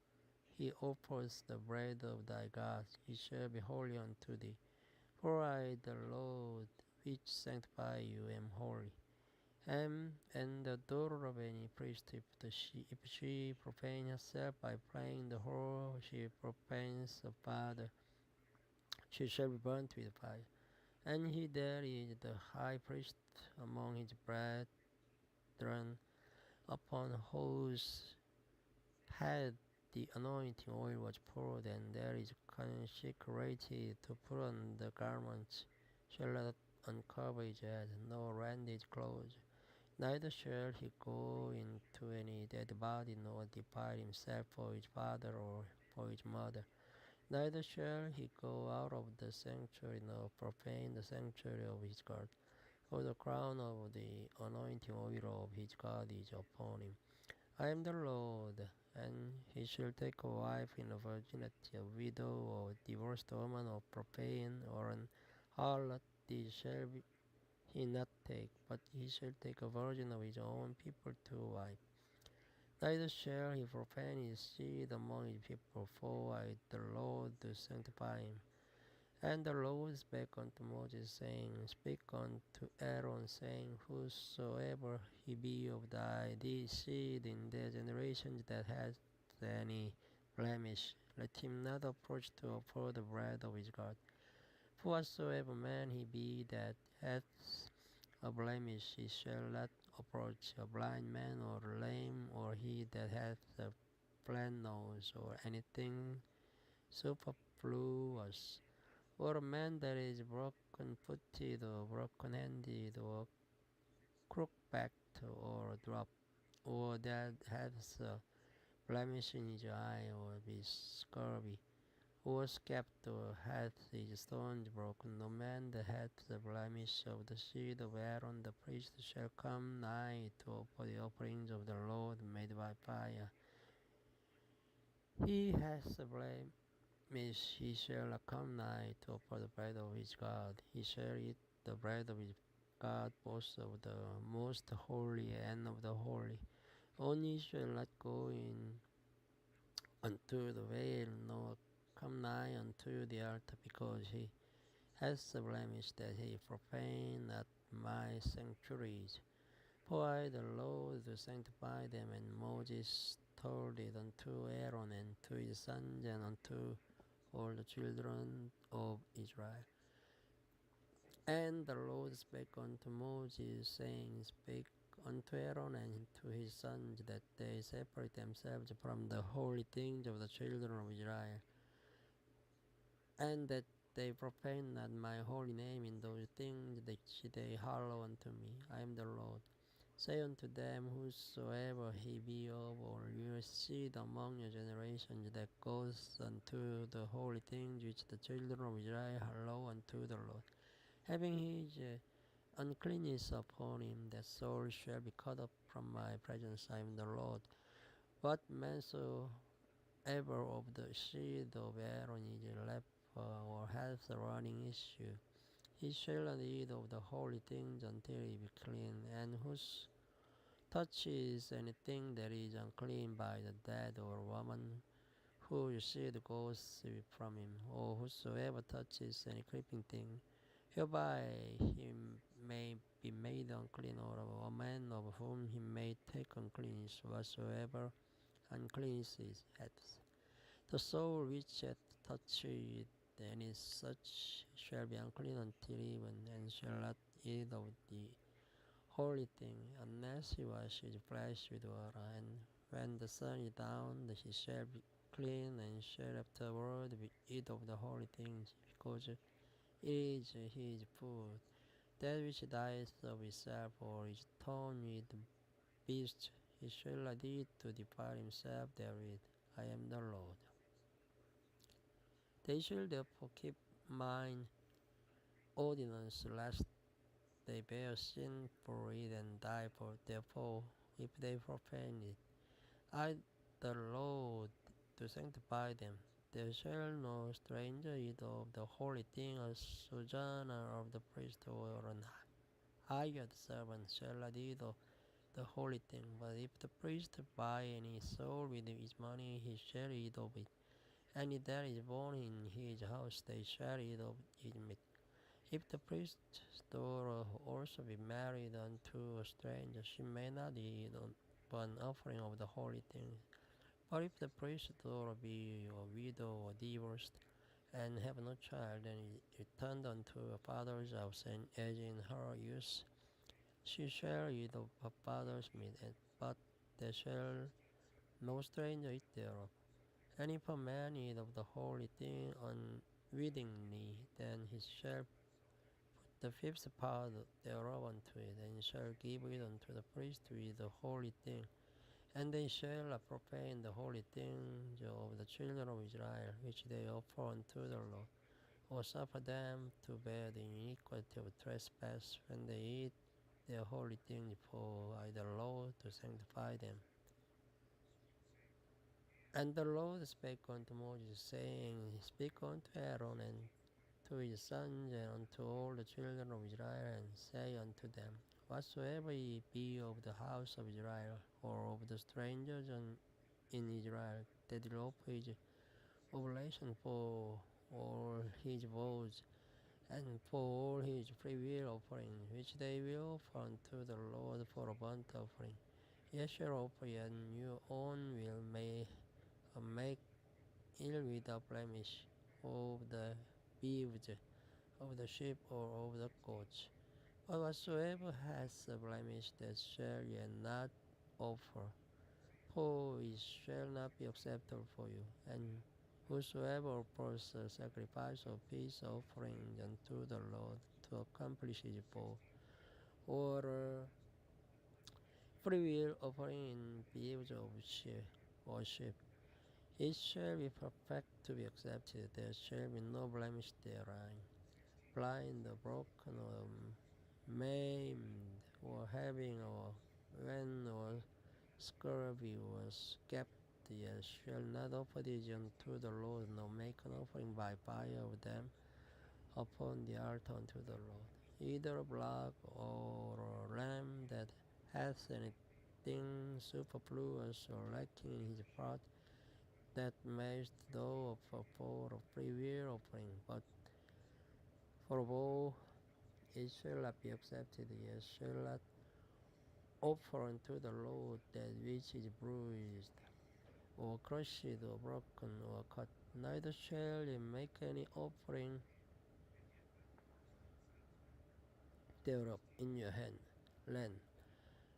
he offers the bread of thy God. He shall be holy unto thee. For I, the Lord, which sanctify you, am holy. And the daughter of any priest, if she profane herself by playing the whore, she profanes her father. she shall be burnt with fire. And he that is the high priest among his brethren, upon whose head the anointing oil was poured, and there is consecrated to put on the garments, shall not uncover his head, nor rend his clothes. Neither shall he go into any dead body, nor defile himself for his father or for his mother. Neither shall he go out of the sanctuary, nor profane the sanctuary of his God. For the crown of the anointing oil of his God is upon him. I am the Lord. And he shall take a wife in a virginity, a widow, or a divorced woman, or profane, or an harlot. These shall he not take, but he shall take a virgin of his own people to wife. Neither shall he profane his seed among his people, for I, the Lord, do sanctify him. And the Lord spake unto Moses, saying, Speak unto Aaron, saying, Whosoever he be of thy seed in their generations that hath any blemish, let him not approach to offer the bread of his God. For whatsoever man he be that hath a blemish, he shall not approach a blind man, or lame, or he that hath a flat nose, or anything superfluous, or a man that is broken footed, or broken handed, or crook backed, or drop, or that hath a blemish in his eye, or be scurvy, or scabbed, or hath his stones broken. No man that hath the blemish of the seed of Aaron the priest shall come nigh to offer the offerings of the Lord made by fire. He has a blemish, he shall not come nigh to offer the bread of his God. He shall eat the bread of his God, both of the most holy and of the holy. Only shall not go in unto the veil, nor come nigh unto the altar, because he has a blemish, that he profane not my sanctuaries. For I, the Lord, do sanctify them. And Moses told it unto Aaron, and to his sons, and unto all the children of Israel. And the Lord spake unto Moses, saying, Speak unto Aaron and to his sons, that they separate themselves from the holy things of the children of Israel, and that they profane not my holy name in those things which they hallow unto me. I am the Lord. Say unto them, Whosoever he be of all your seed among your generations, that goes unto the holy things which the children of Israel hallow unto the Lord, having his uncleanness upon him, that soul shall be cut off from my presence. I am the Lord. What man soever of the seed of Aaron is left or has a running issue, he shall not eat of the holy things until he be clean. And whose touches anything that is unclean by the dead or woman, whose seed goes from him, or whosoever touches any creeping thing, hereby he may be made unclean, or a man of whom he may take uncleanness, whatsoever uncleanness is hath. The soul which hath touched any such shall be unclean until even, and shall not eat of the holy thing, unless he wash his flesh with water. And when the sun is down, he shall be clean, and shall afterward eat of the holy things, because it is his food. That which dies of itself, or is torn with beasts, he shall not eat to defile himself therewith. I am the Lord. They shall therefore keep mine ordinance, lest they bear sin for it and die for therefore, if they profane it. I, the Lord, to sanctify them. There shall no stranger eat of the holy thing, a sojourner of the priest, or an hired servant shall not eat of the holy thing. But if the priest buy any soul with his money, he shall eat of it. And if that is born in his house, they shall eat of his meat. If the priest's daughter also be married unto a stranger, she may not eat on an offering of the holy things. But if the priest's daughter be a widow or divorced, and have no child, and returned unto her father's house, and as in her youth she shall eat of her father's meat, but there shall no stranger eat thereof. And if a man eat of the holy thing unwittingly, then he shall put the fifth part thereof unto it, and shall give it unto the priest with the holy thing. And they shall profane the holy things of the children of Israel, which they offer unto the Lord, or suffer them to bear the iniquity of trespass when they eat their holy things for the Lord to sanctify them. And the Lord spake unto Moses, saying, Speak unto Aaron and to his sons and unto all the children of Israel, and say unto them, Whatsoever ye be of the house of Israel, or of the strangers in Israel, that will offer his oblation for all his vows, and for all his freewill offering, which they will offer unto the Lord for a burnt offering, ye shall offer, and your own will make it without blemish of the beeves, of the sheep, or of the goats. But whatsoever has a blemish, that shall ye not offer, for it shall not be acceptable for you. And whosoever offers a sacrifice of peace offering unto the Lord to accomplish his vow, or freewill offering in beeves of sheep or sheep, it shall be perfect to be accepted. There shall be no blemish therein. Blind or broken or maimed or having or wen or scurvy or scabbed, ye shall not offer these unto the Lord, nor make an offering by fire of them upon the altar unto the Lord. Either a block or a lamb that hath anything superfluous or lacking in his part, that mayst thou offer for a freewill offering, but for a vow it shall not be accepted. Ye shall not offer unto the Lord that which is bruised, or crushed, or broken, or cut. Neither shall ye make any offering thereof in your land.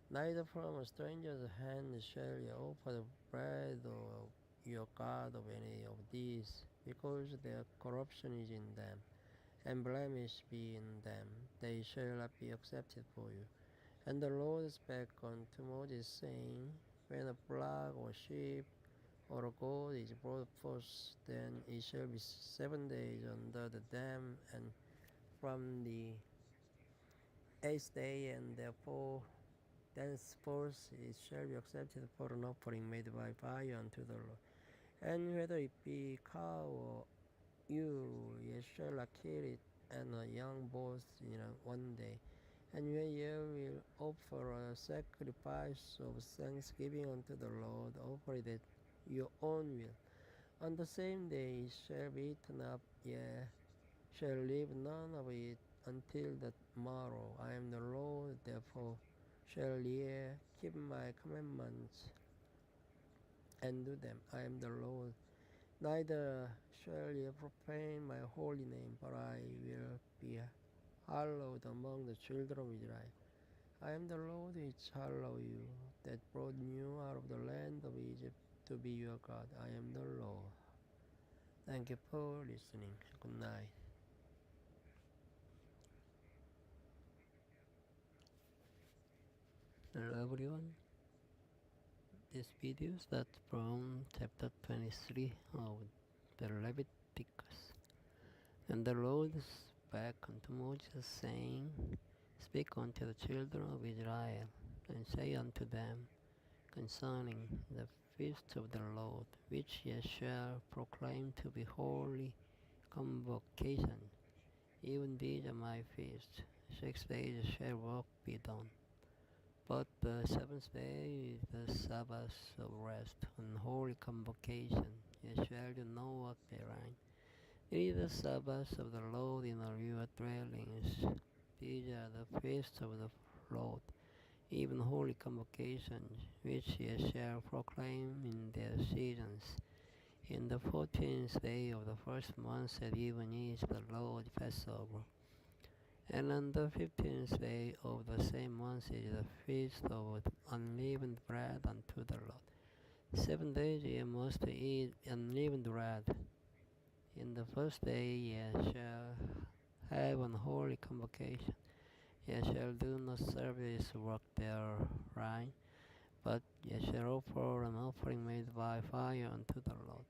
Neither from a stranger's hand shall ye offer the bread of your God of any of these, because their corruption is in them, and blemish be in them. They shall not be accepted for you. And the Lord spake unto Moses, saying, When a flock or sheep or a goat is brought forth, then it shall be 7 days under the dam, and from the 8th day, and therefore thenceforth it shall be accepted for an offering made by fire unto the Lord. And whether it be cow or ewe, ye shall not kill it, and a young both in 1 day. And when ye will offer a sacrifice of thanksgiving unto the Lord, offer it at your own will. On the same day it shall be eaten up, ye shall leave none of it until the morrow. I am the Lord, therefore shall ye keep my commandments and do them. I am the Lord. Neither shall ye profane my holy name, but I will be hallowed among the children of Israel. I am the Lord which hallow you, that brought you out of the land of Egypt to be your God. I am the Lord. Thank you for listening. Good night. Hello everyone. This video starts from chapter 23 of the Leviticus. And the Lord spake unto Moses, saying, Speak unto the children of Israel, and say unto them concerning the feast of the Lord, which ye shall proclaim to be holy convocation. Even these are my feasts. 6 days shall work be done. But the 7th day is the Sabbath of rest, and holy convocation. Ye shall do no work therein. It is the Sabbath of the Lord in all your dwellings. These are the feasts of the Lord, even holy convocations, which ye shall proclaim in their seasons. In the 14th day of the first month at even is the Lord's Passover. And on the 15th day of the same month is the feast of unleavened bread unto the Lord. 7 days ye must eat unleavened bread. In the first day ye shall have an holy convocation. Ye shall do no service work therein, but ye shall offer an offering made by fire unto the Lord.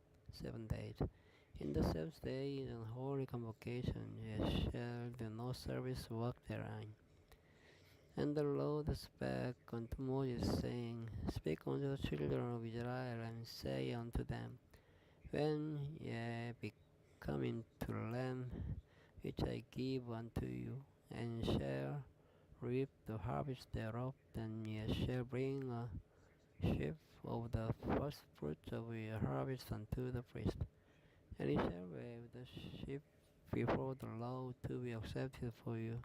7 days. In the seventh day is an holy convocation, ye shall do no service work therein. And the Lord spake unto Moses, saying, Speak unto the children of Israel, and say unto them, When ye be come into the land which I give unto you, and shall reap the harvest thereof, then ye shall bring a sheaf of the first fruits of your harvest unto the priest. And he shall wave the sheaf before the Lord to be accepted for you.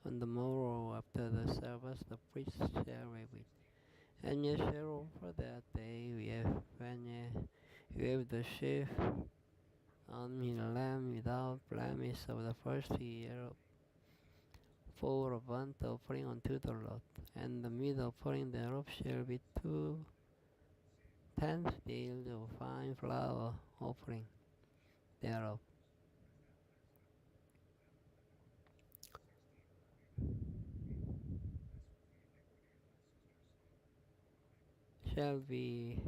On the morrow after the Sabbath, the priest shall wave it. And ye shall offer that day, when ye wave the sheaf, on his lamb without blemish of the first year, for a burnt offering unto the Lord. And the meat offering thereof shall be 2 tenths of fine flour offering thereof. Shall be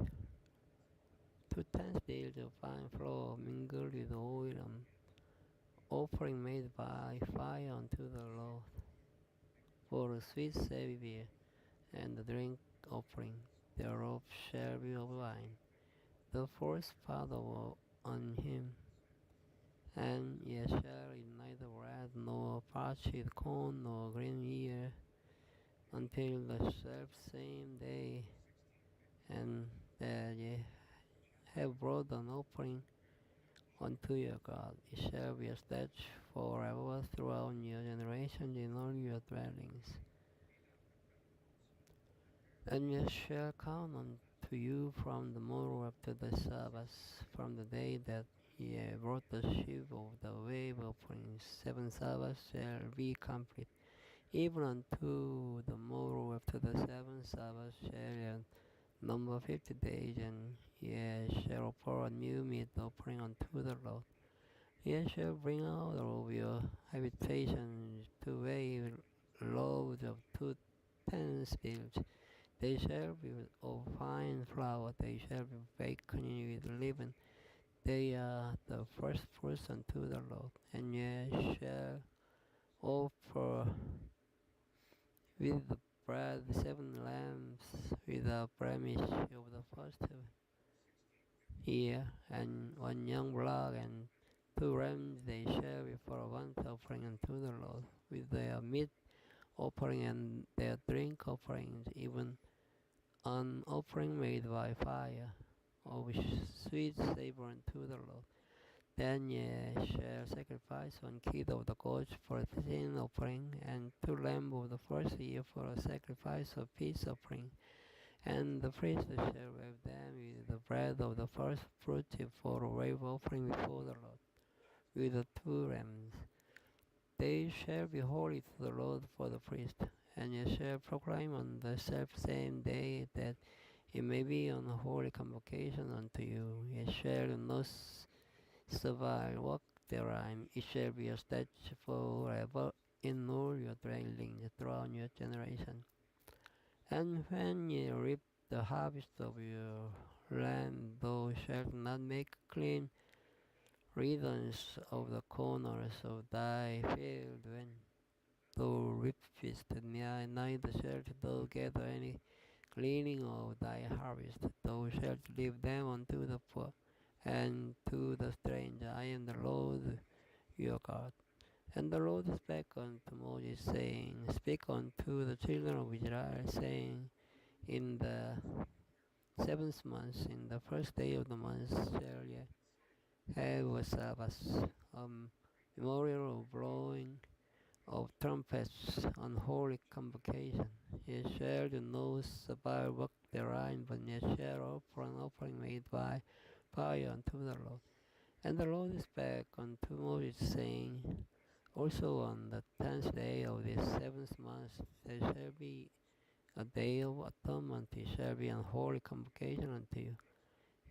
2 tenths of fine flour mingled with oil, and offering made by fire unto the Lord, for a sweet savour, and the drink offering thereof shall be of wine, the first part of on him. And ye shall eat neither bread, nor parched corn, nor green ear, until the selfsame day, and that ye have brought an offering unto your God. It shall be a statute forever throughout your generations in all your dwellings. And ye shall count unto you from the morrow after the Sabbath, from the day that ye brought the sheaf of the wave offering. 7 Sabbaths shall be complete. Even unto the morrow after the 7th Sabbath shall ye number 50 days, and ye shall offer a new meat offering unto the Lord. Ye shall bring out of your habitations 2 wave loaves of 2 tenths. They shall be of fine flour, they shall be baked with leaven. They are the first fruits unto the Lord. And ye shall offer with the bread 7 lambs without blemish of the first year, and 1 young blood, and 2 rams. They shall be for a burnt offering unto the Lord, with their meat offering and their drink offerings, even an offering made by fire, of sweet savour unto the Lord. Then ye shall sacrifice 1 kid of the goats for a sin offering, and 2 lambs of the first year for a sacrifice of peace offering. And the priest shall wave them with the bread of the first fruits for a wave offering before the Lord, with the 2 rams. They shall be holy to the Lord for the priest. And ye shall proclaim on the selfsame day that it may be an holy convocation unto you. Ye shall not servile work therein. It shall be a statute forever in all your dwellings throughout your generation. And when ye reap the harvest of your land, thou shalt not make clean riddance of the corners of thy field when thou reapest, neither shalt thou gather any gleaning of thy harvest. Thou shalt leave them unto the poor and to the stranger. I am the Lord your God. And the Lord spake unto Moses, saying, Speak unto the children of Israel, saying, In the 7th month, in the first day of the month, shall ye have a Sabbath, a memorial of blowing of trumpets, on holy convocation. Ye shall do no servile work therein, but ye shall offer an offering made by fire unto the Lord. And the Lord spake unto Moses, saying, Also on the 10th day of the 7th month there shall be a day of atonement. It shall be an holy convocation unto you.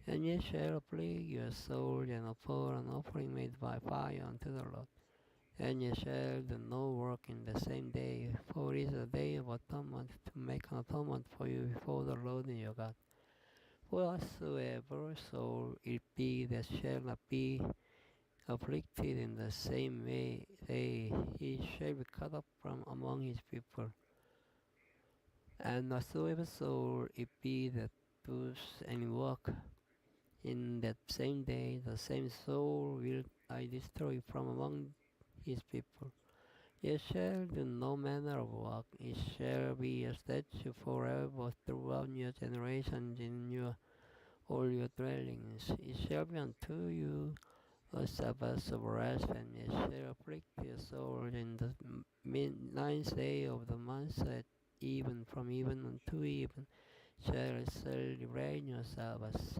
And ye shall afflict your soul, and offer an offering made by fire unto the Lord. And ye shall do no work in the same day, for it is a day of atonement, to make an atonement for you before the Lord your God. For whatsoever soul it be that shall not be afflicted in the same way, he shall be cut off from among his people. And whatsoever soul it be that does any work in that same day, the same soul will I destroy from among his people. Ye shall do no manner of work, it shall be a statute forever throughout your generations in all your dwellings. It shall be unto you a Sabbath of rest, and ye shall afflict your soul in the ninth day of the month at even, from even unto even, shall celebrate your Sabbath.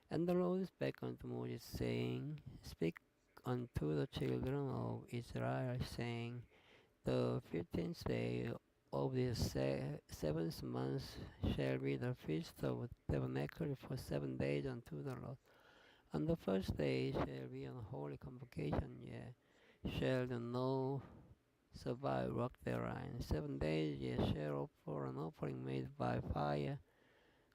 And the Lord spake unto Moses, saying, Speak unto the children of Israel, saying, The 15th day of the 7th month shall be the feast of tabernacle for 7 days unto the Lord. On the first day shall be an holy convocation, ye shall do no servile work therein. 7 days ye shall offer an offering made by fire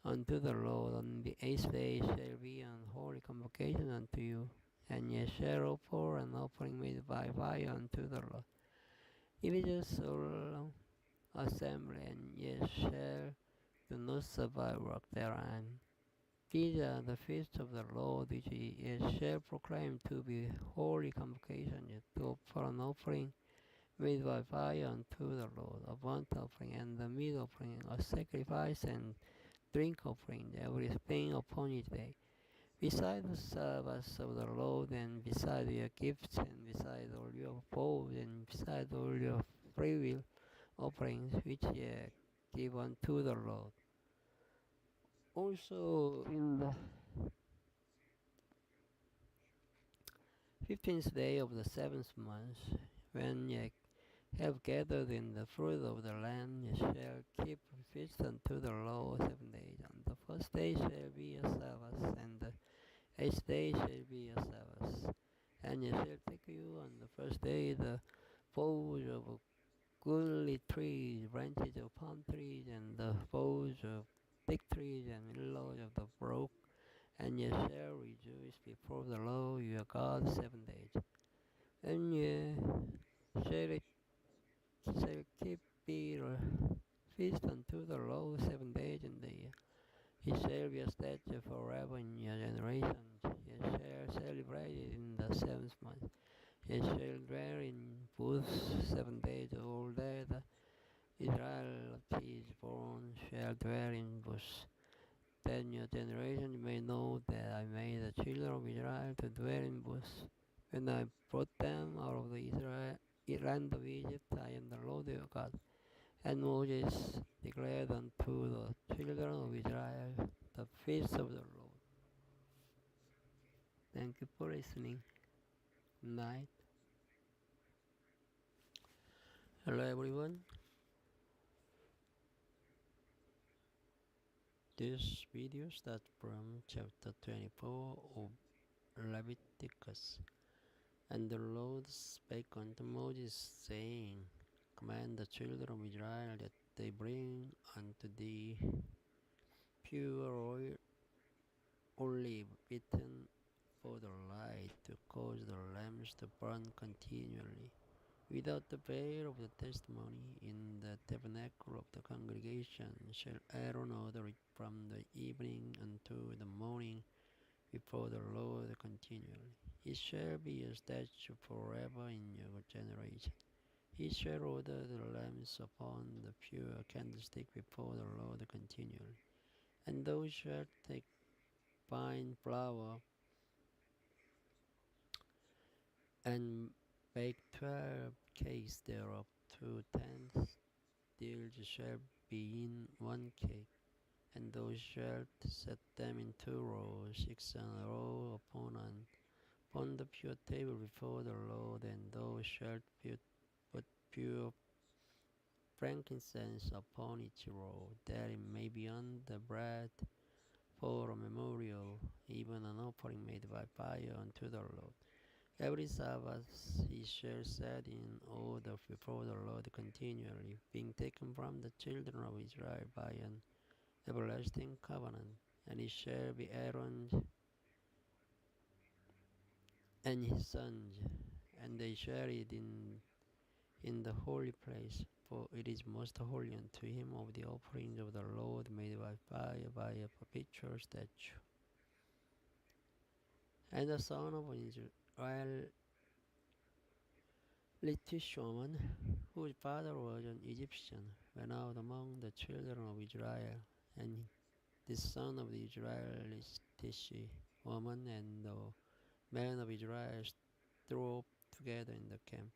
unto the Lord. On the 8th day shall be an holy convocation unto you, and ye shall offer an offering made by fire unto the Lord. It is a solemn assembly, and ye shall do no servile work therein. These are the feasts of the Lord, which ye shall proclaim to be holy convocation, yet to offer an offering made by fire unto the Lord, a burnt offering and a meat offering, a sacrifice and drink offering, everything upon each day. Beside the Sabbath of the Lord, and beside your gifts, and beside all your vows, and beside all your freewill offerings which ye give unto the Lord. Also in the 15th day of the 7th month, when ye have gathered in the fruit of the land, ye shall keep a feast unto the Lord 7 days. On the first day shall be a Sabbath, and the 8th day shall be a Sabbath. And ye shall take you on the first day the boughs of goodly trees, branches of palm trees, and the boughs of thick trees, and willows of the brook, and ye shall rejoice before the Lord your God 7 days. And ye shall keep a feast unto the Lord 7 days in the year. It shall be a statute forever in your generations. Ye shall celebrate it in the 7th month. Ye shall dwell in booths 7 days. All that Israel is born shall dwell in booths. Then your generation may know that I made the children of Israel to dwell in booths. When I brought them out of the land of Egypt, I am the Lord your God. And Moses declared unto the children of Israel the feast of the Lord. Thank you for listening. Good night. Hello everyone. This video starts from chapter 24 of Leviticus. And the Lord spake unto Moses, saying, Command the children of Israel that they bring unto thee pure olive beaten for the light, to cause the lamps to burn continually. Without the veil of the testimony, in the tabernacle of the congregation, shall Aaron order it from the evening unto the morning before the Lord continually. It shall be a statute forever in your generation. He shall order the lamps upon the pure candlestick before the Lord continually. And thou shalt take fine flour and bake 12 cakes thereof. 2 tenths deals shall be in 1 cake. And thou shalt set them in 2 rows, 6 in a row upon the pure table before the Lord, and thou shalt put pure frankincense upon each row, that it may be on the bread for a memorial, even an offering made by fire unto the Lord. Every Sabbath he shall set in order before the Lord continually, being taken from the children of Israel by an everlasting covenant. And it shall be Aaron and his sons, and they share it in the holy place, for it is most holy unto him of the offerings of the Lord made by fire by a perpetual statute. And the son of Israel, Letishman, whose father was an Egyptian, went out among the children of Israel, and the son of the Israelitish woman and the men of Israel strove together in the camp.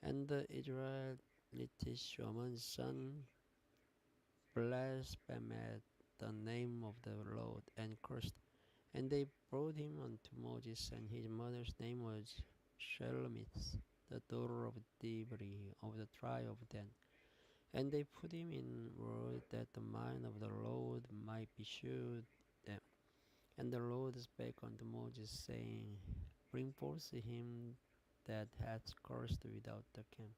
And the Israelitish woman's son blasphemed the name of the Lord and cursed. And they brought him unto Moses, and his mother's name was Shelomith, the daughter of Dibri of the tribe of Dan. And they put him in ward that the mind of the Lord might be shewed them. And the Lord spake unto Moses, saying, Bring forth him that hath cursed without the camp,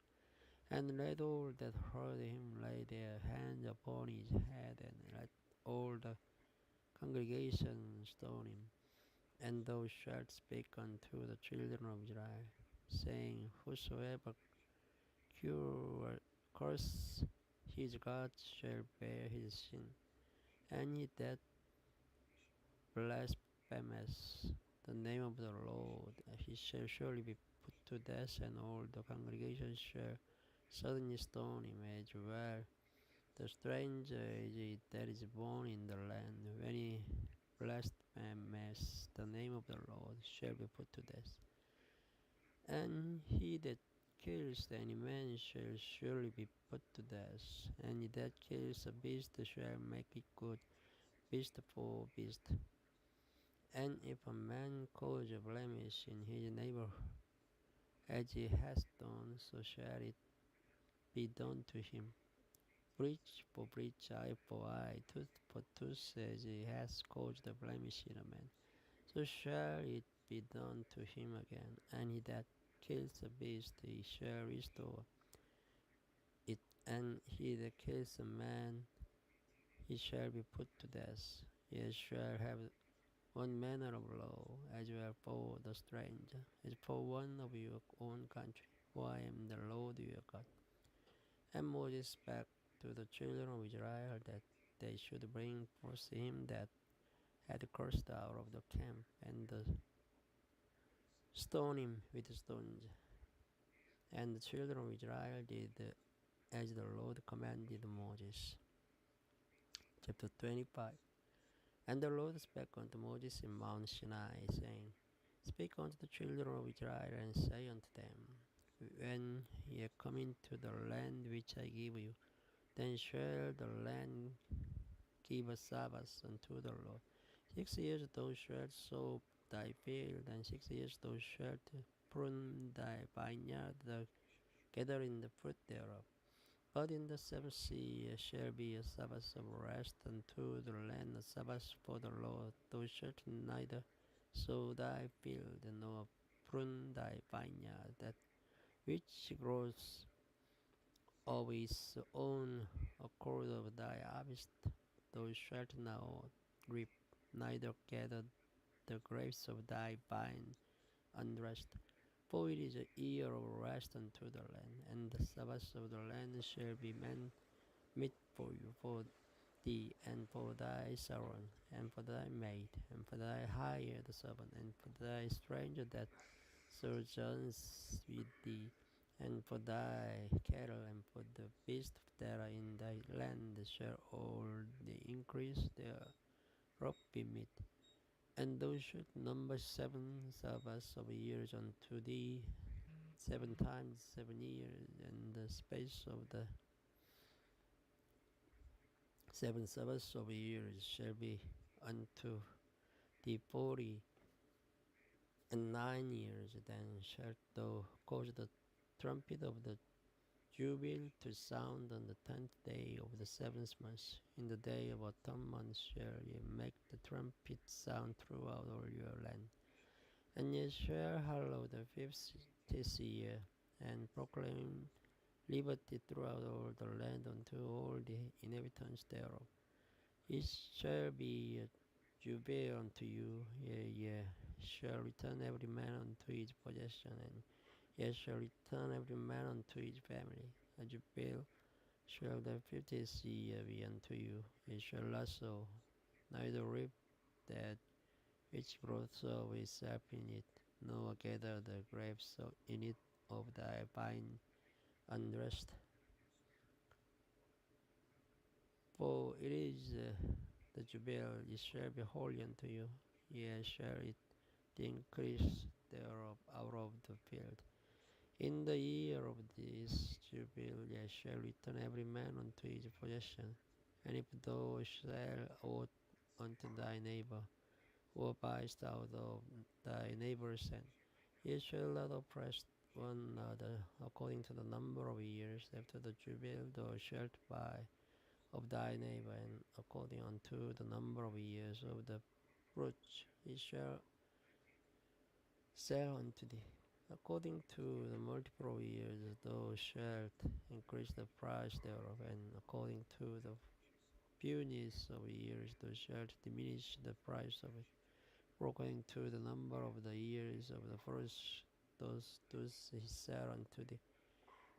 and let all that heard him lay their hands upon his head, and let all the congregation stone him. And thou shalt speak unto the children of Israel, saying, Whosoever curse his God shall bear his sin, and he that blasphemeth the name of the Lord, he shall surely be put to death, and all the congregation shall suddenly stone him as well. The stranger is it that is born in the land, when he blasphemes the name of the Lord, shall be put to death. And he that kills any man shall surely be put to death, and he that kills a beast shall make it good, beast for beast. And if a man cause a blemish in his neighbor, as he has done, so shall it be done to him. Breach for breach, eye for eye, tooth for tooth, as he has caused a blemish in a man, so shall it be done to him again. And he that kills a beast, he shall restore it, and he that kills a man, he shall be put to death. Ye shall have one manner of law, as well for the stranger, as for one of your own country, for I am the Lord your God. And Moses spake to the children of Israel that they should bring forth him that had cursed out of the camp, and stone him with stones. And the children of Israel did as the Lord commanded Moses. Chapter 25. And the Lord spake unto Moses in Mount Sinai, saying, Speak unto the children of Israel, and say unto them, When ye come into the land which I give you, then shall the land give a Sabbath unto the Lord. 6 years thou shalt sow thy field, and 6 years thou shalt prune thy vineyard, gather in the fruit thereof. But in the 7th year shall be a Sabbath of rest unto the land, a Sabbath for the Lord. Thou shalt neither sow thy field, nor prune thy vineyard, that which grows of its own accord of thy harvest. Thou shalt not reap, neither gather the grapes of thy vine unrest. For it is a year of rest unto the land, and the Sabbath of the land shall be meat for you, for thee, and for thy servant, and for thy maid, and for thy hired servant, and for thy stranger that sojourns with thee, and for thy cattle, and for the beasts that are in thy land, shall all the increase thereof be meat. And thou shalt number 7 Sabbaths of years unto thee, 7 times 7 years, and the space of the 7 Sabbaths of years shall be unto thee 49 years. Then shalt thou cause the trumpet of the Jubilee to sound on the 10th day of the 7th month. In the day of autumn month shall ye make the trumpet sound throughout all your land. And ye shall hallow the 50th year, and proclaim liberty throughout all the land unto all the inhabitants thereof. It shall be a jubilee unto you, ye shall return every man unto his possession, and ye shall return every man unto his family. A jubilee shall the 50th year be unto you. Ye shall also neither reap that which growth of itself in it, nor gather the grapes in it of thy vine unrest. For it is the jubilee, it shall be holy unto you. Ye shall eat the increase thereof out of the field. In the year of this jubilee ye shall return every man unto his possession. And if thou shalt aught unto thy neighbor, or buyest out of thy neighbor's hand, ye shall not oppress one another according to the number of years after the jubilee thou shalt buy of thy neighbor, and according unto the number of years of the fruits he shall sell unto thee. According to the multiple of years thou shalt increase the price thereof, and according to the fewness of years thou shalt diminish the price of it. For according to the number of the years of the first those he sell unto thee.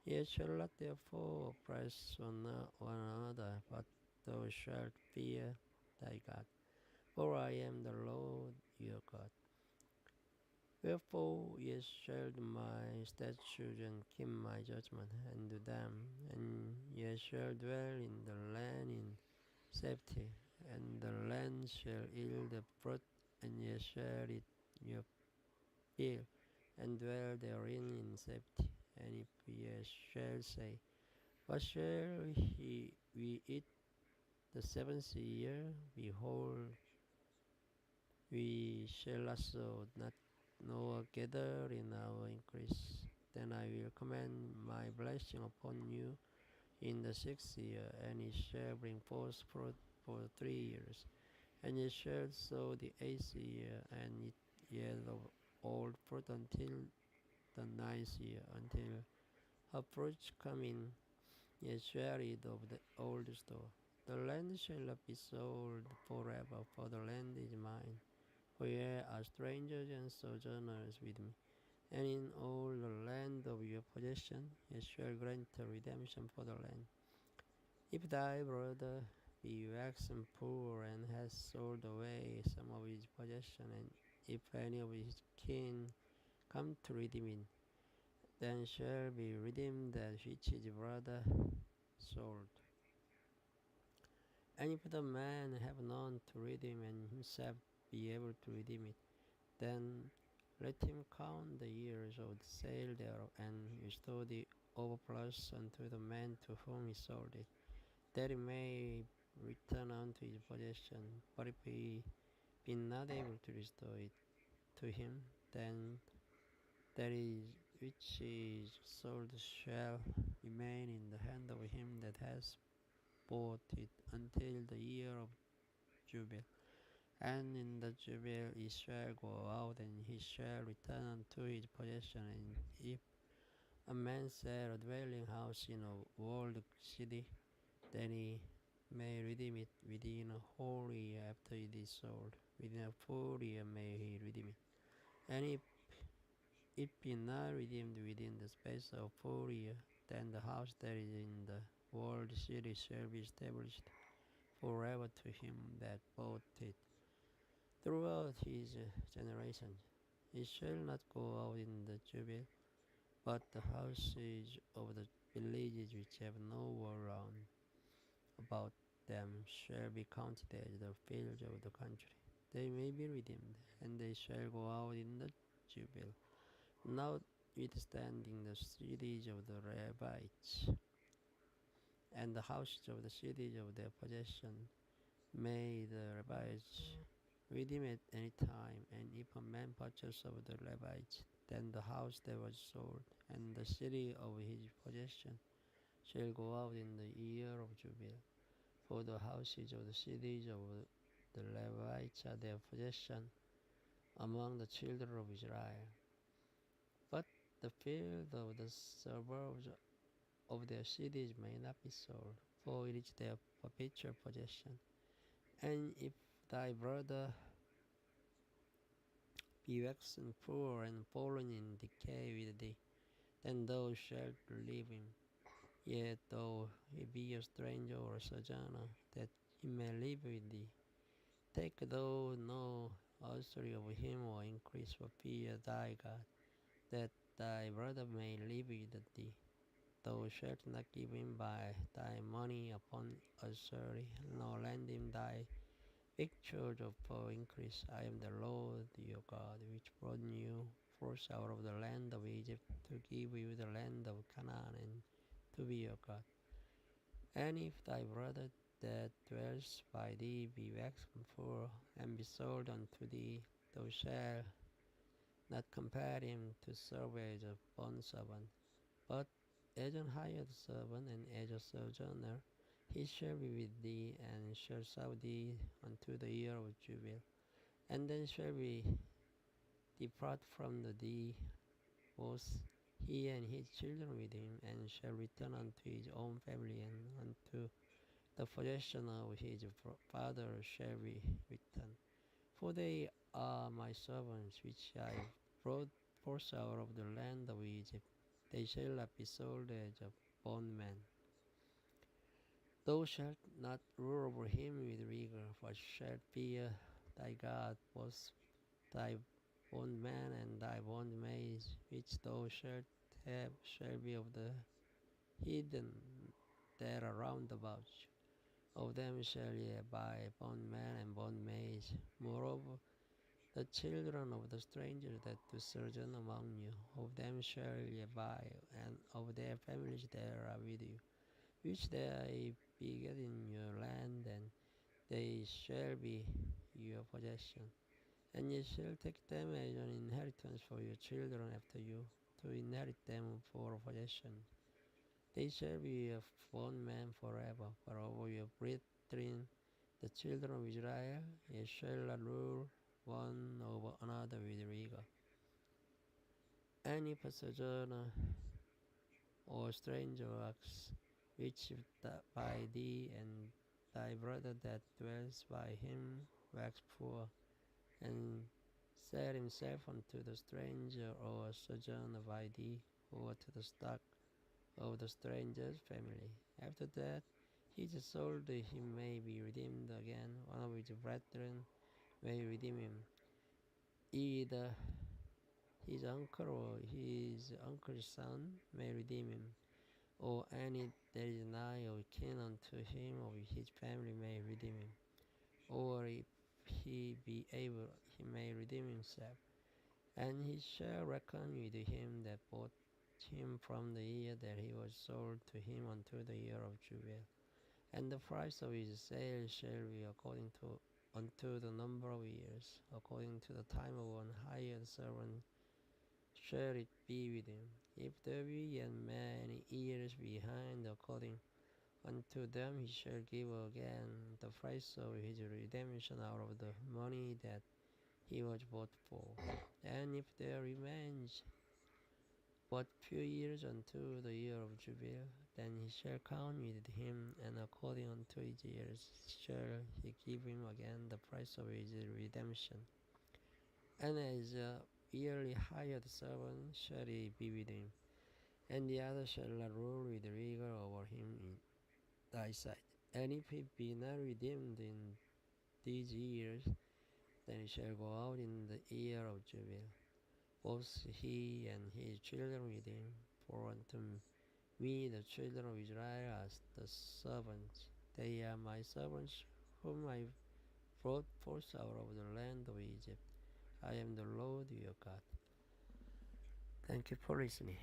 Ye shall not therefore oppress one another, but thou shalt fear thy God. For I am the Lord your God. Wherefore ye shall do my statutes and keep my judgment, and do them, and ye shall dwell in the land in safety, and the land shall yield the fruit, and ye shall eat your fill, and dwell therein in safety. And if ye shall say, what shall we eat the 7th year? Behold, we shall also not nor gather in our increase. Then I will command my blessing upon you in the 6th year, and it shall bring forth fruit for 3 years. And ye shall sow the 8th year, and it yield of old fruit until the 9th year, until her fruits come in. Ye shall eat of the old store. The land shall not be sold forever, for the land is mine. For ye are strangers and sojourners with me. And in all the land of your possession ye shall grant a redemption for the land. If thy brother be waxen poor and has sold away some of his possession, and if any of his kin come to redeem it, then shall be redeemed that which his brother sold. And if the man have none to redeem, and himself be able to redeem it, then let him count the years of the sale thereof, and restore the overplus unto the man to whom he sold it, that he may return unto his possession. But if he be not able to restore it to him, then that is which is sold shall remain in the hand of him that has bought it until the year of jubilee. And in the jubilee he shall go out, and he shall return unto his possession. And if a man sell a dwelling house in a walled city, then he may redeem it within a whole year after it is sold. Within a full year may he redeem it. And if it be not redeemed within the space of 4 years, then the house that is in the walled city shall be established forever to him that bought it throughout his generations. It shall not go out in the jubilee, but the houses of the villages which have no wall round about them shall be counted as the fields of the country. They may be redeemed, and they shall go out in the jubilee, notwithstanding the cities of the Levites. and the houses of the cities of their possession. May the Levites redeem at any time, and if a man purchase of the Levites, then the house that was sold, and the city of his possession, shall go out in the year of Jubilee. For the houses of the cities of the Levites are their possession among the children of Israel. But the field of the suburbs of their cities may not be sold, for it is their perpetual possession. And if thy brother be waxen poor and fallen in decay with thee, then thou shalt relieve him. Yet though he be a stranger or a sojourner, that he may live with thee, take thou no usury of him or increase for fear thy God, that thy brother may live with thee. Thou shalt not give him by thy money upon usury, nor lend him thy victuals for increase. I am the Lord your God, which brought you forth out of the land of Egypt, to give you the land of Canaan, and to be your God. And if thy brother that dwells by thee be waxen poor, and be sold unto thee, thou shalt not compel him to serve as a bondservant, but as an hired servant, and as a sojourner. He shall be with thee, and shall serve thee unto the year of Jubilee. And then shall we depart from thee, both he and his children with him, and shall return unto his own family, and unto the possession of his father shall we return. For they are my servants, which I brought forth out of the land of Egypt. They shall not be sold as a bondman. Thou shalt not rule over him with rigor, but shalt fear thy God, both thy bondman and thy bondmaid, which thou shalt have, shall be of the heathen that are round about you. Of them shall ye buy bondmen and bondmaids. Moreover, the children of the strangers that do sojourn among you, of them shall ye buy, and of their families that are with you, which they beget in your land, and they shall be your possession. And ye shall take them as an inheritance for your children after you, to inherit them for a possession. They shall be a bondman forever, but over your brethren, the children of Israel, ye shall not rule one over another with rigor. And if a sojourner or stranger acts which by thee, and thy brother that dwells by him wax poor, and sell himself unto the stranger or sojourner by thee, or to the stock of the stranger's family. After that he is sold, he may be redeemed again. One of his brethren may redeem him, either his uncle or his uncle's son may redeem him, or any that is nigh or kin unto him of his family may redeem him, or if he be able, he may redeem himself. And he shall reckon with him that bought him from the year that he was sold to him unto the year of Jubilee. And the price of his sale shall be according to unto the number of years, according to the time of one hired servant shall it be with him. If there be yet many years behind, according unto them he shall give again the price of his redemption out of the money that he was bought for. And if there remains but few years unto the year of Jubilee, then he shall count with him, and according unto his years shall he give him again the price of his redemption. And as a yearly hired servant shall he be with him, and the other shall not rule with rigor over him in thy sight. And if he be not redeemed in these years, then he shall go out in the year of Jubilee, both he and his children with him. For unto me the children of Israel are the servants. They are my servants, whom I brought forth out of the land of Egypt. I am the Lord your God. Thank you for listening.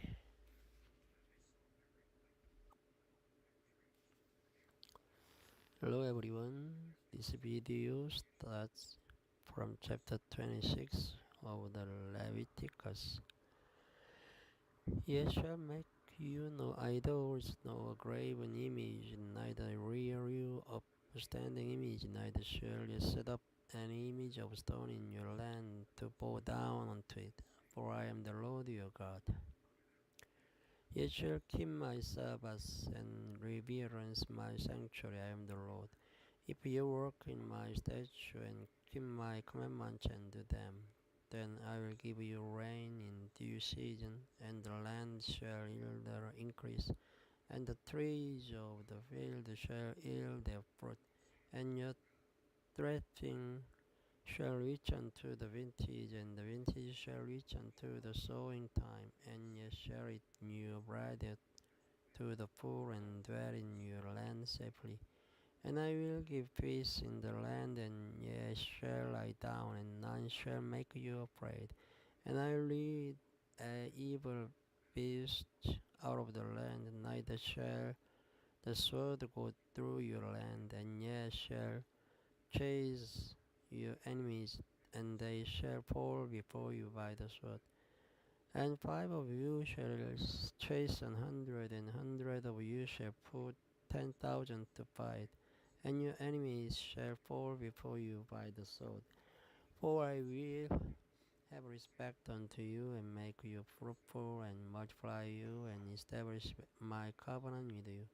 Hello everyone, this video starts from chapter 26 of the Leviticus. Ye shall make you no idols, no graven image, neither rear you up a standing image, neither shall ye set up an image of stone in your land to bow down unto it, for I am the Lord your God. Ye shall keep my Sabbaths and reverence my sanctuary, I am the Lord. If you walk in my statutes and keep my commandments and do them, then I will give you rain in due season, and the land shall yield their increase, and the trees of the field shall yield their fruit, and your threshing shall reach unto the vintage, and the vintage shall reach unto the sowing time, and ye shall eat new bread to the full and dwell in your land safely. And I will give peace in the land, and ye shall lie down, and none shall make you afraid. And I will lead evil beasts out of the land, neither shall the sword go through your land, and ye shall chase your enemies, and they shall fall before you by the sword. And 5 of you shall chase 100, and 100 of you shall put 10,000 to fight, and your enemies shall fall before you by the sword. For I will have respect unto you, and make you fruitful, and multiply you, and establish my covenant with you.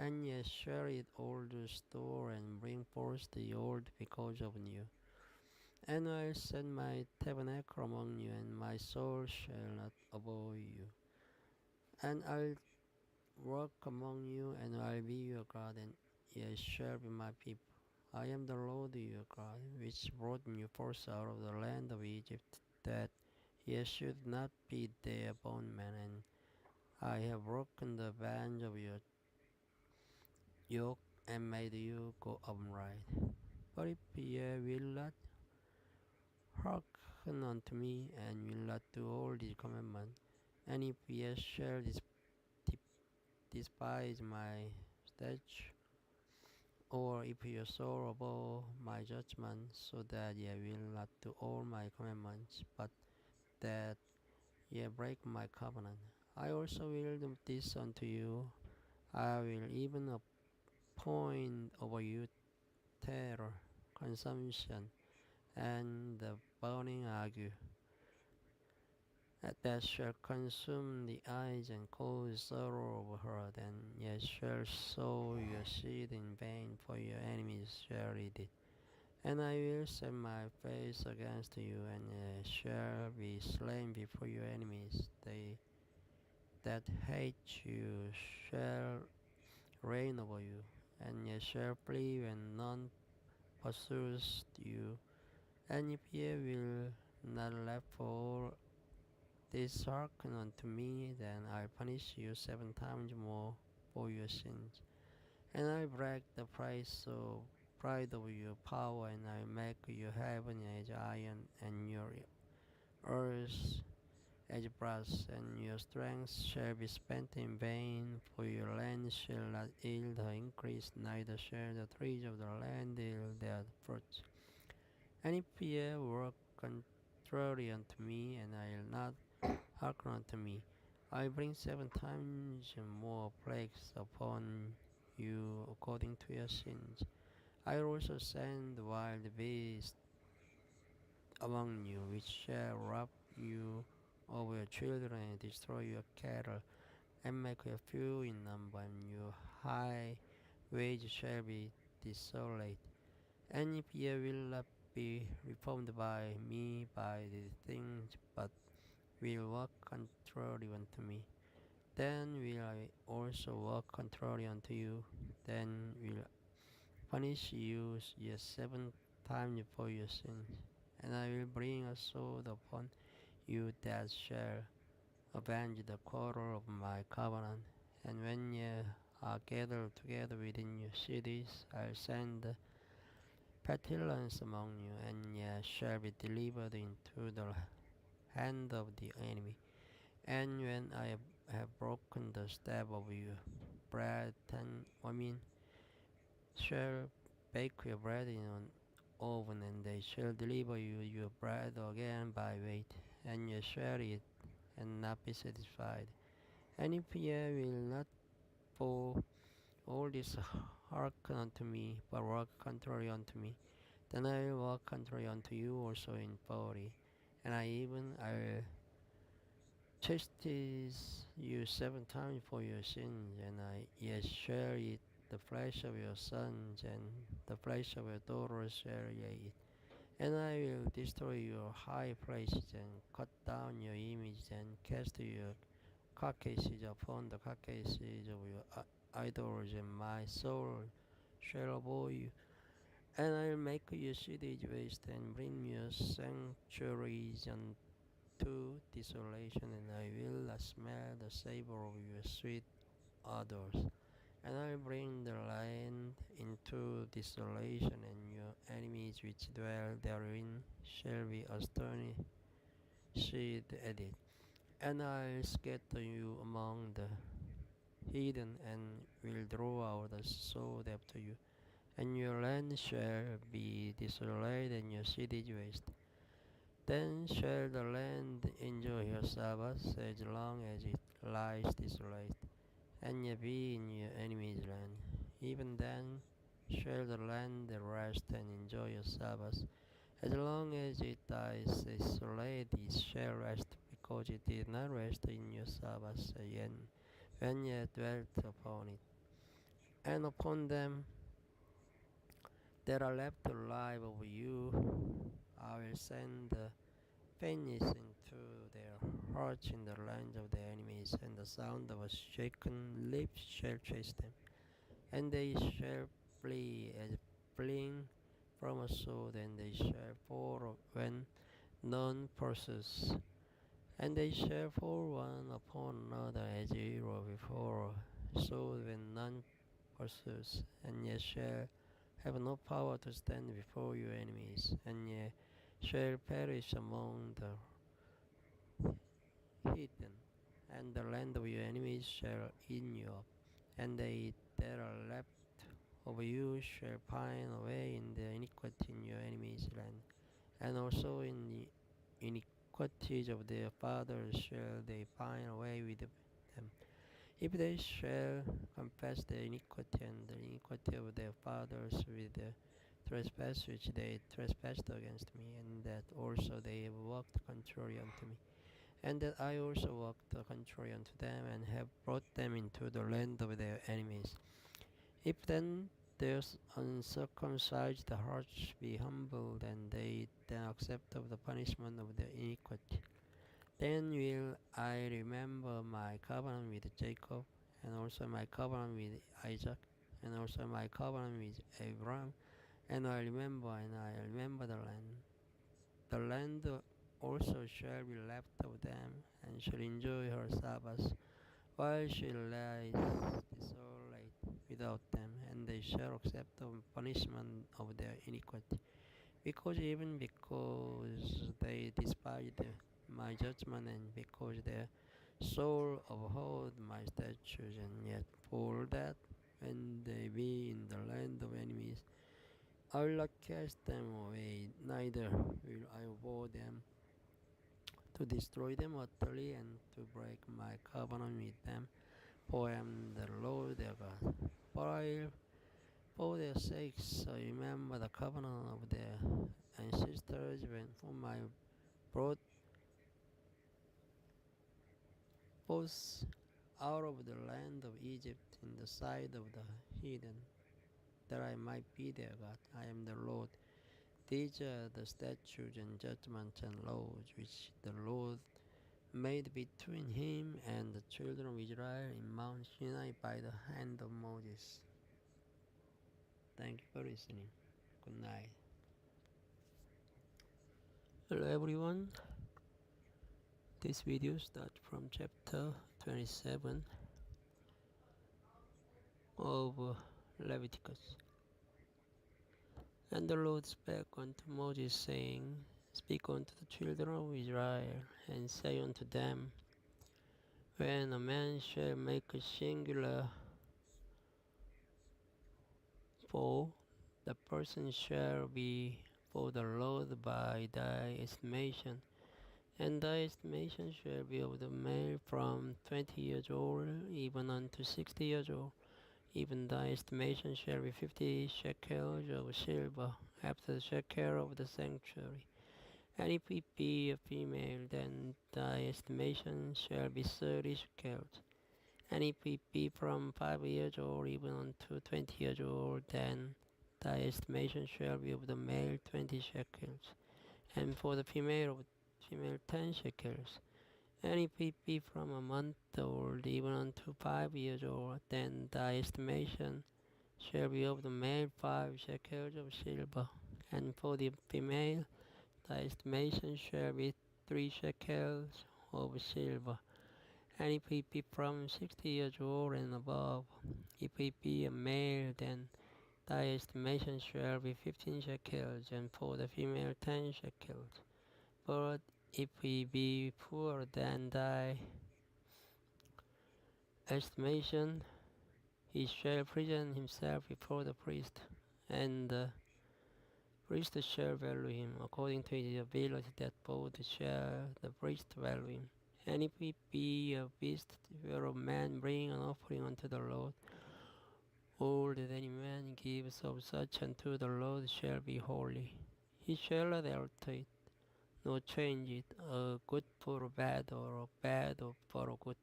And ye shall eat old store, and bring forth the old because of you. And I'll set my tabernacle among you, and my soul shall not avoid you. And I'll walk among you, and I'll be your God, and ye shall be my people. I am the Lord your God, which brought you forth out of the land of Egypt, that ye should not be their bondmen, and I have broken the bands of your yoke, and made you go upright. But if ye will not hearken unto me, and will not do all these commandments, and if ye shall despise my statutes, or if you soar above my judgment, so that ye will not do all my commandments, but that ye break my covenant, I also will do this unto you. I will even appoint over you terror, consumption, and the burning ague, that shall consume the eyes and cause sorrow of heart, and ye shall sow your seed in vain, for your enemies shall eat it. And I will set my face against you, and ye shall be slain before your enemies. They that hate you shall reign over you, and ye shall flee when none pursues you. And if ye will not let fall this hearken unto me, then I'll punish you 7 times more for your sins. And I break the pride of your power, and I make your heaven as iron, and your earth as brass, and your strength shall be spent in vain, for your land shall not yield her increase, neither shall the trees of the land yield their fruit. And if ye work contrary unto me, and I will not hearken unto me, I bring 7 times more plagues upon you according to your sins. I also send wild beasts among you, which shall rob you of your children, and destroy your cattle, and make you few in number, and your high wage shall be desolate. And if ye will not be reformed by me by these things, but will walk contrary unto me, then will I also walk contrary unto you. Then will punish you yet 7 times for your sins. And I will bring a sword upon you that shall avenge the quarrel of my covenant. And when ye are gathered together within your cities, I'll send pestilence among you, and ye shall be delivered into the hand of the enemy. And when I have broken the staff of your bread, shall bake your bread in an oven, and they shall deliver you your bread again by weight, and ye shall eat and not be satisfied. And if ye will not for all this hearken unto me, but walk contrary unto me, then I will walk contrary unto you also in body, and I'll chastise you 7 times for your sins, and I yet shall eat the flesh of your sons, and the flesh of your daughters shall ye eat. And I will destroy your high places, and cut down your images, and cast your carcasses upon the carcasses of your idols, and my soul shall abhor you. And I will make your cities waste, and bring your sanctuaries unto desolation, and I will not smell the savor of your sweet odors. And I will bring the land into desolation, and your enemies which dwell therein shall be astonished at it. And I'll scatter you among the heathen, and will draw out the sword after you. And your land shall be desolate, and your cities waste. Then shall the land enjoy her Sabbath as long as it lies desolate, and ye be in your enemy's land. Even then shall the land rest and enjoy your Sabbath. As long as it lies desolate, it shall rest, because it did not rest in your Sabbath again, when ye dwelt upon it. And upon them that are left alive of you, I will send the faintness into their hearts in the land of their enemies, and the sound of a shaken lips shall chase them. And they shall flee as fleeing from a sword, and they shall fall when none pursues. And they shall fall one upon another as arrow before a sword when none pursues. And ye shall have no power to stand before your enemies, and ye shall perish among the heathen, and the land of your enemies shall eat you up, and they that are left of you shall pine away in the iniquity in your enemies' land, and also in the iniquities of their fathers shall they pine away with them. If they shall confess their iniquity and the iniquity of their fathers with the trespass which they trespassed against me, and that also they have walked contrary unto me, and that I also walked contrary unto them, and have brought them into the land of their enemies. If then their uncircumcised hearts be humbled, and they then accept of the punishment of their iniquity, then will I remember my covenant with Jacob, and also my covenant with Isaac, and also my covenant with Abraham, and I remember the land. The land also shall be left of them, and shall enjoy her Sabbath, while she lies desolate without them, and they shall accept the punishment of their iniquity. Because they despised my judgment, and because their soul abhorred my statutes, and yet for that, when they be in the land of enemies, I will not cast them away, neither will I abhor them, to destroy them utterly, and to break my covenant with them. For I am the Lord their God. But I will, for their sakes, remember the covenant of their ancestors, whom I brought forth out of the land of Egypt in the sight of the heathen, that I might be their God. I am the Lord. These are the statutes and judgments and laws which the Lord made between him and the children of Israel in Mount Sinai by the hand of Moses. Thank you for listening. Good night. Hello everyone. This video starts from chapter 27 of Leviticus. And the Lord spake unto Moses, saying, Speak unto the children of Israel, and say unto them, When a man shall make a singular For the person shall be for the Lord by thy estimation, and thy estimation shall be of the male from 20 years old even unto 60 years old. Even thy estimation shall be 50 shekels of silver, after the shekel of the sanctuary. And if it be a female, then thy estimation shall be 30 shekels. And if it be from 5 years old even unto 20 years old, then thy estimation shall be of the male 20 shekels, and for the female 10 shekels. And if it be from a month old even unto 5 years old, then thy estimation shall be of the male 5 shekels of silver, and for the female thy estimation shall be 3 shekels of silver. And if it be from 60 years old and above, if it be a male, then thy estimation shall be 15 shekels, and for the female 10 shekels. But if he be poor, then thy estimation, he shall present himself before the priest, and the priest shall value him according to his ability, that both shall the priest value him. And if it be a beast whereof man bring an offering unto the Lord, all that any man gives of such unto the Lord shall be holy. He shall not alter it, nor change it, a good for a bad, or a bad for a good.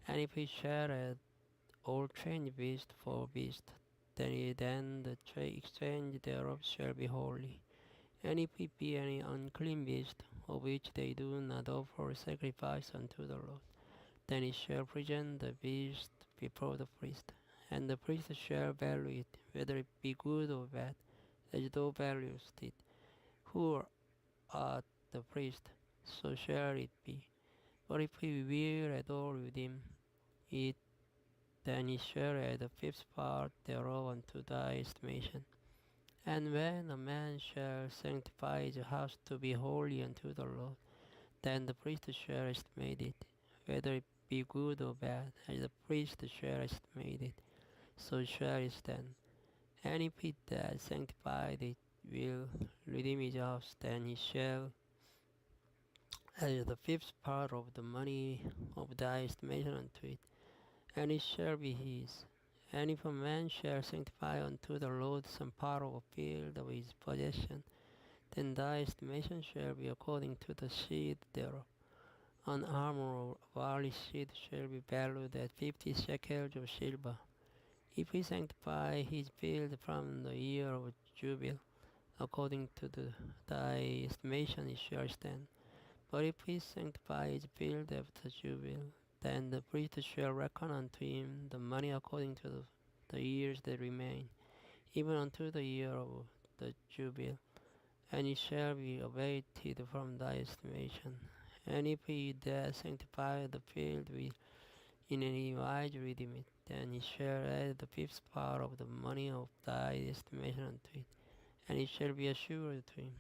And if he shall add all change beast for beast, then the exchange thereof shall be holy. And if it be any unclean beast, of which they do not offer sacrifice unto the Lord, then he shall present the beast before the priest, and the priest shall value it, whether it be good or bad, as thou valuest it. Who art the priest, so shall it be. But if he will at all redeem it, then he shall add the fifth part thereof unto thy estimation. And when a man shall sanctify his house to be holy unto the Lord, then the priest shall estimate it, whether it be good or bad, as the priest shall estimate it, so shall it stand. And if he that sanctified it will redeem his house, then he shall add the fifth part of the money of thy estimation unto it, and it shall be his. And if a man shall sanctify unto the Lord some part of a field of his possession, then thy estimation shall be according to the seed thereof. An armor of barley seed shall be valued at 50 shekels of silver. If he sanctify his field from the year of Jubilee, according to thy estimation it shall stand. But if he sanctify his field after Jubilee, then the priest shall reckon unto him the money according to the years that remain, even unto the year of the Jubilee, and it shall be abated from thy estimation. And if he that sanctify the field will in any wise redeem it, then he shall add the fifth part of the money of thy estimation unto it, and it shall be assured to him.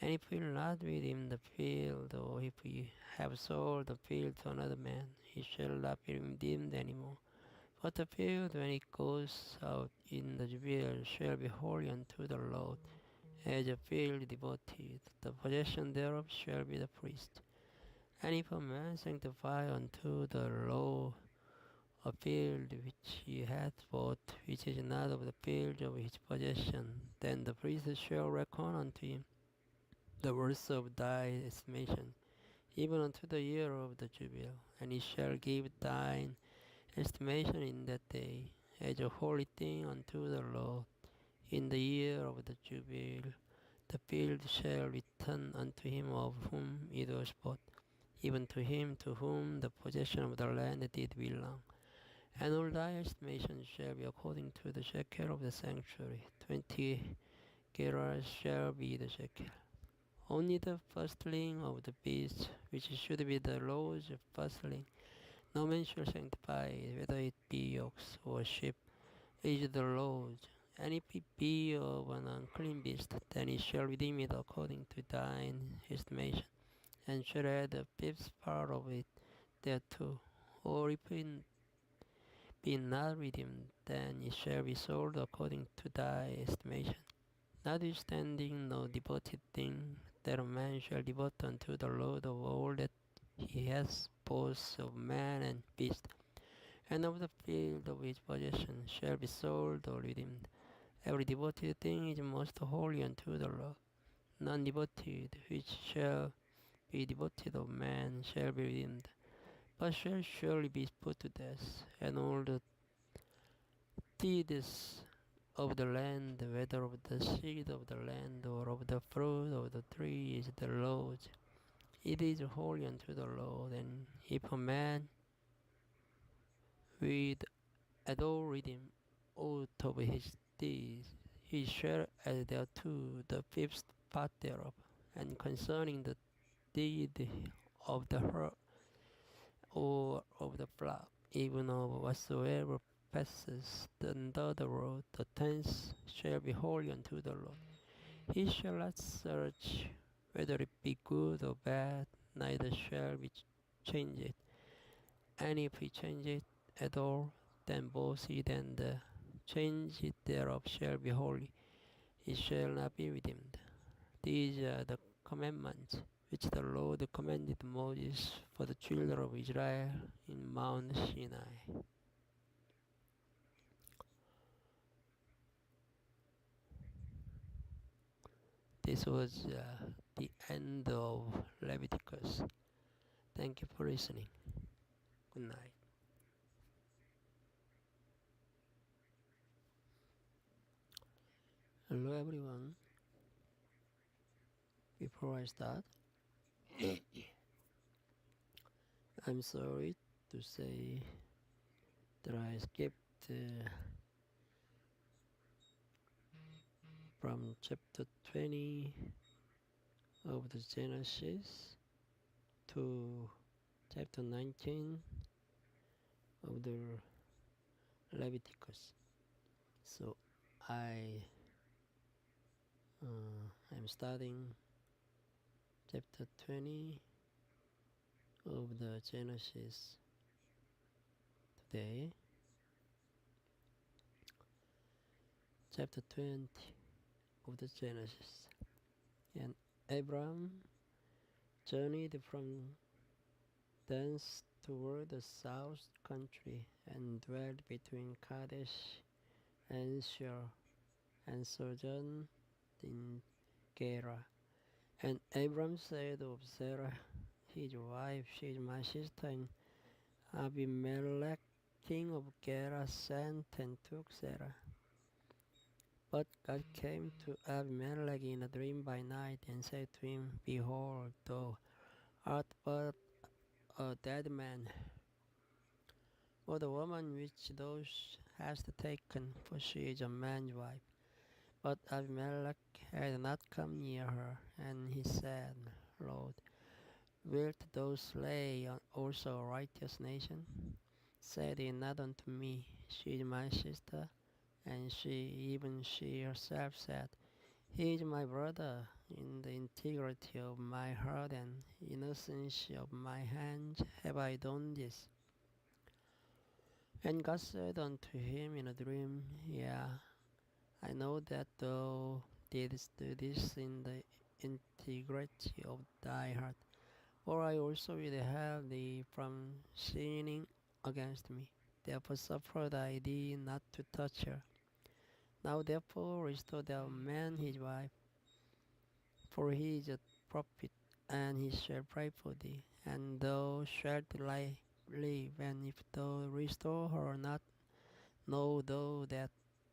And if he will not redeem the field, or if he have sold the field to another man, he shall not be redeemed any more. But the field, when it goes out in the Jubilee, shall be holy unto the Lord, as a field devoted. The possession thereof shall be the priest. And if a man sanctify unto the Lord a field which he hath bought, which is not of the field of his possession, then the priest shall reckon unto him the worth of thy estimation, even unto the year of the Jubilee, and he shall give thine estimation in that day, as a holy thing unto the Lord. In the year of the Jubilee, the field shall return unto him of whom it was bought, even to him to whom the possession of the land did belong. And all thy estimation shall be according to the shekel of the sanctuary. 20 gerahs shall be the shekel. Only the firstling of the beast, which should be the Lord's firstling, no man shall sanctify it, whether it be ox or sheep, is the Lord's. And if it be of an unclean beast, then he shall redeem it according to thine estimation, and shall add the fifth part of it thereto. Or if it be not redeemed, then it shall be sold according to thy estimation. Notwithstanding no devoted thing that a man shall devote unto the Lord of all that he has, both of man and beast, and of the field of his possession, shall be sold or redeemed. Every devoted thing is most holy unto the Lord. None devoted which shall be devoted of man shall be redeemed, but shall surely be put to death. And all the deeds of the land, whether of the seed of the land or of the fruit of the tree, is the Lord's. It is holy unto the Lord. And if a man with at all redeem out of his deeds, he shall add thereto the fifth part thereof. And concerning the deed of the herd or of the flock, even of whatsoever passes under the road, the tenth shall be holy unto the Lord. He shall not search whether it be good or bad, neither shall he change it. And if he change it at all, then both it and the change it thereof shall be holy. It shall not be redeemed. These are the commandments which the Lord commanded Moses for the children of Israel in Mount Sinai. This was the end of Leviticus. Thank you for listening. Good night. Hello everyone. Before I start, I'm sorry to say that I skipped from chapter 20 of the Genesis to chapter 19 of the Leviticus. So I am starting chapter 20 of the Genesis today. Chapter 20 of the Genesis. And Abram journeyed from thence toward the south country and dwelt between Kadesh and Shur and sojourned in Gerar. And Abram said of Sarah, his wife, she is my sister. And Abimelech, king of Gerar, sent and took Sarah. But God came to Abimelech in a dream by night and said to him, Behold, thou art but a dead man, for the woman which thou hast taken, for she is a man's wife. But Abimelech had not come near her, and he said, Lord, wilt thou slay also a righteous nation? Said he not unto me, She is my sister. And even she herself said, He is my brother. In the integrity of my heart and innocence of my hands have I done this. And God said unto him in a dream, Yea, I know that thou didst do this in the integrity of thy heart, for I also withheld thee from sinning against me. Therefore suffered I thee not to touch her. Now therefore restore thou man his wife, for he is a prophet, and he shall pray for thee, and thou shalt live. And if thou restore her not, know thou that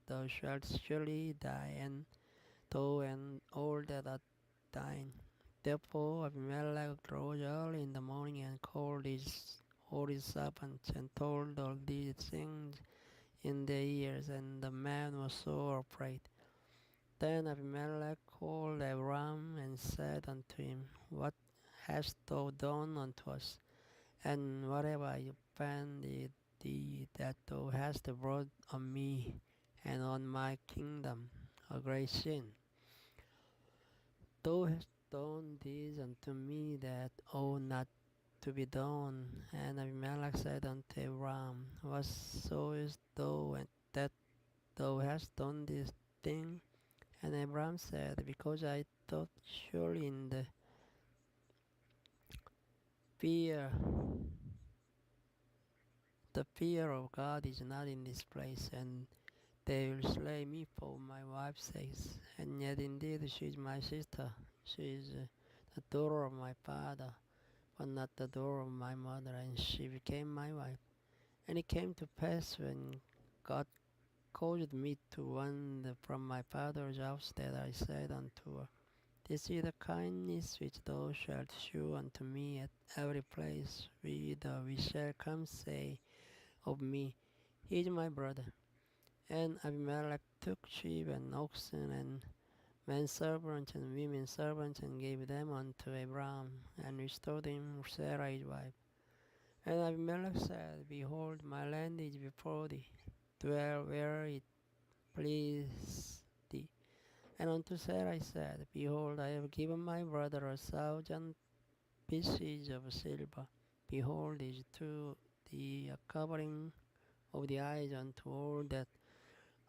thou shalt surely die, and thou and all that are thine. Therefore Abimelech rose early in the morning and called all his servants and told all these things in their ears, and the man was sore afraid. Then Abimelech called Abram and said unto him, What hast thou done unto us? And what have I offended thee that thou hast brought on me and on my kingdom a great sin? Thou hast done this unto me that ought not to be done. And Abimelech said unto Abram, what sawest thou that thou hast done this thing? And Abraham said, Because I thought surely in fear the fear of God is not in this place, and they will slay me for my wife's sake. And yet indeed she is my sister. She is the daughter of my father, but not the daughter of my mother, and she became my wife. And it came to pass when God caused me to wander from my father's house that I said unto her, This is the kindness which thou shalt shew unto me at every place whither we shall come, say of me, He is my brother. And Abimelech took sheep and oxen and men servants and women servants and gave them unto Abraham and restored him Sarah his wife. And Abimelech said, Behold, my land is before thee, dwell where it please thee. And unto Sarah I said, Behold, I have given my brother 1,000 pieces of silver. Behold, these two the covering of the eyes unto all that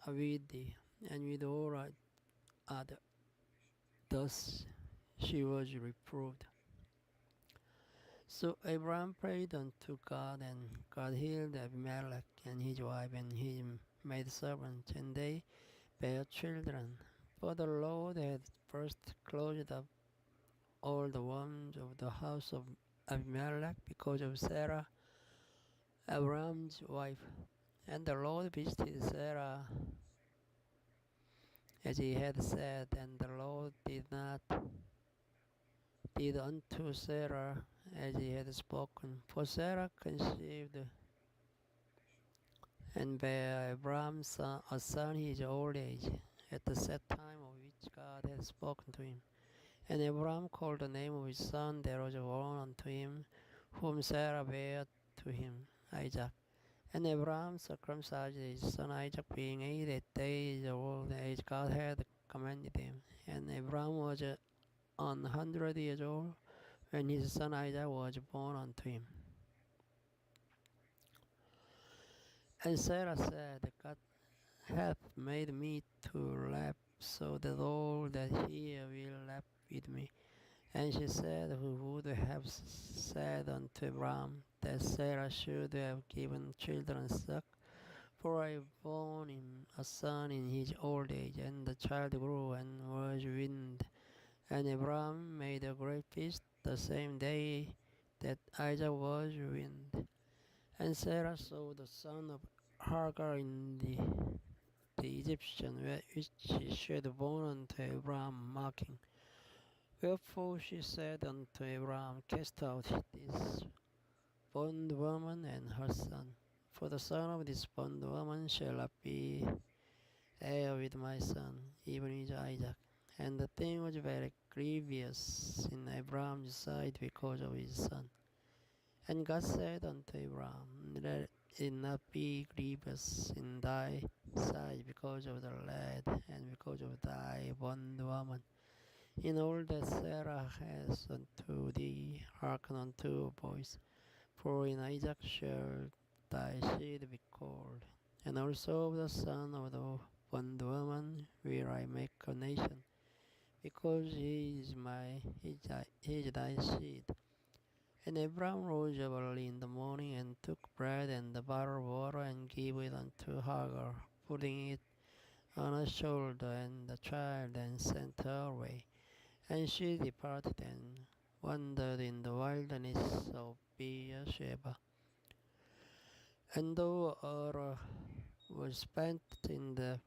are with thee, and with all other. Thus she was reproved. So Abraham prayed unto God, and God healed Abimelech and his wife and his maidservants, and they bare children. For the Lord had first closed up all the wombs of the house of Abimelech because of Sarah, Abraham's wife. And the Lord visited Sarah as he had said, and the Lord did unto Sarah as he had spoken. For Sarah conceived and bare Abraham a son in his old age, at the set time of which God had spoken to him. And Abraham called the name of his son that was born unto him, whom Sarah bare to him, Isaac. And Abraham circumcised his son Isaac, being 8 days old, as God had commanded him. And Abraham was 100 years old when his son Isaac was born unto him. And Sarah said, God hath made me to laugh, so that all that hear will laugh with me. And she said, Who would have said unto Abraham that Sarah should have given children suck? For I born him a son in his old age, and the child grew and was weaned. And Abraham made a great feast the same day that Isaac was weaned. And Sarah saw the son of Hagar in the Egyptian, which she had born unto Abraham, mocking. Wherefore she said unto Abraham, Cast out this bondwoman and her son, for the son of this bondwoman shall not be heir with my son, even with Isaac. And the thing was very grievous in Abraham's sight because of his son. And God said unto Abraham, Let it not be grievous in thy sight because of the lad and because of thy bondwoman. In all that Sarah has unto thee, hearken unto her voice. For in Isaac shall thy seed be called, and also of the son of the bondwoman will I make a nation, because he is thy seed. And Abraham rose up early in the morning, and took bread and a bottle of water, and gave it unto Hagar, putting it on her shoulder and the child, and sent her away. And she departed and wandered in the wilderness of Beersheba. And though her was spent in the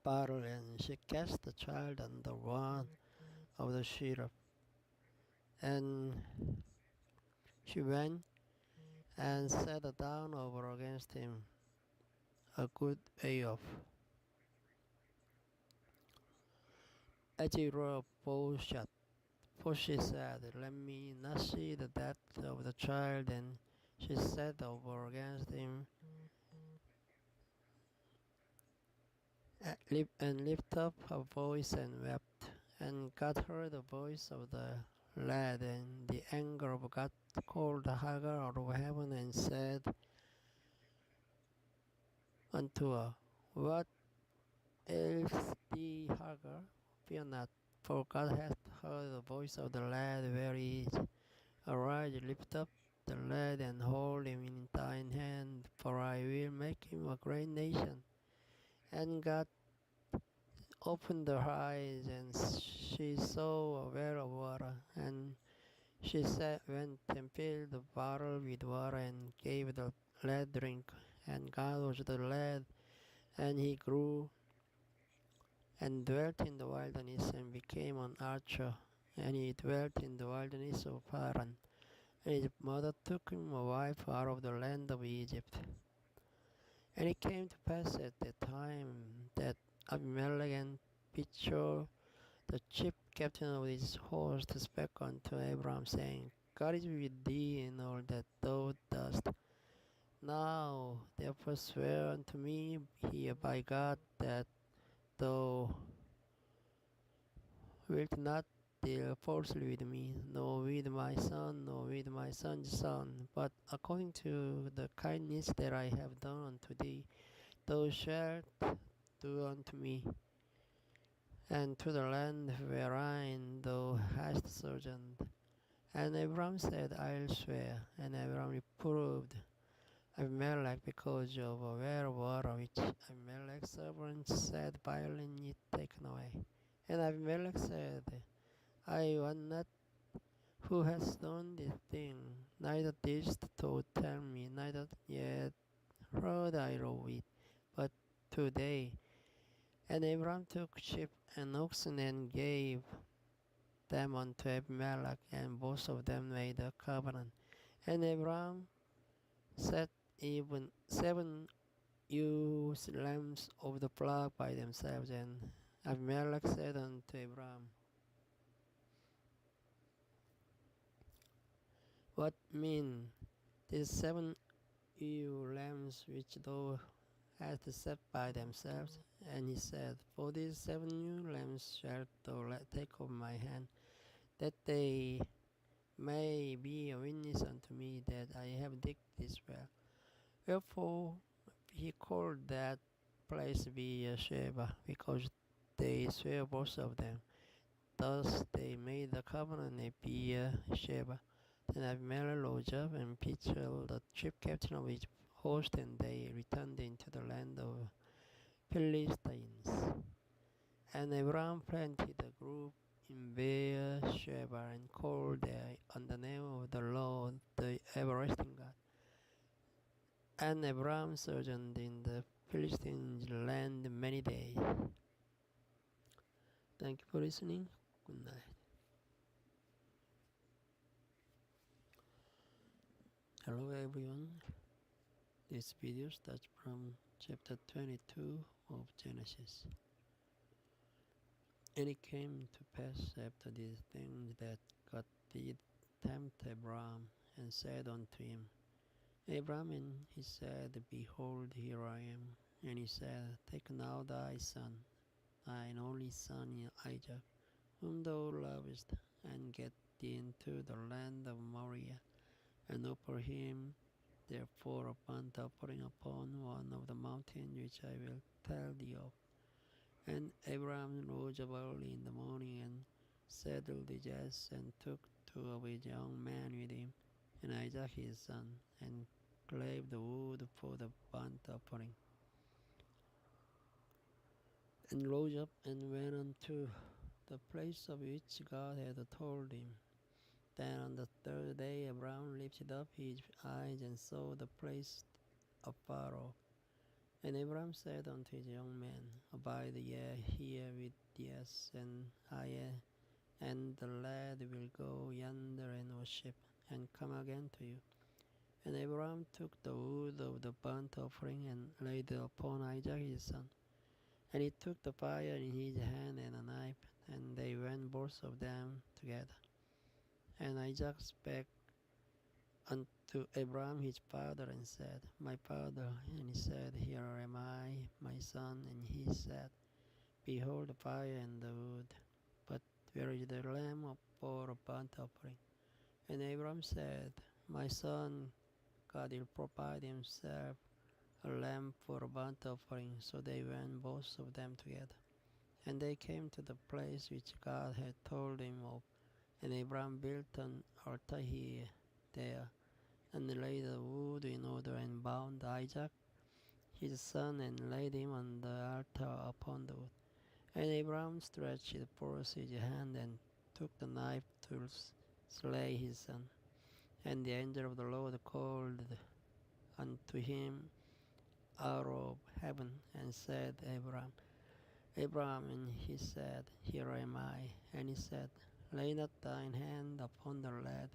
battle, and she cast the child under one of the cherub, and she went and sat down over against him a good way off. As he drew a bow shot, for she said, Let me not see the death of the child. And she sat over against him, and lifted up her voice and wept. And God heard the voice of the lad, and the anger of God called Hagar out of heaven, and said, unto her, What ails thee, Hagar? Fear not, for God hath heard the voice of the lad where he is. Arise, lift up the lad, and hold him in thine hand, for I will make him a great nation. And God opened her eyes, and she saw a well of water. And she went and filled the bottle with water, and gave the lad drink. And God was the lad, and he grew and dwelt in the wilderness, and became an archer. And he dwelt in the wilderness of Paran. And his mother took him a wife out of the land of Egypt. And it came to pass at that time that Abimelech and Pichol, the chief captain of his host, spake unto Abram, saying, God is with thee in all that thou dost. Now therefore swear unto me here by God that thou wilt not deal falsely with me, nor with my son, nor with my son's son, but according to the kindness that I have done unto thee, thou shalt do unto me, and to the land wherein thou hast sojourned. And Abram said, I'll swear. And Abram reproved Abimelech because of a well of water which Abimelech's servants said, violently taken away. And Abimelech said, I want not who has done this thing, neither didst thou tell me, neither yet heard I of it, but today. And Abram took sheep and oxen and gave them unto Abimelech, and both of them made a covenant. And Abram set even 7 ewes lambs of the flock by themselves. And Abimelech said unto Abram, What mean these 7 ewe lambs which thou hast set by themselves? And he said, For these 7 ewe lambs shalt thou take of my hand, that they may be a witness unto me that I have digged this well. Wherefore he called that place Beersheba, because they swear both of them. Thus they made the covenant at Beersheba. Then Abimelech rose up and Pichol, the chief captain of his host, and they returned into the land of Philistines. And Abraham planted a grove in Beersheba and called there on the name of the Lord, the everlasting God. And Abraham sojourned in the Philistines' land many days. Thank you for listening. Good night. Hello everyone. This video starts from chapter 22 of Genesis. And it came to pass after these things that God did tempt Abraham, and said unto him, Abraham, and he said, Behold, here I am. And he said, Take now thy son, thine only son Isaac, whom thou lovest, and get thee into the land of Moriah, and offer him therefore a burnt offering upon one of the mountains which I will tell thee of. And Abraham rose up early in the morning, and saddled his ass, and took 2 of his young men with him, and Isaac his son, and clave the wood for the burnt offering, and rose up and went unto the place of which God had told him. Then on the 3rd day Abraham lifted up his eyes, and saw the place afar off. And Abraham said unto his young men, Abide ye here with the ass, and I and the lad will go yonder and worship, and come again to you. And Abraham took the wood of the burnt offering, and laid it upon Isaac his son. And he took the fire in his hand, and a knife, and they went both of them together. And Isaac spake unto Abraham his father, and said, My father. And he said, Here am I, my son. And he said, Behold the fire and the wood, but where is the lamb for a burnt offering? And Abraham said, My son, God will provide himself a lamb for a burnt offering. So they went both of them together. And they came to the place which God had told him of. And Abraham built an altar here, there, and laid the wood in order, and bound Isaac his son, and laid him on the altar upon the wood. And Abraham stretched forth his hand, and took the knife to slay his son. And the angel of the Lord called unto him out of heaven, and said, Abraham, Abraham. And he said, Here am I. And he said, Lay not thine hand upon the lad,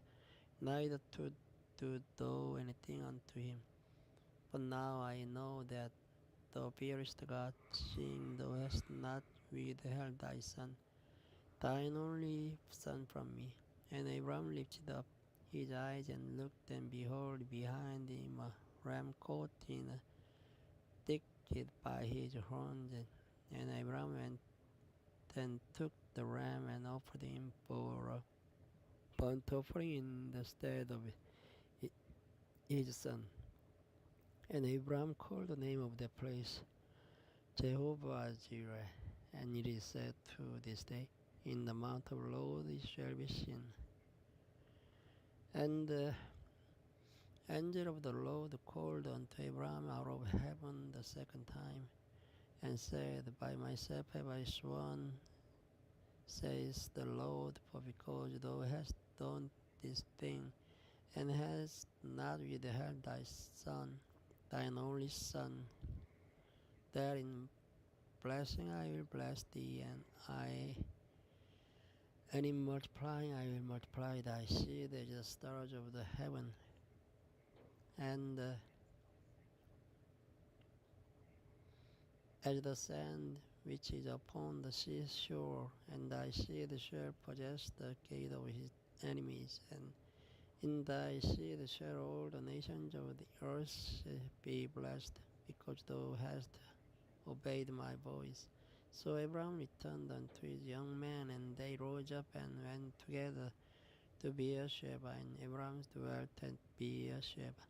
neither to do thou anything unto him. But now I know that thou fearest God, seeing thou hast not withheld thy son, thine only son, from me. And Abraham lifted up his eyes and looked, and behold, behind him a ram caught in a thicket by his horns. And Abraham went and took the ram and offered him for a burnt offering in the stead of his son. And Abraham called the name of that place Jehovah Jireh, and it is said to this day, In the mount of the Lord it shall be seen. And the angel of the Lord called unto Abraham out of heaven the second time, and said, By myself have I sworn, says the Lord, for because thou hast done this thing, and hast not withheld thy son, thine only son, that in blessing I will bless thee, and in multiplying I will multiply thy seed as the stars of the heaven, and as the sand which is upon the seashore. And thy seed shall possess the gate of his enemies, and in thy seed shall all the nations of the earth be blessed, because thou hast obeyed my voice. So Abraham returned unto his young men, and they rose up and went together to Beersheba, and Abraham dwelt at Beersheba.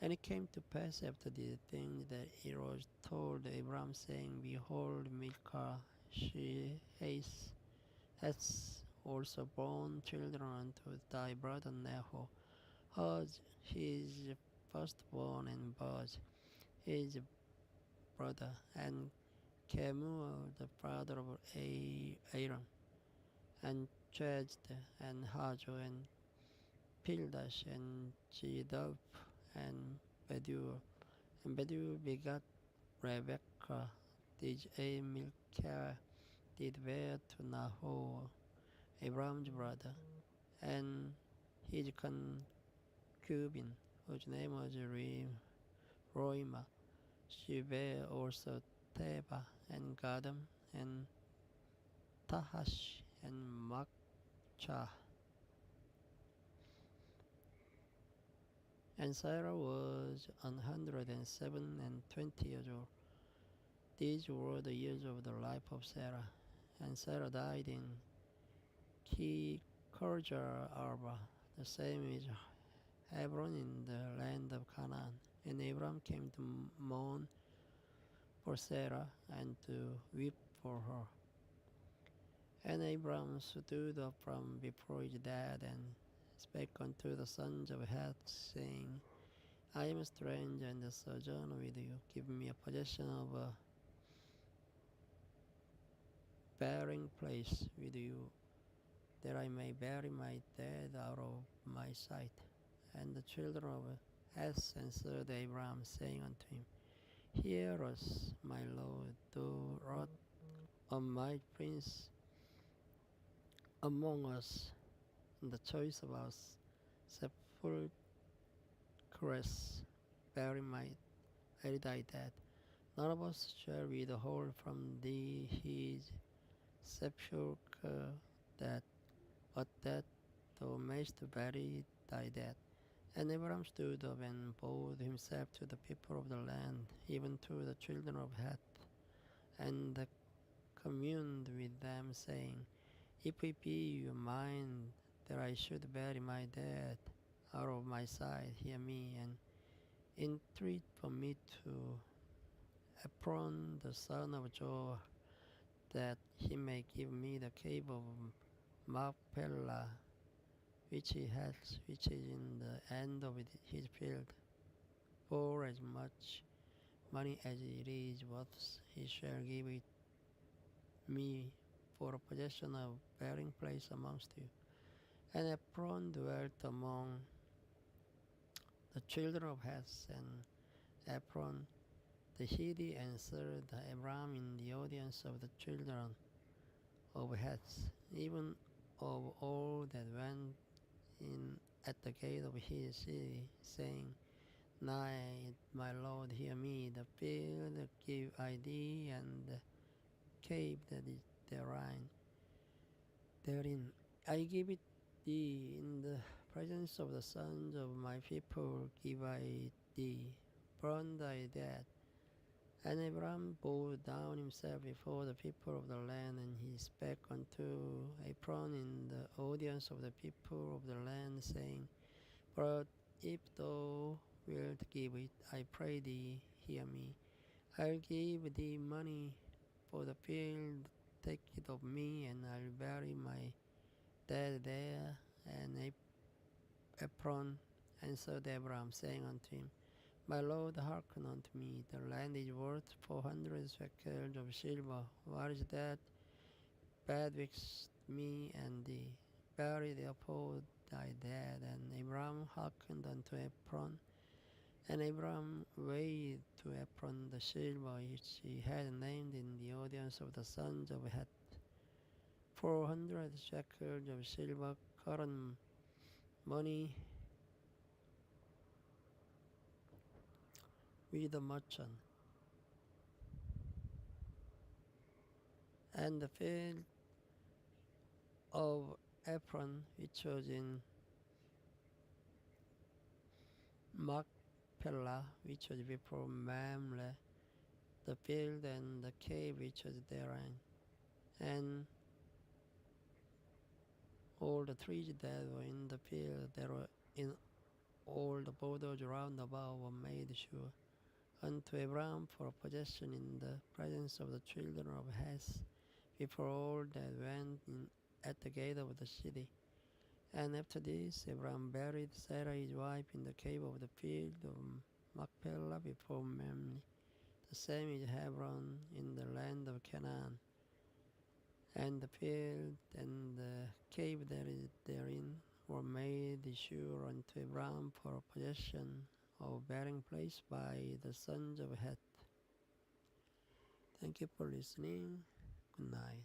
And it came to pass after these things that it was told Abraham, saying, Behold, Milcah, she has also borne children unto thy brother Nahor. Huz, his firstborn, and Buz, his brother, and Kemuel, the father of Aaron, and Chazd, and Hazo, and Pildash, and Jedub, and Bedur. And Bedur begat Rebekah, did Milcah did bear to Nahor, Abraham's brother, and his concubine, whose name was Roimah. She bare also Teba, and Gadam, and Tahash, and Makchah. And Sarah was 107 years old. These were the years of the life of Sarah. And Sarah died in Kirjar Arba, the same is Hebron, in the land of Canaan. And Abram came to mourn for Sarah, and to weep for her. And Abram stood up from before his dad, and spake unto the sons of Heth, saying, I am a stranger and a sojourner with you. Give me a possession of a burying place with you, that I may bury my dead out of my sight. And the children of Heth answered Abram, saying unto him, Hear us, my Lord, thou art a mighty prince among us, and the choice of us sepulchres bury thy dead. None of us shall withhold from thee his sepulchre, but that thou mayst bury thy dead. And Abraham stood up and bowed himself to the people of the land, even to the children of Heth, and communed with them, saying, If it be your mind that I should bury my dead out of my sight, hear me, and entreat for me to Ephron the son of Joah, that he may give me the cave of Machpelah, which he has, which is in the end of his field. For as much money as it is worth, he shall give it me for a possession of bearing place amongst you. And Ephron dwelt among the children of Heth, and Ephron the Hittite answered Abram in the audience of the children of Heth, even of all that went in at the gate of his city, saying, Nay, my Lord, hear me, the field give I thee, and the cave that is therein I give it thee, in the presence of the sons of my people give I thee, burn thy dead. And Abram bowed down himself before the people of the land, and he spake unto Ephron in the audience of the people of the land, saying, But if thou wilt give it, I pray thee, hear me. I'll give thee money for the field, take it of me, and I'll bury my dead there. And Ephron answered Abram, saying unto him, My Lord, hearken unto me. The land is worth 400 shekels of silver. What is that betwixt me and thee? Bury therefore thy dead. And Abram hearkened unto Ephron. And Abram weighed to Ephron the silver which he had named in the audience of the sons of Heth, 400 shekels of silver, current money, with the merchant. And the field of Ephron, which was in Machpelah, which was before Mamre, the field and the cave which was therein, and all the trees that were in the field, that were in all the borders round about, were made sure unto Abraham for a possession in the presence of the children of Heth, before all that went in at the gate of the city. And after this, Abraham buried Sarah his wife in the cave of the field of Machpelah before Mamre. The same is Hebron in the land of Canaan. And the field and the cave that is therein were made sure unto Abraham for a possession of bearing place by the sons of Heth. Thank you for listening. Good night.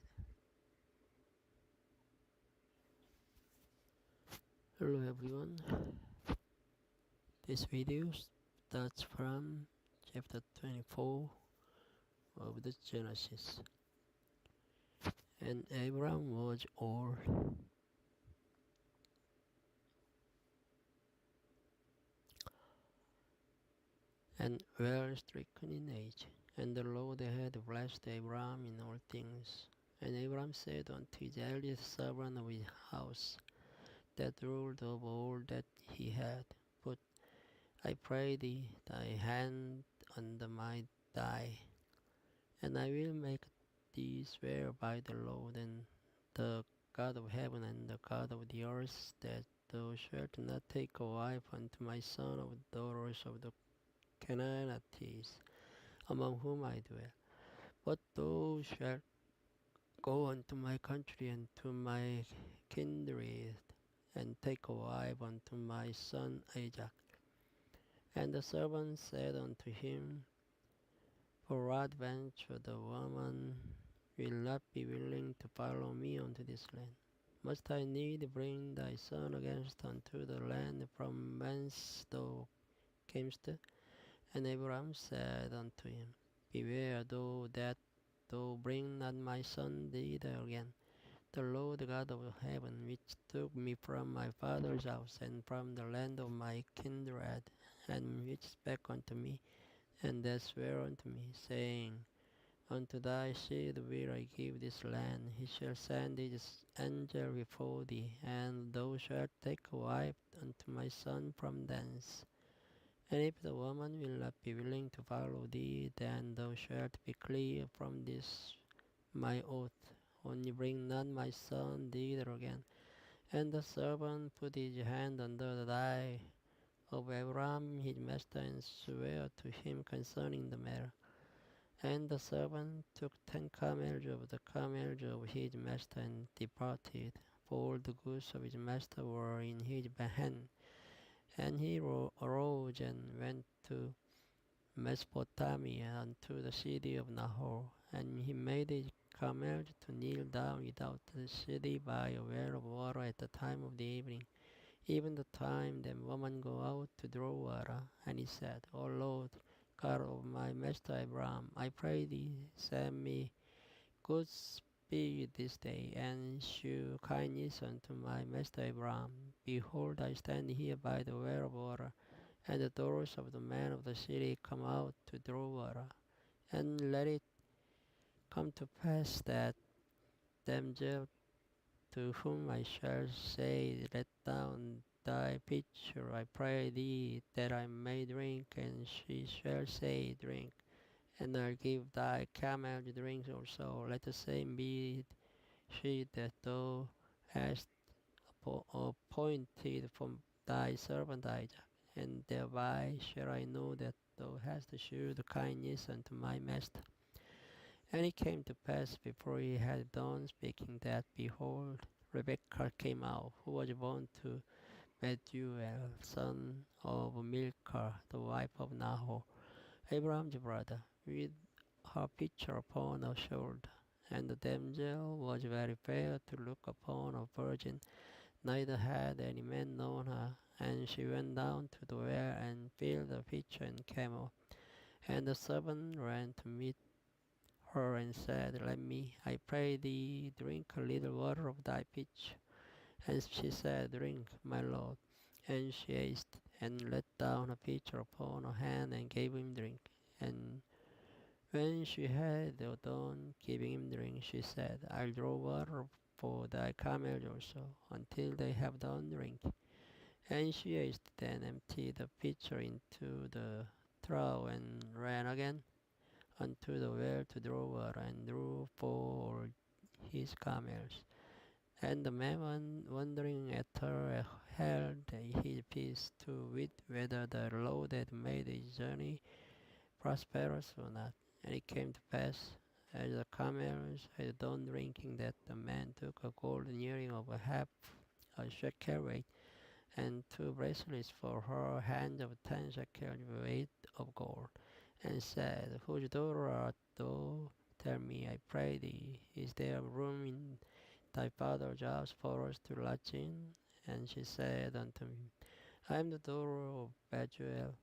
Hello everyone. This video starts from chapter 24 of the Genesis. And Abram was old, and well stricken in age, and the Lord had blessed Abram in all things. And Abram said unto his eldest servant of his house, that ruled over all that he had, Put, I pray thee, thy hand under my thigh, and I will make thee swear by the Lord and the God of heaven and the God of the earth, that thou shalt not take a wife unto my son of the daughters of the Canaanites, among whom I dwell, but thou shalt go unto my country and to my kindred, and take a wife unto my son Isaac. And the servant said unto him, Peradventure the woman will not be willing to follow me unto this land. Must I need bring thy son against unto the land from whence thou camest? And Abraham said unto him, Beware thou that thou bring not my son thither again. The Lord God of heaven, which took me from my father's house and from the land of my kindred, and which spake unto me, and that sware unto me, saying, Unto thy seed will I give this land. He shall send his angel before thee, and thou shalt take a wife unto my son from thence. And if the woman will not be willing to follow thee, then thou shalt be clear from this my oath. Only bring not my son thither again. And the servant put his hand under the thigh of Abraham his master and sware to him concerning the matter. And the servant took 10 camels of the camels of his master and departed, for all the goods of his master were in his hand. And he arose and went to Mesopotamia unto the city of Nahor. And he made his camels to kneel down without the city by a well of water at the time of the evening, even the time that women go out to draw water. And he said, O Lord, God of my master Abraham, I pray thee, send me good speed this day, and shew kindness unto my master Abraham. Behold, I stand here by the well of water, and the daughters of the men of the city come out to draw water. And let it come to pass that damsel to whom I shall say, Let down thy pitcher, I pray thee, that I may drink, and she shall say, Drink, and I'll give thy camel drink also. Let the same be she that thou hast appointed from thy servant Isaac, and thereby shall I know that thou hast shewed kindness unto my master. And it came to pass before he had done speaking that, behold, Rebekah came out, who was born to Bethuel, son of Milcah, the wife of Nahor, Abraham's brother, with her pitcher upon her shoulder. And the damsel was very fair to look upon, a virgin, neither had any man known her. And she went down to the well and filled the pitcher and came up. And the servant ran to meet her and said, Let me, I pray thee, drink a little water of thy pitcher. And she said, Drink, my lord. And she ate, and let down a pitcher upon her hand, and gave him drink. And when she had done giving him drink, she said, I'll draw water for thy camels also, until they have done drink. And she ate, then emptied the pitcher into the trough, and ran again unto the well to draw water, and drew for his camels. And the man, wondering at her, held his peace to wit whether the Lord had made his journey prosperous or not. And it came to pass, as the camels had done drinking, that the man took a golden earring of a half a shekel weight, and 2 bracelets for her hand of 10 shekels weight of gold, and said, Whose daughter art thou? Tell me, I pray thee, is there room in thy father's house for us to lodge in? And she said unto him, I am the daughter of Bethuel,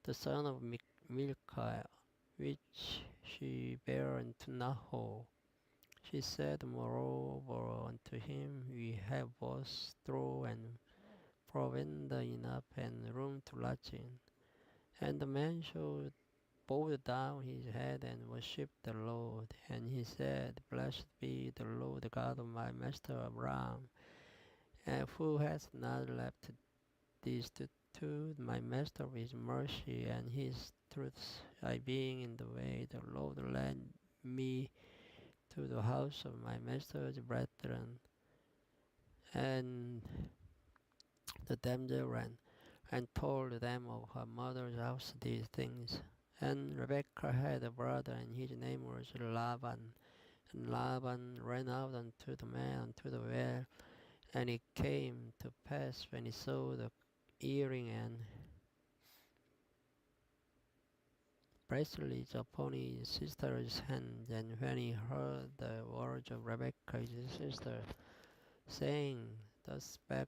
the son of Milcah, which she bare unto Nahor. She said moreover unto him, We have both straw and provender enough, and room to lodge in. And the man should bowed down his head and worshipped the Lord. And he said, Blessed be the Lord God of my master Abraham, and who has not left destitute my master of his mercy and his truth. I being in the way, the Lord led me to the house of my master's brethren. And the damsel ran and told them of her mother's house these things. And Rebekah had a brother, and his name was Laban. And Laban ran out unto the man unto the well. And it came to pass, when he saw the earring and bracelets upon his sister's hand, and when he heard the words of Rebekah his sister, saying, Thus spake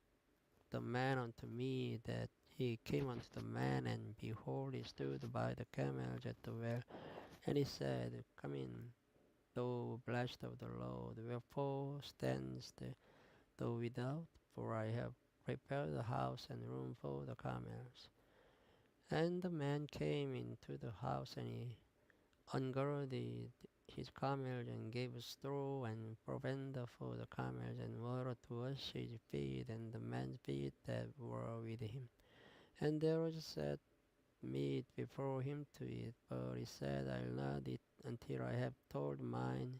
the man unto me, that he came unto the man, and behold, he stood by the camels at the well. And he said, Come in, thou blessed of the Lord, wherefore standest thou without? For I have prepared the house and room for the camels. And the man came into the house, and he ungirded his camels, and gave straw and provender for the camels, and water to wash his feet and the man's feet that were with him. And there was set meat before him to eat, but he said, I'll not eat until I have told mine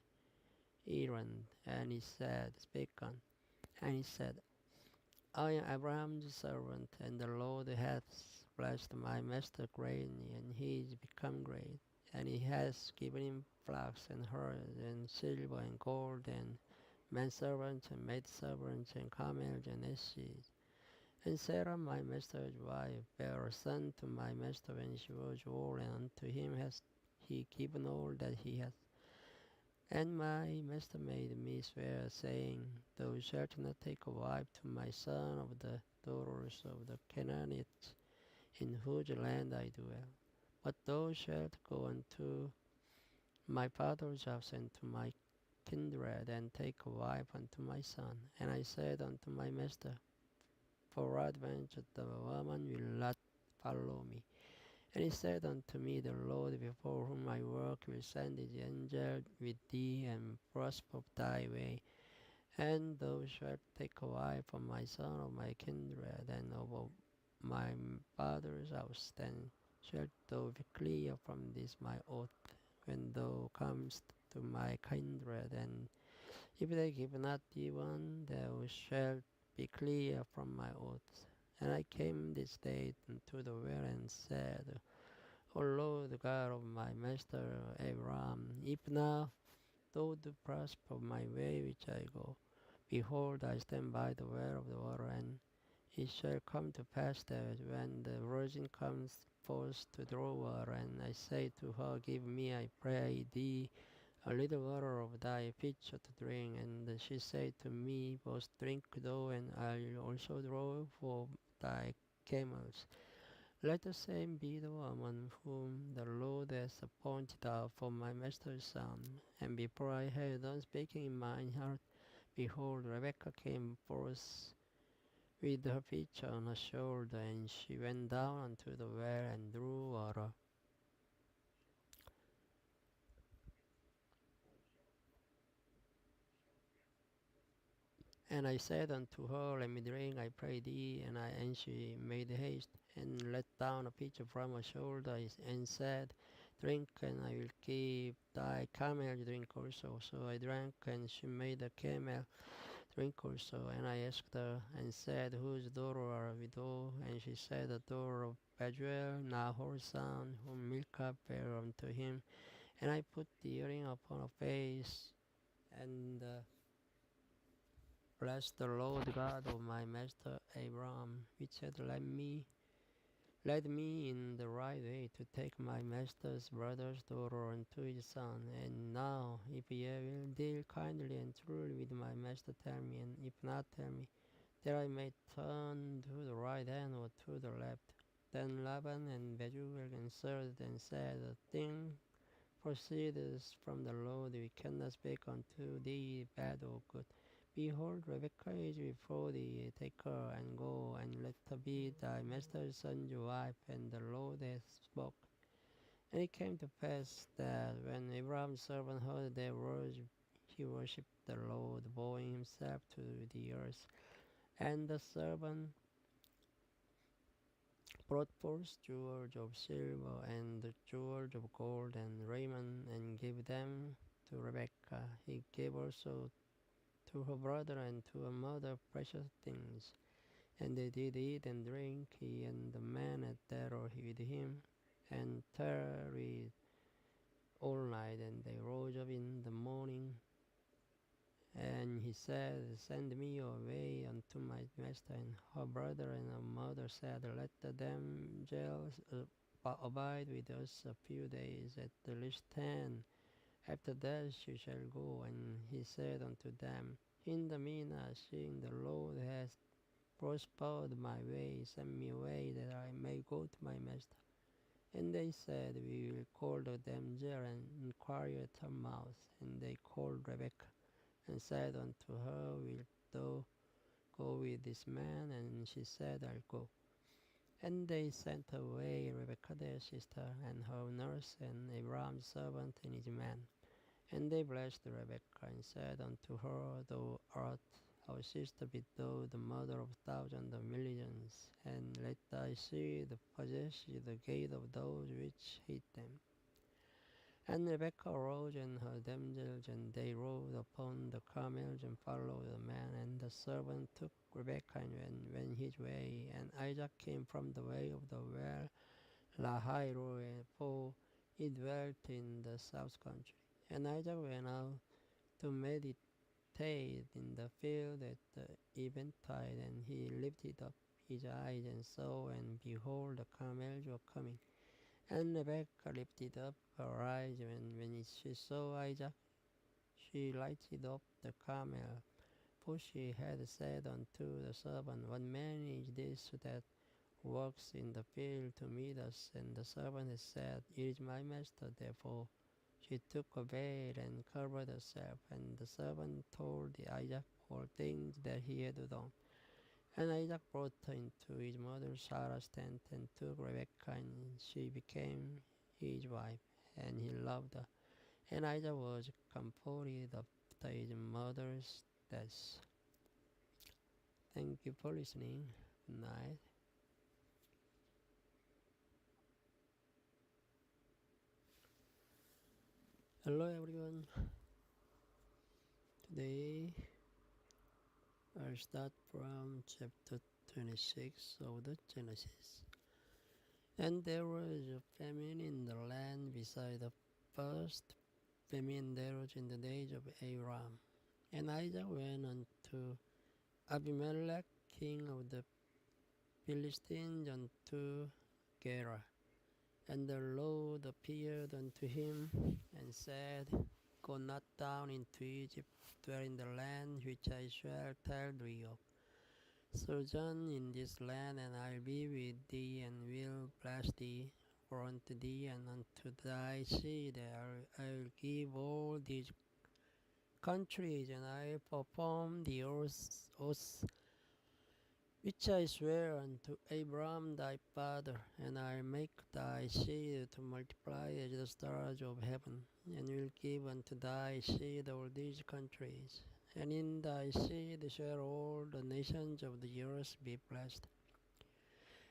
errand. And he said, Speak on. And he said, I am Abraham's servant, and the Lord hath blessed my master greatly, and he is become great. And he has given him flocks and herds, and silver and gold, and manservants and maidservants, and camels and asses. And Sarah my master's wife bare a son to my master when she was old, and unto him has he given all that he hath. And my master made me swear, saying, Thou shalt not take a wife to my son of the daughters of the Canaanites, in whose land I dwell. But thou shalt go unto my father's house and to my kindred, and take a wife unto my son. And I said unto my master, Peradventure the woman will not follow me. And he said unto me, The Lord before whom I work will send his angel with thee, and prosper thy way. And thou shalt take a wife for my son of my kindred, and of my father's house. Then shalt thou be clear from this my oath, when thou comest to my kindred. And if they give not thee one, thou shalt be clear from my oath. And I came this day unto the well, and said, O Lord God of my master Abraham, if now thou do prosper my way which I go, behold, I stand by the well of the water, and it shall come to pass that when the virgin comes forth to draw water, and I say to her, Give me, I pray thee, a little water of thy pitcher to drink. And she said to me, Both drink thou, and I'll also draw for thy camels. Let the same be the woman whom the Lord has appointed out for my master's son. And before I had done speaking in mine heart, behold, Rebekah came forth with her pitcher on her shoulder, and she went down unto the well and drew water. And I said unto her, Let me drink, I pray thee. And she made haste, and let down a pitcher from her shoulder, and said, Drink, and I will give thy camel drink also. So I drank, and she made the camel drink also. And I asked her, and said, Whose daughter art thou? And she said, The daughter of Bethuel, Nahor's son, whom Milcah bare unto him. And I put the earring upon her face, and bless the Lord God of my master Abraham, which had led me in the right way to take my master's brother's daughter unto his son. And now, if ye will deal kindly and truly with my master, tell me, and if not, tell me, that I may turn to the right hand or to the left. Then Laban and Bethuel answered and said, The thing proceedeth from the Lord, we cannot speak unto thee bad or good. Behold, Rebekah is before thee, take her, and go, and let her be thy master's son's wife, and the Lord hath spoke. And it came to pass that when Abraham's servant heard their words, he worshipped the Lord, bowing himself to the earth. And the servant brought forth jewels of silver and jewels of gold and raiment, and gave them to Rebekah. He gave also to her brother and to her mother precious things. And they did eat and drink, he and the man that were with him, and tarried all night. And they rose up in the morning, and he said, Send me away unto my master. And her brother and her mother said, Let the damsels abide with us a few days, at the least 10. After that she shall go. And he said unto them, In the meanwhile, seeing the Lord has prospered my way, send me away, that I may go to my master. And they said, We will call the damsel and inquire at her mouth. And they called Rebekah, and said unto her, Wilt thou go with this man? And she said, I'll go. And they sent away Rebekah their sister, and her nurse, and Abraham's servant, and his man. And they blessed Rebekah, and said unto her, Thou art our sister be thou the mother of thousands of millions, and let thy seed possess the gate of those which hate them. And Rebekah arose and her damsels, and they rode upon the camels and followed the man. And the servant took Rebekah and went his way. And Isaac came from the way of the well Lahairo, for he dwelt in the south country. And Isaac went out to meditate in the field at the eventide, and he lifted up his eyes and saw, and behold, the camels were coming. And Rebekah lifted up her eyes, and when she saw Isaac, she lighted up the camel. For she had said unto the servant, What man is this that works in the field to meet us? And the servant had said, It is my master. Therefore she took a veil and covered herself. And the servant told Isaac all things that he had done. And Isaac brought her into his mother Sarah's tent, and took Rebekah, and she became his wife, and he loved her. And Isaac was comforted after his mother's death. Thank you for listening. Good night. Hello everyone. Today I'll start from chapter 26 of the Genesis. And there was a famine in the land beside the first famine there was in the days of Abraham. And Isaac went unto Abimelech, king of the Philistines, unto Gerar. And the Lord appeared unto him, and said, Go not down into Egypt, dwell in the land which I shall tell thee of. Sojourn in this land, and I'll be with thee, and will bless thee. For unto thee and unto thy seed I'll give all these countries, and I'll perform the oaths which I swear unto Abraham thy father, and I'll make thy seed to multiply as the stars of heaven, and will give unto thy seed all these countries. And in thy seed shall all the nations of the earth be blessed.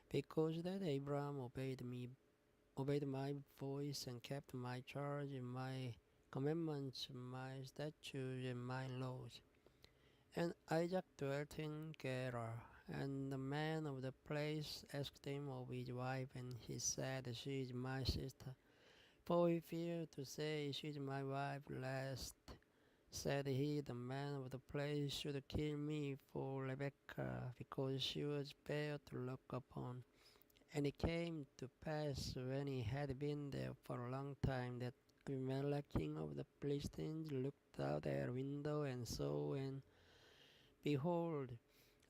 Because that Abraham obeyed my voice, and kept my charge and my commandments, my statutes and my laws. And Isaac dwelt in Gerar. And the man of the place asked him of his wife, and he said, She is my sister. For he feared to say, She is my wife, lest, said he, the man of the place should kill me for Rebekah, because she was fair to look upon. And it came to pass, when he had been there for a long time, that Abimelech, king of the Philistines, looked out at a window and saw, and behold,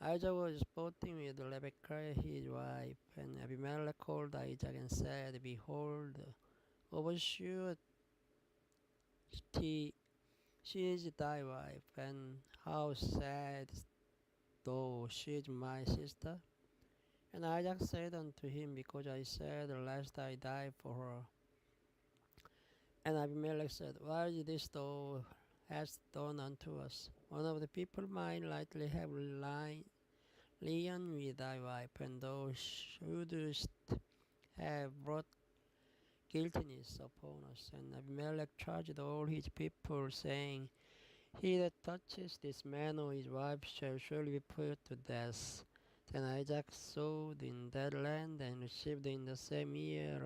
Isaac was sporting with Rebekah his wife. And Abimelech called Isaac and said, Behold, overshoot she is thy wife, and how saidst thou, She is my sister? And Isaac said unto him, Because I said, Lest I die for her. And Abimelech said, Why is this thou hast done unto us? One of the people might lightly have lion with thy wife, and thou shouldst have brought guiltiness upon us. And Abimelech charged all his people, saying, He that touches this man or his wife shall surely be put to death. Then Isaac sowed in that land, and received in the same year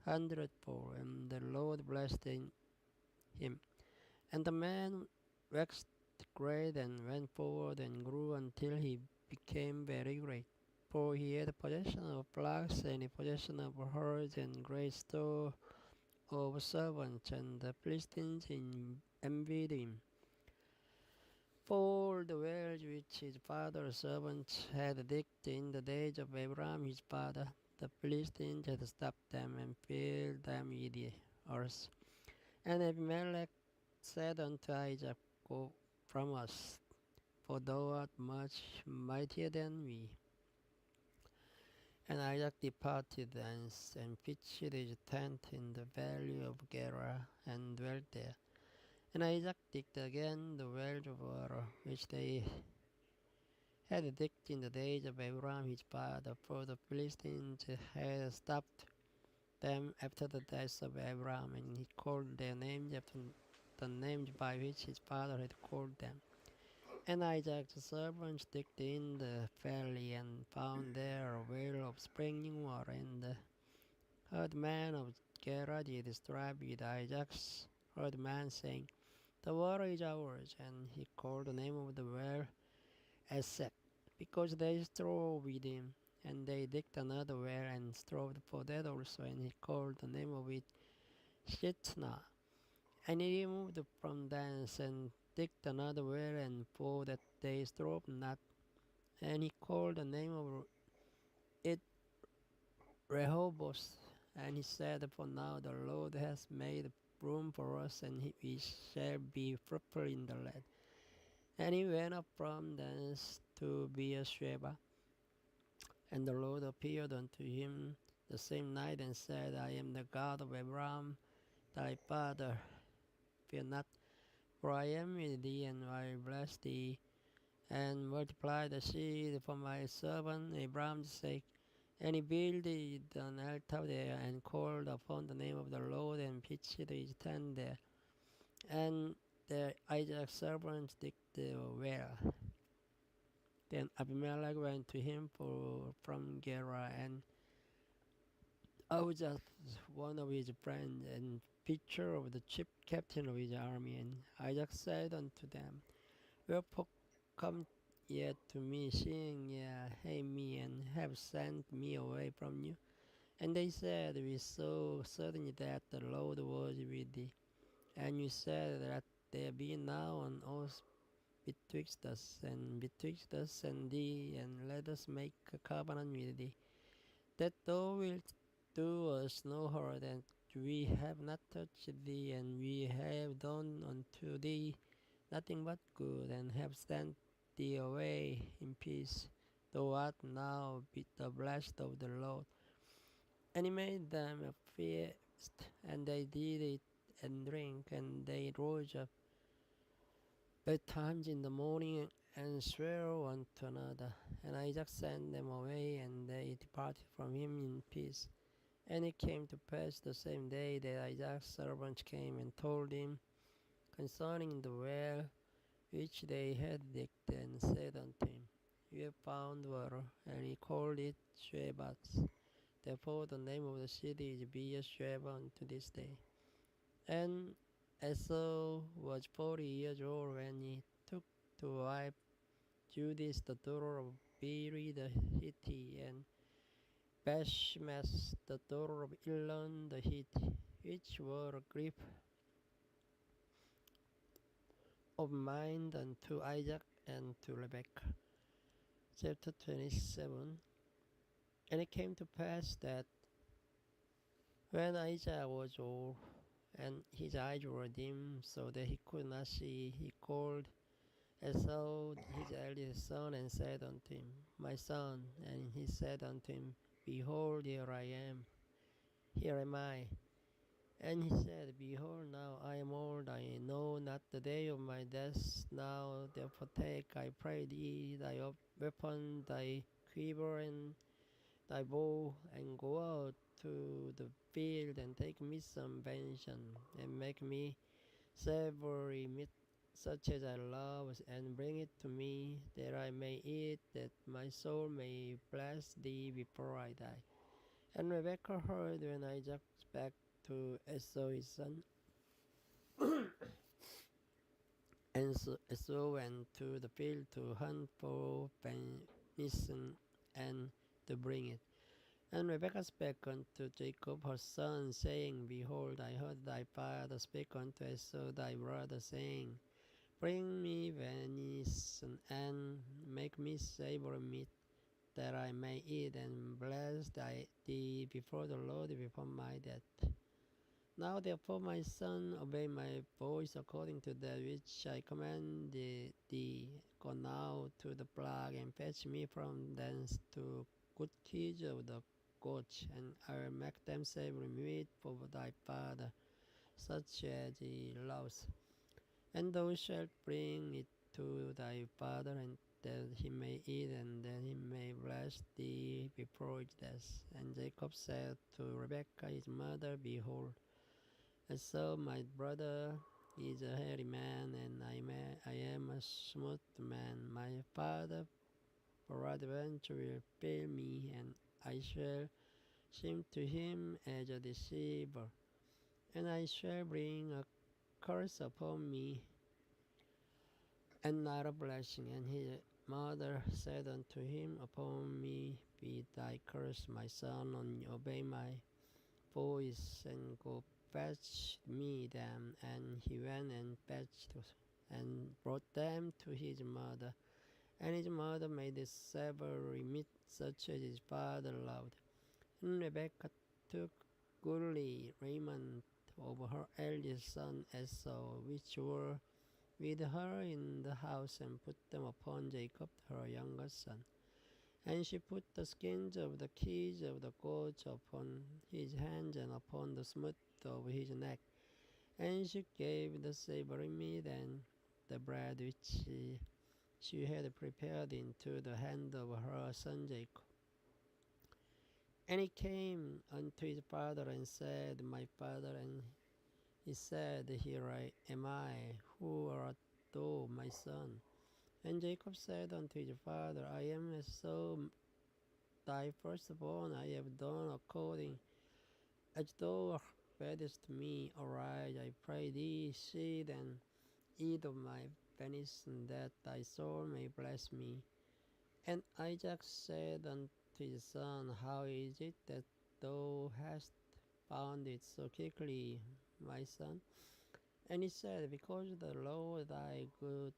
100fold, and the Lord blessed him. And the man waxed great, and went forward, and grew until he became very great. For he had possession of flocks, and possession of herds, and great store of servants, and the Philistines envied him. For the wells which his father's servants had digged in the days of Abraham his father, the Philistines had stopped them, and filled them with the earth. And Abimelech said unto Isaac, Go from us, for thou art much mightier than we. And Isaac departed thence, and pitched his tent in the valley of Gerar, and dwelt there. And Isaac digged again the wells of water which they had digged in the days of Abraham his father, for the Philistines had stopped them after the death of Abraham, and he called their names after the names by which his father had called them. And Isaac's servants digged in the valley and found there a well of springing water, and the herdman of Gerar did strive with Isaac's herdman, saying, the water is ours. And he called the name of the well Esek, because they strove with him. And they digged another well and strove for that also, and he called the name of it Shitna. And he removed from thence and digged another well, and for that they strove not. And he called the name of it Rehoboth. And he said, for now the Lord has made room for us, and we shall be fruitful in the land. And he went up from thence to Beersheba. And the Lord appeared unto him the same night, and said, I am the God of Abraham thy father. Fear not, for I am with thee, and will bless thee, and multiply the seed for my servant Abraham's sake. And he built an altar there, and called upon the name of the Lord, and pitched his tent there. And the Isaac's servants digged the well. Then Abimelech went to him from Gerar, and Ahuzat, one of his friends, and picture of the chief captain of his army. And Isaac said unto them, wherefore come ye to me, seeing ye hate me, and have sent me away from you? And they said, we saw certainly that the Lord was with thee. And you said, that there be now an oath betwixt us and thee, and let us make a covenant with thee, that thou wilt do us no hurt, and we have not touched thee, and we have done unto thee nothing but good, and have sent thee away in peace. Thou art now be the blessed of the Lord. And he made them a feast, and they did eat and drink, and they rose up betimes in the morning, and swore one to another. And Isaac sent them away, and they departed from him in peace. And it came to pass the same day that Isaac's servants came and told him concerning the well which they had digged, and said unto him, we have found water. And he called it Shebat. Therefore the name of the city is Beersheba unto this day. And Esau was 40 years old when he took to wife Judith the daughter of Beri the Hittite, and Bashmash the daughter of Elon the Hittite, which were a grief of mind unto Isaac and to Rebekah. Chapter 27. And it came to pass that when Isaac was old, and his eyes were dim, so that he could not see, he called Esau his eldest son, and said unto him, my son. And he said unto him, behold, here am I. And he said, behold, now I am old, I know not the day of my death. Now therefore take, I pray thee, thy weapon, thy quiver, and thy bow, and go out to the field, and take me some venison, and make me savory meat, such as I love, and bring it to me, that I may eat, that my soul may bless thee before I die. And Rebekah heard when Isaac spake to Esau his son. And so Esau went to the field to hunt for venison, and to bring it. And Rebekah spake unto Jacob her son, saying, behold, I heard thy father speak unto Esau thy brother, saying, bring me venison, and make me savory meat, that I may eat, and bless thee before the Lord before my death. Now therefore, my son, obey my voice according to that which I commanded thee. Go now to the flock, and fetch me from thence two good kids of the goats, and I will make them savory meat for thy father, such as he loves. And thou shalt bring it to thy father, and that he may eat, and that he may bless thee before his death. And Jacob said to Rebekah his mother, Behold, Esau my brother is a hairy man, and I am a smooth man. My father peradventure will fail me, and I shall seem to him as a deceiver, and I shall bring a curse upon me, and not a blessing. And his mother said unto him, Upon me be thy curse, my son, and obey my voice, and go fetch me them. And he went and fetched and brought them to his mother. And his mother made a savory meat, such as his father loved. And Rebekah took goodly raiment of her eldest son Esau, which were with her in the house, and put them upon Jacob her youngest son. And she put the skins of the kids of the goats upon his hands and upon the smooth of his neck. And she gave the savory meat and the bread which she had prepared into the hand of her son Jacob. And he came unto his father and said, My father. And he said, Here am I. Who art thou, my son? And Jacob said unto his father, I am Esau, thy firstborn. I have done according as thou badest me. Arise, I pray thee, sit and eat of my venison, that thy soul may bless me. And Isaac said unto his son, How is it that thou hast found it so quickly, my son? And he said, Because the Lord thy good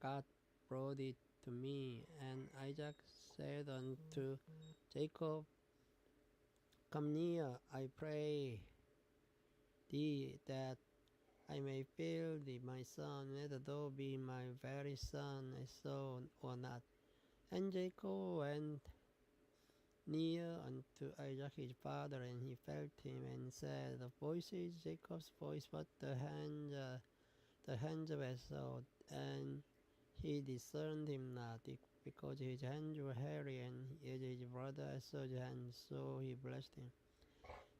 God brought it to me. And Isaac said unto Jacob, Come near, I pray thee, that I may feel thee, my son, whether thou be my very son Esau or not. And Jacob went near unto Isaac his father, and he felt him, and said, The voice is Jacob's voice, but the hands of Esau. And he discerned him not, because his hands were hairy, and as his brother Esau's hands. So he blessed him.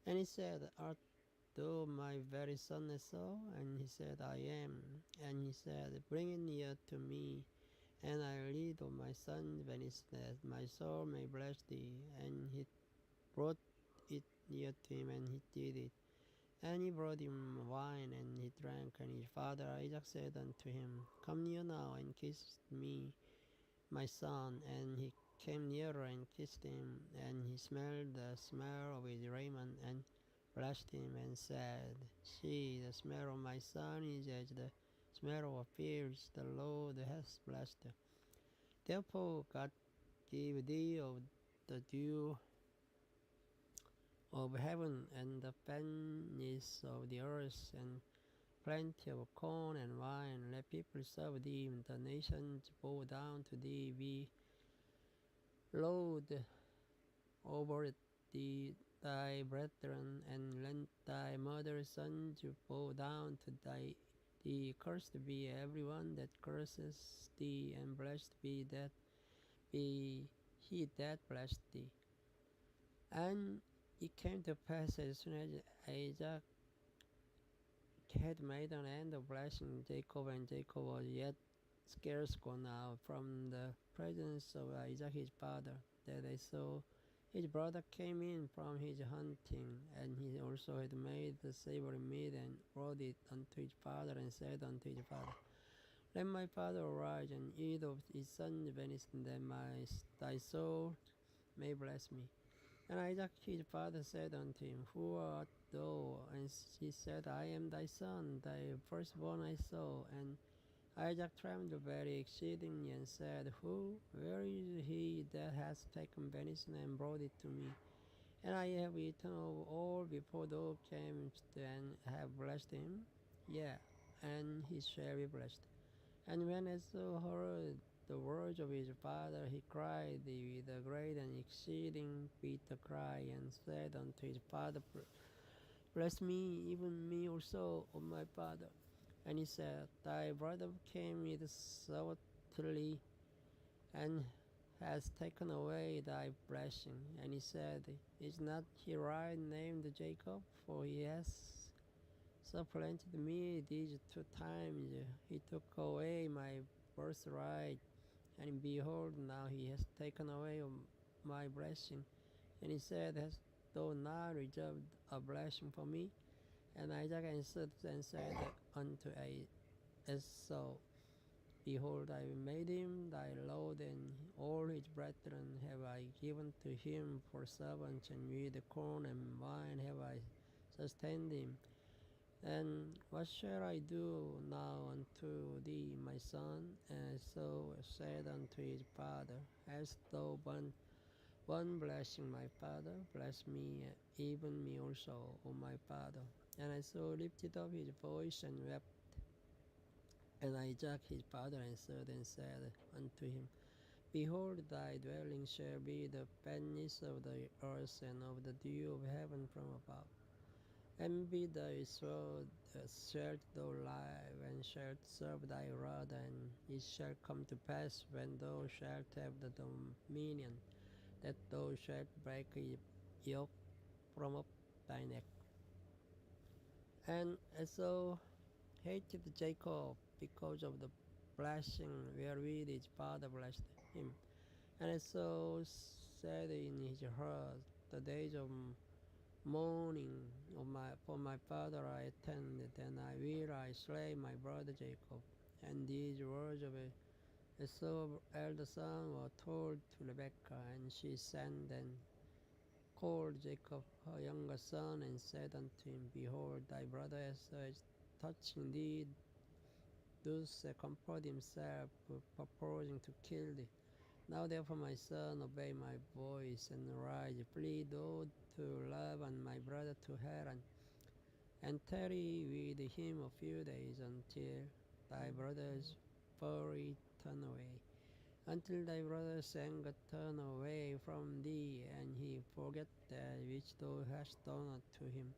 And he said, Art thou my very son Esau? And he said, I am. And he said, Bring it near to me, and I will eat of my son venison, that my soul may bless thee. And he brought it near to him, and he did it. And he brought him wine, and he drank. And his father Isaac said unto him, Come near now, and kiss me, my son. And he came nearer and kissed him, and he smelled the smell of his raiment, and blessed him, and said, See, the smell of my son is as the smell of fields, the Lord has blessed. Therefore God give thee of the dew of heaven, and the fatness of the earth, and plenty of corn and wine. Let people serve thee, the nations bow down to thee. Be Lord over thee, thy brethren, and let thy mother's sons bow down to thee. Cursed be everyone that curses thee, and blessed be he that blessed thee. And it came to pass, as soon as Isaac had made an end of blessing Jacob, and Jacob was yet scarce gone out from the presence of Isaac his father, that Esau his brother came in from his hunting, and he also had made the savory meat, and brought it unto his father, and said unto his father, Let my father arise and eat of his son's venison, that thy soul may bless me. And Isaac his father said unto him, Who art thou? And he said, I am thy son, thy firstborn Esau. And Isaac trembled very exceedingly, and said, Where is he that hath taken venison and brought it to me? And I have eaten of all before thou camest, and have blessed him. Yea, and he shall be blessed. And when Esau heard the words of his father, he cried with a great and exceeding bitter cry, and said unto his father, Bless me, even me also, O my father. And he said, Thy brother came with subtlety and has taken away thy blessing. And he said, Is not he right named Jacob? For he has supplanted me these 2 times. He took away my birthright, and behold, now he has taken away my blessing. And he said, Hast thou not reserved a blessing for me? And Isaac answered and said unto Esau, Behold, I made him thy lord, and all his brethren have I given to him for servants, and with corn and wine have I sustained him. And what shall I do now unto thee, my son? And Esau said unto his father, Hast thou one blessing, my father? Bless me, even me also, O my father. And Esau lifted up his voice and wept. And Isaac his father answered and said unto him, Behold, thy dwelling shall be the fatness of the earth and of the dew of heaven from above. And be thy sword, shalt thou live, and shalt serve thy rod, and it shall come to pass when thou shalt have the dominion, that thou shalt break a yoke from off thy neck. And Esau hated Jacob because of the blessing wherewith his father blessed him. And Esau said in his heart, The days of mourning for my father I attended, and I slay my brother Jacob. And these words of Esau's elder son were told to Rebekah, and she sent and called Jacob her younger son, and said unto him, Behold, thy brother Esau is touching thee, thus comfort himself, purposing to kill thee. Now therefore, my son, obey my voice, and arise, flee thou to Laban my brother to Haran, and tarry with him a few days until thy brother's fury turn away, until thy brother's anger turn away from thee, and he forget that which thou hast done unto him.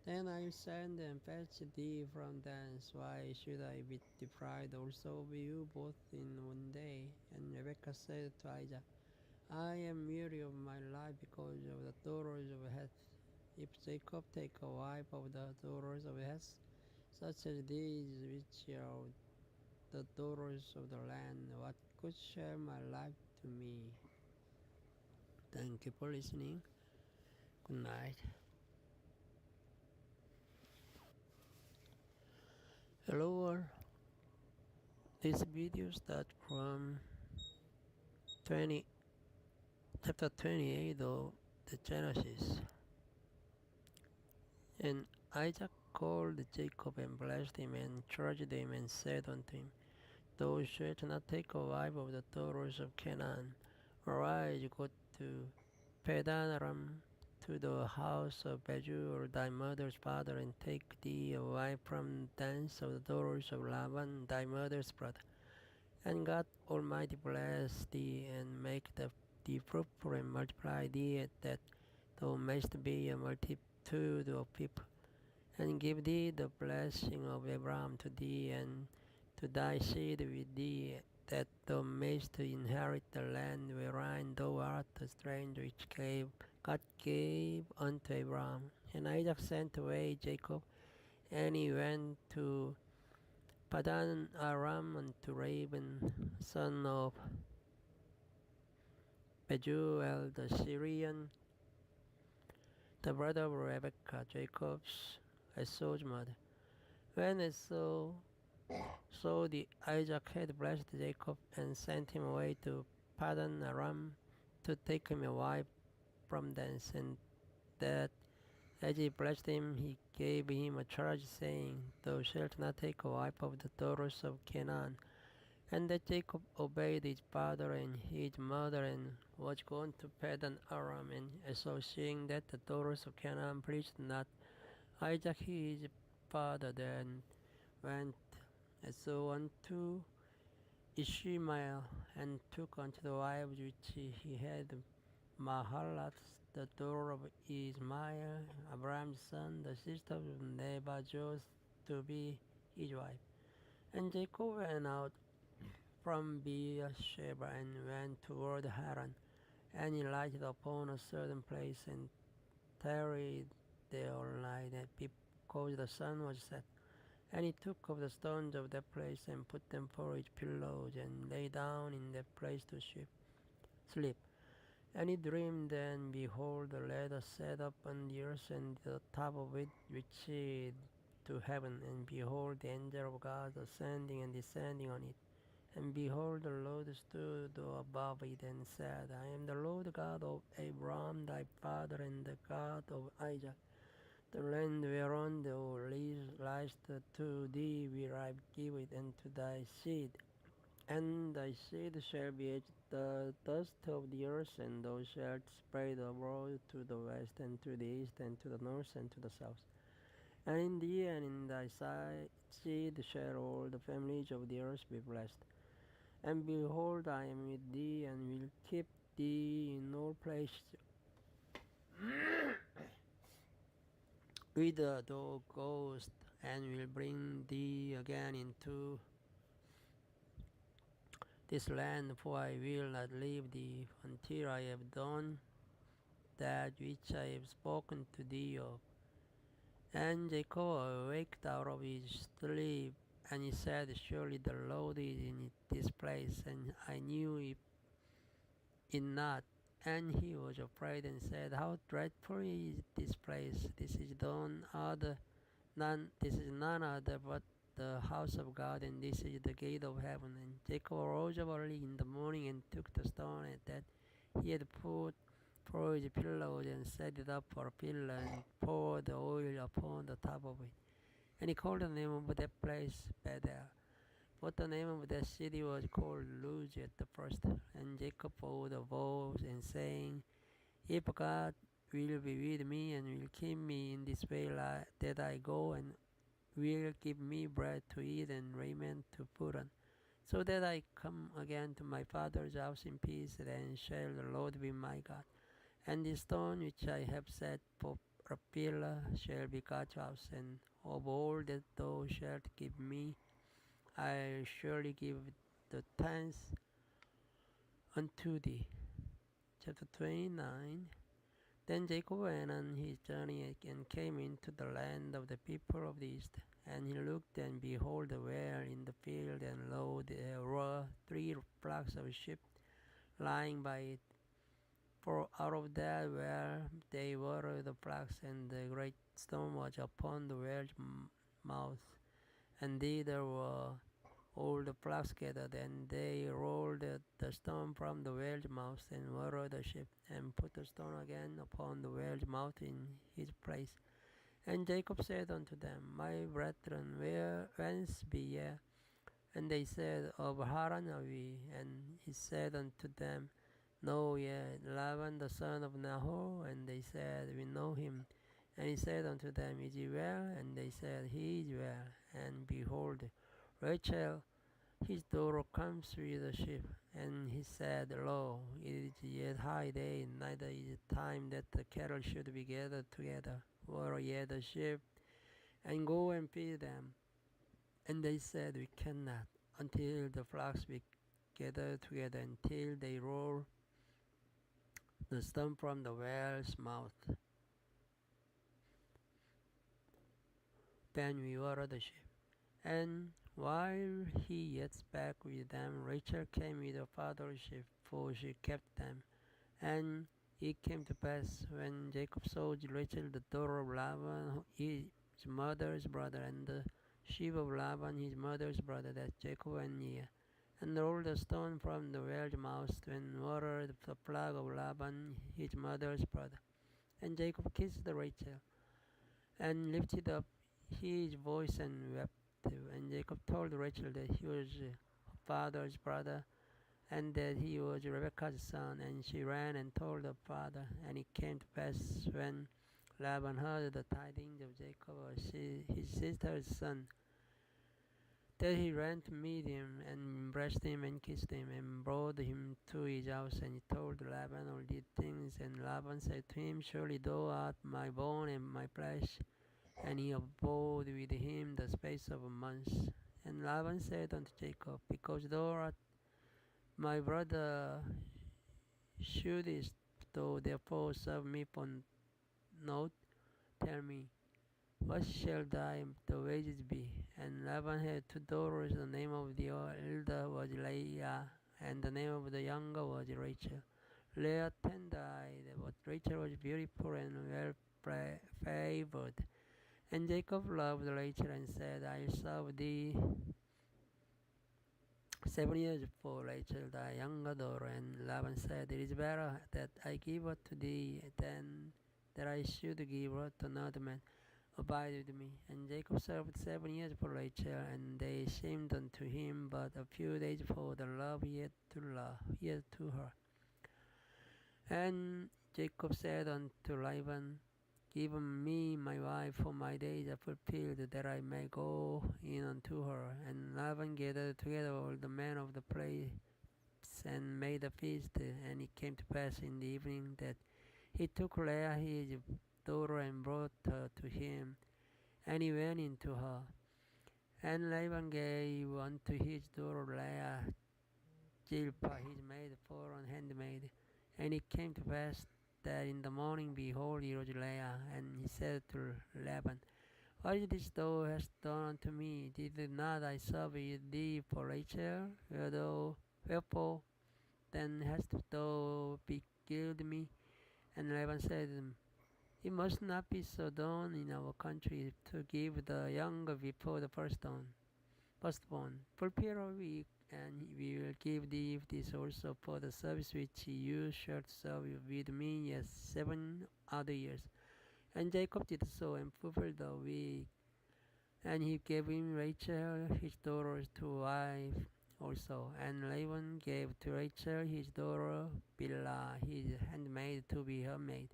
Then I will send and fetch thee from thence. Why should I be deprived also of you both in one day? And Rebekah said to Isaac, I am weary of my life because of the daughters of Heth. If Jacob take a wife of the daughters of Heth, such as these which are the daughters of the land, what good shall my life to me? Thank you for listening. Good night. Hello all. This video starts from 20 chapter 28 of the Genesis. And Isaac called Jacob and blessed him and charged him and said unto him, Thou shalt not take a wife of the daughters of Canaan. Arise, go to Padan Aram, to the house of Bezur, thy mother's father, and take thee a wife from thence of the daughters of Laban, thy mother's brother. And God Almighty bless thee, and make thee fruitful, and multiply thee, that thou mayst be a multitude of people, and give thee the blessing of Abraham to thee, and to thy seed with thee, that thou mayst inherit the land wherein thou art a stranger, which God gave unto Abraham. And Isaac sent away Jacob, and he went to Padan Aram unto Laban, son of Bejuel the Syrian, the brother of Rebekah, Jacob's Esau's mother. When Esau saw the Isaac had blessed Jacob and sent him away to Padan Aram to take him a wife from thence, and that as he blessed him, he gave him a charge, saying, Thou shalt not take a wife of the daughters of Canaan. And that Jacob obeyed his father and his mother, and was gone to Padan Aram. And Esau, seeing that the daughters of Canaan pleased not Isaac his father, then went Esau unto Ishmael, and took unto the wives which he had Mahalat, the daughter of Ismail, Abraham's son, the sister of Nebajoth, to be his wife. And Jacob went out from Beersheba and went toward Haran. And he lighted upon a certain place and tarried there all night, because the sun was set. And he took of the stones of that place and put them for his pillows, and lay down in that place to sleep. And he dreamed, and behold, the ladder set up on the earth, and the top of it reached to heaven. And behold, the angel of God ascending and descending on it. And behold, the Lord stood above it, and said, I am the Lord God of Abraham thy father, and the God of Isaac. The land whereon thou liest to thee will I give it unto thy seed. And thy seed shall be as the dust of the earth, and thou shalt spread abroad to the west, and to the east, and to the north, and to the south. And in thee and in thy seed shall all the families of the earth be blessed. And behold, I am with thee, and will keep thee in all places whither thou goest, and will bring thee again into this land, for I will not leave thee until I have done that which I have spoken to thee of. And Jacob awaked out of his sleep, and he said, Surely the Lord is in this place, and I knew it not. And he was afraid and said, How dreadful is this place! This is none other but the house of God, and this is the gate of heaven. And Jacob arose up early in the morning and took the stone that he had put for his pillows, and set it up for a pillar, and poured the oil upon the top of it. And he called the name of that place Bethel. But the name of that city was called Luz at the first. And Jacob vowed a vow, and saying, If God will be with me, and will keep me in this way that I go, and will give me bread to eat and raiment to put on, so that I come again to my father's house in peace, then shall the Lord be my God. And the stone which I have set for a pillar shall be God's house, and of all that thou shalt give me, I'll surely give the tenth unto thee. Chapter 29. Then Jacob went on his journey and came into the land of the people of the east. And he looked, and behold, a well in the field, and lo, there were 3 flocks of sheep lying by it. For out of that well they watered the flocks, and the great stone was upon the well's mouth. And thither were all the flocks gathered, and they rolled the stone from the well's mouth, and watered the sheep, and put the stone again upon the well's mouth in his place. And Jacob said unto them, My brethren, whence be ye? And they said, Of Haran are we. And he said unto them, Know ye Laban the son of Nahor? And they said, We know him. And he said unto them, Is he well? And they said, He is well. And behold, Rachel his daughter comes with the sheep. And he said, Lo, it is yet high day, neither is it time that the cattle should be gathered together. Water ye the sheep, and go and feed them. And they said, We cannot, until the flocks be gathered together, until they roll the stone from the well's mouth. Then we water the sheep. And while he yet spake with them, Rachel came with her father's sheep, for she kept them. And it came to pass, when Jacob saw Rachel the daughter of Laban, his mother's brother, and the sheep of Laban his mother's brother, that Jacob went near, and rolled the stone from the well's mouth, and watered the flock of Laban his mother's brother. And Jacob kissed Rachel, and lifted up his voice and wept. And Jacob told Rachel that he was her father's brother, and that he was Rebekah's son. And she ran and told her father. And it came to pass, when Laban heard the tidings of Jacob, his sister's son, that he ran to meet him, and embraced him, and kissed him, and brought him to his house. And he told Laban all these things. And Laban said to him, Surely thou art my bone and my flesh. And he abode with him the space space of months. And Laban said unto Jacob, Because thou art my brother, shouldest thou therefore serve me for naught? Tell me, what shall the wages be? And Laban had two daughters. The name of the elder was Leah, and the name of the younger was Rachel. Leah died, but Rachel was beautiful and well favored. And Jacob loved Rachel and said, I will serve thee 7 years for Rachel thy younger daughter. And Laban said, It is better that I give her to thee than that I should give her to another man. Abide with me. And Jacob served 7 years for Rachel, and they seemed unto him but a few days for the love yet to her. And Jacob said unto Laban, Give me my wife, for my days are fulfilled, that I may go in unto her. And Laban gathered together all the men of the place, and made a feast. And it came to pass in the evening that he took Leah his daughter, and brought her to him, and he went into her. And Laban gave unto his daughter Leah Zilpah his maid for an handmaid. And it came to pass that in the morning, behold, he was Leah. And he said to Laban, What is this thou hast done unto me? Did not I serve thee for Rachel? Wherefore then hast thou beguiled me? And Laban said, It must not be so done in our country, to give the younger before the firstborn. Fulfill a week, and we will give thee this also for the service which you shalt serve with me yet 7 other years. And Jacob did so, and fulfilled the week. And he gave him Rachel his daughter to wife also. And Laban gave to Rachel his daughter Bilhah his handmaid to be her maid.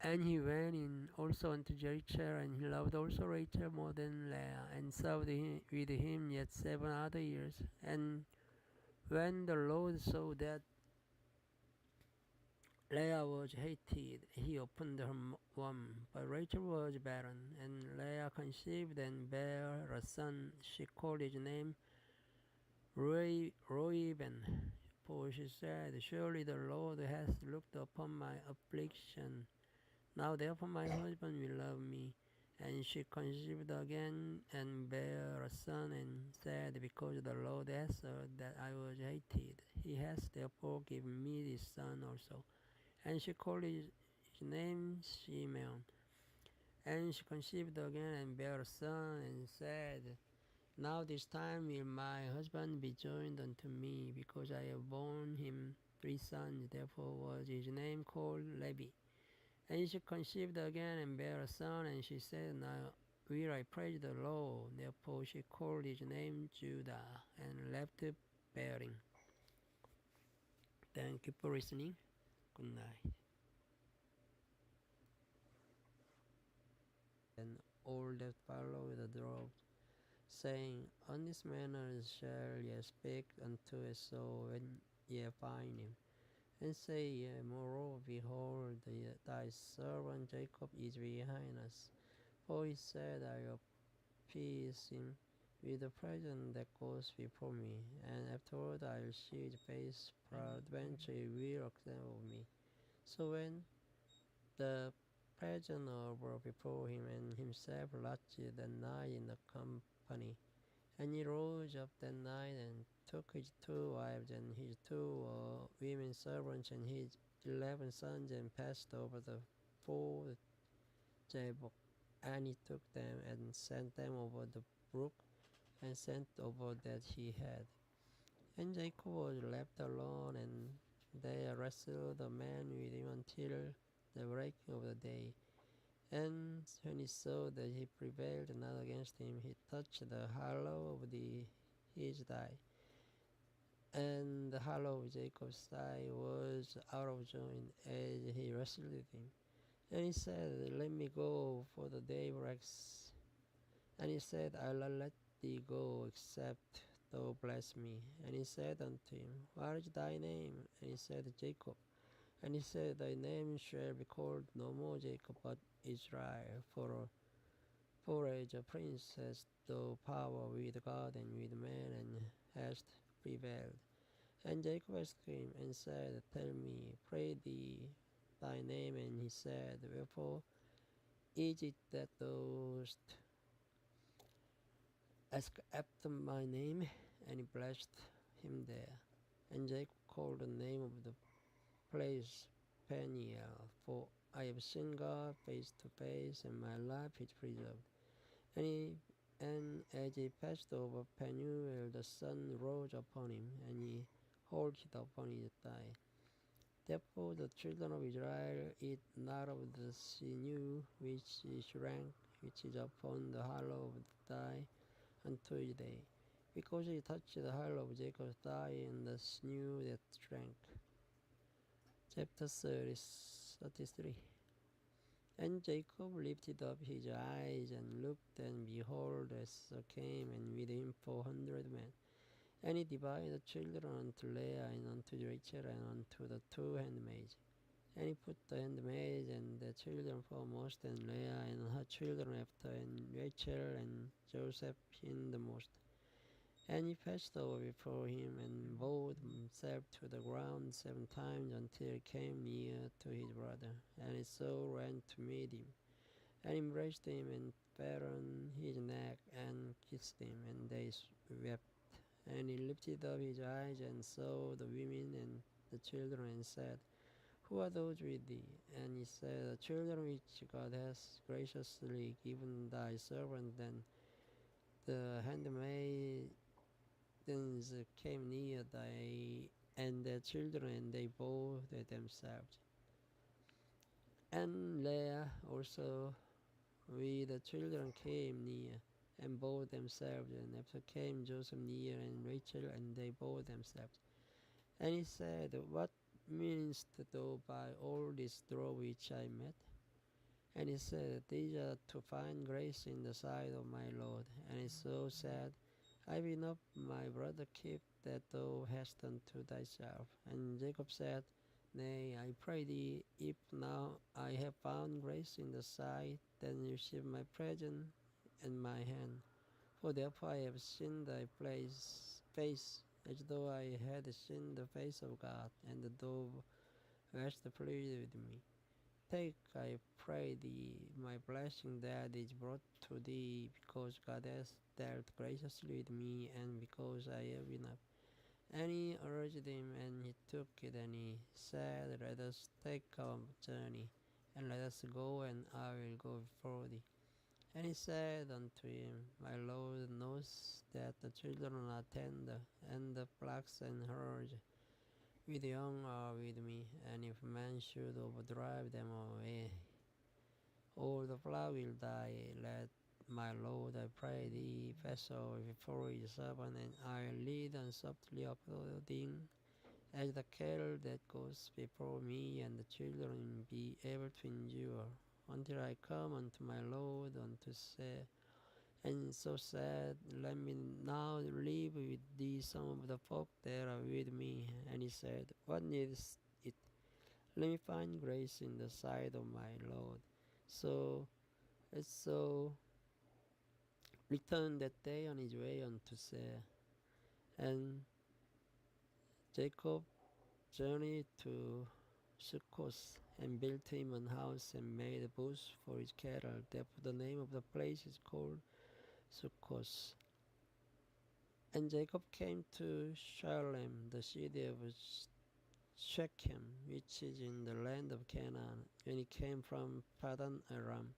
And he went in also unto Rachel, and he loved also Rachel more than Leah, and served with him yet 7 other years. And when the Lord saw that Leah was hated, he opened her womb, but Rachel was barren. And Leah conceived and bare a son. She called his name Reuben, for she said, Surely the Lord hath looked upon my affliction. Now therefore my husband will love me. And she conceived again and bare a son, and said, Because the Lord hath heard that I was hated, he hath therefore given me this son also. And she called his name Simeon. And she conceived again and bare a son, and said, Now this time will my husband be joined unto me, because I have borne him 3 sons. Therefore was his name called Levi. And she conceived again and bare a son, and she said, Now will I praise the Lord. Therefore she called his name Judah, and left bearing. Thank you for listening. Good night. And all that followed the drought, saying, On this manner shall ye speak unto Esau when ye find him. And say ye, Moreover, behold, thy servant Jacob is behind us. For he said, I will appease him with the present that goes before me, and afterward I will see his face, peradventure he will accept of me. So when the present were before him, and himself lodged that night in the company, and he rose up that night, and took his 2 wives, and his 2 women servants, and his 11 sons, and passed over the ford Jabbok. And he took them, and sent them over the brook, and sent over that he had. And Jacob was left alone, and they wrestled the man with him until the breaking of the day. And when he saw that he prevailed not against him, he touched the hollow of his thigh. And the hollow of Jacob's thigh was out of joint as he wrestled with him. And he said, Let me go, for the day breaks. And he said, I'll not let thee go, except thou bless me. And he said unto him, What is thy name? And he said, Jacob. And he said, Thy name shall be called no more Jacob, but Israel, for For as a prince hast thou power with God and with man, and hast prevailed. And Jacob asked him and said, Tell me, pray thee, thy name. And he said, Wherefore is it that thou ask after my name? And he blessed him there. And Jacob called the name of the place Peniel, for I have seen God face to face, and my life is preserved. And as he passed over Peniel, the sun rose upon him, and he halted upon his thigh. Therefore the children of Israel eat not of the sinew which is rank, which is upon the hollow of the thigh, unto this day, because he touched the hollow of Jacob's thigh and the sinew that shrank. Chapter 33. And Jacob lifted up his eyes and looked, and behold, Esau came, and with him 400 men. And he divided the children unto Leah, and unto Rachel, and unto the two handmaids. And he put the handmaids and the children foremost, and Leah and her children after, and Rachel and Joseph in the most. And he passed over before him, and bowed himself to the ground 7 times, until he came near to his brother. And Esau ran to meet him, and embraced him, and fell on his neck, and kissed him, and they wept. And he lifted up his eyes, and saw the women and the children, and said, Who are those with thee? And he said, The children which God has graciously given thy servant. Then the handmaidens came near thy and their children, and they bowed themselves. And Leah also with the children came near, and bowed themselves. And after came Joseph near, and Rachel, and they bowed themselves. And he said, What meanest thou by all this draw which I met? And he said, These are to find grace in the sight of my Lord. And Esau said, I will not, my brother, keep that thou hast unto thyself. And Jacob said, Nay, I pray thee, if now I have found grace in the sight, then receive my present and my hand. For therefore I have seen thy face, as though I had seen the face of God, and thou wast pleased with me. Take, I pray thee, my blessing that is brought to thee, because God has dealt graciously with me, and because I have enough. And he urged him, and he took it, and he said, Let us take our journey, and let us go, and I will go before thee. And he said unto him, My Lord knows that the children are tender, and the flocks and herds with young are with me, and if man should overdrive them away, all the flock will die. Let my Lord, I pray thee, pass over before his servant, and I'll lead and softly uploading, as the cattle that goes before me, and the children be able to endure, until I come unto my Lord, unto say, and so said, Let me now leave with thee some of the folk that are with me. And he said, What needs it? Let me find grace in the sight of my Lord. So returned that day on his way unto Seir. And Jacob journeyed to Sukkot, and built him an house, and made a booth for his cattle. Therefore the name of the place is called Sukkot. And Jacob came to Shalem, the city of Shechem, which is in the land of Canaan, when he came from Padan Aram,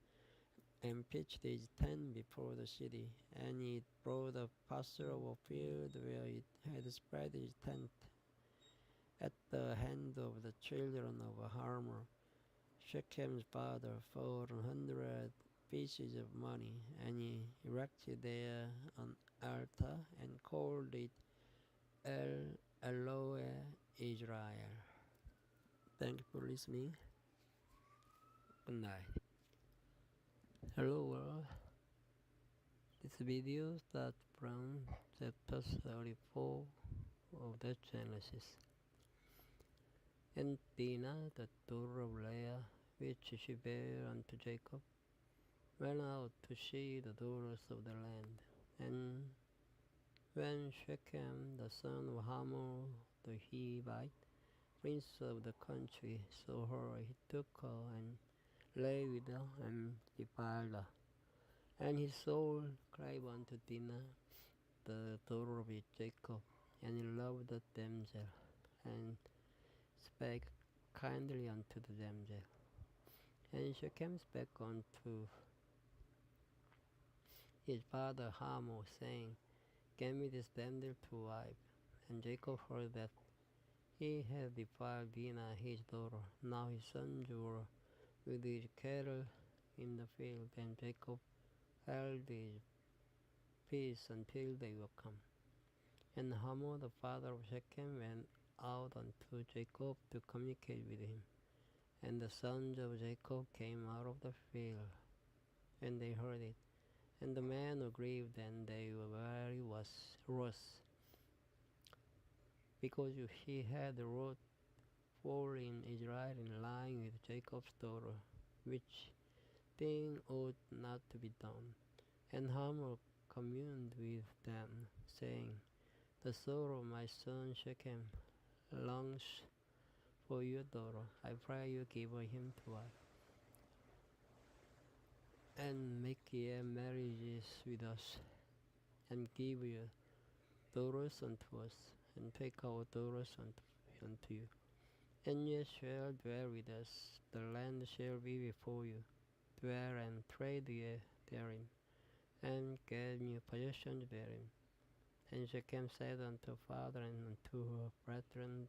and pitched his tent before the city. And he brought a parcel of a field where it had spread his tent at the hand of the children of Hamor, Shechem's father, 400 pieces of money. And he erected there an altar, and called it El Elohe Israel. Thank you for listening. Good night. Hello world. This video starts from chapter 34 of the Genesis. And Dinah, the daughter of Leah, which she bare unto Jacob, went out to see the daughters of the land. And when Shechem, the son of Hamor the Hivite, prince of the country, saw her, he took her and lay with her and defiled her. And his soul cried unto Dinah, the daughter of Jacob, and he loved the damsel, and spake kindly unto the damsel. And Shechem spake unto his father Hamor, saying, Give me this damsel to wife. And Jacob heard that he had defiled Dinah his daughter. Now his sons were with his cattle in the field, and Jacob held his peace until they were come. And Hamor the father of Shechem went out unto Jacob to communicate with him. And the sons of Jacob came out of the field, and they heard it. And the men were grieved, and they were very wroth, because he had wrought for in Israel in lying with Jacob's daughter, which thing ought not to be done. And Hamor communed with them, saying, The soul of my son Shechem longs for your daughter. I pray you give him to wife, and make ye marriages with us, and give your daughters unto us, and take our daughters unto you. And ye shall dwell with us, the land shall be before you. Dwell and trade ye therein, and get new possessions therein. And Shechem said unto her father and unto her brethren,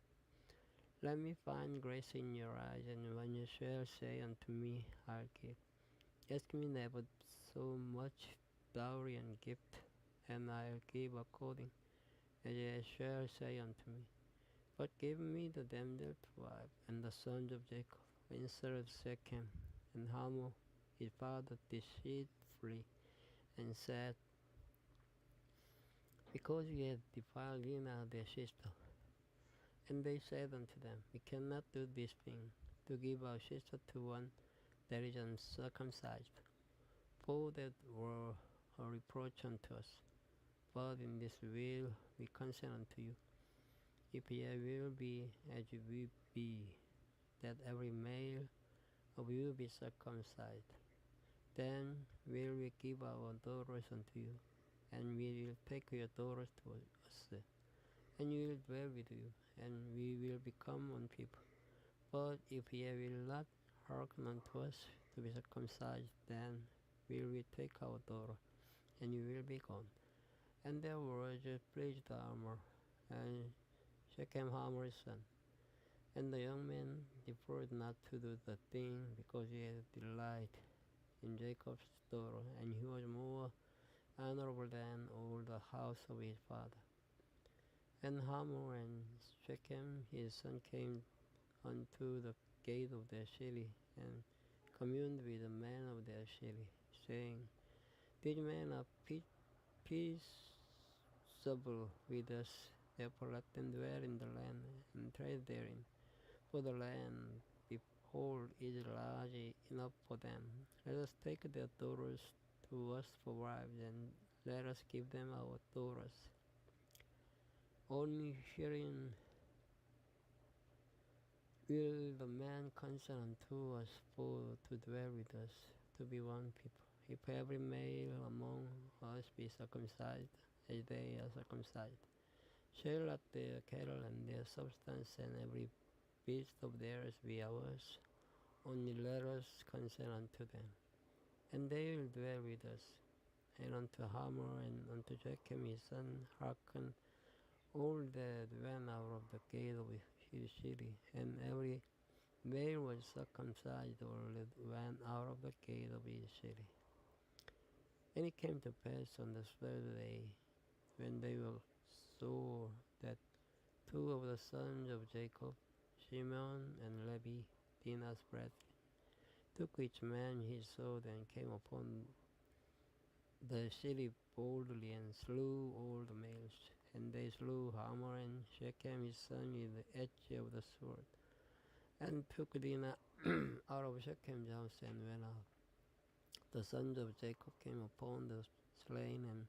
Let me find grace in your eyes, and when you shall say unto me, I'll give. Ask me never so much dowry and gift, and I'll give according as ye shall say unto me. But give me the damsel to wife. And the sons of Jacob answered Shechem and Hamor his father deceitfully, and said, Because ye have defiled Dinah their sister. And they said unto them, We cannot do this thing, to give our sister to one that is uncircumcised, for that were a reproach unto us. But in this will we consent unto you, if ye will be as we be, that every male of you be circumcised. Then will we give our daughters unto you, and we will take your daughters to us, and we will dwell with you, and we will become one people. But if ye will not hearken unto us to be circumcised, then will we take our daughter, and you will be gone. And their words pleased the Hamor, and Shechem Hamor's son. And the young man deferred not to do the thing, because he had delight in Jacob's daughter, and he was more honorable than all the house of his father. And Hamor and Shechem his son came unto the gate of their city, and communed with the men of their city, saying, These men are peaceable with us, therefore let them dwell in the land, and trade therein. For the land, behold, is large enough for them. Let us take their daughters to us for wives, and let us give them our daughters. Only herein will the man consent unto us for to dwell with us, to be one people. If every male among us be circumcised, as they are circumcised, shall not their cattle and their substance and every beast of theirs be ours? Only let us consent unto them, and they will dwell with us. And unto Hamor and unto Shechem his son hearken all that went out of the gate of his city, and every male was circumcised or that went out of the gate of his city. And it came to pass on the 12th day, when they were saw that two of the sons of Jacob, Shimon and Levi, Dinah's brethren, took each man his sword and came upon the city boldly and slew all the males. And they slew Hamor and Shechem his son with the edge of the sword, and took Dinah out of Shechem's house and went out. The sons of Jacob came upon the slain and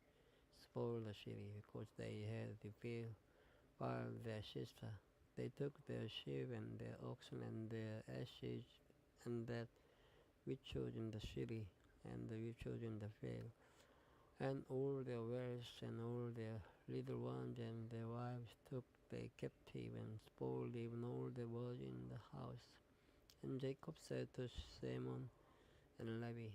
spoiled the city, because they had defiled while their sister. They took their sheep and their oxen and their ashes and that which was in the city and the which was in the field, and all their wealth and all their little ones and their wives took they captive and spoiled even all that was in the house. And Jacob said to Simon and Levi,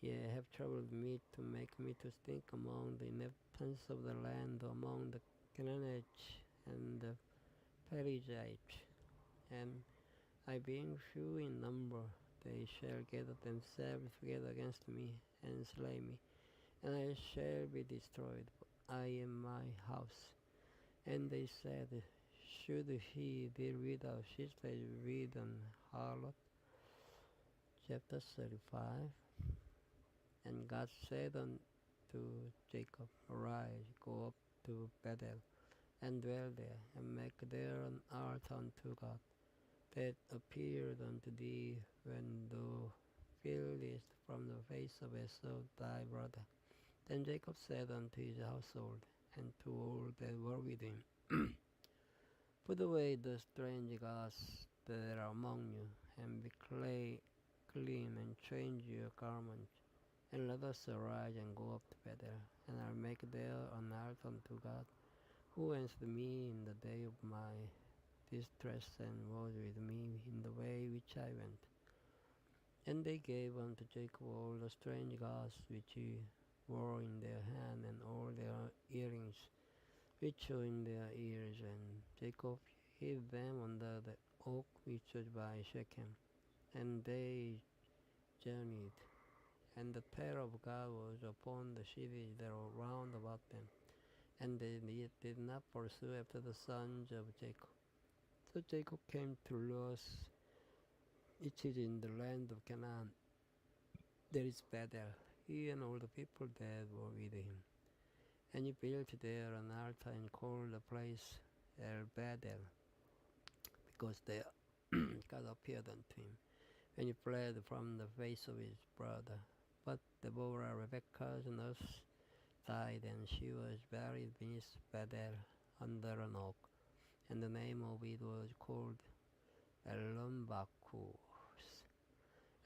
Ye have troubled me to make me to stink among the inhabitants of the land, among the Canaanites and the Perizzites, and I being few in number, they shall gather themselves together against me and slay me, and I shall be destroyed, I and my house. And they said, Should he deal with our sisters with an harlot? Chapter 35. And God said unto Jacob, Arise, go up to Bethel, and dwell there, and make there an altar unto God, that appeared unto thee when thou fieldest from the face of Esau thy brother. Then Jacob said unto his household, and to all that were with him, Put away the strange gods that are among you, and be clean, and change your garments, and let us arise and go up to Bethel, and I'll make there an altar unto God, who answered me in the day of my distress, and was with me in the way which I went. And they gave unto Jacob all the strange gods which he wore in their hand, and all their earrings which were in their ears, and Jacob hid them under the oak which was by Shechem. And they journeyed, and the terror of God was upon the cities that were round about them, and they did not pursue after the sons of Jacob. So Jacob came to Luz, which is in the land of Canaan. There is Bethel, he and all the people that were with him. And he built there an altar and called the place El Bethel, because there God appeared unto him, and he fled from the face of his brother. But Deborah, Rebekah's nurse, died, and she was buried beneath Bethel under an oak, and the name of it was called Elonbakus.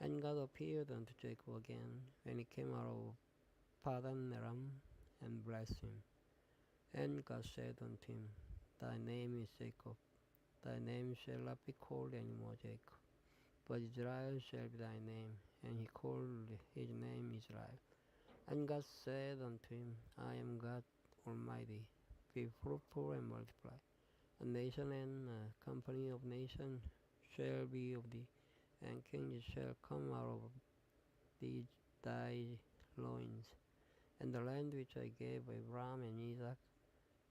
And God appeared unto Jacob again when he came out of Padan Aram, and blessed him. And God said unto him, Thy name is Jacob, thy name shall not be called any more Jacob, but Israel shall be thy name. And he called his name Israel. And God said unto him, I am God Almighty, be fruitful and multiply. A nation and a company of nations shall be of thee, and kings shall come out of thee thy loins. And the land which I gave Abraham and Isaac,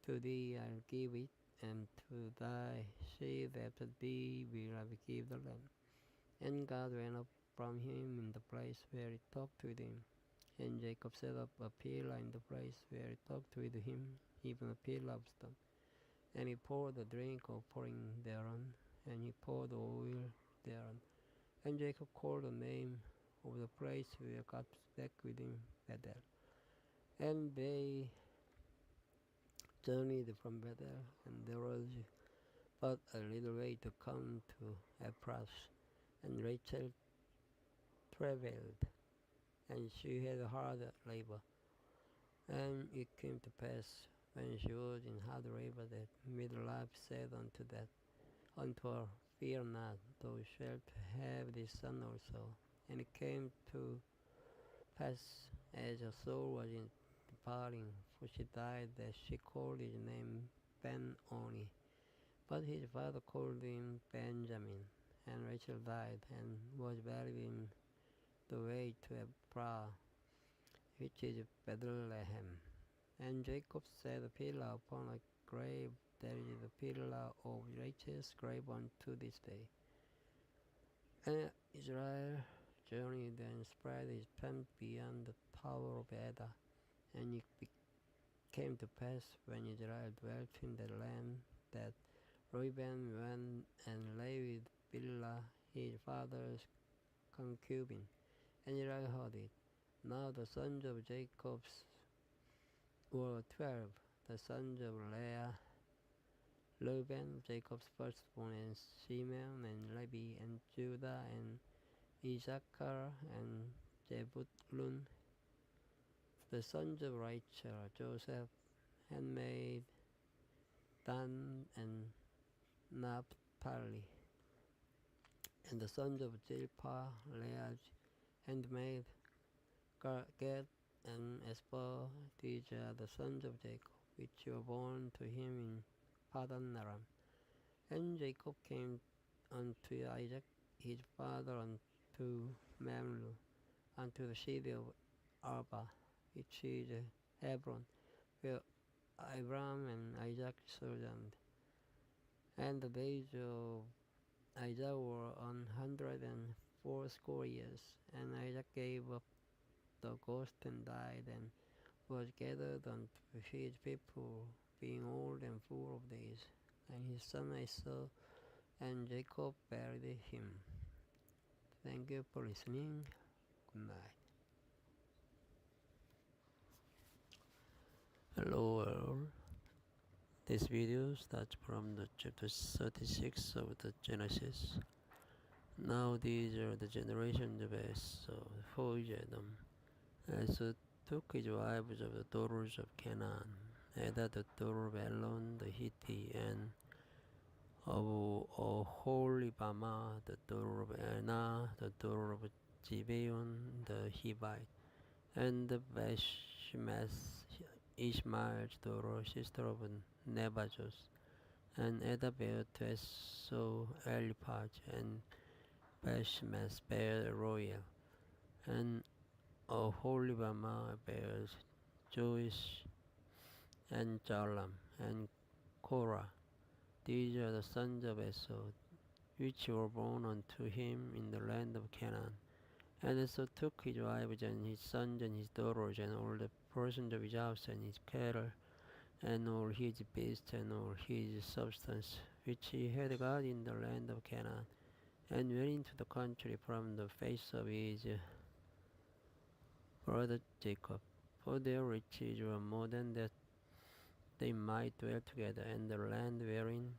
to thee I'll give it, and to thy seed after thee will I give the land. And God went up from him in the place where he talked with him. And Jacob set up a pillar in the place where he talked with him, even a pillar of stone. And he poured the drink offering thereon, and he poured the oil thereon. And Jacob called the name of the place where God spake with him Bethel. And they journeyed from Bethel, and there was but a little way to come to Ephrath. And Rachel travailed, and she had hard labor. And it came to pass, when she was in hard labor, that midwife said unto her, Fear not, thou shalt have this son also. And it came to pass, as her soul was in departing, for she died, that she called his name Ben-Oni. But his father called him Benjamin. And Rachel died, and was buried in the way to Ephrath, which is Bethlehem. And Jacob set a pillar upon a grave that is the pillar of Rachel's grave unto this day. And Israel journeyed and spread his tent beyond the tower of Edda. And it came to pass, when Israel dwelt in the land, that Reuben went and lay with Bilhah his father's concubine, And Israel heard it. Now the sons of Jacob were 12, the sons of Leah, Reuben, Jacob's firstborn, and Simeon, and Levi, and Judah, and Issachar, and Zebulun, the sons of Rachel, Joseph, handmaid, Dan, and Naphtali, and the sons of Zilpah, Leah's handmaid, Gad, and Esper. These are the sons of Jacob, which were born to him in Padan Aram. And Jacob came unto Isaac his father unto Mamre, unto the city of Arba, which is Hebron, where Abraham and Isaac sojourned. And the days of Isaac were 180 years, and Isaac gave up the ghost and died, and was gathered unto his people, being old and full of days. And his son Esau and Jacob buried him. Thank you for listening. Good night. Hello world. This video starts from the chapter 36 of the Genesis. Now these are the generations of Esau, for Edom. Esau took his wives of the daughters of Canaan, Ada the daughter of Elon the Hittite, and of Oholibamah the daughter of Anah, the daughter of Zibeon the Hivite, and Bashemath, Ishmael's daughter, sister of Nebajoth. And Ada bare to Esau Eliphaz, and Bashemath bare Royal, and Oholibamah bare Joish, and Jalam, and Korah. These are the sons of Esau, which were born unto him in the land of Canaan. And Esau took his wives and his sons and his daughters, and all the persons of his house, and his cattle, and all his beasts, and all his substance, which he had got in the land of Canaan, and went into the country from the face of his brother Jacob. For their riches were more than that they might dwell together, and the land wherein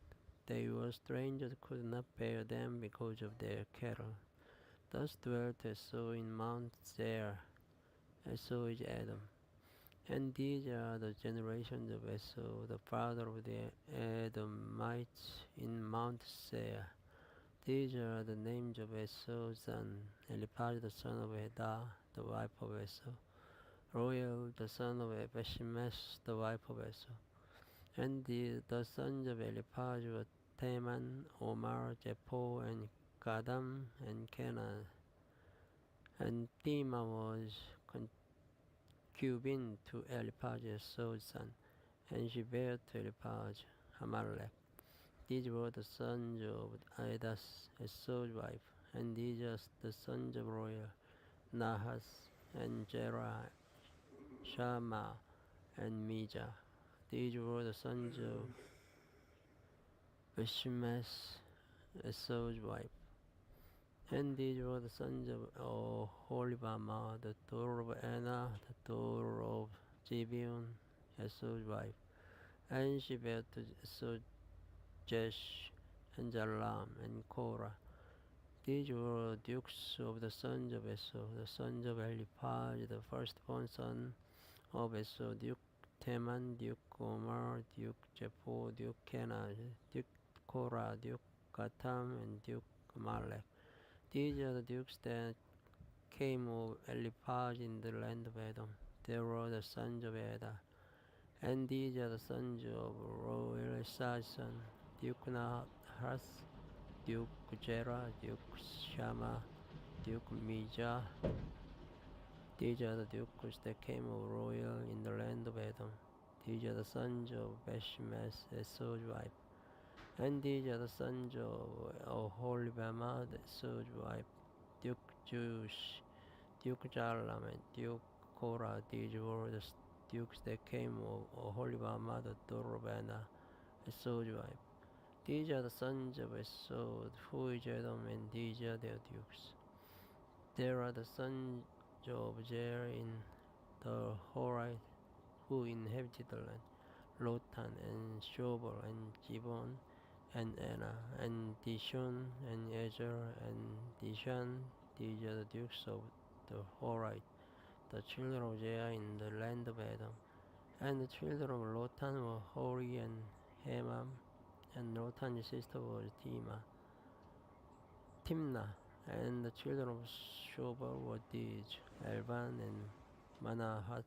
they were strangers could not bear them because of their cattle. Thus dwelt Esau in Mount Seir. Esau is Edom. And these are the generations of Esau, the father of the Edomites in Mount Seir. These are the names of Esau's son: Eliphaz the son of Edah, the wife of Esau; Royal the son of Bashemath, the wife of Esau. And the sons of Eliphaz were Teman, Omar, Jephthah, and Gadam, and Kenaz. And Tema was concubine to Eliphaz, Esau's son, and she bare to Eliphaz Amalek. These were the sons of Adah, Esau's wife. And these are the sons of Royal: Nahas, and Jerah, Shammah, and Mijah. These were the sons of Bashemath, Esau's wife. And these were the sons of Oholibamah, the daughter of Anah, the daughter of Zibeon, Esau's wife. And she bare to Esau Jesh, and Jalam, and Korah. These were dukes of the sons of Esau, the sons of Eliphaz, the firstborn son of Esau: Duke Teman, Duke Omar, Duke Jephthah, Duke Kenaz, Duke Korah, Duke Gatam, and Duke Amalek. These are the dukes that came of Eliphaz in the land of Edom. They were the sons of Edah. And these are the sons of Royal son: Duke Nahas, Duke Jerah, Duke Shammah, Duke Mijah. These are the dukes that came of Royal in the land of Edom. These are the sons of Bashemath, Esau's wife. And these are the sons of Oholibamah, Esau's wife: Duke Jush, Duke Jalam, and Duke Korah. These were the dukes that came of Oholibamah, the daughter of Anah, Esau's wife. These are the sons of Esau, who is Edom, and these are their dukes. There are the sons of Jair in the Horite who inhabited the land, Lotan and Shobal and Gibeon and Anna and Dishon and Ezer and Dishan. These are the dukes of the Horite, the children of Jair in the land of Edom. And the children of Lotan were Hori and Hemam, and Lotan's sister was Timnah. And the children of Shobal were these, Elvan and Manahath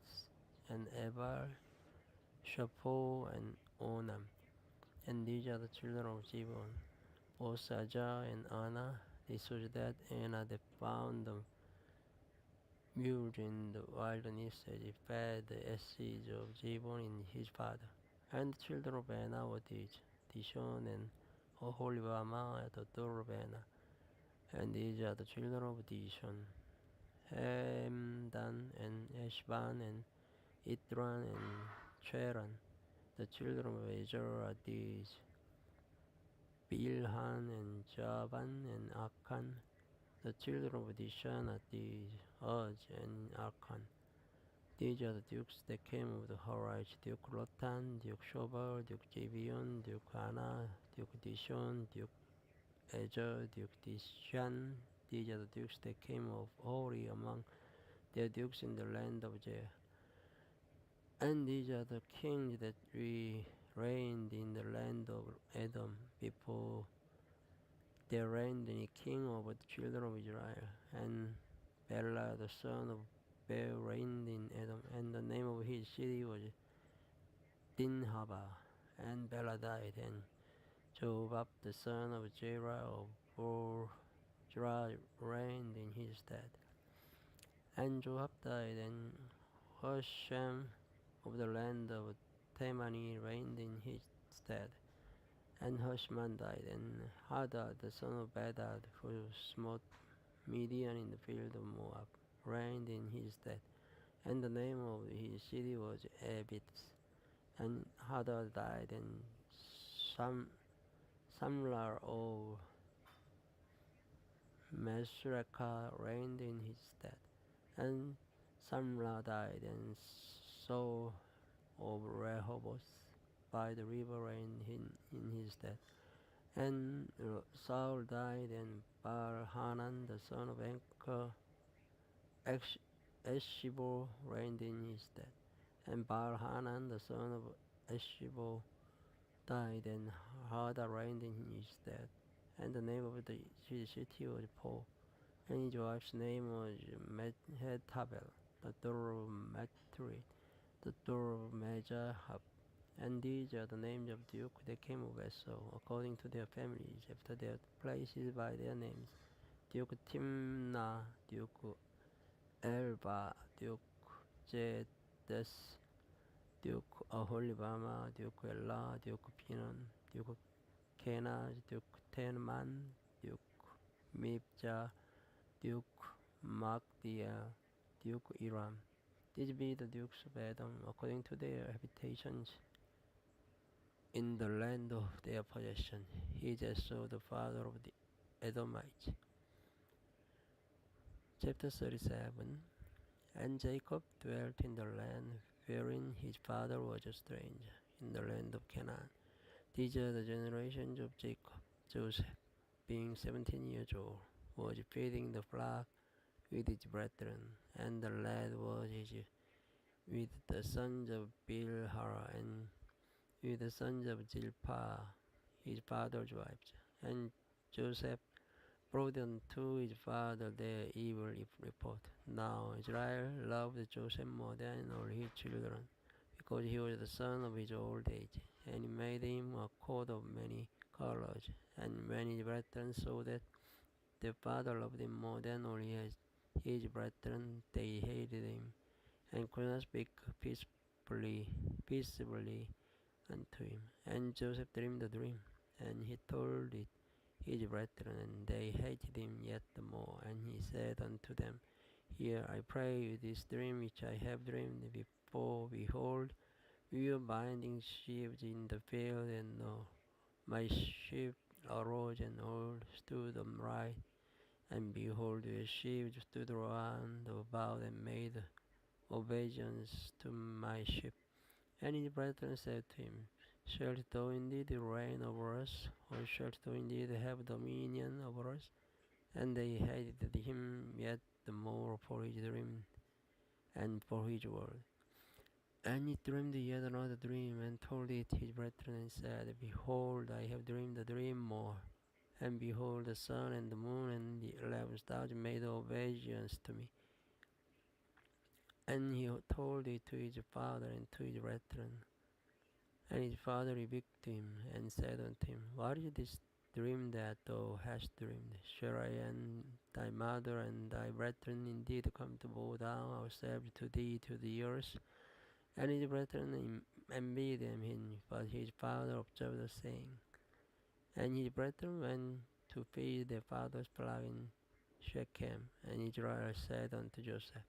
and Ebal, Shapho and Onam. And these are the children of Gibeon, Osaja and Anna. This was that Anna that found the mules in the wilderness as he fed the asses of Gibeon in his father. And the children of Anna were these, Dishon and Oholibamah, the daughter of Anna. And these are the children of Dishon, Hemdan and Eshban and Idran and Cheran. The children of Ezer are these, Bilhan and Javan and Akan. The children of Dishan are these, Uz and Arkan. These are the dukes that came of the Horite, Duke Lotan, Duke Shobal, Duke Javion, Duke Anna, Duke Dishon, Duke Ezer, Duke Dishan. These are the dukes that came of Hori among their dukes in the land of Jair. And these are the kings that reigned in the land of Edom before there reigned any king over the children of Israel. And Bela the son of Beor reigned in Edom, and the name of his city was Dinhaba. And Bela died, and Jobab the son of Jerah of Bozrah reigned in his stead. And Joab died, and Hosham of the land of Temani reigned in his stead. And Hushman died, and Hadad the son of Bedad, who smote Midian in the field of Moab, reigned in his stead. And the name of his city was Ebitz. And Hadad died, and Samlar of Mesrekah reigned in his stead. And Samlah died, and Saul of Rehoboth by the river reigned in his stead. And Saul died, and Baal-Hanan the son of Eshibol reigned in his stead. And Baal-Hanan the son of Eshibol died, and Hadad reigned in his stead. And the name of his city was Paul. And his wife's name was Mehetabel, the daughter of Matri, the daughter of Mejahab. And these are the names of the duke that came of Esau, according to their families, after their places by their names. Duke Timnah, Duke Elba, Duke Jedes, Duke Aholibama, Duke Elah, Duke Pinon, Duke Kenaz, Duke Tenman, Duke Mibjah, Duke Magdiel, Duke Iram. These be the dukes of Edom, according to their habitations in the land of their possession. He is also the father of the Edomites. Chapter 37. And Jacob dwelt in the land wherein his father was a stranger, in the land of Canaan. These are the generations of Jacob. Joseph, being 17 years old, was feeding the flock with his brethren, and the lad was with the sons of Bilhah and with the sons of Zilpah, his father's wives. And Joseph brought unto his father their evil report. Now Israel loved Joseph more than all his children, because he was the son of his old age, and he made him a coat of many colors. And when his brethren saw that their father loved him more than all his brethren, they hated him, and could not speak peaceably unto him. And Joseph dreamed a dream, and he told it his brethren, and they hated him yet the more. And he said unto them, Hear, I pray you, this dream which I have dreamed before. Behold, we were binding sheaves in the field, and my sheep arose and all stood upright And behold, a ship stood round about and made obeisance to my ship. And his brethren said to him, Shalt thou indeed reign over us, or shalt thou indeed have dominion over us? And they hated him yet the more for his dream and for his word. And he dreamed yet another dream, and told it his brethren, and said, Behold, I have dreamed a dream more. And behold, the sun and the moon and the 11 stars made obeisance to me. And he told it to his father and to his brethren. And his father rebuked him, and said unto him, What is this dream that thou hast dreamed? Shall I and thy mother and thy brethren indeed come to bow down ourselves to thee to the earth? And his brethren envied him, but his father observed the saying. And his brethren went to feed their father's flock in Shechem. And Israel said unto Joseph,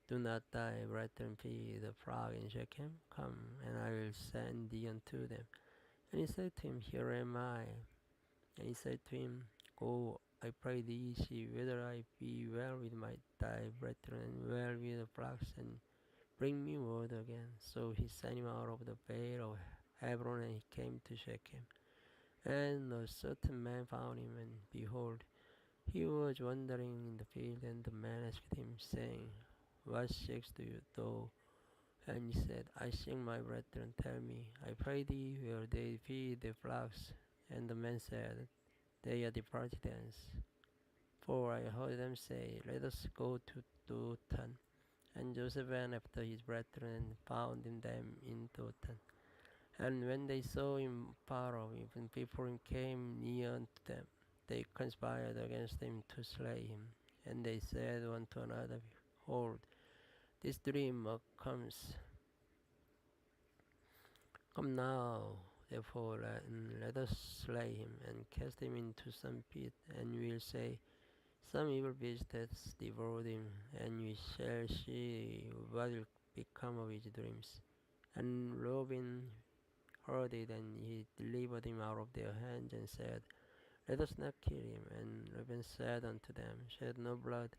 Do not thy brethren feed the flock in Shechem? Come, and I will send thee unto them. And he said to him, Here am I. And he said to him, Go, I pray thee, see whether I be well with thy brethren, and well with the flocks, and bring me word again. So he sent him out of the vale of Hebron, and he came to Shechem. And a certain man found him, and behold, he was wandering in the field, and the man asked him, saying, What seekest thou? And he said, I seek my brethren, tell me, I pray thee, where they feed their flocks. And the man said, They are departed hence. For I heard them say, Let us go to Dothan. And Joseph went after his brethren, and found them in Dothan. And when they saw him far off, even before he came near unto them, they conspired against him to slay him. And they said one to another, Behold, this dreamer comes. Come now, therefore, and let us slay him, and cast him into some pit, and we'll say, Some evil beast has devoured him, and we shall see what will become of his dreams. And Reuben heard it, and he delivered him out of their hands, and said, Let us not kill him. And Reuben said unto them, Shed no blood,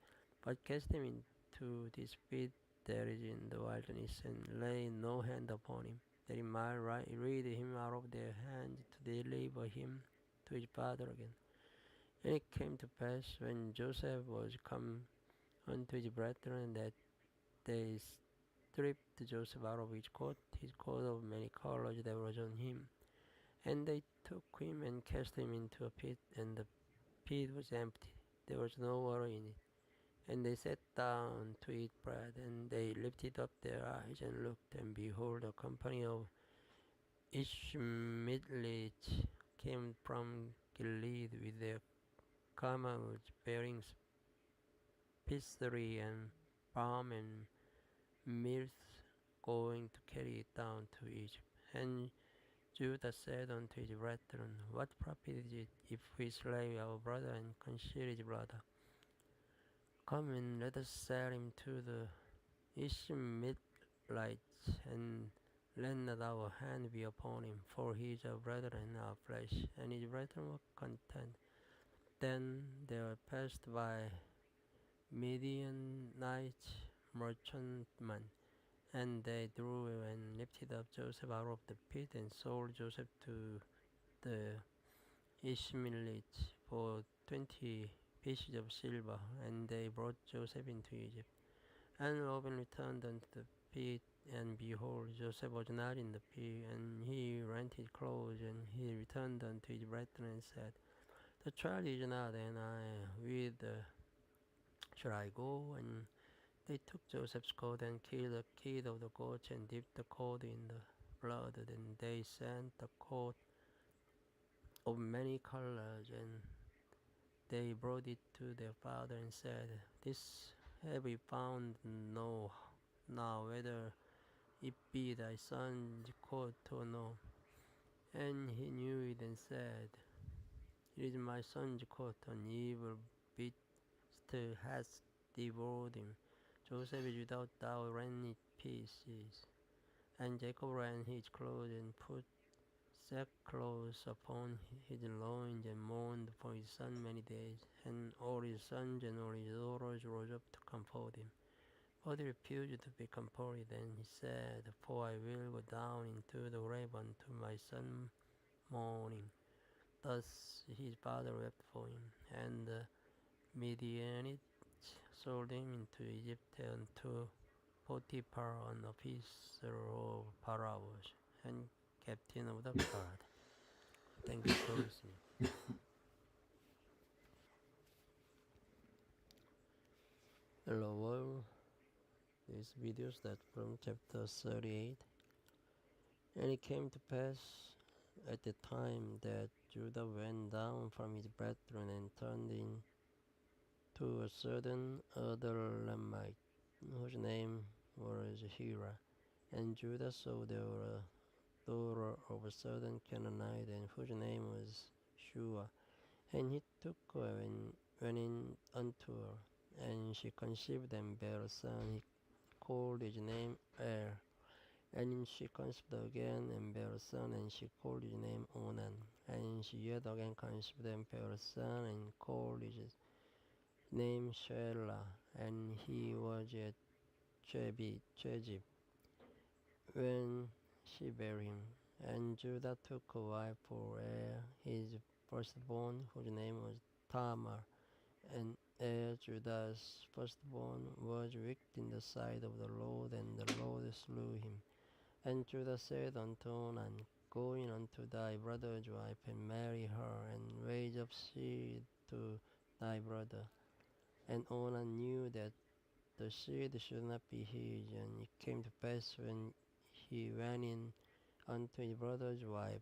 but cast him into this pit that is in the wilderness, and lay no hand upon him, that he might rid him out of their hands, to deliver him to his father again. And it came to pass, when Joseph was come unto his brethren, that they stripped Joseph out of his coat of many colors that was on him. And they took him and cast him into a pit, and the pit was empty, there was no water in it. And they sat down to eat bread, and they lifted up their eyes and looked, and behold, a company of Ishmaelites came from Gilead with their camels bearing spicery and balm and myrrh, going to carry it down to Egypt. And Judah said unto his brethren, What profit is it if we slay our brother and conceal his brother? Come and let us sell him to the Ishmaelites, and let not our hand be upon him, for he is our brother and our flesh. And his brethren were content. Then there passed by Midianites merchantmen, and they drew and lifted up Joseph out of the pit, and sold Joseph to the Ishmaelites for 20 pieces of silver, and they brought Joseph into Egypt. And Reuben returned unto the pit, and behold, Joseph was not in the pit, and he rent his clothes, and he returned unto his brethren, and said, The child is not, and shall I go? And they took Joseph's coat, and killed the kid of the goats, and dipped the coat in the blood. Then they sent the coat of many colors, and they brought it to their father, and said, This have we found now whether it be thy son's coat or no. And he knew it, and said, It is my son's coat, an evil beast hath devoured him. Joseph is without doubt rent in pieces. And Jacob rent his clothes, and put sackcloth upon his loins and mourned for his son many days. And all his sons and all his daughters rose up to comfort him. But he refused to be comforted. Then he said, For I will go down into the grave unto my son mourning. Thus his father wept for him. And the Midianites sold him into Egypt unto Potiphar, an officer of Pharaoh's and captain of the guard. Thank you for listening. Hello world, this video starts from chapter 38. And it came to pass at the time that Judah went down from his brethren and turned in to a certain other Lamite, whose name was Hira. And Judah saw there were a daughter of a certain Canaanite, and whose name was Shua. And he took her and went in unto her, and she conceived and bare a son. He called his name Er. And she conceived again and bare a son, and she called his name Onan. And she yet again conceived and bare a son, and called his name Shelah. And he was at Chezib when she bare him. And Judah took a wife for his firstborn, whose name was Tamar. And Judah's firstborn was wicked in the sight of the Lord, and the Lord slew him. And Judah said unto Onan, Go in unto thy brother's wife, and marry her, and raise up seed to thy brother. And Onan knew that the seed should not be his. And it came to pass when he went in unto his brother's wife,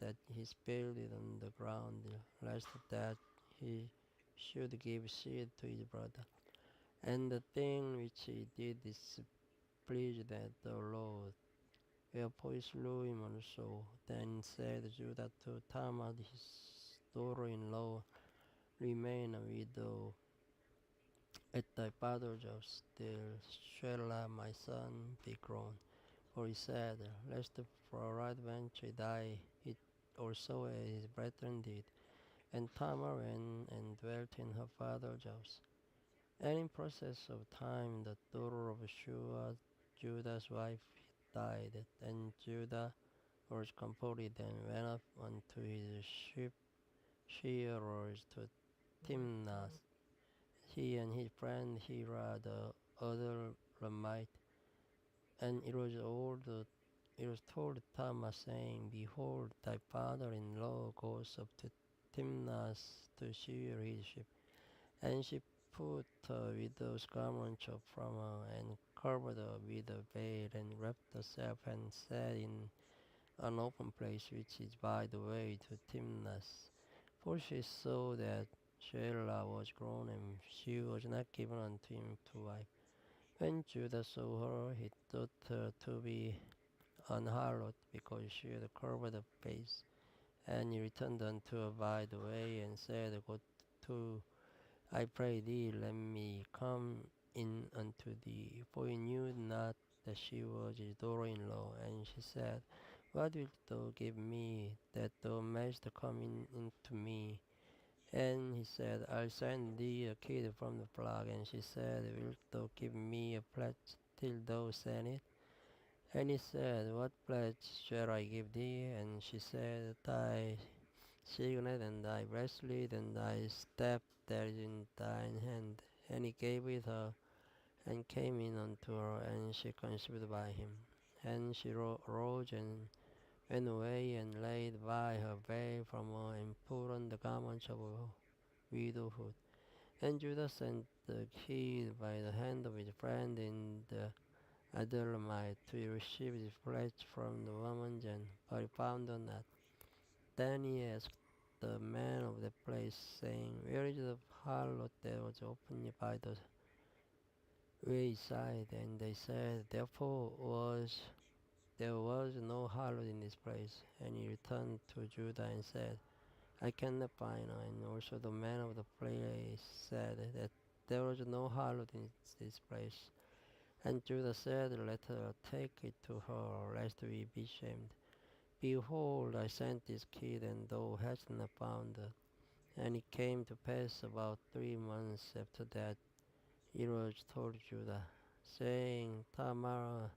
that he spilled it on the ground, lest that he should give seed to his brother. And the thing which he did displeased the Lord. Wherefore he slew him also. Then said Judah to Tamar his daughter-in-law, Remain a widow at thy father's house till Shelah my son be grown. For he said, Lest for a right venture die, it also as his brethren did. And Tamar went and dwelt in her father's house. And in process of time the daughter of Shua, Judah's wife, died, and Judah was comforted and went up unto his sheep shearers to Timnath, he and his friend Hira the other Ramite. And it was told Tamar, saying, Behold, thy father-in-law goes up to Timnath to shear his sheep. And she put her widow's garment up from her, and covered her with a veil, and wrapped herself, and sat in an open place which is by the way to Timnath. For she saw that Shelah was grown, and she was not given unto him to wife. When Judah saw her, he thought her to be an harlot, because she had covered her face. And he returned unto her by the way, and said, Go to, I pray thee, let me come in unto thee. For he knew not that she was his daughter-in-law. And she said, What wilt thou give me, that thou mayest come in into me? And he said, I'll send thee a kid from the flock. And she said, Wilt thou give me a pledge till thou send it? And he said, What pledge shall I give thee? And she said, Thy signet, and thy bracelet, and thy staff that is in thine hand. And he gave it her, and came in unto her, and she conceived by him. And she rose and went away, and laid by her veil from her, and put on the garments of widowhood. And Judah sent the kid by the hand of his friend in the Adullamite to receive his pledge from the woman, but he found her not. Then he asked the man of the place, saying, Where is the harlot that was opened by the wayside? And they said, there was no harlot in this place. And he returned to Judah and said, I cannot find her. And also the man of the place said that there was no harlot in this place. And Judah said, Let her take it to her, lest we be shamed. Behold, I sent this kid, and thou hast not found it. And it came to pass about 3 months after that, it was told Judah, saying, Tamar,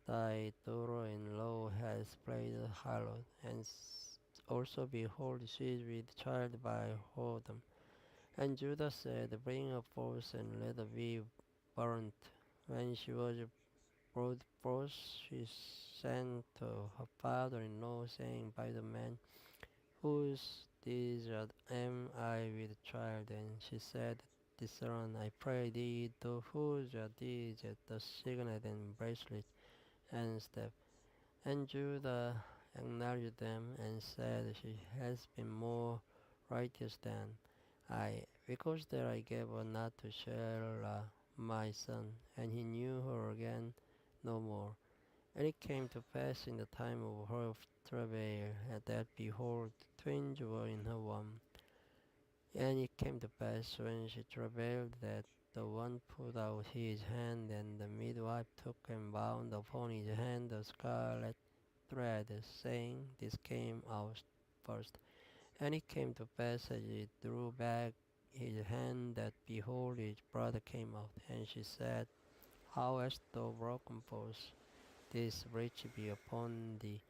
thy daughter-in-law has played harlot, and also behold, she is with child by whoredom. And Judah said, Bring her forth and let her be burnt. When she was brought forth, she sent to her father-in-law, saying, By the man whose desert am I with child? And she said, Discern, I pray thee, to whose desert the signet and bracelet and staff. And Judah acknowledged them and said, She has been more righteous than I, because that I gave her not to Shelah my son. And he knew her again no more. And it came to pass in the time of her travail, that behold, twins were in her womb. And it came to pass when she travailed that the one put out his hand, and the midwife took and bound upon his hand the scarlet thread, saying, This came out first. And it came to pass as he drew back his hand, that behold, his brother came out. And she said, How hast thou broken forth? This breach be upon thee.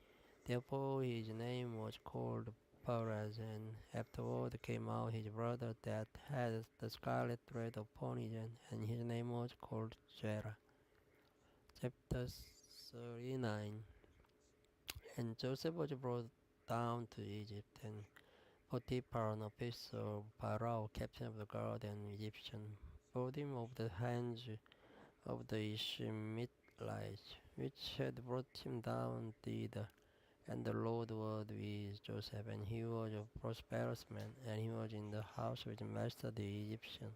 Therefore his name was called Perez, and afterward came out his brother that had the scarlet thread upon his hand, and his name was called Zerah. Chapter 39. And Joseph was brought down to Egypt, and Potiphar, an officer of Pharaoh, captain of the guard and Egyptian, brought him of the hands of the Ishmaelites, which had brought him down thither. And the Lord was with Joseph, and he was a prosperous man, and he was in the house of his master the Egyptian.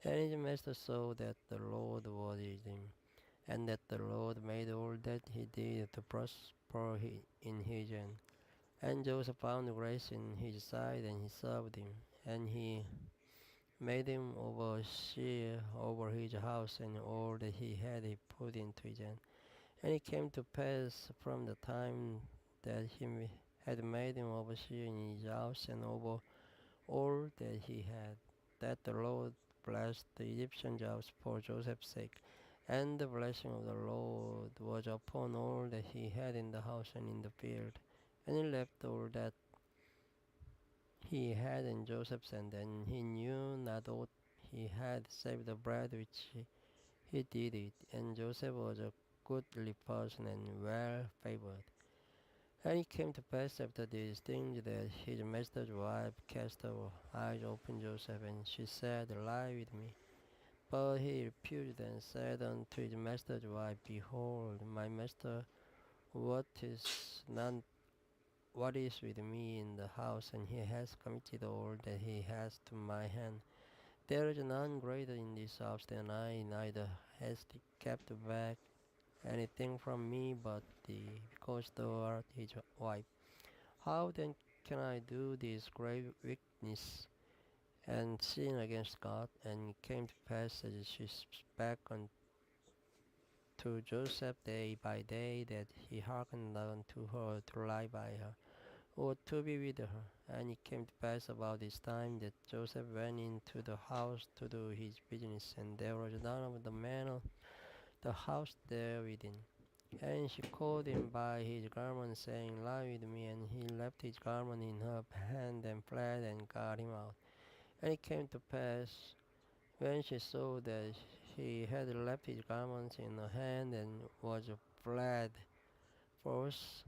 And his master saw that the Lord was with him, and that the Lord made all that he did to prosper in his hand. And Joseph found grace in his sight, and he served him. And he made him overseer over his house, and all that he had he put into his hand. And it came to pass from the time that he had made him overseer in his house and over all that he had, that the Lord blessed the Egyptian jobs for Joseph's sake. And the blessing of the Lord was upon all that he had in the house and in the field. And he left all that he had in Joseph's hand, and he knew not aught he had save the bread which he did eat. And Joseph was a goodly person and well favored. And it came to pass after these things that his master's wife cast her eyes upon Joseph, and she said, Lie with me. But he refused and said unto his master's wife, Behold, my master, what is none what is with me in the house, and he has committed all that he has to my hand. There is none greater in this house than I, neither has he kept back anything from me but thee, because thou art his wife. How then can I do this great wickedness and sin against God? And it came to pass as she spake unto Joseph day by day, that he hearkened unto her to lie by her, or to be with her. And it came to pass about this time that Joseph went into the house to do his business, and there was none of the men of the house there within. And she called him by his garment, saying, Lie with me. And he left his garment in her hand, and fled, and got him out. And it came to pass, when she saw that he had left his garments in her hand, and was fled forth,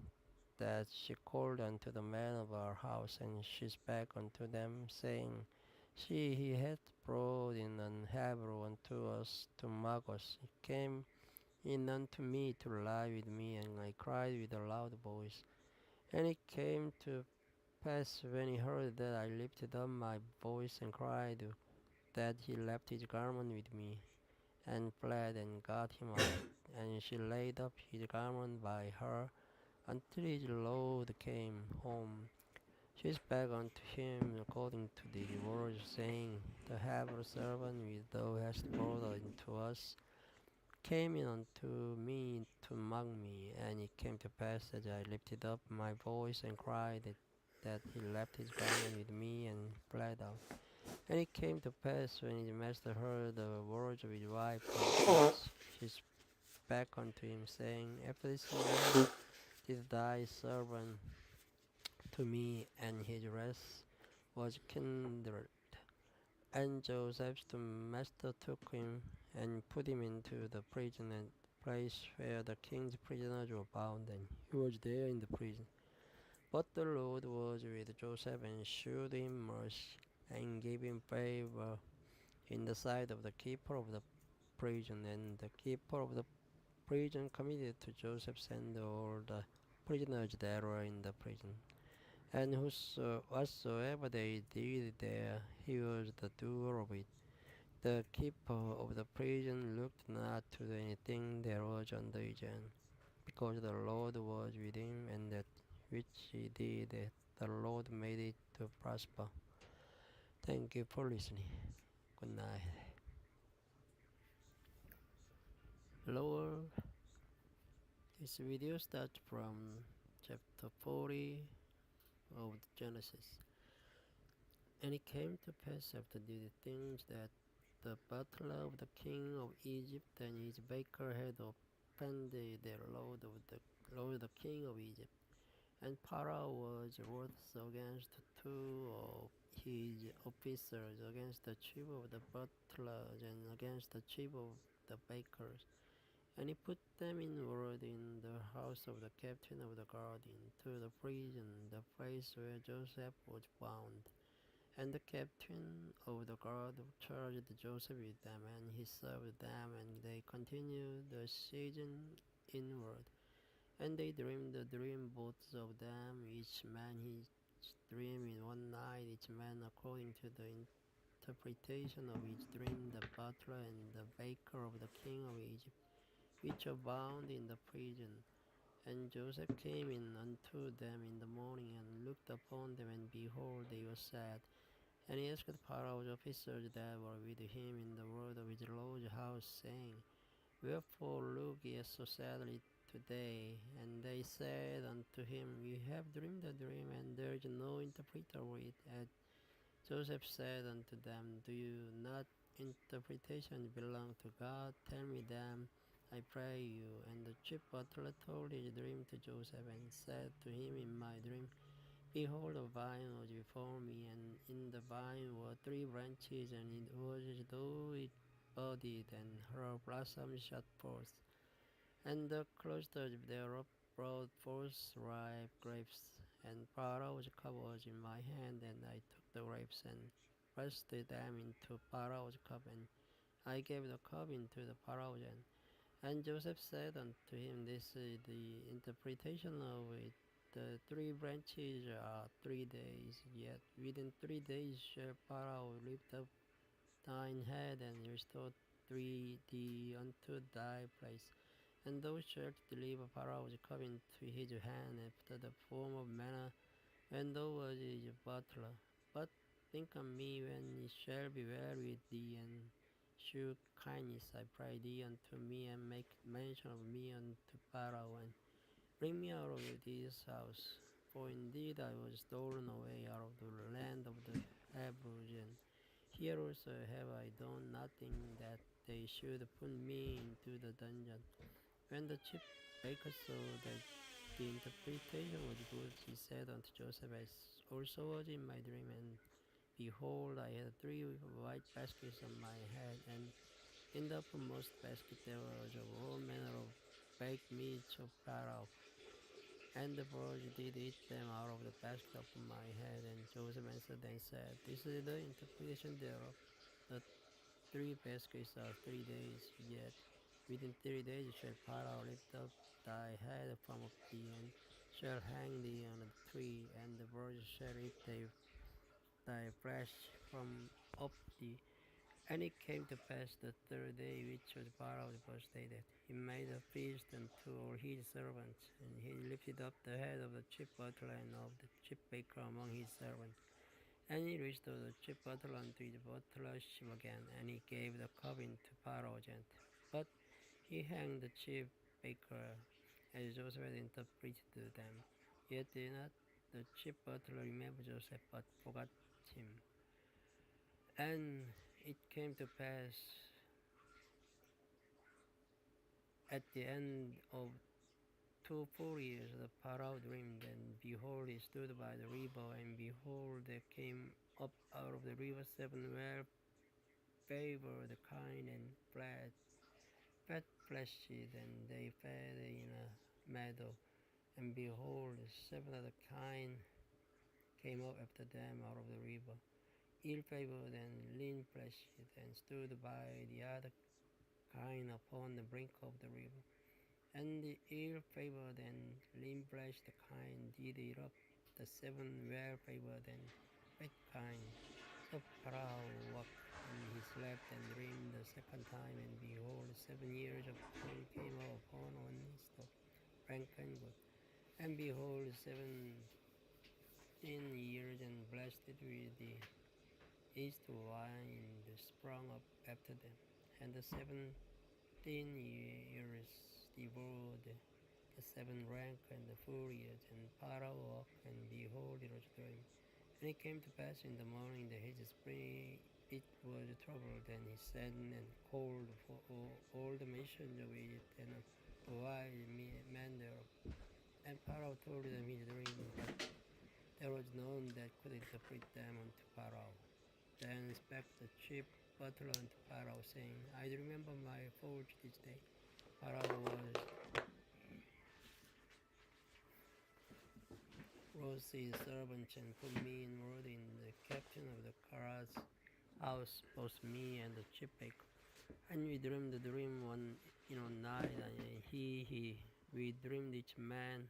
that she called unto the men of our house, and she spake unto them, saying, See, he hath brought in an Hebrew unto us to mock us. He came in unto me to lie with me, and I cried with a loud voice. And it came to pass, when he heard that I lifted up my voice and cried, that he left his garment with me, and fled, and got him out. And she laid up his garment by her until his Lord came home. She spake unto him according to the words, saying, The Hebrew servant which thou hast brought unto us came in unto me to mock me. And it came to pass as I lifted up my voice and cried that he left his garment with me and fled out. And it came to pass when his master heard the words of his wife that she spake unto him, saying, After this manner did thy servant to me, and his rest was kindled. And Joseph's master took him and put him into the prison and place where the king's prisoners were bound, and he was there in the prison. But the Lord was with Joseph and shewed him mercy and gave him favor in the sight of the keeper of the prison. And the keeper of the prison committed to Joseph and all the prisoners that were in the prison. And whatsoever they did there, he was the doer of it. The keeper of the prison looked not to anything that was under his hand, because the Lord was with him, and that which he did, the Lord made it to prosper. Thank you for listening. Good night. Lower. This video starts from chapter 40 of Genesis. And it came to pass after these things that the butler of the king of Egypt and his baker had offended their lord the king of Egypt. And Pharaoh was wroth against two of his officers, against the chief of the butlers and against the chief of the bakers. And he put them in ward in the house of the captain of the guard into the prison, the place where Joseph was bound. And the captain of the guard charged Joseph with them, and he served them, and they continued the season inward. And they dreamed the dream, both of them, each man his dream in one night, each man according to the interpretation of his dream, the butler and the baker of the king of Egypt, which are bound in the prison. And Joseph came in unto them in the morning, and looked upon them, and behold, they were sad. And he asked Pharaoh's officers that were with him in the word of his Lord's house, saying, Wherefore look ye so sadly today? And they said unto him, We have dreamed a dream, and there is no interpreter of it. And Joseph said unto them, Do you not interpretation belong to God? Tell me them, I pray you. And the chief butler told his dream to Joseph, and said to him in my dream, Behold, a vine was before me, and in the vine were three branches, and it was as though it budded, and her blossoms shot forth. And the clusters thereof brought forth ripe grapes. And Pharaoh's cup was in my hand, and I took the grapes and pressed them into Pharaoh's cup, and I gave the cup into the Pharaoh's hand. And Joseph said unto him, This is the interpretation of it. The three branches are 3 days, yet within 3 days shall Pharaoh lift up thine head and restore thee unto thy place. And thou shalt deliver Pharaoh's cup into his hand after the form of manner when thou wast his butler. But think on me when it shall be well with thee, and shew kindness, I pray thee, unto me, and make mention of me unto Pharaoh, and bring me out of this house. For indeed I was stolen away out of the land of the Hebrews, and here also have I done nothing that they should put me into the dungeon. When the chief baker saw that the interpretation was good, he said unto Joseph, As also was in my dream, and behold, I had three white baskets on my head, and in the uppermost basket there was of all manner of baked meats of Pharaoh. And the birds did eat them out of the basket upon my head. And Joseph answered and said, This is the interpretation thereof. The three baskets are 3 days, yet within 3 days shall Pharaoh lift up thy head from off thee, and shall hang thee on a tree, and the birds shall eat thy flesh from off thee. And it came to pass the third day, which was Pharaoh's birthday, that he made a feast unto all his servants, and he lifted up the head of the chief butler and of the chief baker among his servants. And he restored the chief butler unto his butlership again, and he gave the cup into Pharaoh's hand. But he hanged the chief baker as Joseph had interpreted to them. Yet did not the chief butler remember Joseph, but forgot him. And it came to pass at the end of 2 full years, the Pharaoh dreamed, and behold, he stood by the river, and behold, there came up out of the river 7 well-favored kine and fat-fleshed, and they fed in a meadow. And behold, 7 other kine came up after them out of the river, ill-favored and lean-fleshed, and stood by the other kine upon the brink of the river. And the ill-favored and lean-fleshed kine did eat up the 7 well-favored and fat kine. So Pharaoh woke, and he slept and dreamed the second time, and behold, 7 years of corn came up upon one east of rank and good. And behold, 17 years and blessed with the east wine sprung up after them. And the 17 years devoured the 7 rank and the 4 years, and Pharaoh woke, and behold, it was a dream. And it came to pass in the morning that his spirit it was troubled, and he sent and called for all the nations of Egypt and the wise men thereof. And Pharaoh told them his dream, but there was none that could interpret them unto Pharaoh. Then spake the chief butler unto Pharaoh, saying, I remember my fault this day. Pharaoh was his servants, and put me in ward in the captain of the Pharaoh's house, both me and the chief baker. And we dreamed the dream one night, and we dreamed each man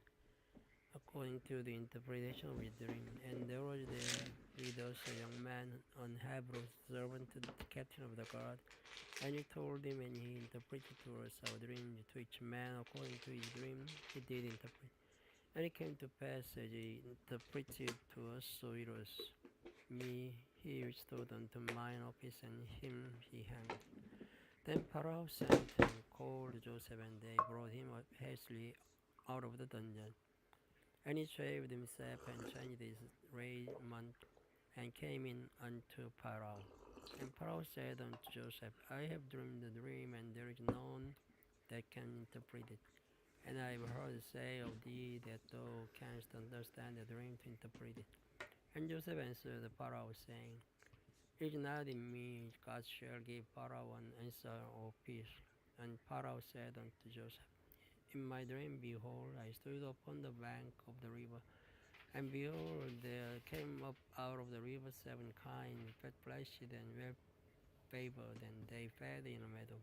according to the interpretation of his dream. And there was there with us a young man, an Hebrew servant to the captain of the guard. And we told him, and he interpreted to us our dream. To each man according to his dream he did interpret. And it came to pass as he interpreted to us, so it was me he restored unto mine office, and him he hanged. Then Pharaoh sent and called Joseph, and they brought him up hastily out of the dungeon. And he shaved himself and changed his raiment, and came in unto Pharaoh. And Pharaoh said unto Joseph, I have dreamed a dream, and there is none that can interpret it. And I have heard say of thee that thou canst understand the dream to interpret it. And Joseph answered the Pharaoh, saying, It is not in me. God shall give Pharaoh an answer of peace. And Pharaoh said unto Joseph, In my dream, behold, I stood upon the bank of the river, and behold, there came up out of the river 7 kine, fat-fleshed and well-favored, and they fed in a meadow.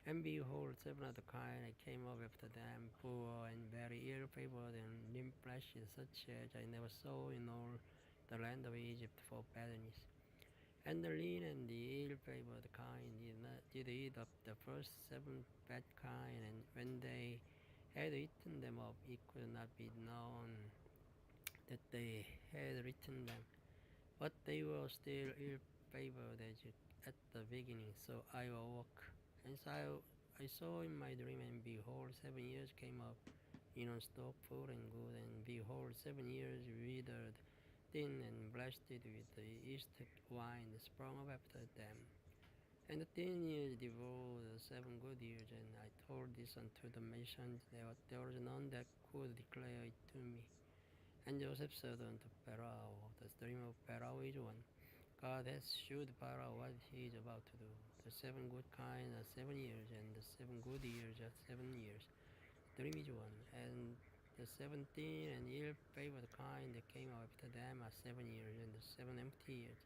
And behold, 7 other kine came up after them, poor and very ill-favored and limp-fleshed, such as I never saw in all the land of Egypt for badness. And the lean and the ill-favored kine did eat up the first 7 fat kine, and when they had eaten them up, it could not be known that they had eaten them. But they were still ill-favored as at the beginning. So I awoke, and so I saw in my dream, and behold, 7 years came up, stock full and good, and behold, 7 years withered, thin and blasted with the yeast wine sprung up after them. And the 10 years devoured the 7 good years, and I told this unto the nations, that there was none that could declare it to me. And Joseph said unto Pharaoh, The dream of Pharaoh is one. God has shewed Pharaoh what he is about to do. The 7 good kine are 7 years, and the 7 good years are 7 years. The dream is one. And the 17 and ill-favored kine that came after them are 7 years, and the 7 empty years.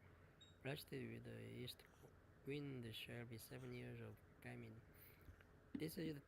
Blessed with the east wind shall be 7 years of famine. This is